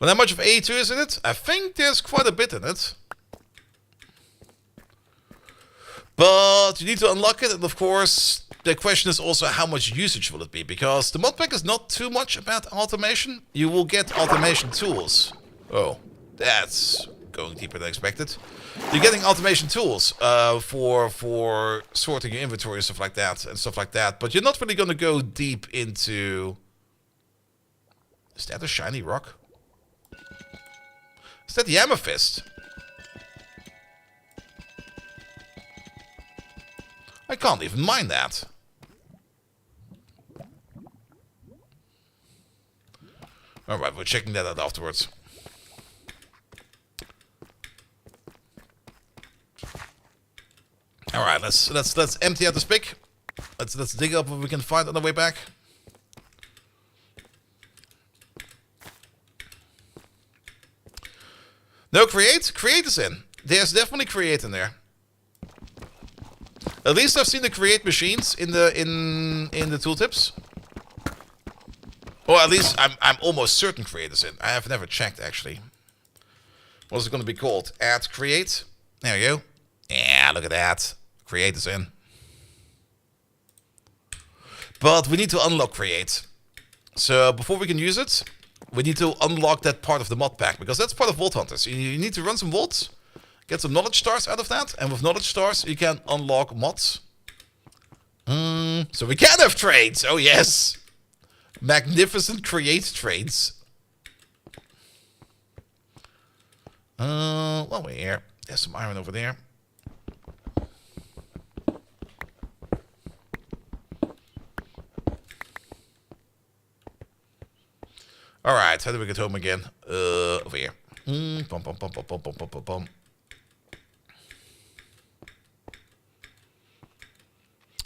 Well, how much of A2 is in it? I think there's quite a bit in it. But you need to unlock it, and of course, the question is also how much usage will it be? Because the mod pack is not too much about automation. You will get automation tools. Oh, that's going deeper than expected. You're getting automation tools for sorting your inventory and stuff like that. But you're not really going to go deep into... Is that a shiny rock? Is that the amethyst? I can't even mine that. Alright, we're checking that out afterwards. Alright, let's empty out this pick. Let's dig up what we can find on the way back. No create? Create is in. There's definitely create in there. At least I've seen the create machines in the tooltips. Or at least I'm almost certain create is in. I have never checked actually. What's it going to be called? Add create. There we go. Yeah, look at that. Create is in. But we need to unlock create. So before we can use it, we need to unlock that part of the mod pack, because that's part of VaultHunters. You need to run some vaults, get some knowledge stars out of that, and with knowledge stars you can unlock mods. So we can have trades. Oh yes, magnificent create trades. Well, we're here. There's some iron over there. Alright, how do we get home again? Over here. Bum, bum, bum, bum, bum, bum, bum, bum.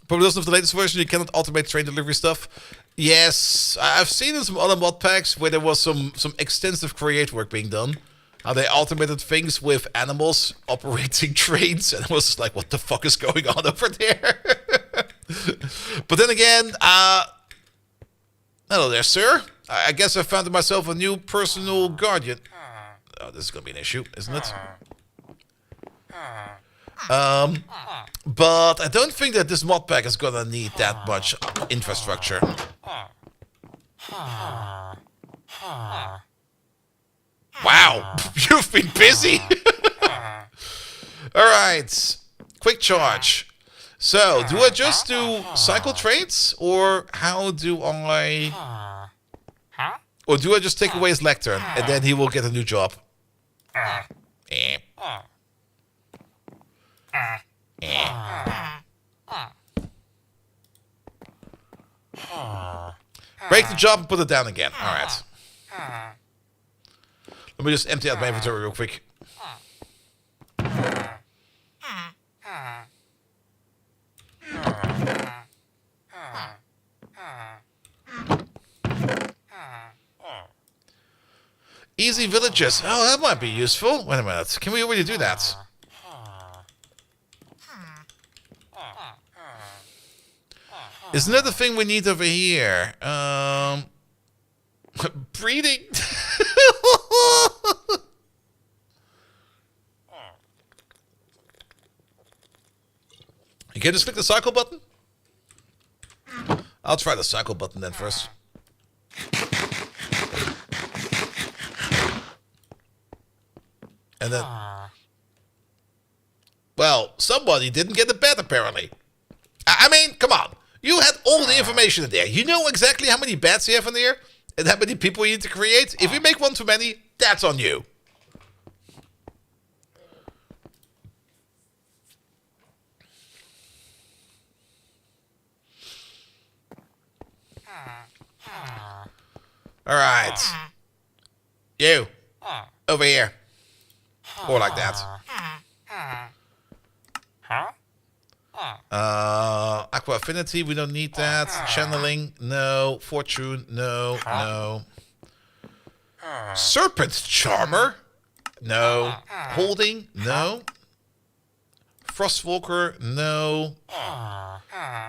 Probably doesn't have the latest version, you cannot automate train delivery stuff. Yes, I've seen in some other mod packs where there was some extensive create work being done. How they automated things with animals operating trains, and I was just like, what the fuck is going on over there? But then again, hello there, sir. I guess I found myself a new personal guardian. Oh, this is gonna be an issue, isn't it? But I don't think that this mod pack is gonna need that much infrastructure. Wow, you've been busy. Alright, quick charge. So, do I just do cycle trades, or how do I... Or do I just take away his lectern, and then he will get a new job? Break the job and put it down again. Alright. Let me just empty out my inventory real quick. Easy villages. Oh, that might be useful. Wait a minute. Can we already do that? Isn't that the thing we need over here? Breeding? You can just click the cycle button? I'll try the cycle button then first. And then... Well, somebody didn't get the bed apparently. I mean, come on. You had all the information in there. You know exactly how many beds you have in there and how many people you need to create. If you make one too many, that's on you. All right. You. Over here. Or like that. Aqua Affinity, we don't need that. Channeling, no. Fortune, no, no. Serpent Charmer, no. Holding, no. Frostwalker, no.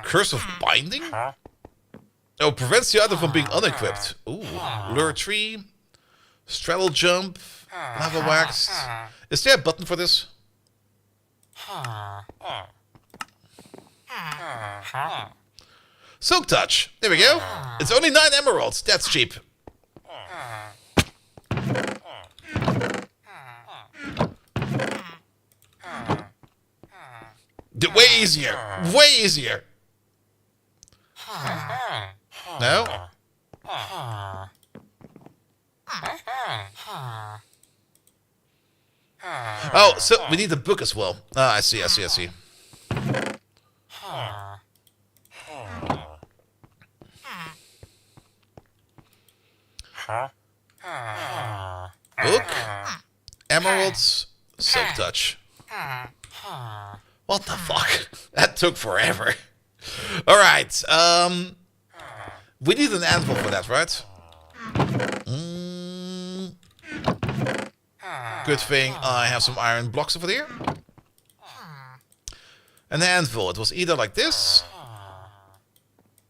Curse of Binding? Oh, prevents the item from being unequipped. Ooh. Lure Tree. Straddle Jump. Lava Wax. Is there a button for this? Silk Touch. There we go. It's only 9 emeralds. That's cheap. Way easier. Way easier. No? Oh, so we need the book as well. Ah, I see, I see, I see. Book, emeralds, silk touch. What the fuck? That took forever. All right. We need an anvil for that, right? Good thing I have some iron blocks over there. An anvil. It was either like this.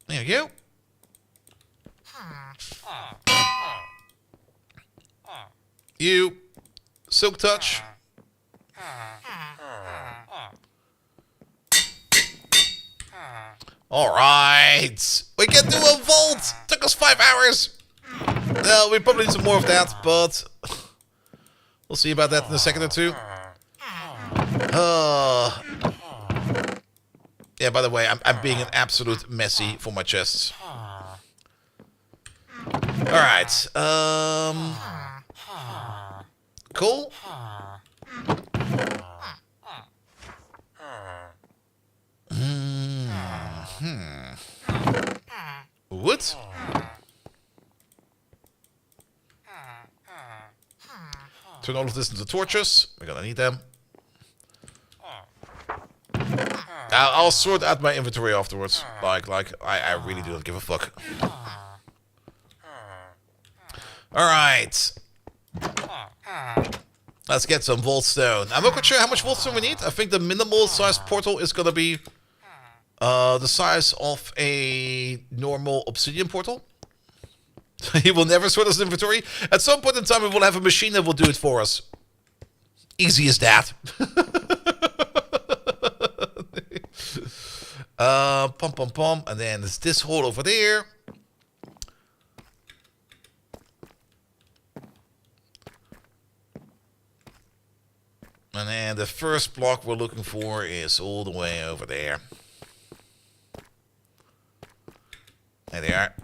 There you go. You. Silk touch. Alright. We can do a vault. Took us 5 hours. Well, we probably need some more of that, but we'll see about that in a second or two. Yeah, by the way, I'm being an absolute messy for my chests. Alright. Cool. Wood? Turn all of this into torches. We're gonna need them. I'll sort out my inventory afterwards. Like I really do not give a fuck. Alright. Let's get some vault stone. I'm not quite sure how much vault stone we need. I think the minimal size portal is gonna be the size of a normal obsidian portal. He will never sort his inventory. At some point in time, we will have a machine that will do it for us. Easy as that. Pom pom pom, and then there's this hole over there. And then the first block we're looking for is all the way over there. There they are.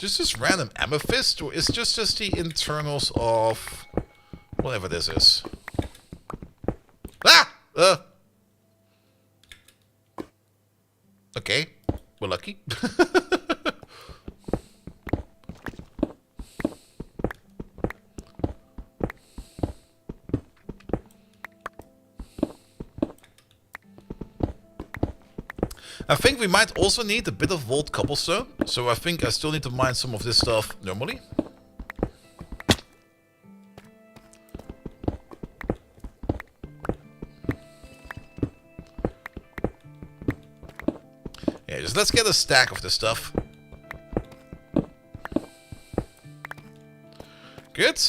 Is this random amethyst, or is just the internals of whatever this is? Ah! Okay, we're lucky. I think we might also need a bit of vault cobblestone, so I think I still need to mine some of this stuff normally. Yeah, just let's get a stack of this stuff. Good.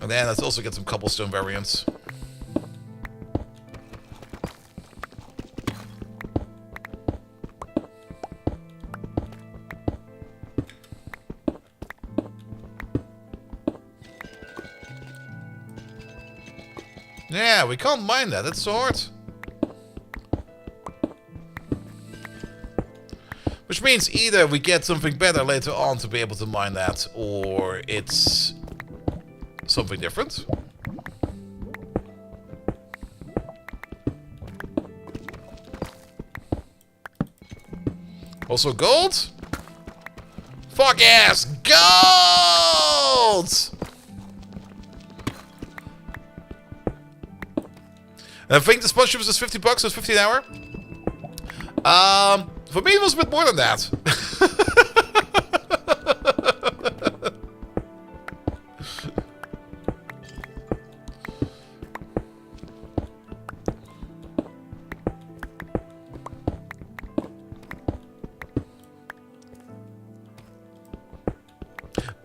And then let's also get some cobblestone variants. Yeah, we can't mine that. That's so hard. Which means either we get something better later on to be able to mine that, or it's something different. Also gold? Fuck yes! Gold! I think the sponsorship is $50, so it's 50 an hour. For me, it was a bit more than that.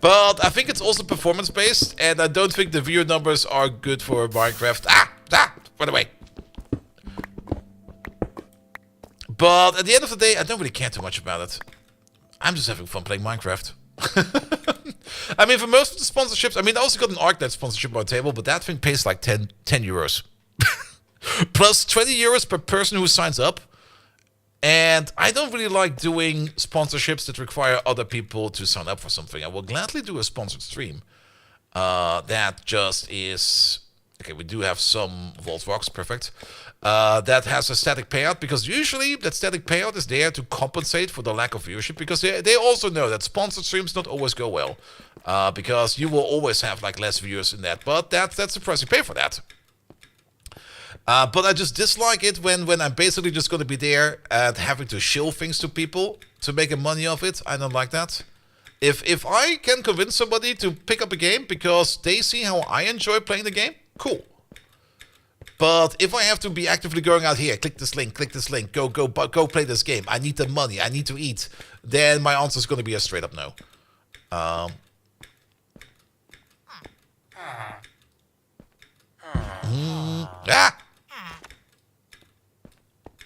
But I think it's also performance-based, and I don't think the viewer numbers are good for Minecraft. By the way. But at the end of the day, I don't really care too much about it. I'm just having fun playing Minecraft. I mean, for most of the sponsorships, I mean, I also got an ArcNet sponsorship on my table, but that thing pays like 10 euros. Plus 20 euros per person who signs up. And I don't really like doing sponsorships that require other people to sign up for something. I will gladly do a sponsored stream. That just is... Okay, we do have some Vault Rocks, perfect. That has a static payout, because usually that static payout is there to compensate for the lack of viewership, because they also know that sponsored streams not always go well. Because you will always have like less viewers in that, but that's the price you pay for that. But I just dislike it when I'm basically just going to be there and having to shill things to people to make money off it. I don't like that. If I can convince somebody to pick up a game because they see how I enjoy playing the game, cool. But if I have to be actively going out here, click this link, go play this game, I need the money, I need to eat, then my answer is going to be a straight up no.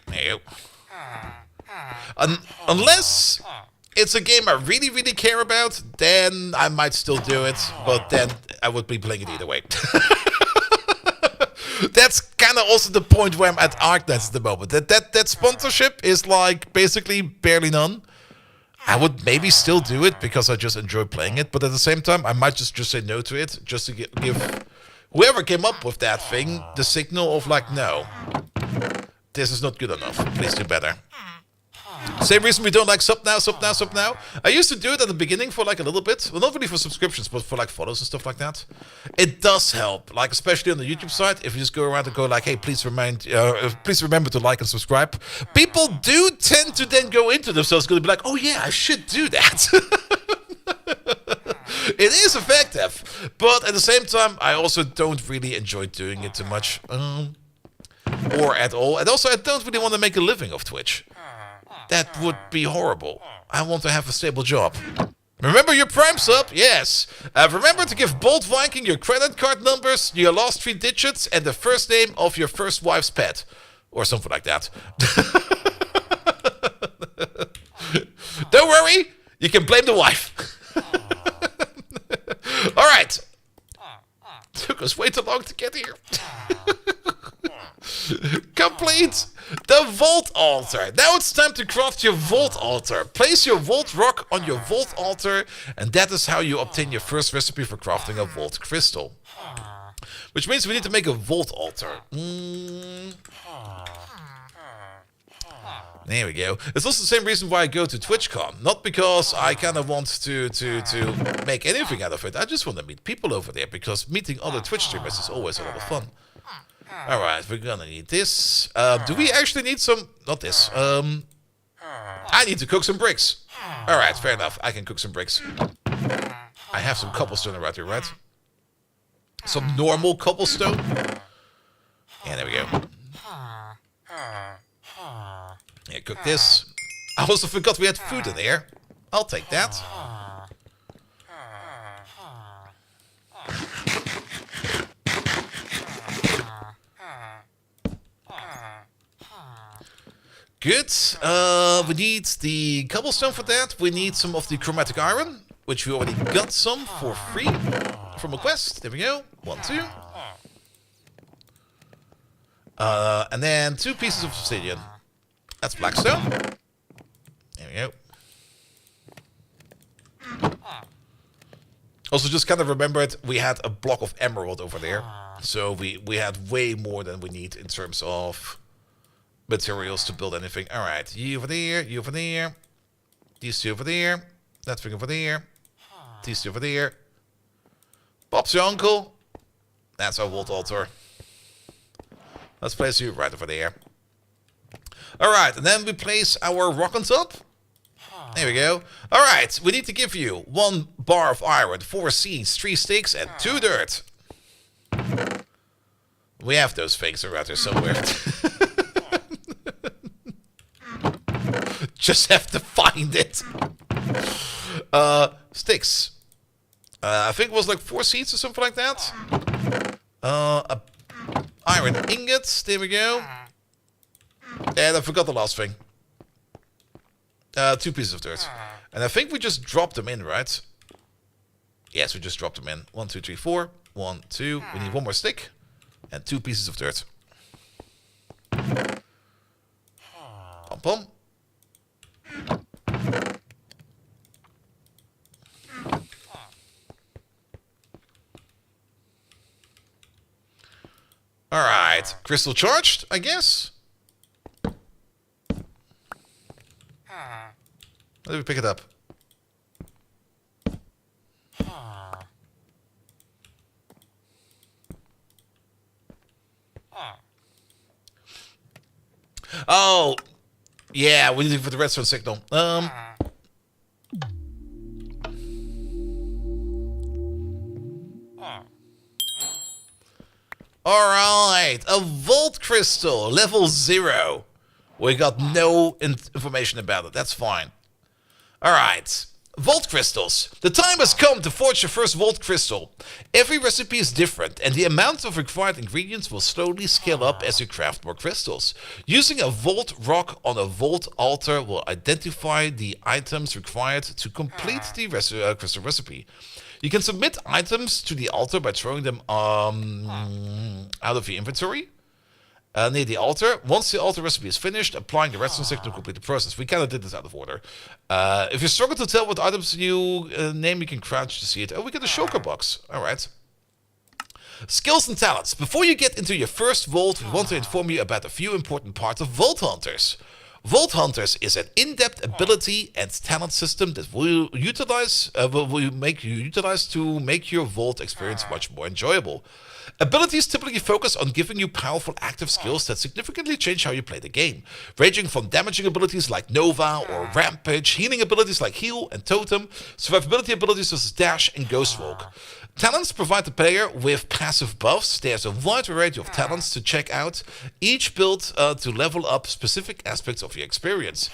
There you go. Unless it's a game I really, really care about, then I might still do it, but then I would be playing it either way. That's kind of also the point where I'm at ArcNet at the moment. That sponsorship is like basically barely none. I would maybe still do it because I just enjoy playing it, but at the same time, I might just say no to it, just to give whoever came up with that thing the signal of like, no, this is not good enough. Please do better. Same reason we don't like sub now. I used to do it at the beginning for like a little bit. Well, not really for subscriptions, but for like follows and stuff like that. It does help, like especially on the YouTube side. If you just go around and go like, hey, please remember to like and subscribe. People do tend to then go into themselves, going to be like, oh yeah, I should do that. It is effective, but at the same time, I also don't really enjoy doing it too much, or at all. And also, I don't really want to make a living off Twitch. That would be horrible. I want to have a stable job. Remember your Prime sub? Yes. Remember to give Bold Viking your credit card numbers, your last 3 digits, and the first name of your first wife's pet. Or something like that. Don't worry. You can blame the wife. Alright. Took us way too long to get here. Complete the Vault Altar. Now it's time to craft your Vault Altar. Place your Vault Rock on your Vault Altar, and that is how you obtain your first recipe for crafting a Vault Crystal. Which means we need to make a Vault Altar. There we go. It's also the same reason why I go to TwitchCon. Not because I kind of want to make anything out of it. I just want to meet people over there, because meeting other Twitch streamers is always a lot of fun. Alright, we're gonna need this. Do we actually need some... Not this. I need to cook some bricks. Alright, fair enough. I can cook some bricks. I have some cobblestone around here, right? Some normal cobblestone. Yeah, there we go. Yeah, cook this. I also forgot we had food in there. I'll take that. Good. We need the cobblestone for that. We need some of the chromatic iron, which we already got some for free from a quest. There we go. 1, 2. And then 2 pieces of obsidian. That's blackstone. There we go. Also, just kind of remembered we had a block of emerald over there. So we had way more than we need in terms of materials to build anything. Alright, you over there, you over there. These 2 over there. That thing over there. These 2 over there. Bob's your uncle. That's our Vault Altar. Let's place you right over there. Alright, and then we place our rock on top. There we go. Alright, we need to give you 1 bar of iron, 4 seeds, 3 sticks, and 2 dirt. We have those things around here somewhere. Just have to find it. Sticks. I think it was like 4 seeds or something like that. Iron ingots. There we go. And I forgot the last thing. 2 pieces of dirt. And I think we just dropped them in, right? Yes, we just dropped them in. 1, 2, 3, 4. 1, 2. We need 1 more stick. And 2 pieces of dirt. Pom pom. Alright. Crystal charged, I guess? Let me pick it up. Oh, yeah, we need it for the redstone signal. Alright, a Vault Crystal, level 0. We got no information about it, that's fine. Alright, Vault Crystals. The time has come to forge your first Vault Crystal. Every recipe is different, and the amount of required ingredients will slowly scale up as you craft more crystals. Using a Vault Rock on a Vault Altar will identify the items required to complete the crystal recipe. You can submit items to the altar by throwing them out of your inventory near the altar. Once the altar recipe is finished, applying the redstone stick to complete the process. We kind of did this out of order. If you struggle to tell what items you name, you can crouch to see it. Oh, we get a shulker box. All right. Skills and talents. Before you get into your first vault, we want to inform you about a few important parts of VaultHunters. VaultHunters is an in-depth ability and talent system that will make you utilize to make your vault experience much more enjoyable. Abilities typically focus on giving you powerful active skills that significantly change how you play the game, ranging from damaging abilities like Nova or Rampage, healing abilities like Heal and Totem, survivability abilities such as Dash and Ghost Walk. Talents provide the player with passive buffs. There's a wide variety of talents to check out, each built to level up specific aspects of your experience.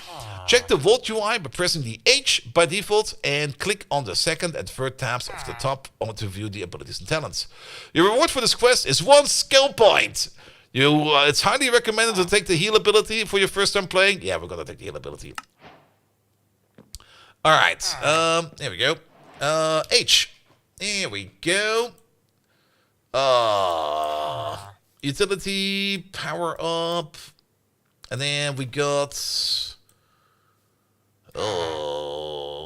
Check the Vault UI by pressing the H by default and click on the second and third tabs of the top to view the abilities and talents. Your reward for this quest is 1 skill point. It's highly recommended to take the heal ability for your first time playing. Yeah, we're gonna take the heal ability. Alright, there we go. H. There we go. Utility, power up. And then we got...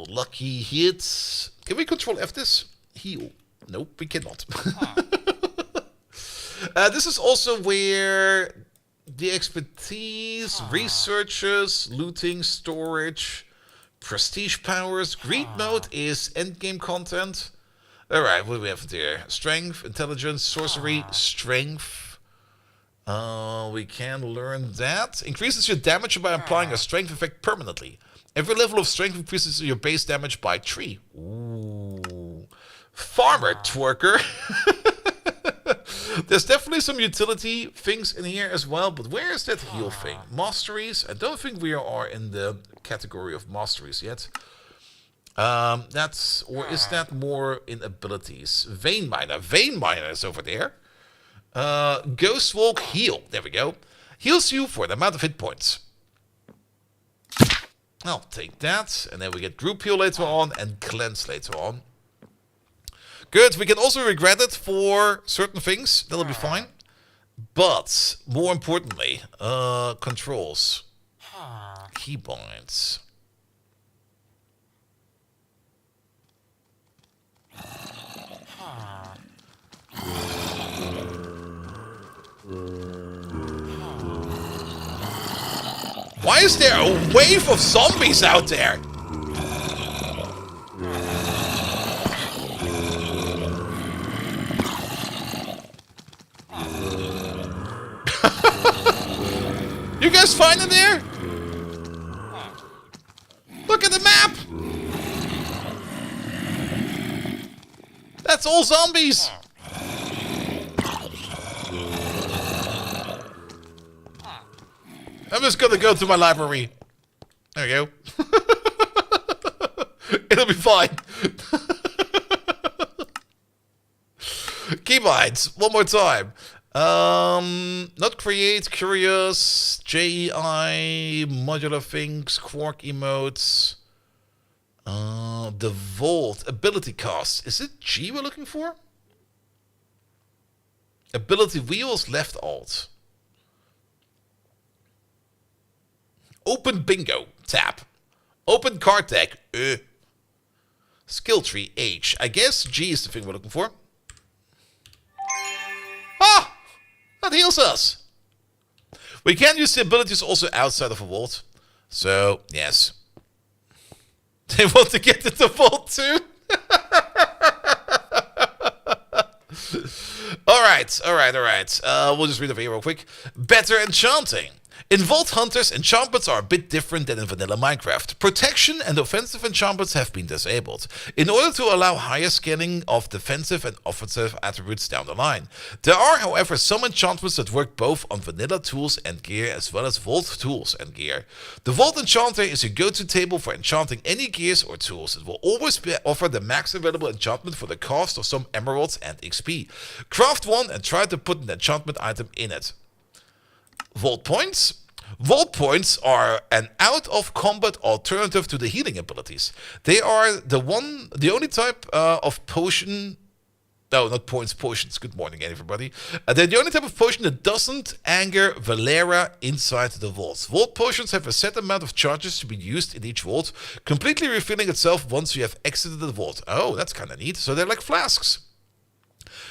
lucky hits. Can we control F this? Heal. Nope, we cannot. This is also where the expertise, researchers, looting, storage, prestige powers, greed mode is endgame content. Alright, what do we have here? Strength, intelligence, sorcery, strength. We can learn that. Increases your damage by applying a strength effect permanently. Every level of strength increases your base damage by 3. Ooh. Farmer twerker. There's definitely some utility things in here as well, but where is that heal thing? Masteries? I don't think we are in the category of masteries yet. Or is that more in abilities? Vein Miner. Vein Miner is over there. Ghost Walk Heal. There we go. Heals you for the amount of hit points. I'll take that. And then we get Group Heal later on and Cleanse later on. Good. We can also regret it for certain things. That'll be fine. But, more importantly, controls. Keybinds. Why is there a wave of zombies out there? You guys find it there? Look at the map! That's all zombies! I'm just gonna go to my library. There we go. It'll be fine. Keybinds, one more time. Not create, curious, JEI, modular things, quark emotes. The Vault, ability cost. Is it G we're looking for? Ability wheels, left alt. Open bingo, tap. Open card deck, Skill tree, H. I guess G is the thing we're looking for. Ah! That heals us. We can use the abilities also outside of a vault. So, yes. They want to get into the vault too? Alright. We'll just read over here real quick. Better enchanting. In Vault Hunters, enchantments are a bit different than in vanilla Minecraft. Protection and offensive enchantments have been disabled, in order to allow higher scaling of defensive and offensive attributes down the line. There are, however, some enchantments that work both on vanilla tools and gear as well as Vault tools and gear. The Vault Enchanter is your go-to table for enchanting any gears or tools. It will always offer the max available enchantment for the cost of some emeralds and XP. Craft one and try to put an enchantment item in it. Vault points. Vault points are an out-of-combat alternative to the healing abilities. They are the only type of potion. No, not points, potions. Good morning, everybody. They're the only type of potion that doesn't anger Valera inside the vaults. Vault potions have a set amount of charges to be used in each vault, completely refilling itself once you have exited the vault. Oh, that's kind of neat. So they're like flasks.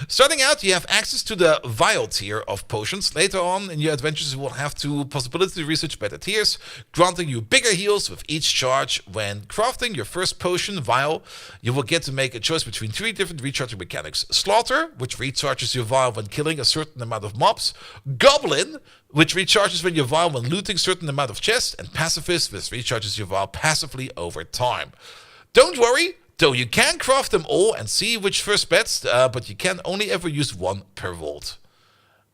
Starting out, you have access to the vial tier of potions. Later on in your adventures, you will have the possibility to research better tiers, granting you bigger heals with each charge. When crafting your first potion vial, you will get to make a choice between 3 different recharging mechanics. Slaughter, which recharges your vial when killing a certain amount of mobs. Goblin, which recharges when your vial when looting a certain amount of chests. And Pacifist, which recharges your vial passively over time. Don't worry, though you can craft them all and see which first bets, but you can only ever use one per vault.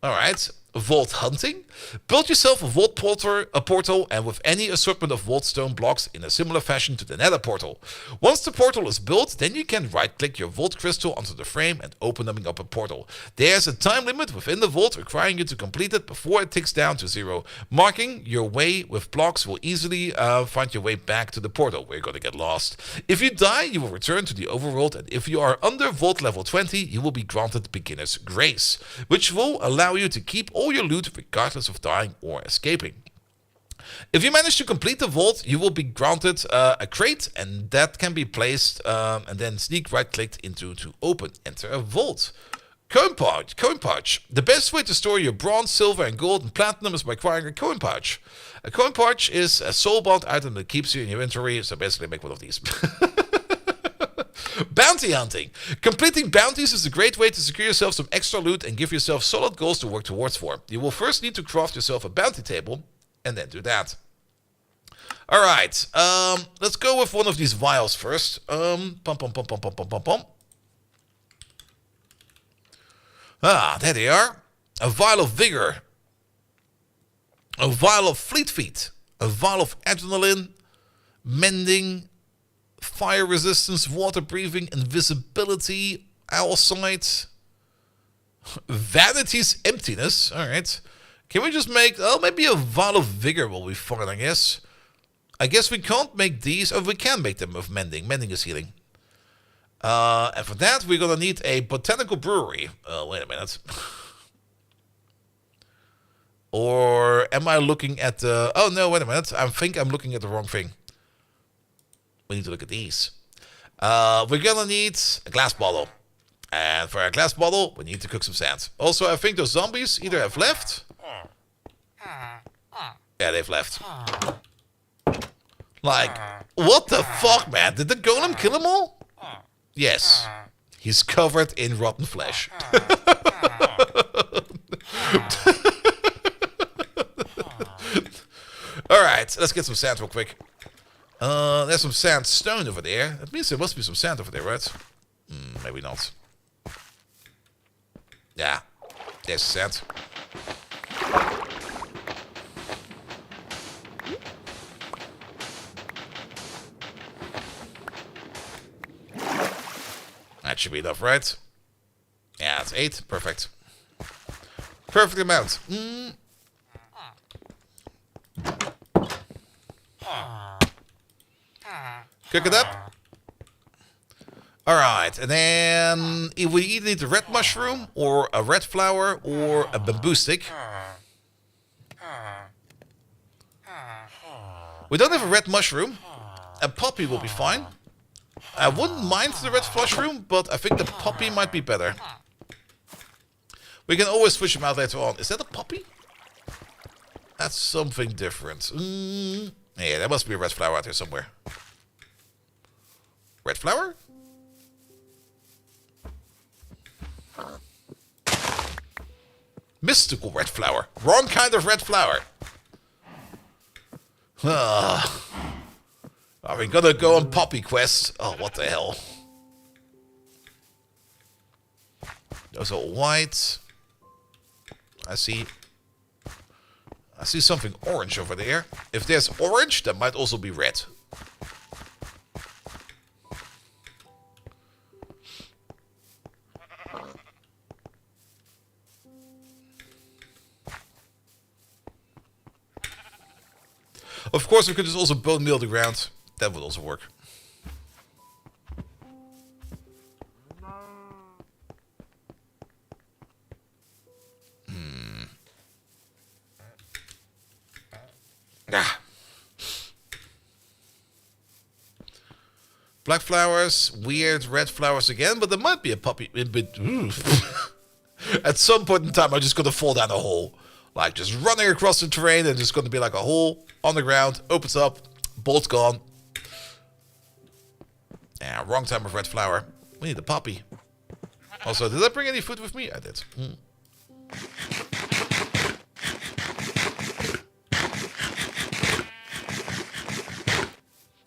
Alright, vault hunting. Build yourself a vault portal and with any assortment of vault stone blocks in a similar fashion to the nether portal. Once the portal is built, then you can right click your vault crystal onto the frame and opening up a portal. There's a time limit within the vault requiring you to complete it before it ticks down to 0. Marking your way with blocks will easily find your way back to the portal where you're going to get lost. If you die, you will return to the overworld, and if you are under vault level 20, you will be granted beginner's grace, which will allow you to keep all your loot regardless of dying or escaping. If you manage to complete the vault, you will be granted a crate, and that can be placed and then sneak right clicked into to enter a vault. Coin pouch. The best way to store your bronze, silver, and gold and platinum is by acquiring a coin pouch. A coin pouch is a soul-bound item that keeps you in your inventory, so basically make one of these. Bounty hunting. Completing bounties is a great way to secure yourself some extra loot and give yourself solid goals to work towards for. You will first need to craft yourself a bounty table and then do that. Alright, let's go with one of these vials first. Ah, there they are. A vial of vigor. A vial of fleet feet. A vial of adrenaline. Mending. Fire resistance, water breathing, invisibility, owl sight, vanity's emptiness. Alright. Can we just make, maybe a vial of vigor will be fine, I guess. I guess we can't make these, we can make them with mending. Mending is healing. And for that, we're gonna need a botanical brewery. Wait a minute. Or am I looking at the, oh no, wait a minute. I think I'm looking at the wrong thing. We need to look at these. We're gonna need a glass bottle. And for a glass bottle, we need to cook some sand. Also, I think those zombies either have left. Yeah, they've left. Like, what the fuck, man? Did the golem kill them all? Yes. He's covered in rotten flesh. Alright, let's get some sand real quick. There's some sandstone over there. That means there must be some sand over there, right? Maybe not. Yeah, there's sand. That should be enough, right? Yeah, that's 8. Perfect. Perfect amount. Cook it up. Alright, and then if we either need a red mushroom or a red flower or a bamboo stick. We don't have a red mushroom. A poppy will be fine. I wouldn't mind the red mushroom, but I think the poppy might be better. We can always switch them out later on. Is that a poppy? That's something different. Yeah, there must be a red flower out here somewhere. Red flower? Mystical red flower. Wrong kind of red flower. Are we gonna go on poppy quest? Oh, what the hell? Those are all white. I see something orange over there. If there's orange, that might also be red. Of course, we could just also bone meal the ground. That would also work. Ah. Black flowers, weird red flowers again, but there might be a poppy in between. At some point in time, I'm just gonna fall down a hole. Like, just running across the terrain, and there's gonna be like a hole on the ground, opens up, bolt's gone. Yeah, wrong time of red flower. We need a poppy. Also, did I bring any food with me? I did.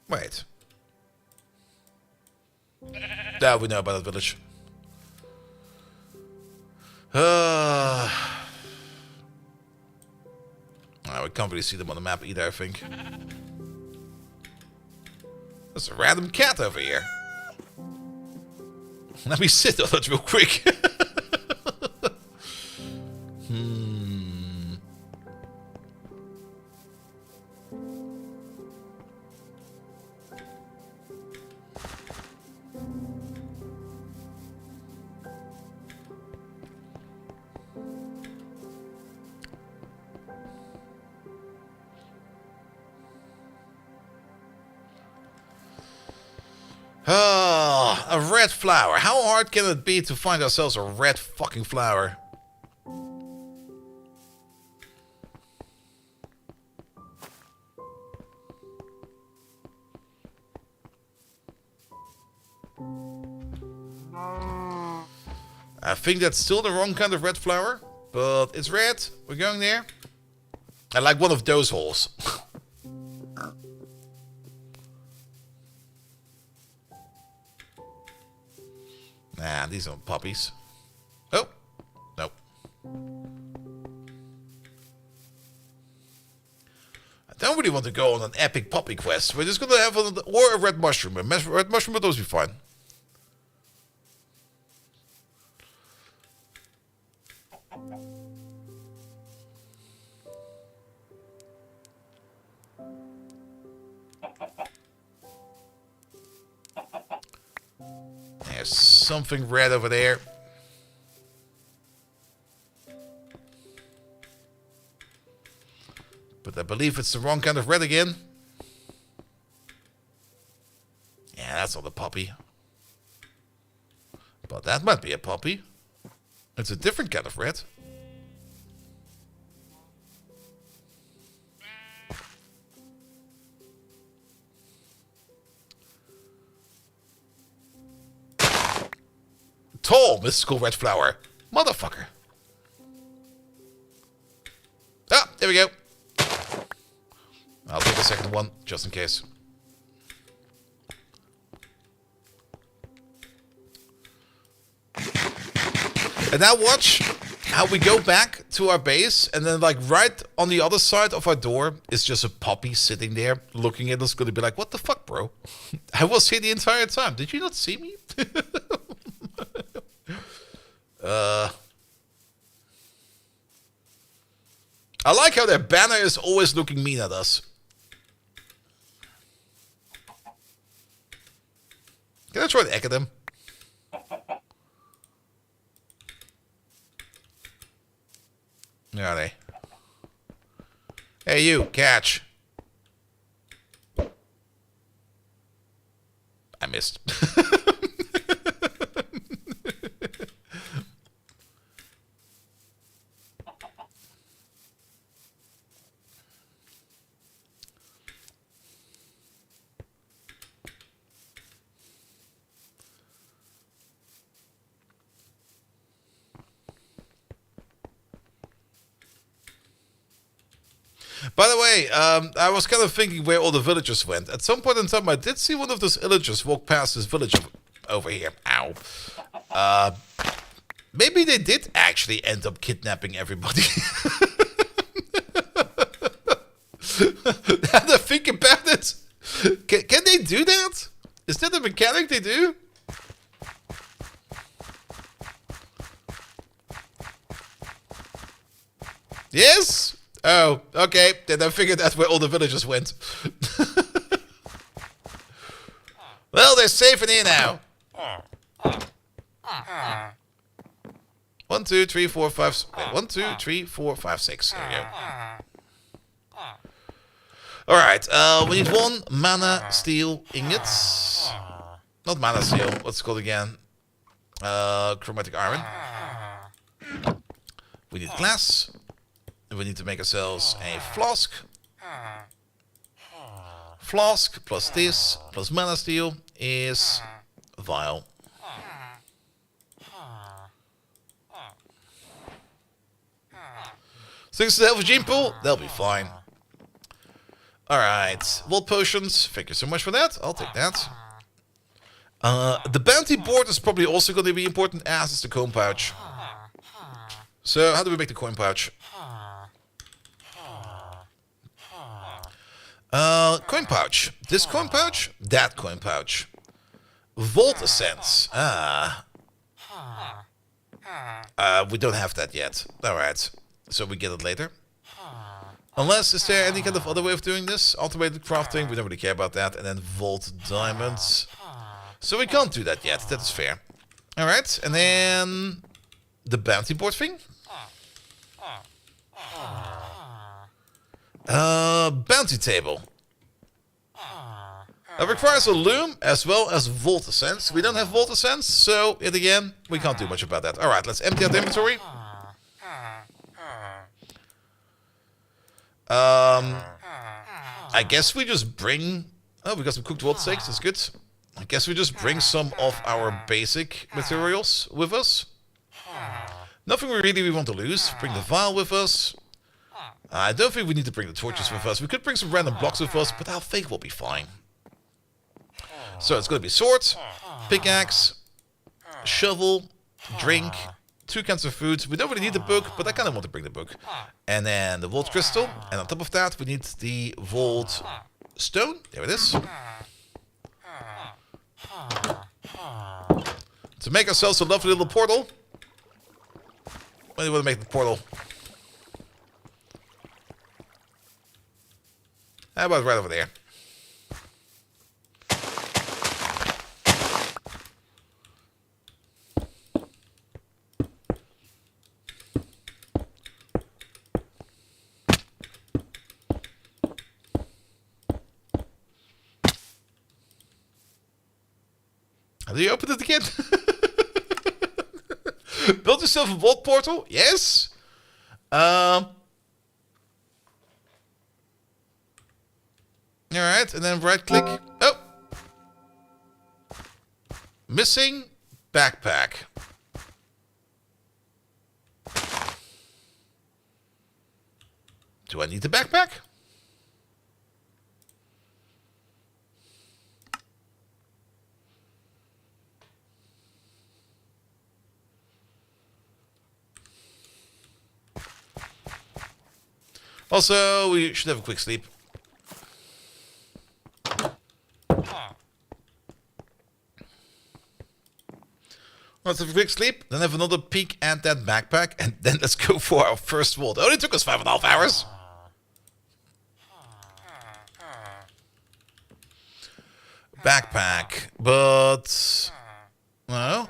Wait. Now we know about that village. We can't really see them on the map either, I think. There's a random cat over here. Let me sit on that real quick. A red flower. How hard can it be to find ourselves a red fucking flower? I think that's still the wrong kind of red flower, but it's red. We're going there. I like one of those holes. Nah, these aren't poppies. Oh, nope. I don't really want to go on an epic poppy quest. We're just gonna have or a red mushroom. A red mushroom would always be fine. There's something red over there. But I believe it's the wrong kind of red again. Yeah, that's not a poppy. But that might be a poppy. It's a different kind of red. Tall mystical red flower. Motherfucker. Ah, there we go. I'll take a second one, just in case. And now watch how we go back to our base, and then like right on the other side of our door is just a poppy sitting there looking at us, gonna be like, what the fuck, bro? I was here the entire time. Did you not see me? I like how their banner is always looking mean at us. Can I try to egg at them? Where are they? Hey, you, catch. I missed. By the way, I was kind of thinking where all the villagers went. At some point in time, I did see one of those villagers walk past this village over here. Ow. Maybe they did actually end up kidnapping everybody. Now that I think about it, can they do that? Is that a mechanic they do? Yes? Oh, okay. Then I figured that's where all the villagers went. Well, they're safe in here now. 1, 2, 3, 4, 5. Wait, 1, 2, 3, 4, 5, 6. There we go. Alright, we need 1 mana steel ingots. Not mana steel, what's it called again? Chromatic iron. We need glass. We need to make ourselves a flask. Flask plus this plus mana steel is a vial. Six to the gene pool, they'll be fine. Alright, Vault potions, thank you so much for that, I'll take that. The bounty board is probably also going to be important, as is the coin pouch. So, how do we make the coin pouch? Coin pouch. This coin pouch, that coin pouch. Vault essence. We don't have that yet. Alright, so we get it later. Unless, is there any kind of other way of doing this? Automated crafting, we don't really care about that. And then Vault diamonds. So we can't do that yet, that is fair. Alright, and then the bounty board thing. Bounty table. That requires a loom as well as Vault essence. We don't have Vault essence, so yet again, we can't do much about that. Alright, let's empty out the inventory. I guess we just bring... Oh, we got some cooked wild steaks, that's good. I guess we just bring some of our basic materials with us. Nothing we really want to lose. Bring the vial with us. I don't think we need to bring the torches with us. We could bring some random blocks with us, but I think we'll be fine. So it's going to be sword, pickaxe, shovel, drink, 2 cans of food. We don't really need the book, but I kind of want to bring the book. And then the Vault crystal. And on top of that, we need the Vault stone. There it is. To make ourselves a lovely little portal. Where do you want to make the portal? How about right over there? How do you open it again? Build yourself a vault portal? Yes. Alright, and then right click. Oh! Missing backpack. Do I need the backpack? Also, we should have a quick sleep. Let's have a quick sleep, then have another peek at that backpack, and then let's go for our first vault. It only took us 5.5 hours. Backpack, but... No.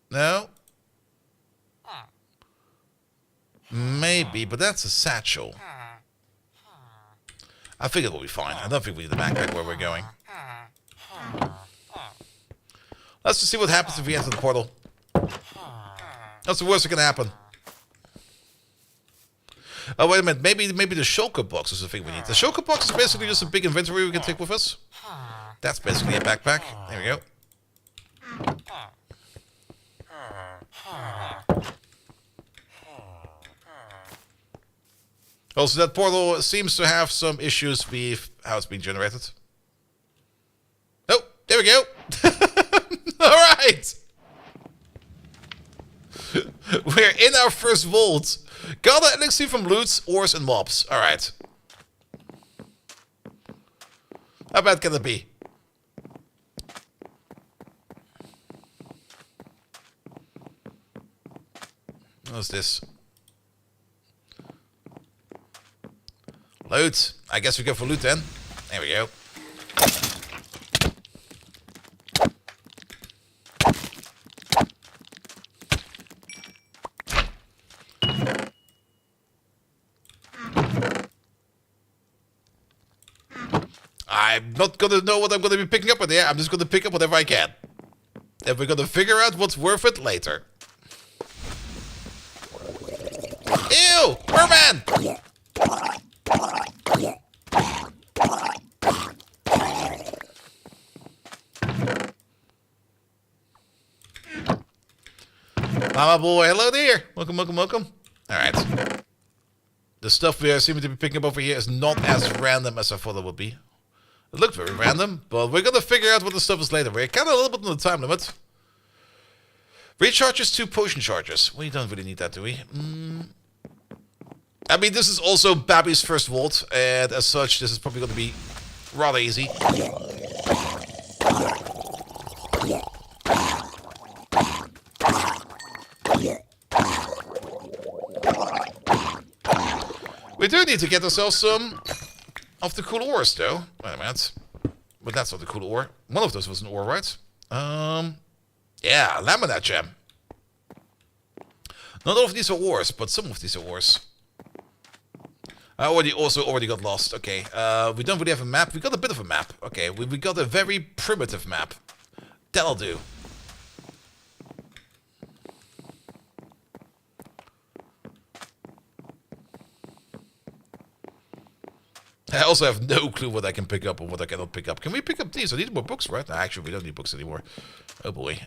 No. Maybe, but that's a satchel. I think it will be fine. I don't think we need the backpack where we're going. Let's just see what happens if we enter the portal. That's the worst that can happen. Oh, wait a minute. Maybe the shulker box is the thing we need. The shulker box is basically just a big inventory we can take with us. That's basically a backpack. There we go. Also, that portal seems to have some issues with how it's being generated. Oh, there we go. Alright. We're in our first vault. Gather elixir from loot, ores, and mobs. Alright. How bad can it be? What's this? Loot. I guess we go for loot then. There we go. I'm not gonna know what I'm gonna be picking up in there. I'm just gonna pick up whatever I can. And we're gonna figure out what's worth it later. Ew! Merman! Mama boy, hello there. Welcome, welcome, welcome. Alright. The stuff we are seeming to be picking up over here is not as random as I thought it would be. It looked very random, but we're gonna figure out what the stuff is later. We're kind of a little bit on the time limit. Recharges 2 potion charges. We don't really need that, do we? I mean, this is also Babby's first vault, and as such, this is probably gonna be rather easy. We do need to get ourselves some of the cool ores, though. Wait a minute. But that's not the cool ore. One of those was an ore, right? Yeah, laminate gem. Not all of these are ores, but some of these are ores. I already got lost. Okay, we don't really have a map. We got a bit of a map. Okay, we got a very primitive map. That'll do. I also have no clue what I can pick up or what I cannot pick up. Can we pick up these? I need more books, right? Actually, we don't need books anymore. Oh boy.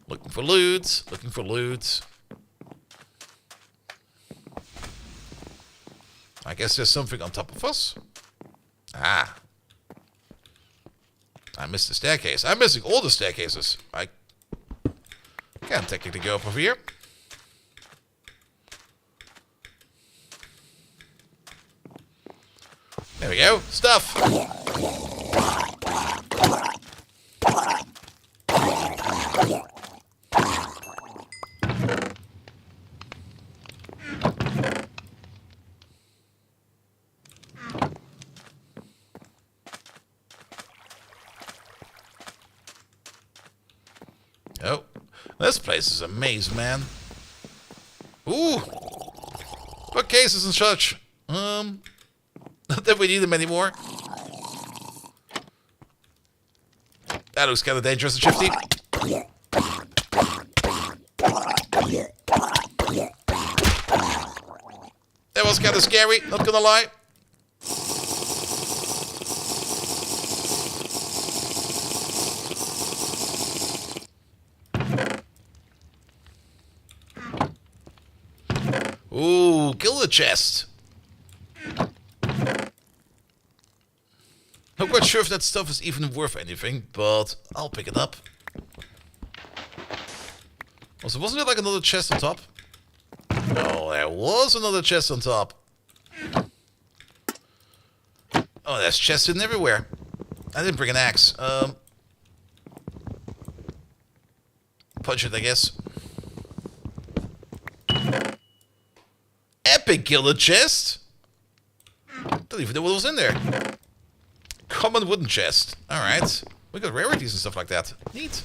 Looking for loot. Looking for loot. I guess there's something on top of us. Ah. I missed the staircase. I'm missing all the staircases. I can't technically go up over here. There we go. Stuff. Oh, this place is a maze, man. Ooh, bookcases and such. Not that we need them anymore. That looks kind of dangerous and shifty. That was kind of scary, not gonna lie. Ooh, kill the chest. Not quite sure if that stuff is even worth anything, but I'll pick it up. Also, wasn't there like another chest on top? No, there was another chest on top. Oh, there's chests hidden everywhere. I didn't bring an axe. Punch it, I guess. Epic killer chest? Don't even know what was in there. Common wooden chest. Alright. We got rarities and stuff like that. Neat.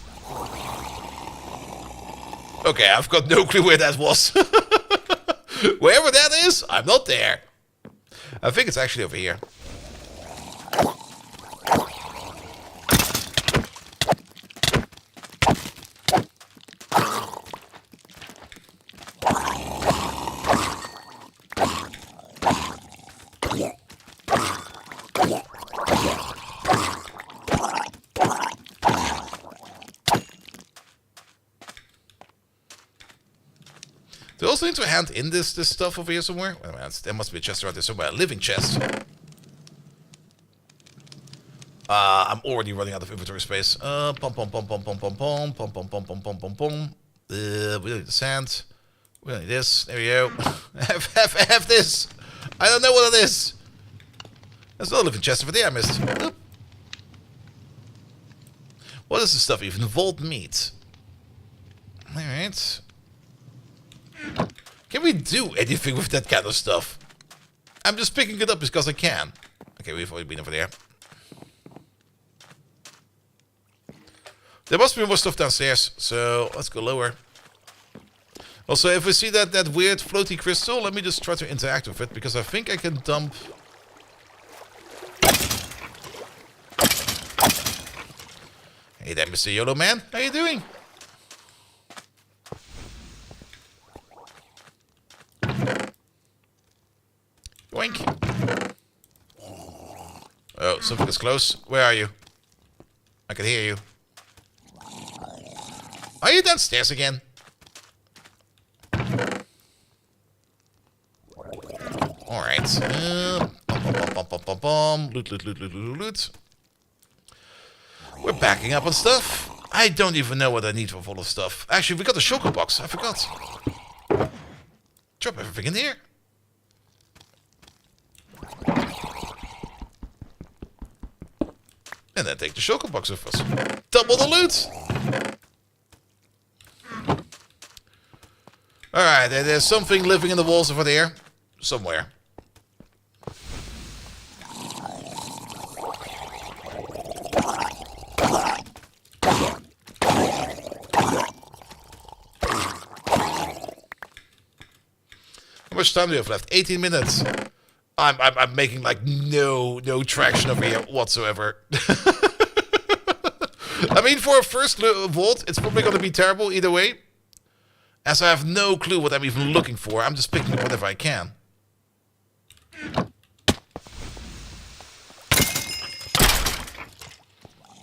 Okay, I've got no clue where that was. Wherever that is, I'm not there. I think it's actually over here. Do I also need to hand in this stuff over here somewhere? Wait a minute, there must be a chest around there somewhere. A living chest. I'm already running out of inventory space. Pom pom pom pom pom pom pom pom pom pom pom pom pom pom. We don't need the sand. We don't need this. There we go. have this. I don't know what it is. There's another living chest over there I missed. Oop. What is this stuff even? Vault meat. Alright. Can we do anything with that kind of stuff? I'm just picking it up because I can. Okay, we've already been over there. There must be more stuff downstairs, so let's go lower. Also, if we see that weird floaty crystal, let me just try to interact with it, because I think I can dump... Hey there, Mr. YOLO Man. How you doing? Yoink. Oh, something is close. Where are you? I can hear you. Are you downstairs again? Alright. Loot. We're backing up on stuff. I don't even know what I need for all the stuff. Actually, we got the shulker box. I forgot. Drop everything in here. And then take the shulker box with us. Double the loot. Alright, there's something living in the walls over there. Somewhere. How much time do we have left? 18 minutes. I'm making like no traction over here whatsoever. I mean, for a first vault, it's probably going to be terrible either way. As I have no clue what I'm even looking for. I'm just picking up whatever I can.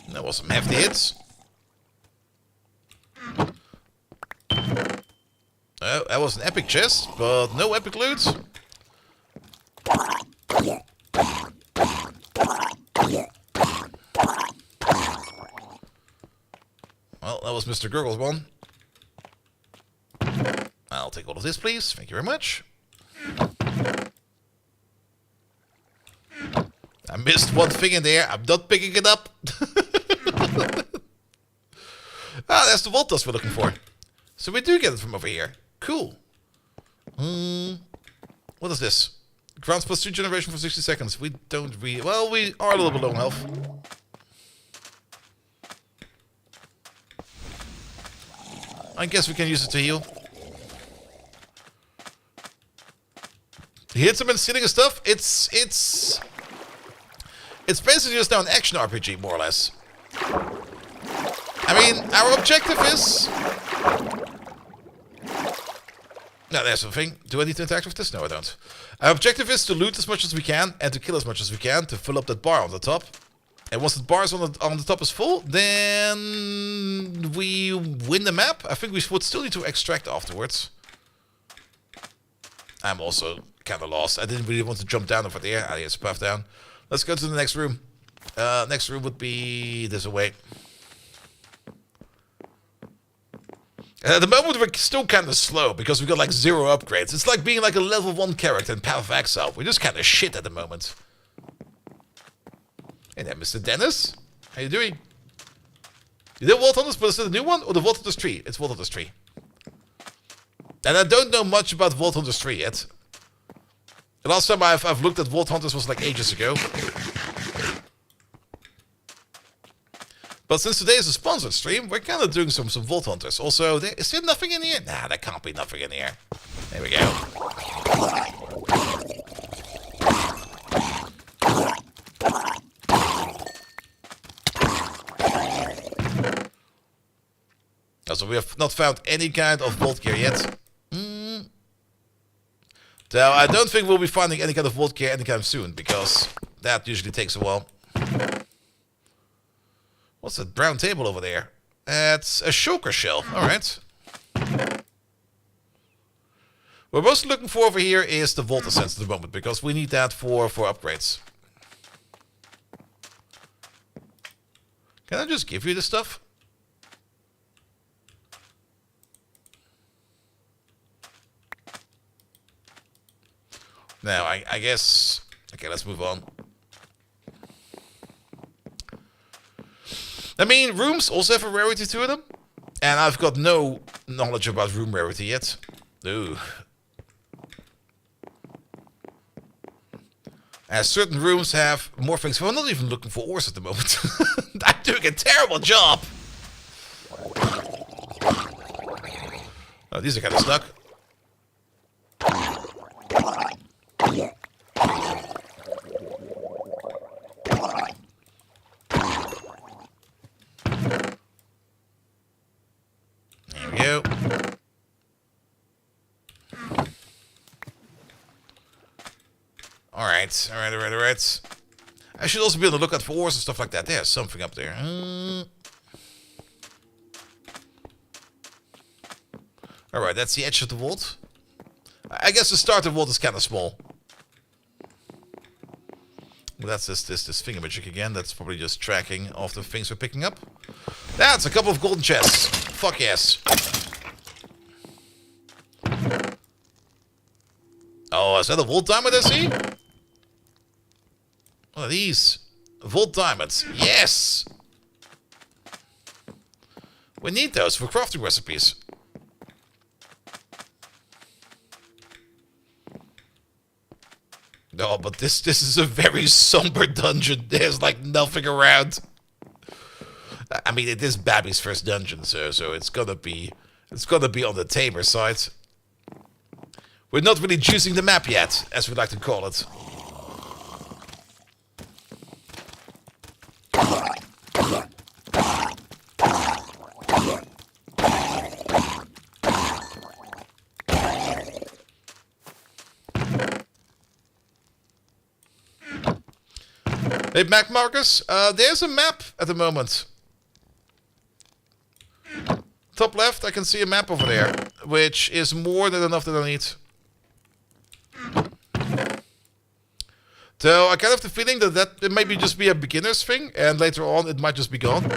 That was some hefty hits. Oh, that was an epic chest, but no epic loot. Well, that was Mr. Gurgle's one. I'll take all of this, please. Thank you very much. I missed one thing in there. I'm not picking it up. Ah, that's the vault dust we're looking for. So we do get it from over here. Cool. What is this? Grounds plus 2 generation for 60 seconds. We don't really... Well, we are a little bit low on health. I guess we can use it to heal. He hits him and stealing his stuff. It's basically just now an action RPG, more or less. I mean, our objective is... No, there's something. Do I need to interact with this? No, I don't. Our objective is to loot as much as we can and to kill as much as we can to fill up that bar on the top. And once the bars on the top is full, then we win the map. I think we would still need to extract afterwards. I'm also kind of lost. I didn't really want to jump down over there. Ah, here's a path down. Let's go to the next room. Next room would be this away. At the moment, we're still kind of slow because we got like 0 upgrades. It's like being like a level 1 character in Path of Exile. We're just kind of shit at the moment. Hey there, Mr. Dennis. How you doing? You did VaultHunters, but is it a new one or the VaultHunters 3? It's VaultHunters 3. And I don't know much about VaultHunters 3 yet. The last time I've looked at VaultHunters was like ages ago. But since today is a sponsored stream, we're kind of doing some VaultHunters. Also, is there nothing in here? Nah, there can't be nothing in here. There we go. So we have not found any kind of vault gear yet. So I don't think we'll be finding any kind of vault gear anytime soon, because that usually takes a while. What's that brown table over there? It's a shulker shell. Alright. What we're mostly looking for over here is the Vault Ascents at the moment, because we need that for upgrades. Can I just give you this stuff? No, I guess... Okay, let's move on. I mean, rooms also have a rarity to them. And I've got no knowledge about room rarity yet. Ooh. As certain rooms have more things. Well, I'm not even looking for ores at the moment. I'm doing a terrible job. Oh, these are kind of stuck. There we go. Alright. I should also be on the lookout for ores and stuff like that. There's something up there. Alright, that's the edge of the vault. I guess the start of the vault is kind of small. Well, that's this thingamajig again. That's probably just tracking off the things we're picking up. That's a couple of golden chests. Fuck yes. Oh, is that a vault diamond I see? What are these? Vault diamonds. Yes! We need those for crafting recipes. No, but this is a very somber dungeon. There's like nothing around. I mean, it is Babby's first dungeon, so it's gonna be on the tamer side. We're not really juicing the map yet, as we like to call it. Hey, Mac Marcus, there's a map at the moment. Top left, I can see a map over there, which is more than enough that I need. So I kind of have the feeling that it maybe just be a beginner's thing, and later on it might just be gone.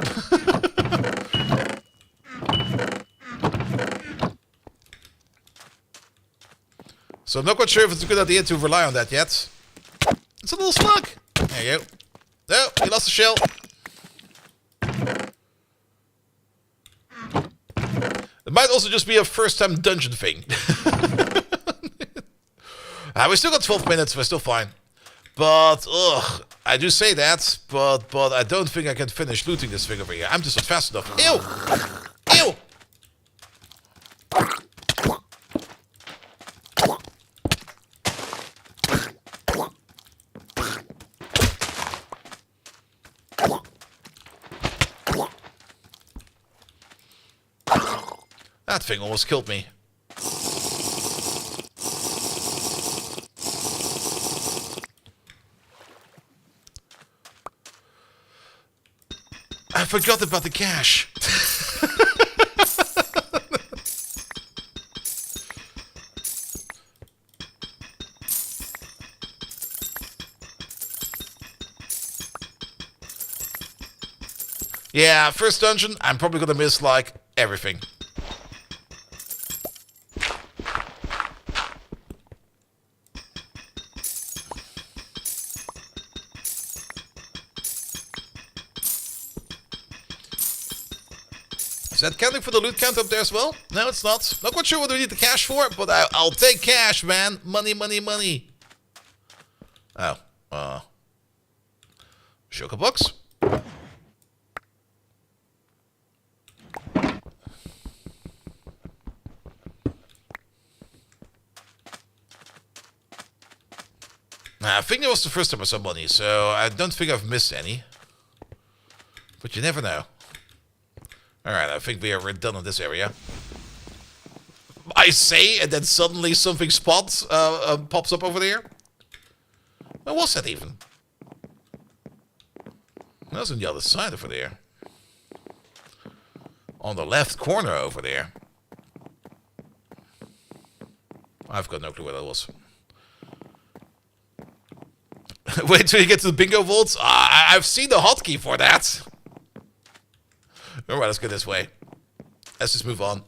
So I'm not quite sure if it's a good idea to rely on that yet. It's a little slug. There you go. No, he lost the shell. It might also just be a first-time dungeon thing. We still got 12 minutes, we're still fine. But, ugh, I do say that, but I don't think I can finish looting this thing over here. I'm just not fast enough. Ew! Ew! That thing almost killed me. I forgot about the cache. Yeah, first dungeon, I'm probably gonna miss, like, everything. Is that counting for the loot count up there as well? No, it's not. Not quite sure what we need the cash for, but I'll take cash, man. Money, money, money. Oh. Sugar box. I think it was the first time I saw money, so I don't think I've missed any. But you never know. Alright, I think we are done in this area. I say, and then suddenly something pops up over there. Where was that even? That was on the other side over there. On the left corner over there. I've got no clue what that was. Wait till you get to the bingo vaults. I've seen the hotkey for that. Alright, let's go this way. Let's just move on.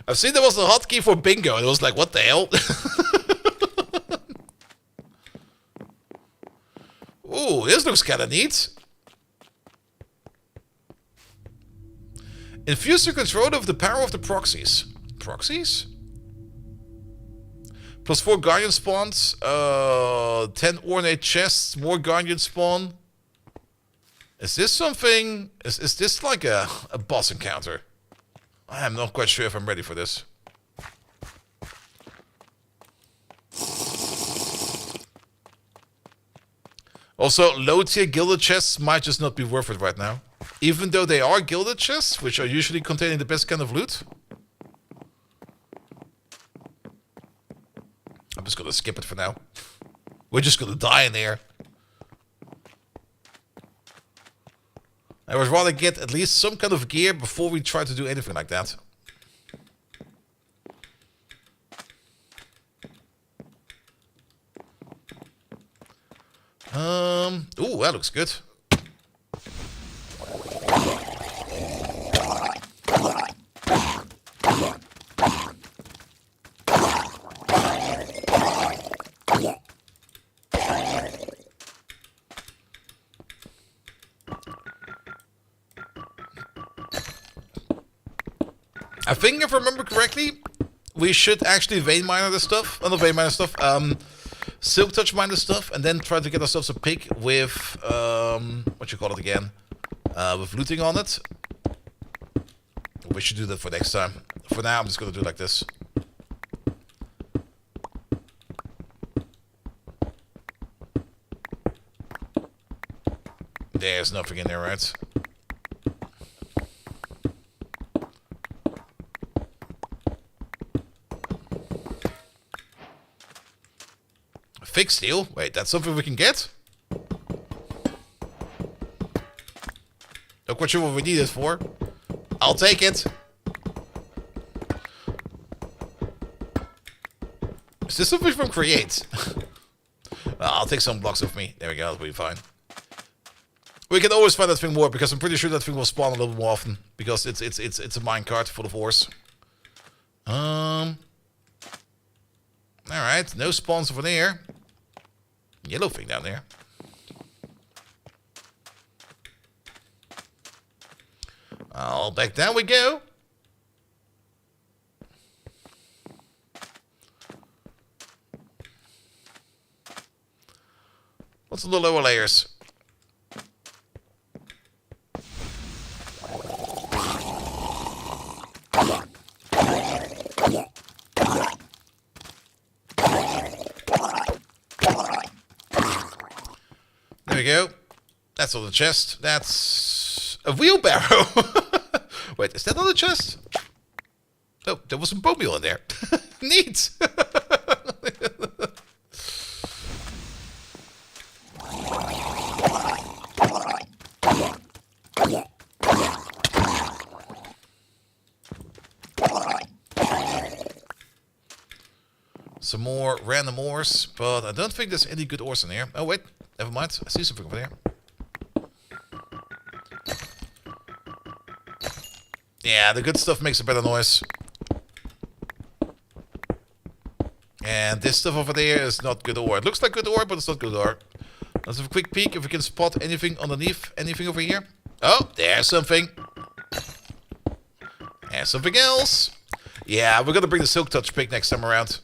I've seen there was a hotkey for bingo, and it was like, what the hell? Ooh, this looks kind of neat. Infuse the control of the power of the proxies. Proxies? +4 Guardian spawns. 10 ornate chests. More Guardian spawn. Is this something... Is this like a boss encounter? I am not quite sure if I'm ready for this. Also, low-tier gilded chests might just not be worth it right now. Even though they are gilded chests, which are usually containing the best kind of loot. I'm just gonna skip it for now. We're just gonna die in there. I would rather get at least some kind of gear before we try to do anything like that. Ooh, that looks good. I think if I remember correctly, we should actually vein miner this stuff. Not vein miner stuff. Silk touch miner stuff, and then try to get ourselves a pick with what you call it again? With looting on it. We should do that for next time. For now, I'm just gonna do it like this. There's nothing in there, right? Fixed steel? Wait, that's something we can get? Not quite sure what we need it for. I'll take it. Is this something from Create? I'll take some blocks with me. There we go, that'll be fine. We can always find that thing more, because I'm pretty sure that thing will spawn a little more often. Because it's a minecart full of ores. Alright, no spawns over there. Yellow thing down there. Back down we go. What's in the lower layers? There we go. That's on the chest. That's a wheelbarrow. Wait, is that on the chest? Oh, there was some bone meal in there. Neat. Some more random ores, but I don't think there's any good ores in here. Oh wait, never mind. I see something over there. Yeah, the good stuff makes a better noise. And this stuff over there is not good ore. It looks like good ore, but it's not good ore. Let's have a quick peek if we can spot anything underneath. Anything over here. Oh, there's something. There's something else. Yeah, we're gonna bring the Silk Touch pick next time around.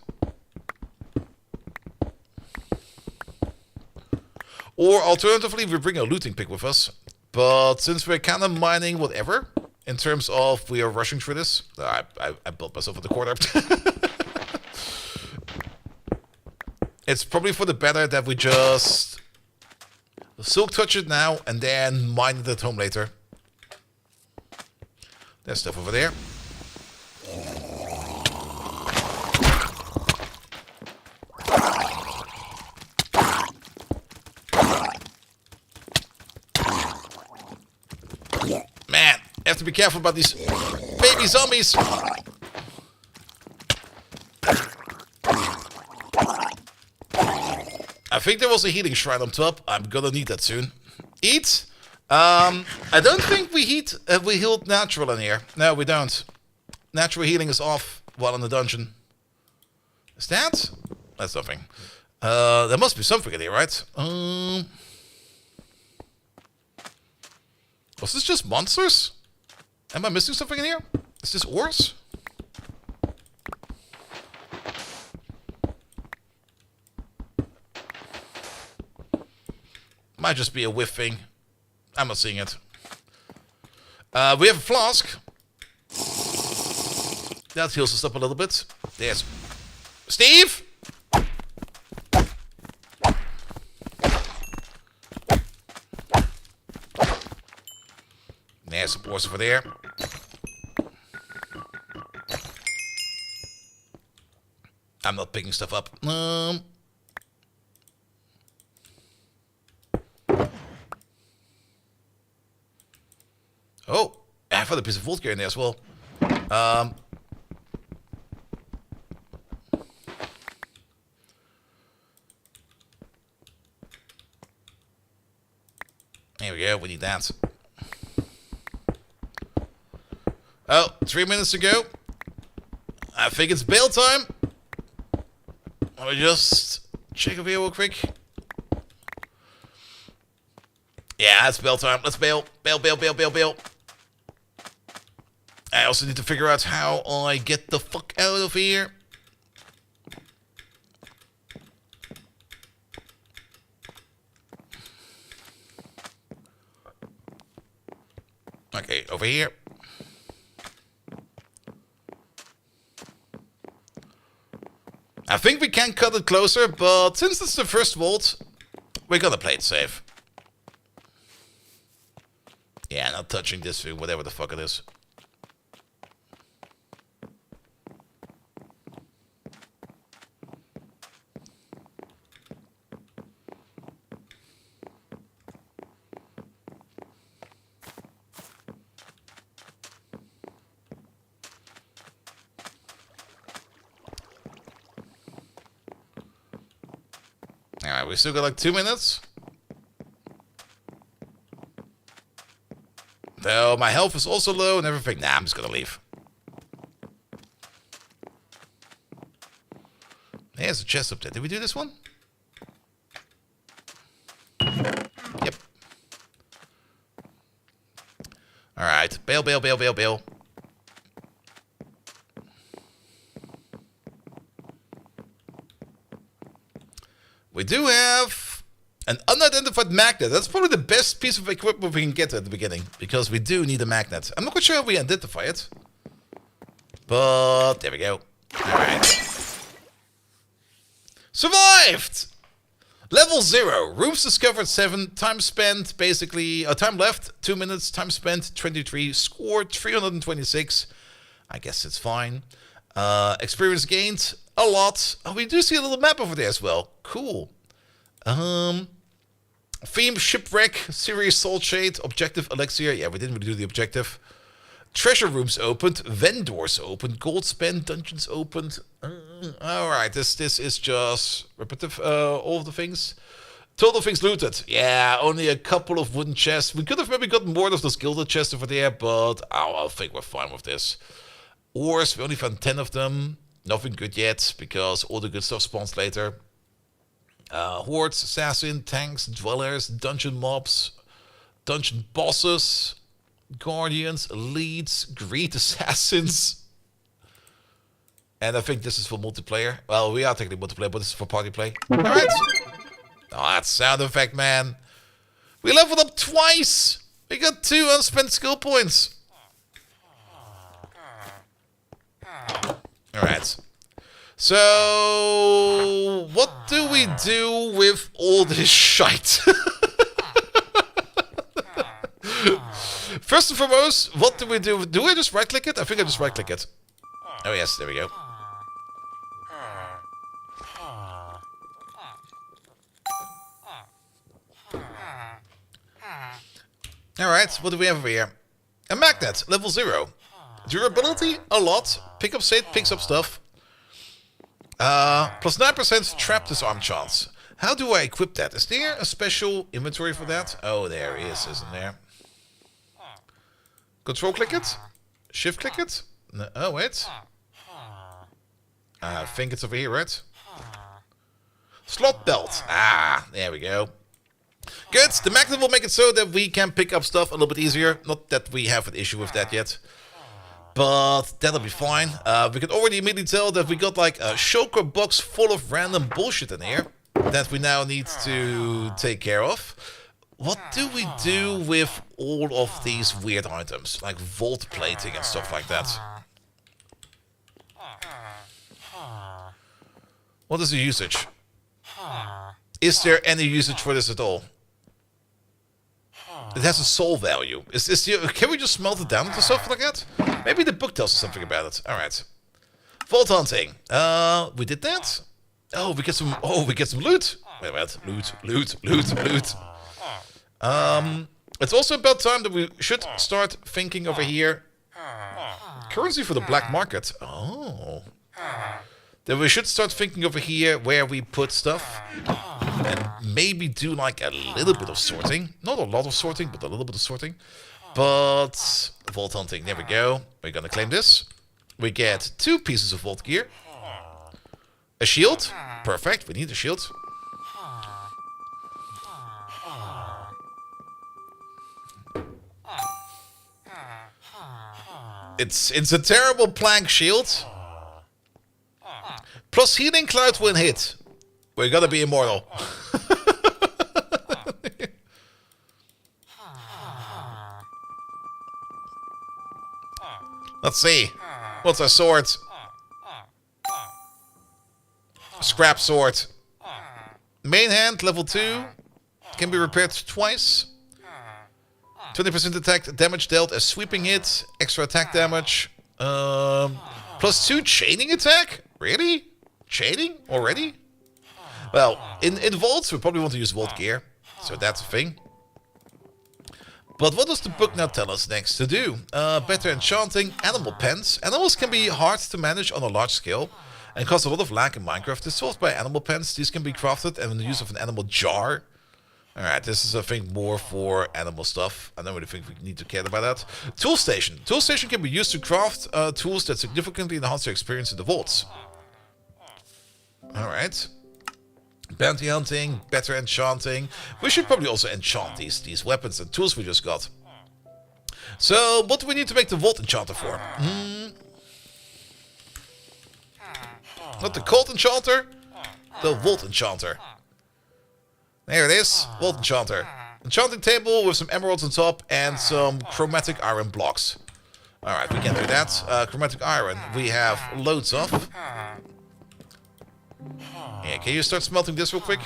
Or alternatively, we bring a looting pick with us. But since we're kind of mining whatever, in terms of we are rushing through this, I built myself in the corner. It's probably for the better that we just Silk Touch it now and then mine it at home later. There's stuff over there. Man, I have to be careful about these baby zombies. I think there was a healing shrine on top. I'm gonna need that soon. Eat. I don't think we healed natural in here. No, we don't. Natural healing is off while in the dungeon. Is that? That's nothing. There must be something in here, right? Was this just monsters? Am I missing something in here? Is this ores? Might just be a whiff thing. I'm not seeing it. We have a flask. That heals us up a little bit. There's Steve! There's some ores over there. I'm not picking stuff up. Oh, I found a piece of vault gear in there as well. There we go, we need that. Oh, 3 minutes to go. I think it's bail time. Let me just check over here real quick. Yeah, it's bail time. Let's bail. Bail, bail, bail, bail, bail. I also need to figure out how I get the fuck out of here. Okay, over here. I think we can cut it closer, but since it's the first vault, we're gonna play it safe. Yeah, not touching this thing, whatever the fuck it is. Alright, we still got like 2 minutes. Though my health is also low and everything. Nah, I'm just gonna leave. There's a chest up there. Did we do this one? Yep. Alright. Bail, bail, bail, bail, bail. We do have an unidentified magnet. That's probably the best piece of equipment we can get at the beginning, because we do need a magnet. I'm not quite sure how we identify it, but there we go. Alright. Survived! Level 0. Rooms discovered 7. Time spent, basically... time left, 2 minutes. Time spent, 23. Scored, 326. I guess it's fine. Experience gained, a lot. Oh, we do see a little map over there as well. Cool. Theme, shipwreck, serious soul shade, objective, elixir. Yeah, we didn't really do the objective. Treasure rooms opened, vendors opened, gold spent, dungeons opened. Alright, this is just repetitive, all of the things. Total things looted. Yeah, only a couple of wooden chests. We could have maybe gotten more of those gilded chests over there, but I think we're fine with this. Ores, we only found 10 of them. Nothing good yet, because all the good stuff spawns later. Hordes, assassin, tanks, dwellers, dungeon mobs, dungeon bosses, guardians, elites, greed assassins. And I think this is for multiplayer. Well, we are technically multiplayer, but this is for party play. Alright. Oh, that sound effect, man. We leveled up twice. We got 2 unspent skill points. Alright. So, what do we do with all this shite? First and foremost, what do we do? Do I just right-click it? I think I just right-click it. Oh yes, there we go. Alright, what do we have over here? A magnet, level 0. Durability, a lot. Pick up state, picks up stuff. Plus 9% trap disarm chance. How do I equip that? Is there a special inventory for that? Oh, there is, isn't there? Control click it? Shift click it? No, oh, wait. I think it's over here, right? Slot belt. Ah, there we go. Good. The magnet will make it so that we can pick up stuff a little bit easier. Not that we have an issue with that yet. But that'll be fine. We can already immediately tell that we got like a shulker box full of random bullshit in here that we now need to take care of. What do we do with all of these weird items, like vault plating and stuff like that? What is the usage? Is there any usage for this at all? It has a soul value. Can we just smelt it down into stuff like that? Maybe the book tells us something about it. All right. Vault hunting. We did that. Oh, we get some. Oh, we get some loot. Wait a minute. Loot. It's also about time that we should start thinking over here. Currency for the black market. Oh. Then we should start thinking over here where we put stuff. And maybe do like a little bit of sorting. Not a lot of sorting, but a little bit of sorting. But vault hunting, there we go. We're gonna claim this. We get 2 pieces of vault gear. A shield. Perfect, we need a shield. It's a terrible plank shield. Plus healing cloud when hit. We're gonna be immortal. Let's see. What's our sword? Scrap sword. Main hand, level 2. Can be repaired twice. 20% attack damage dealt as sweeping hit. Extra attack damage. Plus 2 chaining attack? Really? Chaining already? Well, in vaults, we probably want to use vault gear. So that's a thing. But what does the book now tell us next to do? Better enchanting, animal pens. Animals can be hard to manage on a large scale and cause a lot of lag in Minecraft. This is solved by animal pens. These can be crafted and the use of an animal jar. Alright, this is I think more for animal stuff. I don't really think we need to care about that. Tool station. Tool station can be used to craft tools that significantly enhance your experience in the vaults. Alright. Bounty hunting, better enchanting. We should probably also enchant these weapons and tools we just got. So, what do we need to make the Vault Enchanter for? Not the Cold Enchanter, the Vault Enchanter. There it is, Vault Enchanter. Enchanting table with some emeralds on top and some chromatic iron blocks. Alright, we can do that. Chromatic iron, we have loads of. Yeah, can you start smelting this real quick?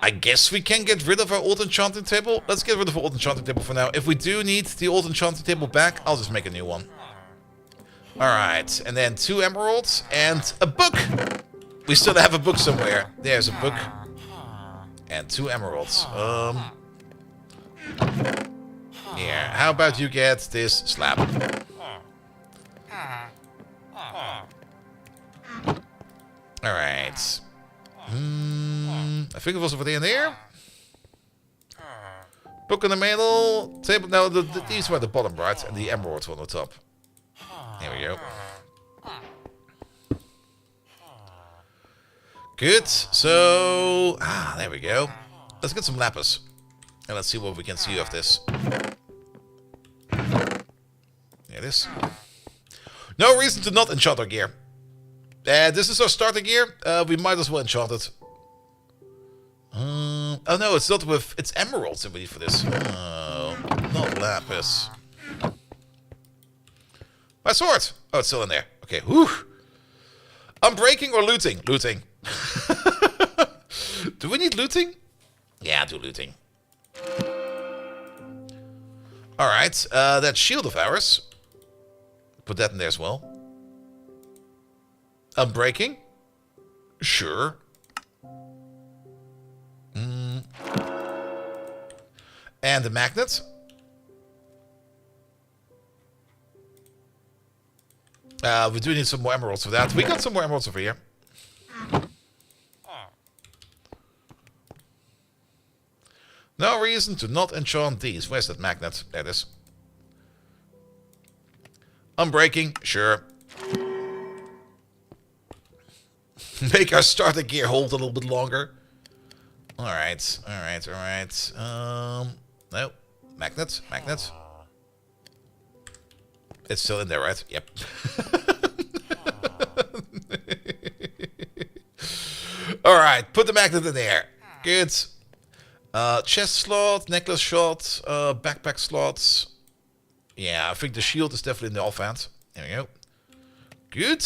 I guess we can get rid of our old enchanting table. Let's get rid of our old enchanting table for now. If we do need the old enchanting table back, I'll just make a new one. Alright, and then 2 emeralds and a book. We still have a book somewhere. There's a book. And 2 emeralds. Yeah, how about you get this slab? Alright. I think it was over there and there. Book in the middle. Table. No, these were at the bottom, right? And the emeralds were on the top. There we go. Good. So, there we go. Let's get some lapis. And let's see what we can see of this. There it is. No reason to not enchant our gear. This is our starter gear. We might as well enchant it. Oh no, it's not with... It's emeralds that we need for this. Oh, not lapis. My sword! Oh, it's still in there. Okay, whew. Unbreaking or looting? Looting. Do we need looting? Yeah, do looting. Alright, that shield of ours. Put that in there as well. Unbreaking? Sure. And the magnet. We do need some more emeralds for that. We got some more emeralds over here. No reason to not enchant these. Where's that magnet? There it is. Unbreaking, sure. Make our starter gear hold a little bit longer. Alright, alright, alright. No. Magnets, magnets. It's still in there, right? Yep. Alright, put the magnet in there. Good. Chest slot, necklace shot, backpack slots. Yeah, I think the shield is definitely in the offhand. There we go. Good.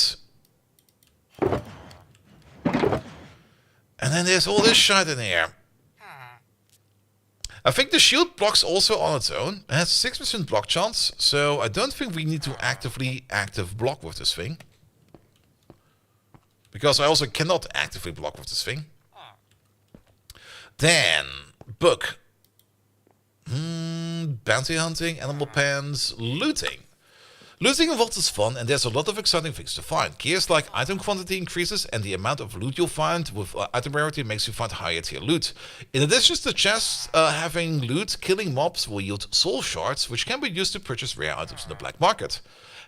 And then there's all this shit in here. I think the shield blocks also on its own. It has 6% block chance, so I don't think we need to actively block with this thing. Because I also cannot actively block with this thing. Then, book. Bounty hunting, animal pens, looting. Looting in Vault is fun, and there's a lot of exciting things to find. Gears like item quantity increases, and the amount of loot you'll find with item rarity makes you find higher tier loot. In addition to chests having loot, killing mobs will yield soul shards, which can be used to purchase rare items in the black market.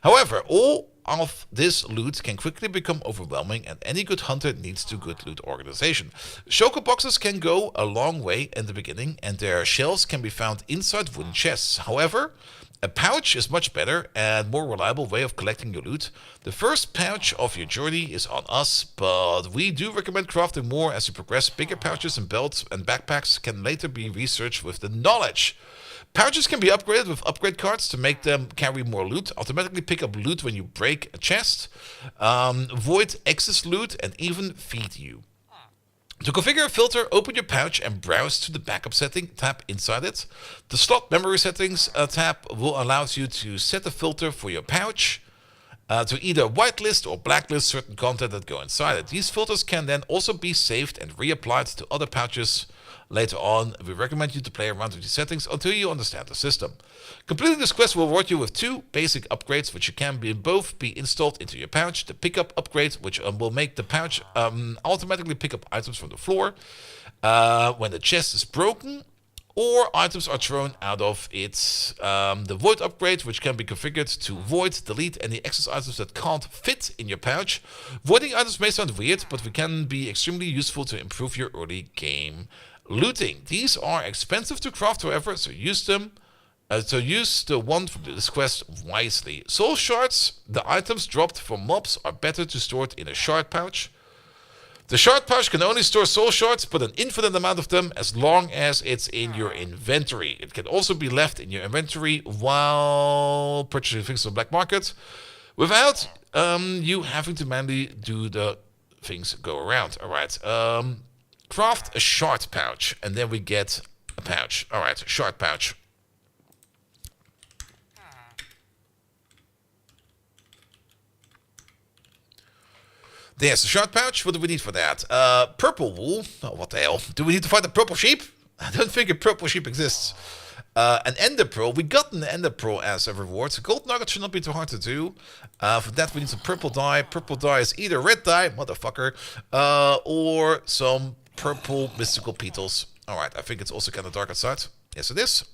However, all of this loot can quickly become overwhelming, and any good hunter needs to good loot organization. Shulker boxes can go a long way in the beginning, and their shells can be found inside wooden chests. However, a pouch is much better and more reliable way of collecting your loot. The first pouch of your journey is on us, but we do recommend crafting more as you progress. Bigger pouches and belts and backpacks can later be researched with the knowledge. Pouches can be upgraded with upgrade cards to make them carry more loot, automatically pick up loot when you break a chest, void excess loot, and even feed you. To configure a filter, open your pouch and browse to the backup setting tab inside it. The slot memory settings tab will allow you to set a filter for your pouch to either whitelist or blacklist certain content that go inside it. These filters can then also be saved and reapplied to other pouches later on. We recommend you to play around with these settings until you understand the system. Completing this quest will reward you with 2 basic upgrades, which can both be installed into your pouch. The pickup upgrade, which will make the pouch automatically pick up items from the floor when the chest is broken or items are thrown out of it. The void upgrade, which can be configured to void, delete any excess items that can't fit in your pouch. Voiding items may sound weird, but we can be extremely useful to improve your early game looting. These are expensive to craft, however, so use them. So use the one from this quest wisely. Soul shards, the items dropped from mobs, are better to store it in a shard pouch. The shard pouch can only store soul shards, but an infinite amount of them as long as it's in your inventory. It can also be left in your inventory while purchasing things on the black market without you having to manually do the things go around. Alright, craft a shard pouch, and then we get a pouch. Alright, shard pouch. There's the shard pouch. What do we need for that? Purple wool. Oh, what the hell? Do we need to find a purple sheep? I don't think a purple sheep exists. An ender pearl. We got an ender pearl as a reward. So gold nugget should not be too hard to do. For that we need some purple dye. Purple dye is either red dye, motherfucker, or some purple mystical petals. Alright, I think it's also kind of dark outside. Yes, it is.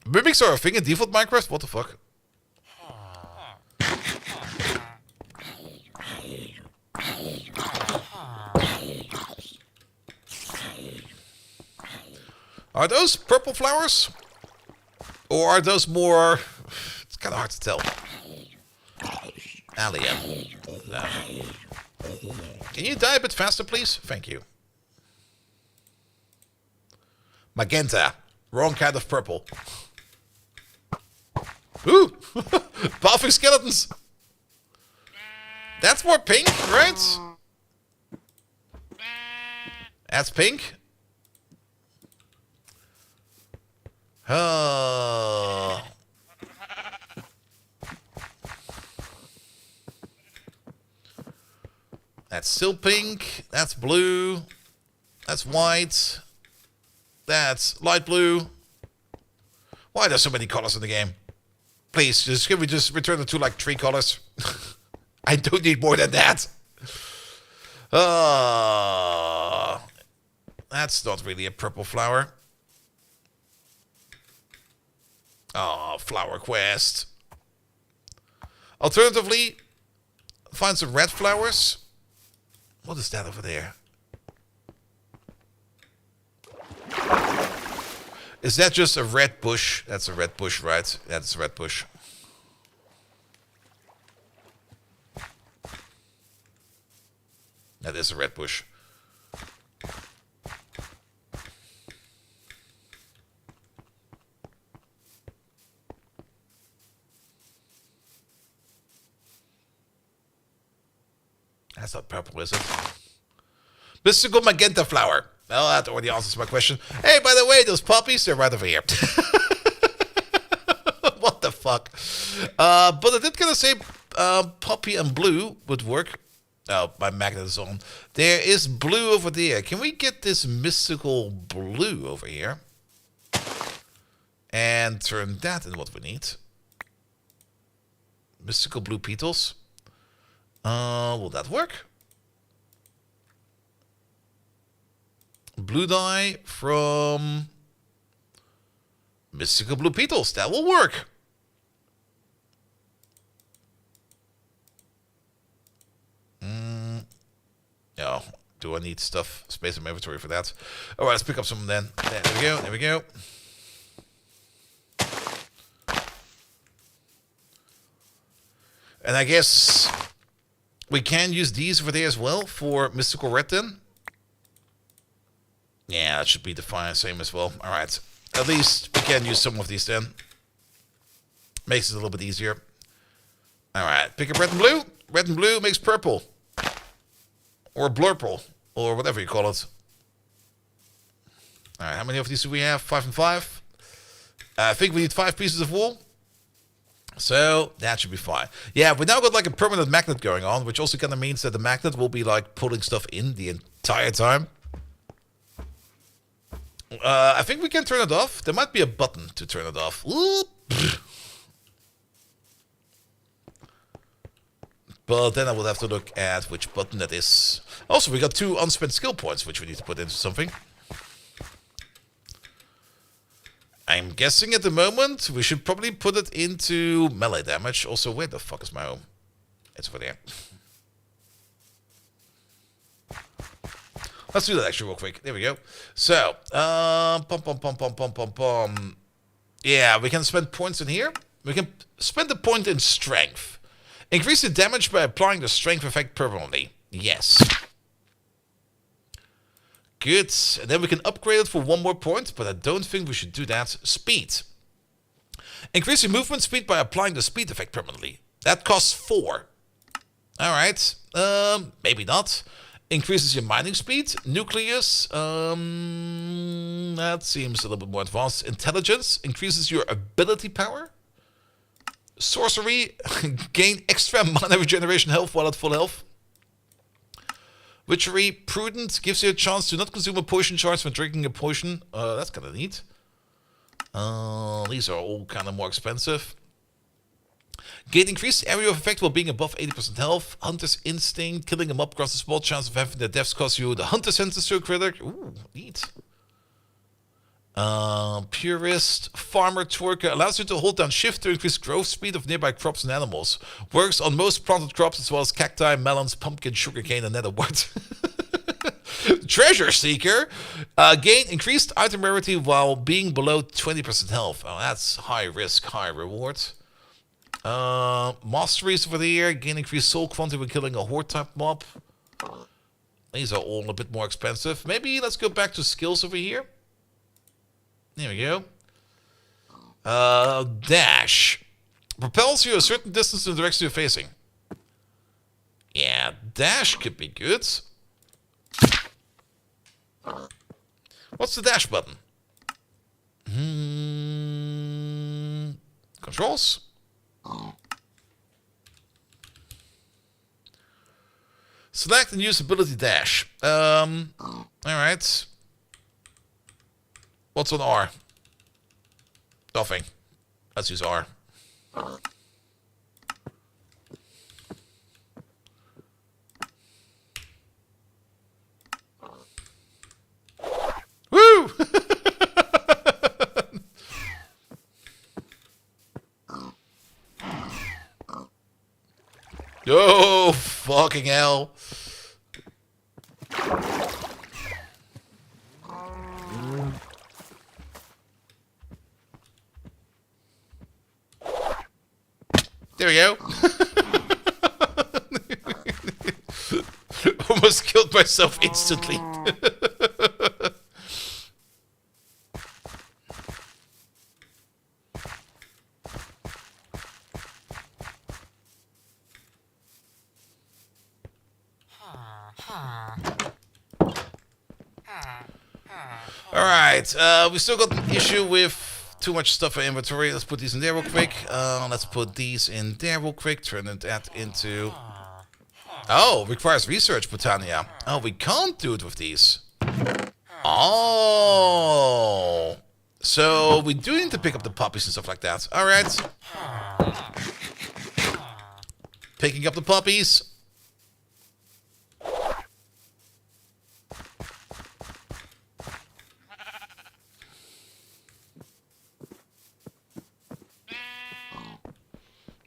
Mimics are a thing in default Minecraft? What the fuck? Are those purple flowers? Or are those more... It's kind of hard to tell. Allium. No. Can you die a bit faster, please? Thank you. Magenta. Wrong kind of purple. Ooh! Bathing skeletons! That's more pink, right? That's pink. Oh. That's still pink. That's blue. That's white. That's light blue. Why are there so many colors in the game? Please, can we just return it to like 3 colors? I don't need more than that. That's not really a purple flower. Oh, flower quest. Alternatively, find some red flowers. What is that over there? Is that just a red bush? That's a red bush, right? That's a red bush. That is a red bush. That's not purple, is it? Mystical magenta flower. Well, that already answers my question. Hey, by the way, those poppies, they're right over here. What the fuck? But I did gonna say poppy and blue would work. Oh, my magnet is on. There is blue over there. Can we get this mystical blue over here? And turn that in what we need. Mystical blue petals. Will that work? Blue dye from mystical blue petals. That will work. No. Do I need stuff, space in my inventory for that? All right, let's pick up some then. There we go. There we go. And I guess we can use these over there as well for mystical red then. Yeah, that should be the same as well. All right. At least we can use some of these then. Makes it a little bit easier. All right. Pick up red and blue. Red and blue makes purple. Or blurple. Or whatever you call it. All right. How many of these do we have? 5 and 5. I think we need 5 pieces of wool. So that should be fine. Yeah, we now got like a permanent magnet going on, which also kind of means that the magnet will be like pulling stuff in the entire time. I think we can turn it off. There might be a button to turn it off. But then I will have to look at which button that is. Also, we got 2 unspent skill points, which we need to put into something. I'm guessing at the moment we should probably put it into melee damage. Also, where the fuck is my home? It's over there. Let's do that actually real quick. There we go. So, yeah, we can spend points in here. We can spend a point in strength. Increase the damage by applying the strength effect permanently. Yes. Good. And then we can upgrade it for 1 more point, but I don't think we should do that. Speed. Increase your movement speed by applying the speed effect permanently. That costs 4. Alright. Maybe not. Increases your mining speed. Nucleus. That seems a little bit more advanced. Intelligence. Increases your ability power. Sorcery. Gain extra mana regeneration health while at full health. Witchery. Prudent. Gives you a chance to not consume a potion charge when drinking a potion. That's kind of neat. These are all kind of more expensive. Gain increased area of effect while being above 80% health. Hunter's Instinct. Killing a mob grants a small chance of having their deaths cost you the Hunter Senses to a critic. Ooh, neat. Purist. Farmer Twerker. Allows you to hold down shift to increase growth speed of nearby crops and animals. Works on most planted crops as well as cacti, melons, pumpkin, sugarcane, and netherwort. Treasure Seeker. Gain increased item rarity while being below 20% health. Oh, that's high risk, high reward. Masteries over there. Gain increased soul quantity when killing a horde type mob. These are all a bit more expensive. Maybe let's go back to skills over here. There we go. Dash. Propels you a certain distance in the direction you're facing. Yeah, dash could be good. What's the dash button? Controls. Select and use ability dash. Alright. What's on R? Nothing. Let's use R. Woo! Oh, fucking hell. There we go. Almost killed myself instantly. Alright, we still got an issue with too much stuff in inventory. Let's put these in there real quick. Let's put these in there real quick. Turn that into... Oh, requires research, Botania. Oh, we can't do it with these. Oh. So we do need to pick up the puppies and stuff like that. Alright. Picking up the puppies.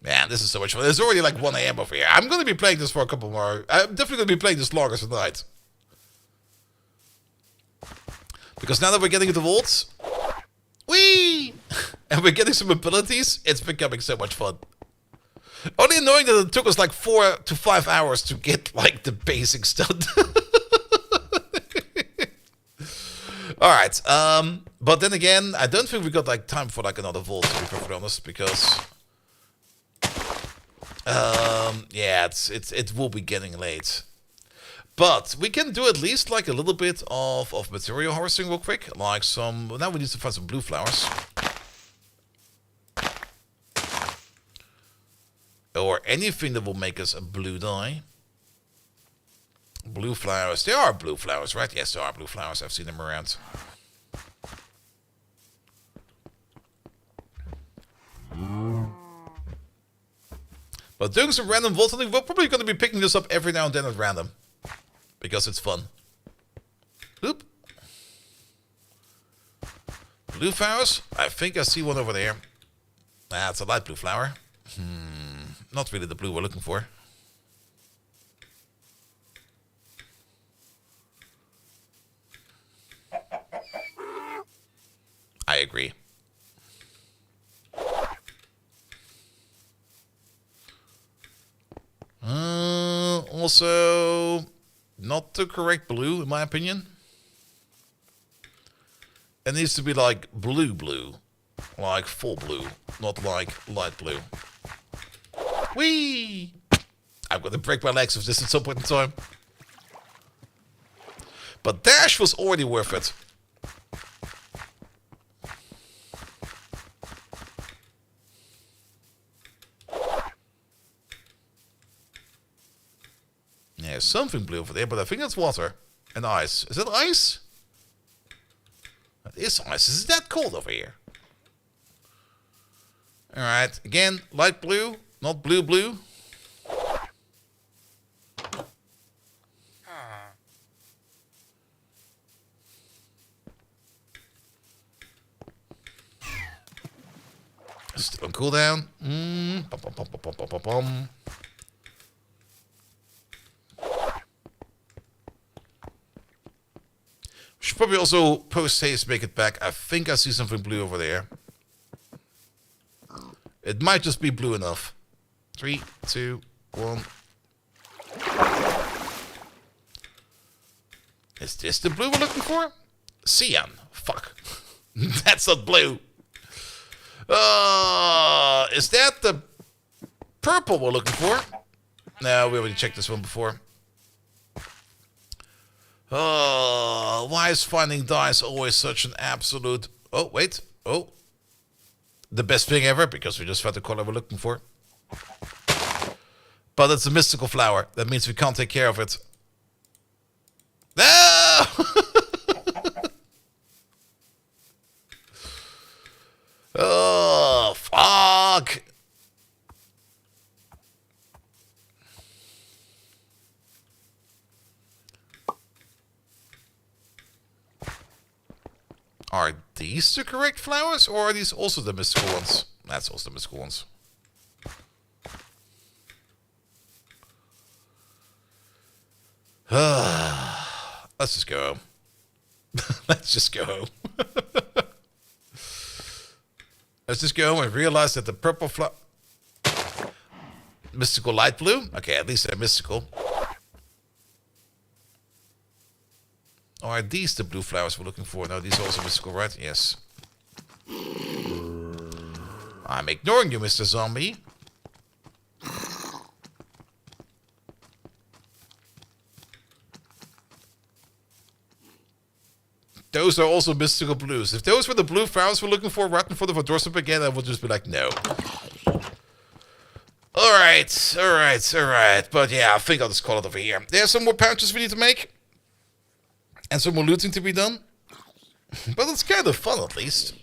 Man, this is so much fun. It's already like 1 AM over here. I'm going to be playing this for a couple more... I'm definitely going to be playing this longer tonight. Because now that we're getting into vaults... Whee! And we're getting some abilities, it's becoming so much fun. Only annoying that it took us like 4 to 5 hours to get like the basic stuff. Alright, but then again, I don't think we got like time for like another vault, to be perfectly honest, because... yeah, it will be getting late. But we can do at least like a little bit of material harvesting real quick. Like some... Now we need to find some blue flowers. Or anything that will make us a blue dye. Blue flowers. There are blue flowers, right? Yes, there are blue flowers. I've seen them around. But doing some random vault hunting, we're probably going to be picking this up every now and then at random. Because it's fun. Oop. Blue flowers? I think I see one over there. Ah, it's a light blue flower. Not really the blue we're looking for. I agree. Also, not the correct blue, in my opinion. It needs to be like blue. Like full blue, not like light blue. Whee! I'm gonna break my legs with this at some point in time. But Dash was already worth it. Yeah, there's something blue over there, but I think that's water and ice. Is it ice? That is ice. Is it that cold over here? Alright, again, light blue, not blue. Still on cooldown. Should probably also post haste make it back. I think I see something blue over there. It might just be blue enough. 3, 2, 1. Is this the blue we're looking for? Cyan. Fuck. That's not blue. Is that the purple we're looking for? No, we already checked this one before. Why is finding dyes always such an absolute... Oh, wait. Oh. The best thing ever, because we just found the color we're looking for. But it's a mystical flower. That means we can't take care of it. No! Oh, fuck. Are these the correct flowers, or are these also the mystical ones? That's also the mystical ones. Let's just go. Let's just go. Let's just go and realize that the purple flower... Mystical light blue? Okay, at least they're mystical. Or are these the blue flowers we're looking for? No, these are also mystical, right? Yes. I'm ignoring you, Mr. Zombie. Those are also mystical blues. If those were the blue flowers we're looking for right in front of our doorstep again, I would just be like, no. Alright, alright, alright. But yeah, I think I'll just call it over here. There's some more pouches we need to make. And some more looting to be done. But it's kind of fun, at least.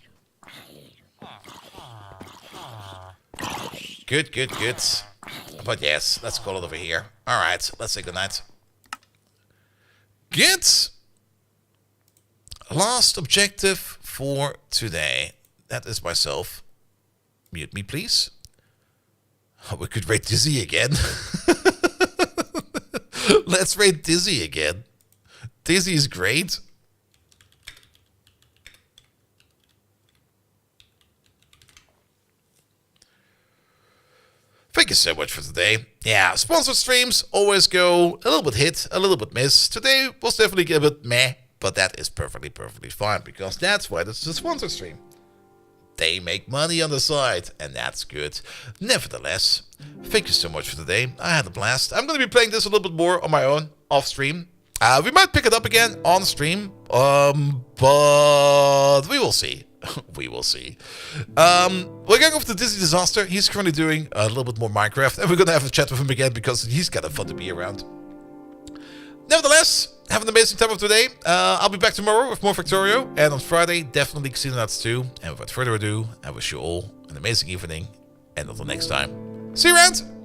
Good, good, good. But yes, let's call it over here. Alright, let's say goodnight. Good. Last objective for today. That is myself. Mute me, please. Oh, we could raid Dizzy again. Let's raid Dizzy again. Dizzy is great. Thank you so much for today. Yeah, sponsored streams always go a little bit hit, a little bit miss. Today was definitely a bit meh, but that is perfectly fine, because that's why this is a sponsored stream. They make money on the side, and that's good. Nevertheless, thank you so much for today. I had a blast. I'm going to be playing this a little bit more on my own, off stream. We might pick it up again on stream, but we will see. We will see. We're going over to Dizzy Disaster. He's currently doing a little bit more Minecraft, and we're going to have a chat with him again because he's kind of fun to be around. Nevertheless, have an amazing time of today. I'll be back tomorrow with more Factorio, and on Friday, definitely Xenonauts 2. And without further ado, I wish you all an amazing evening, and until next time, see you around!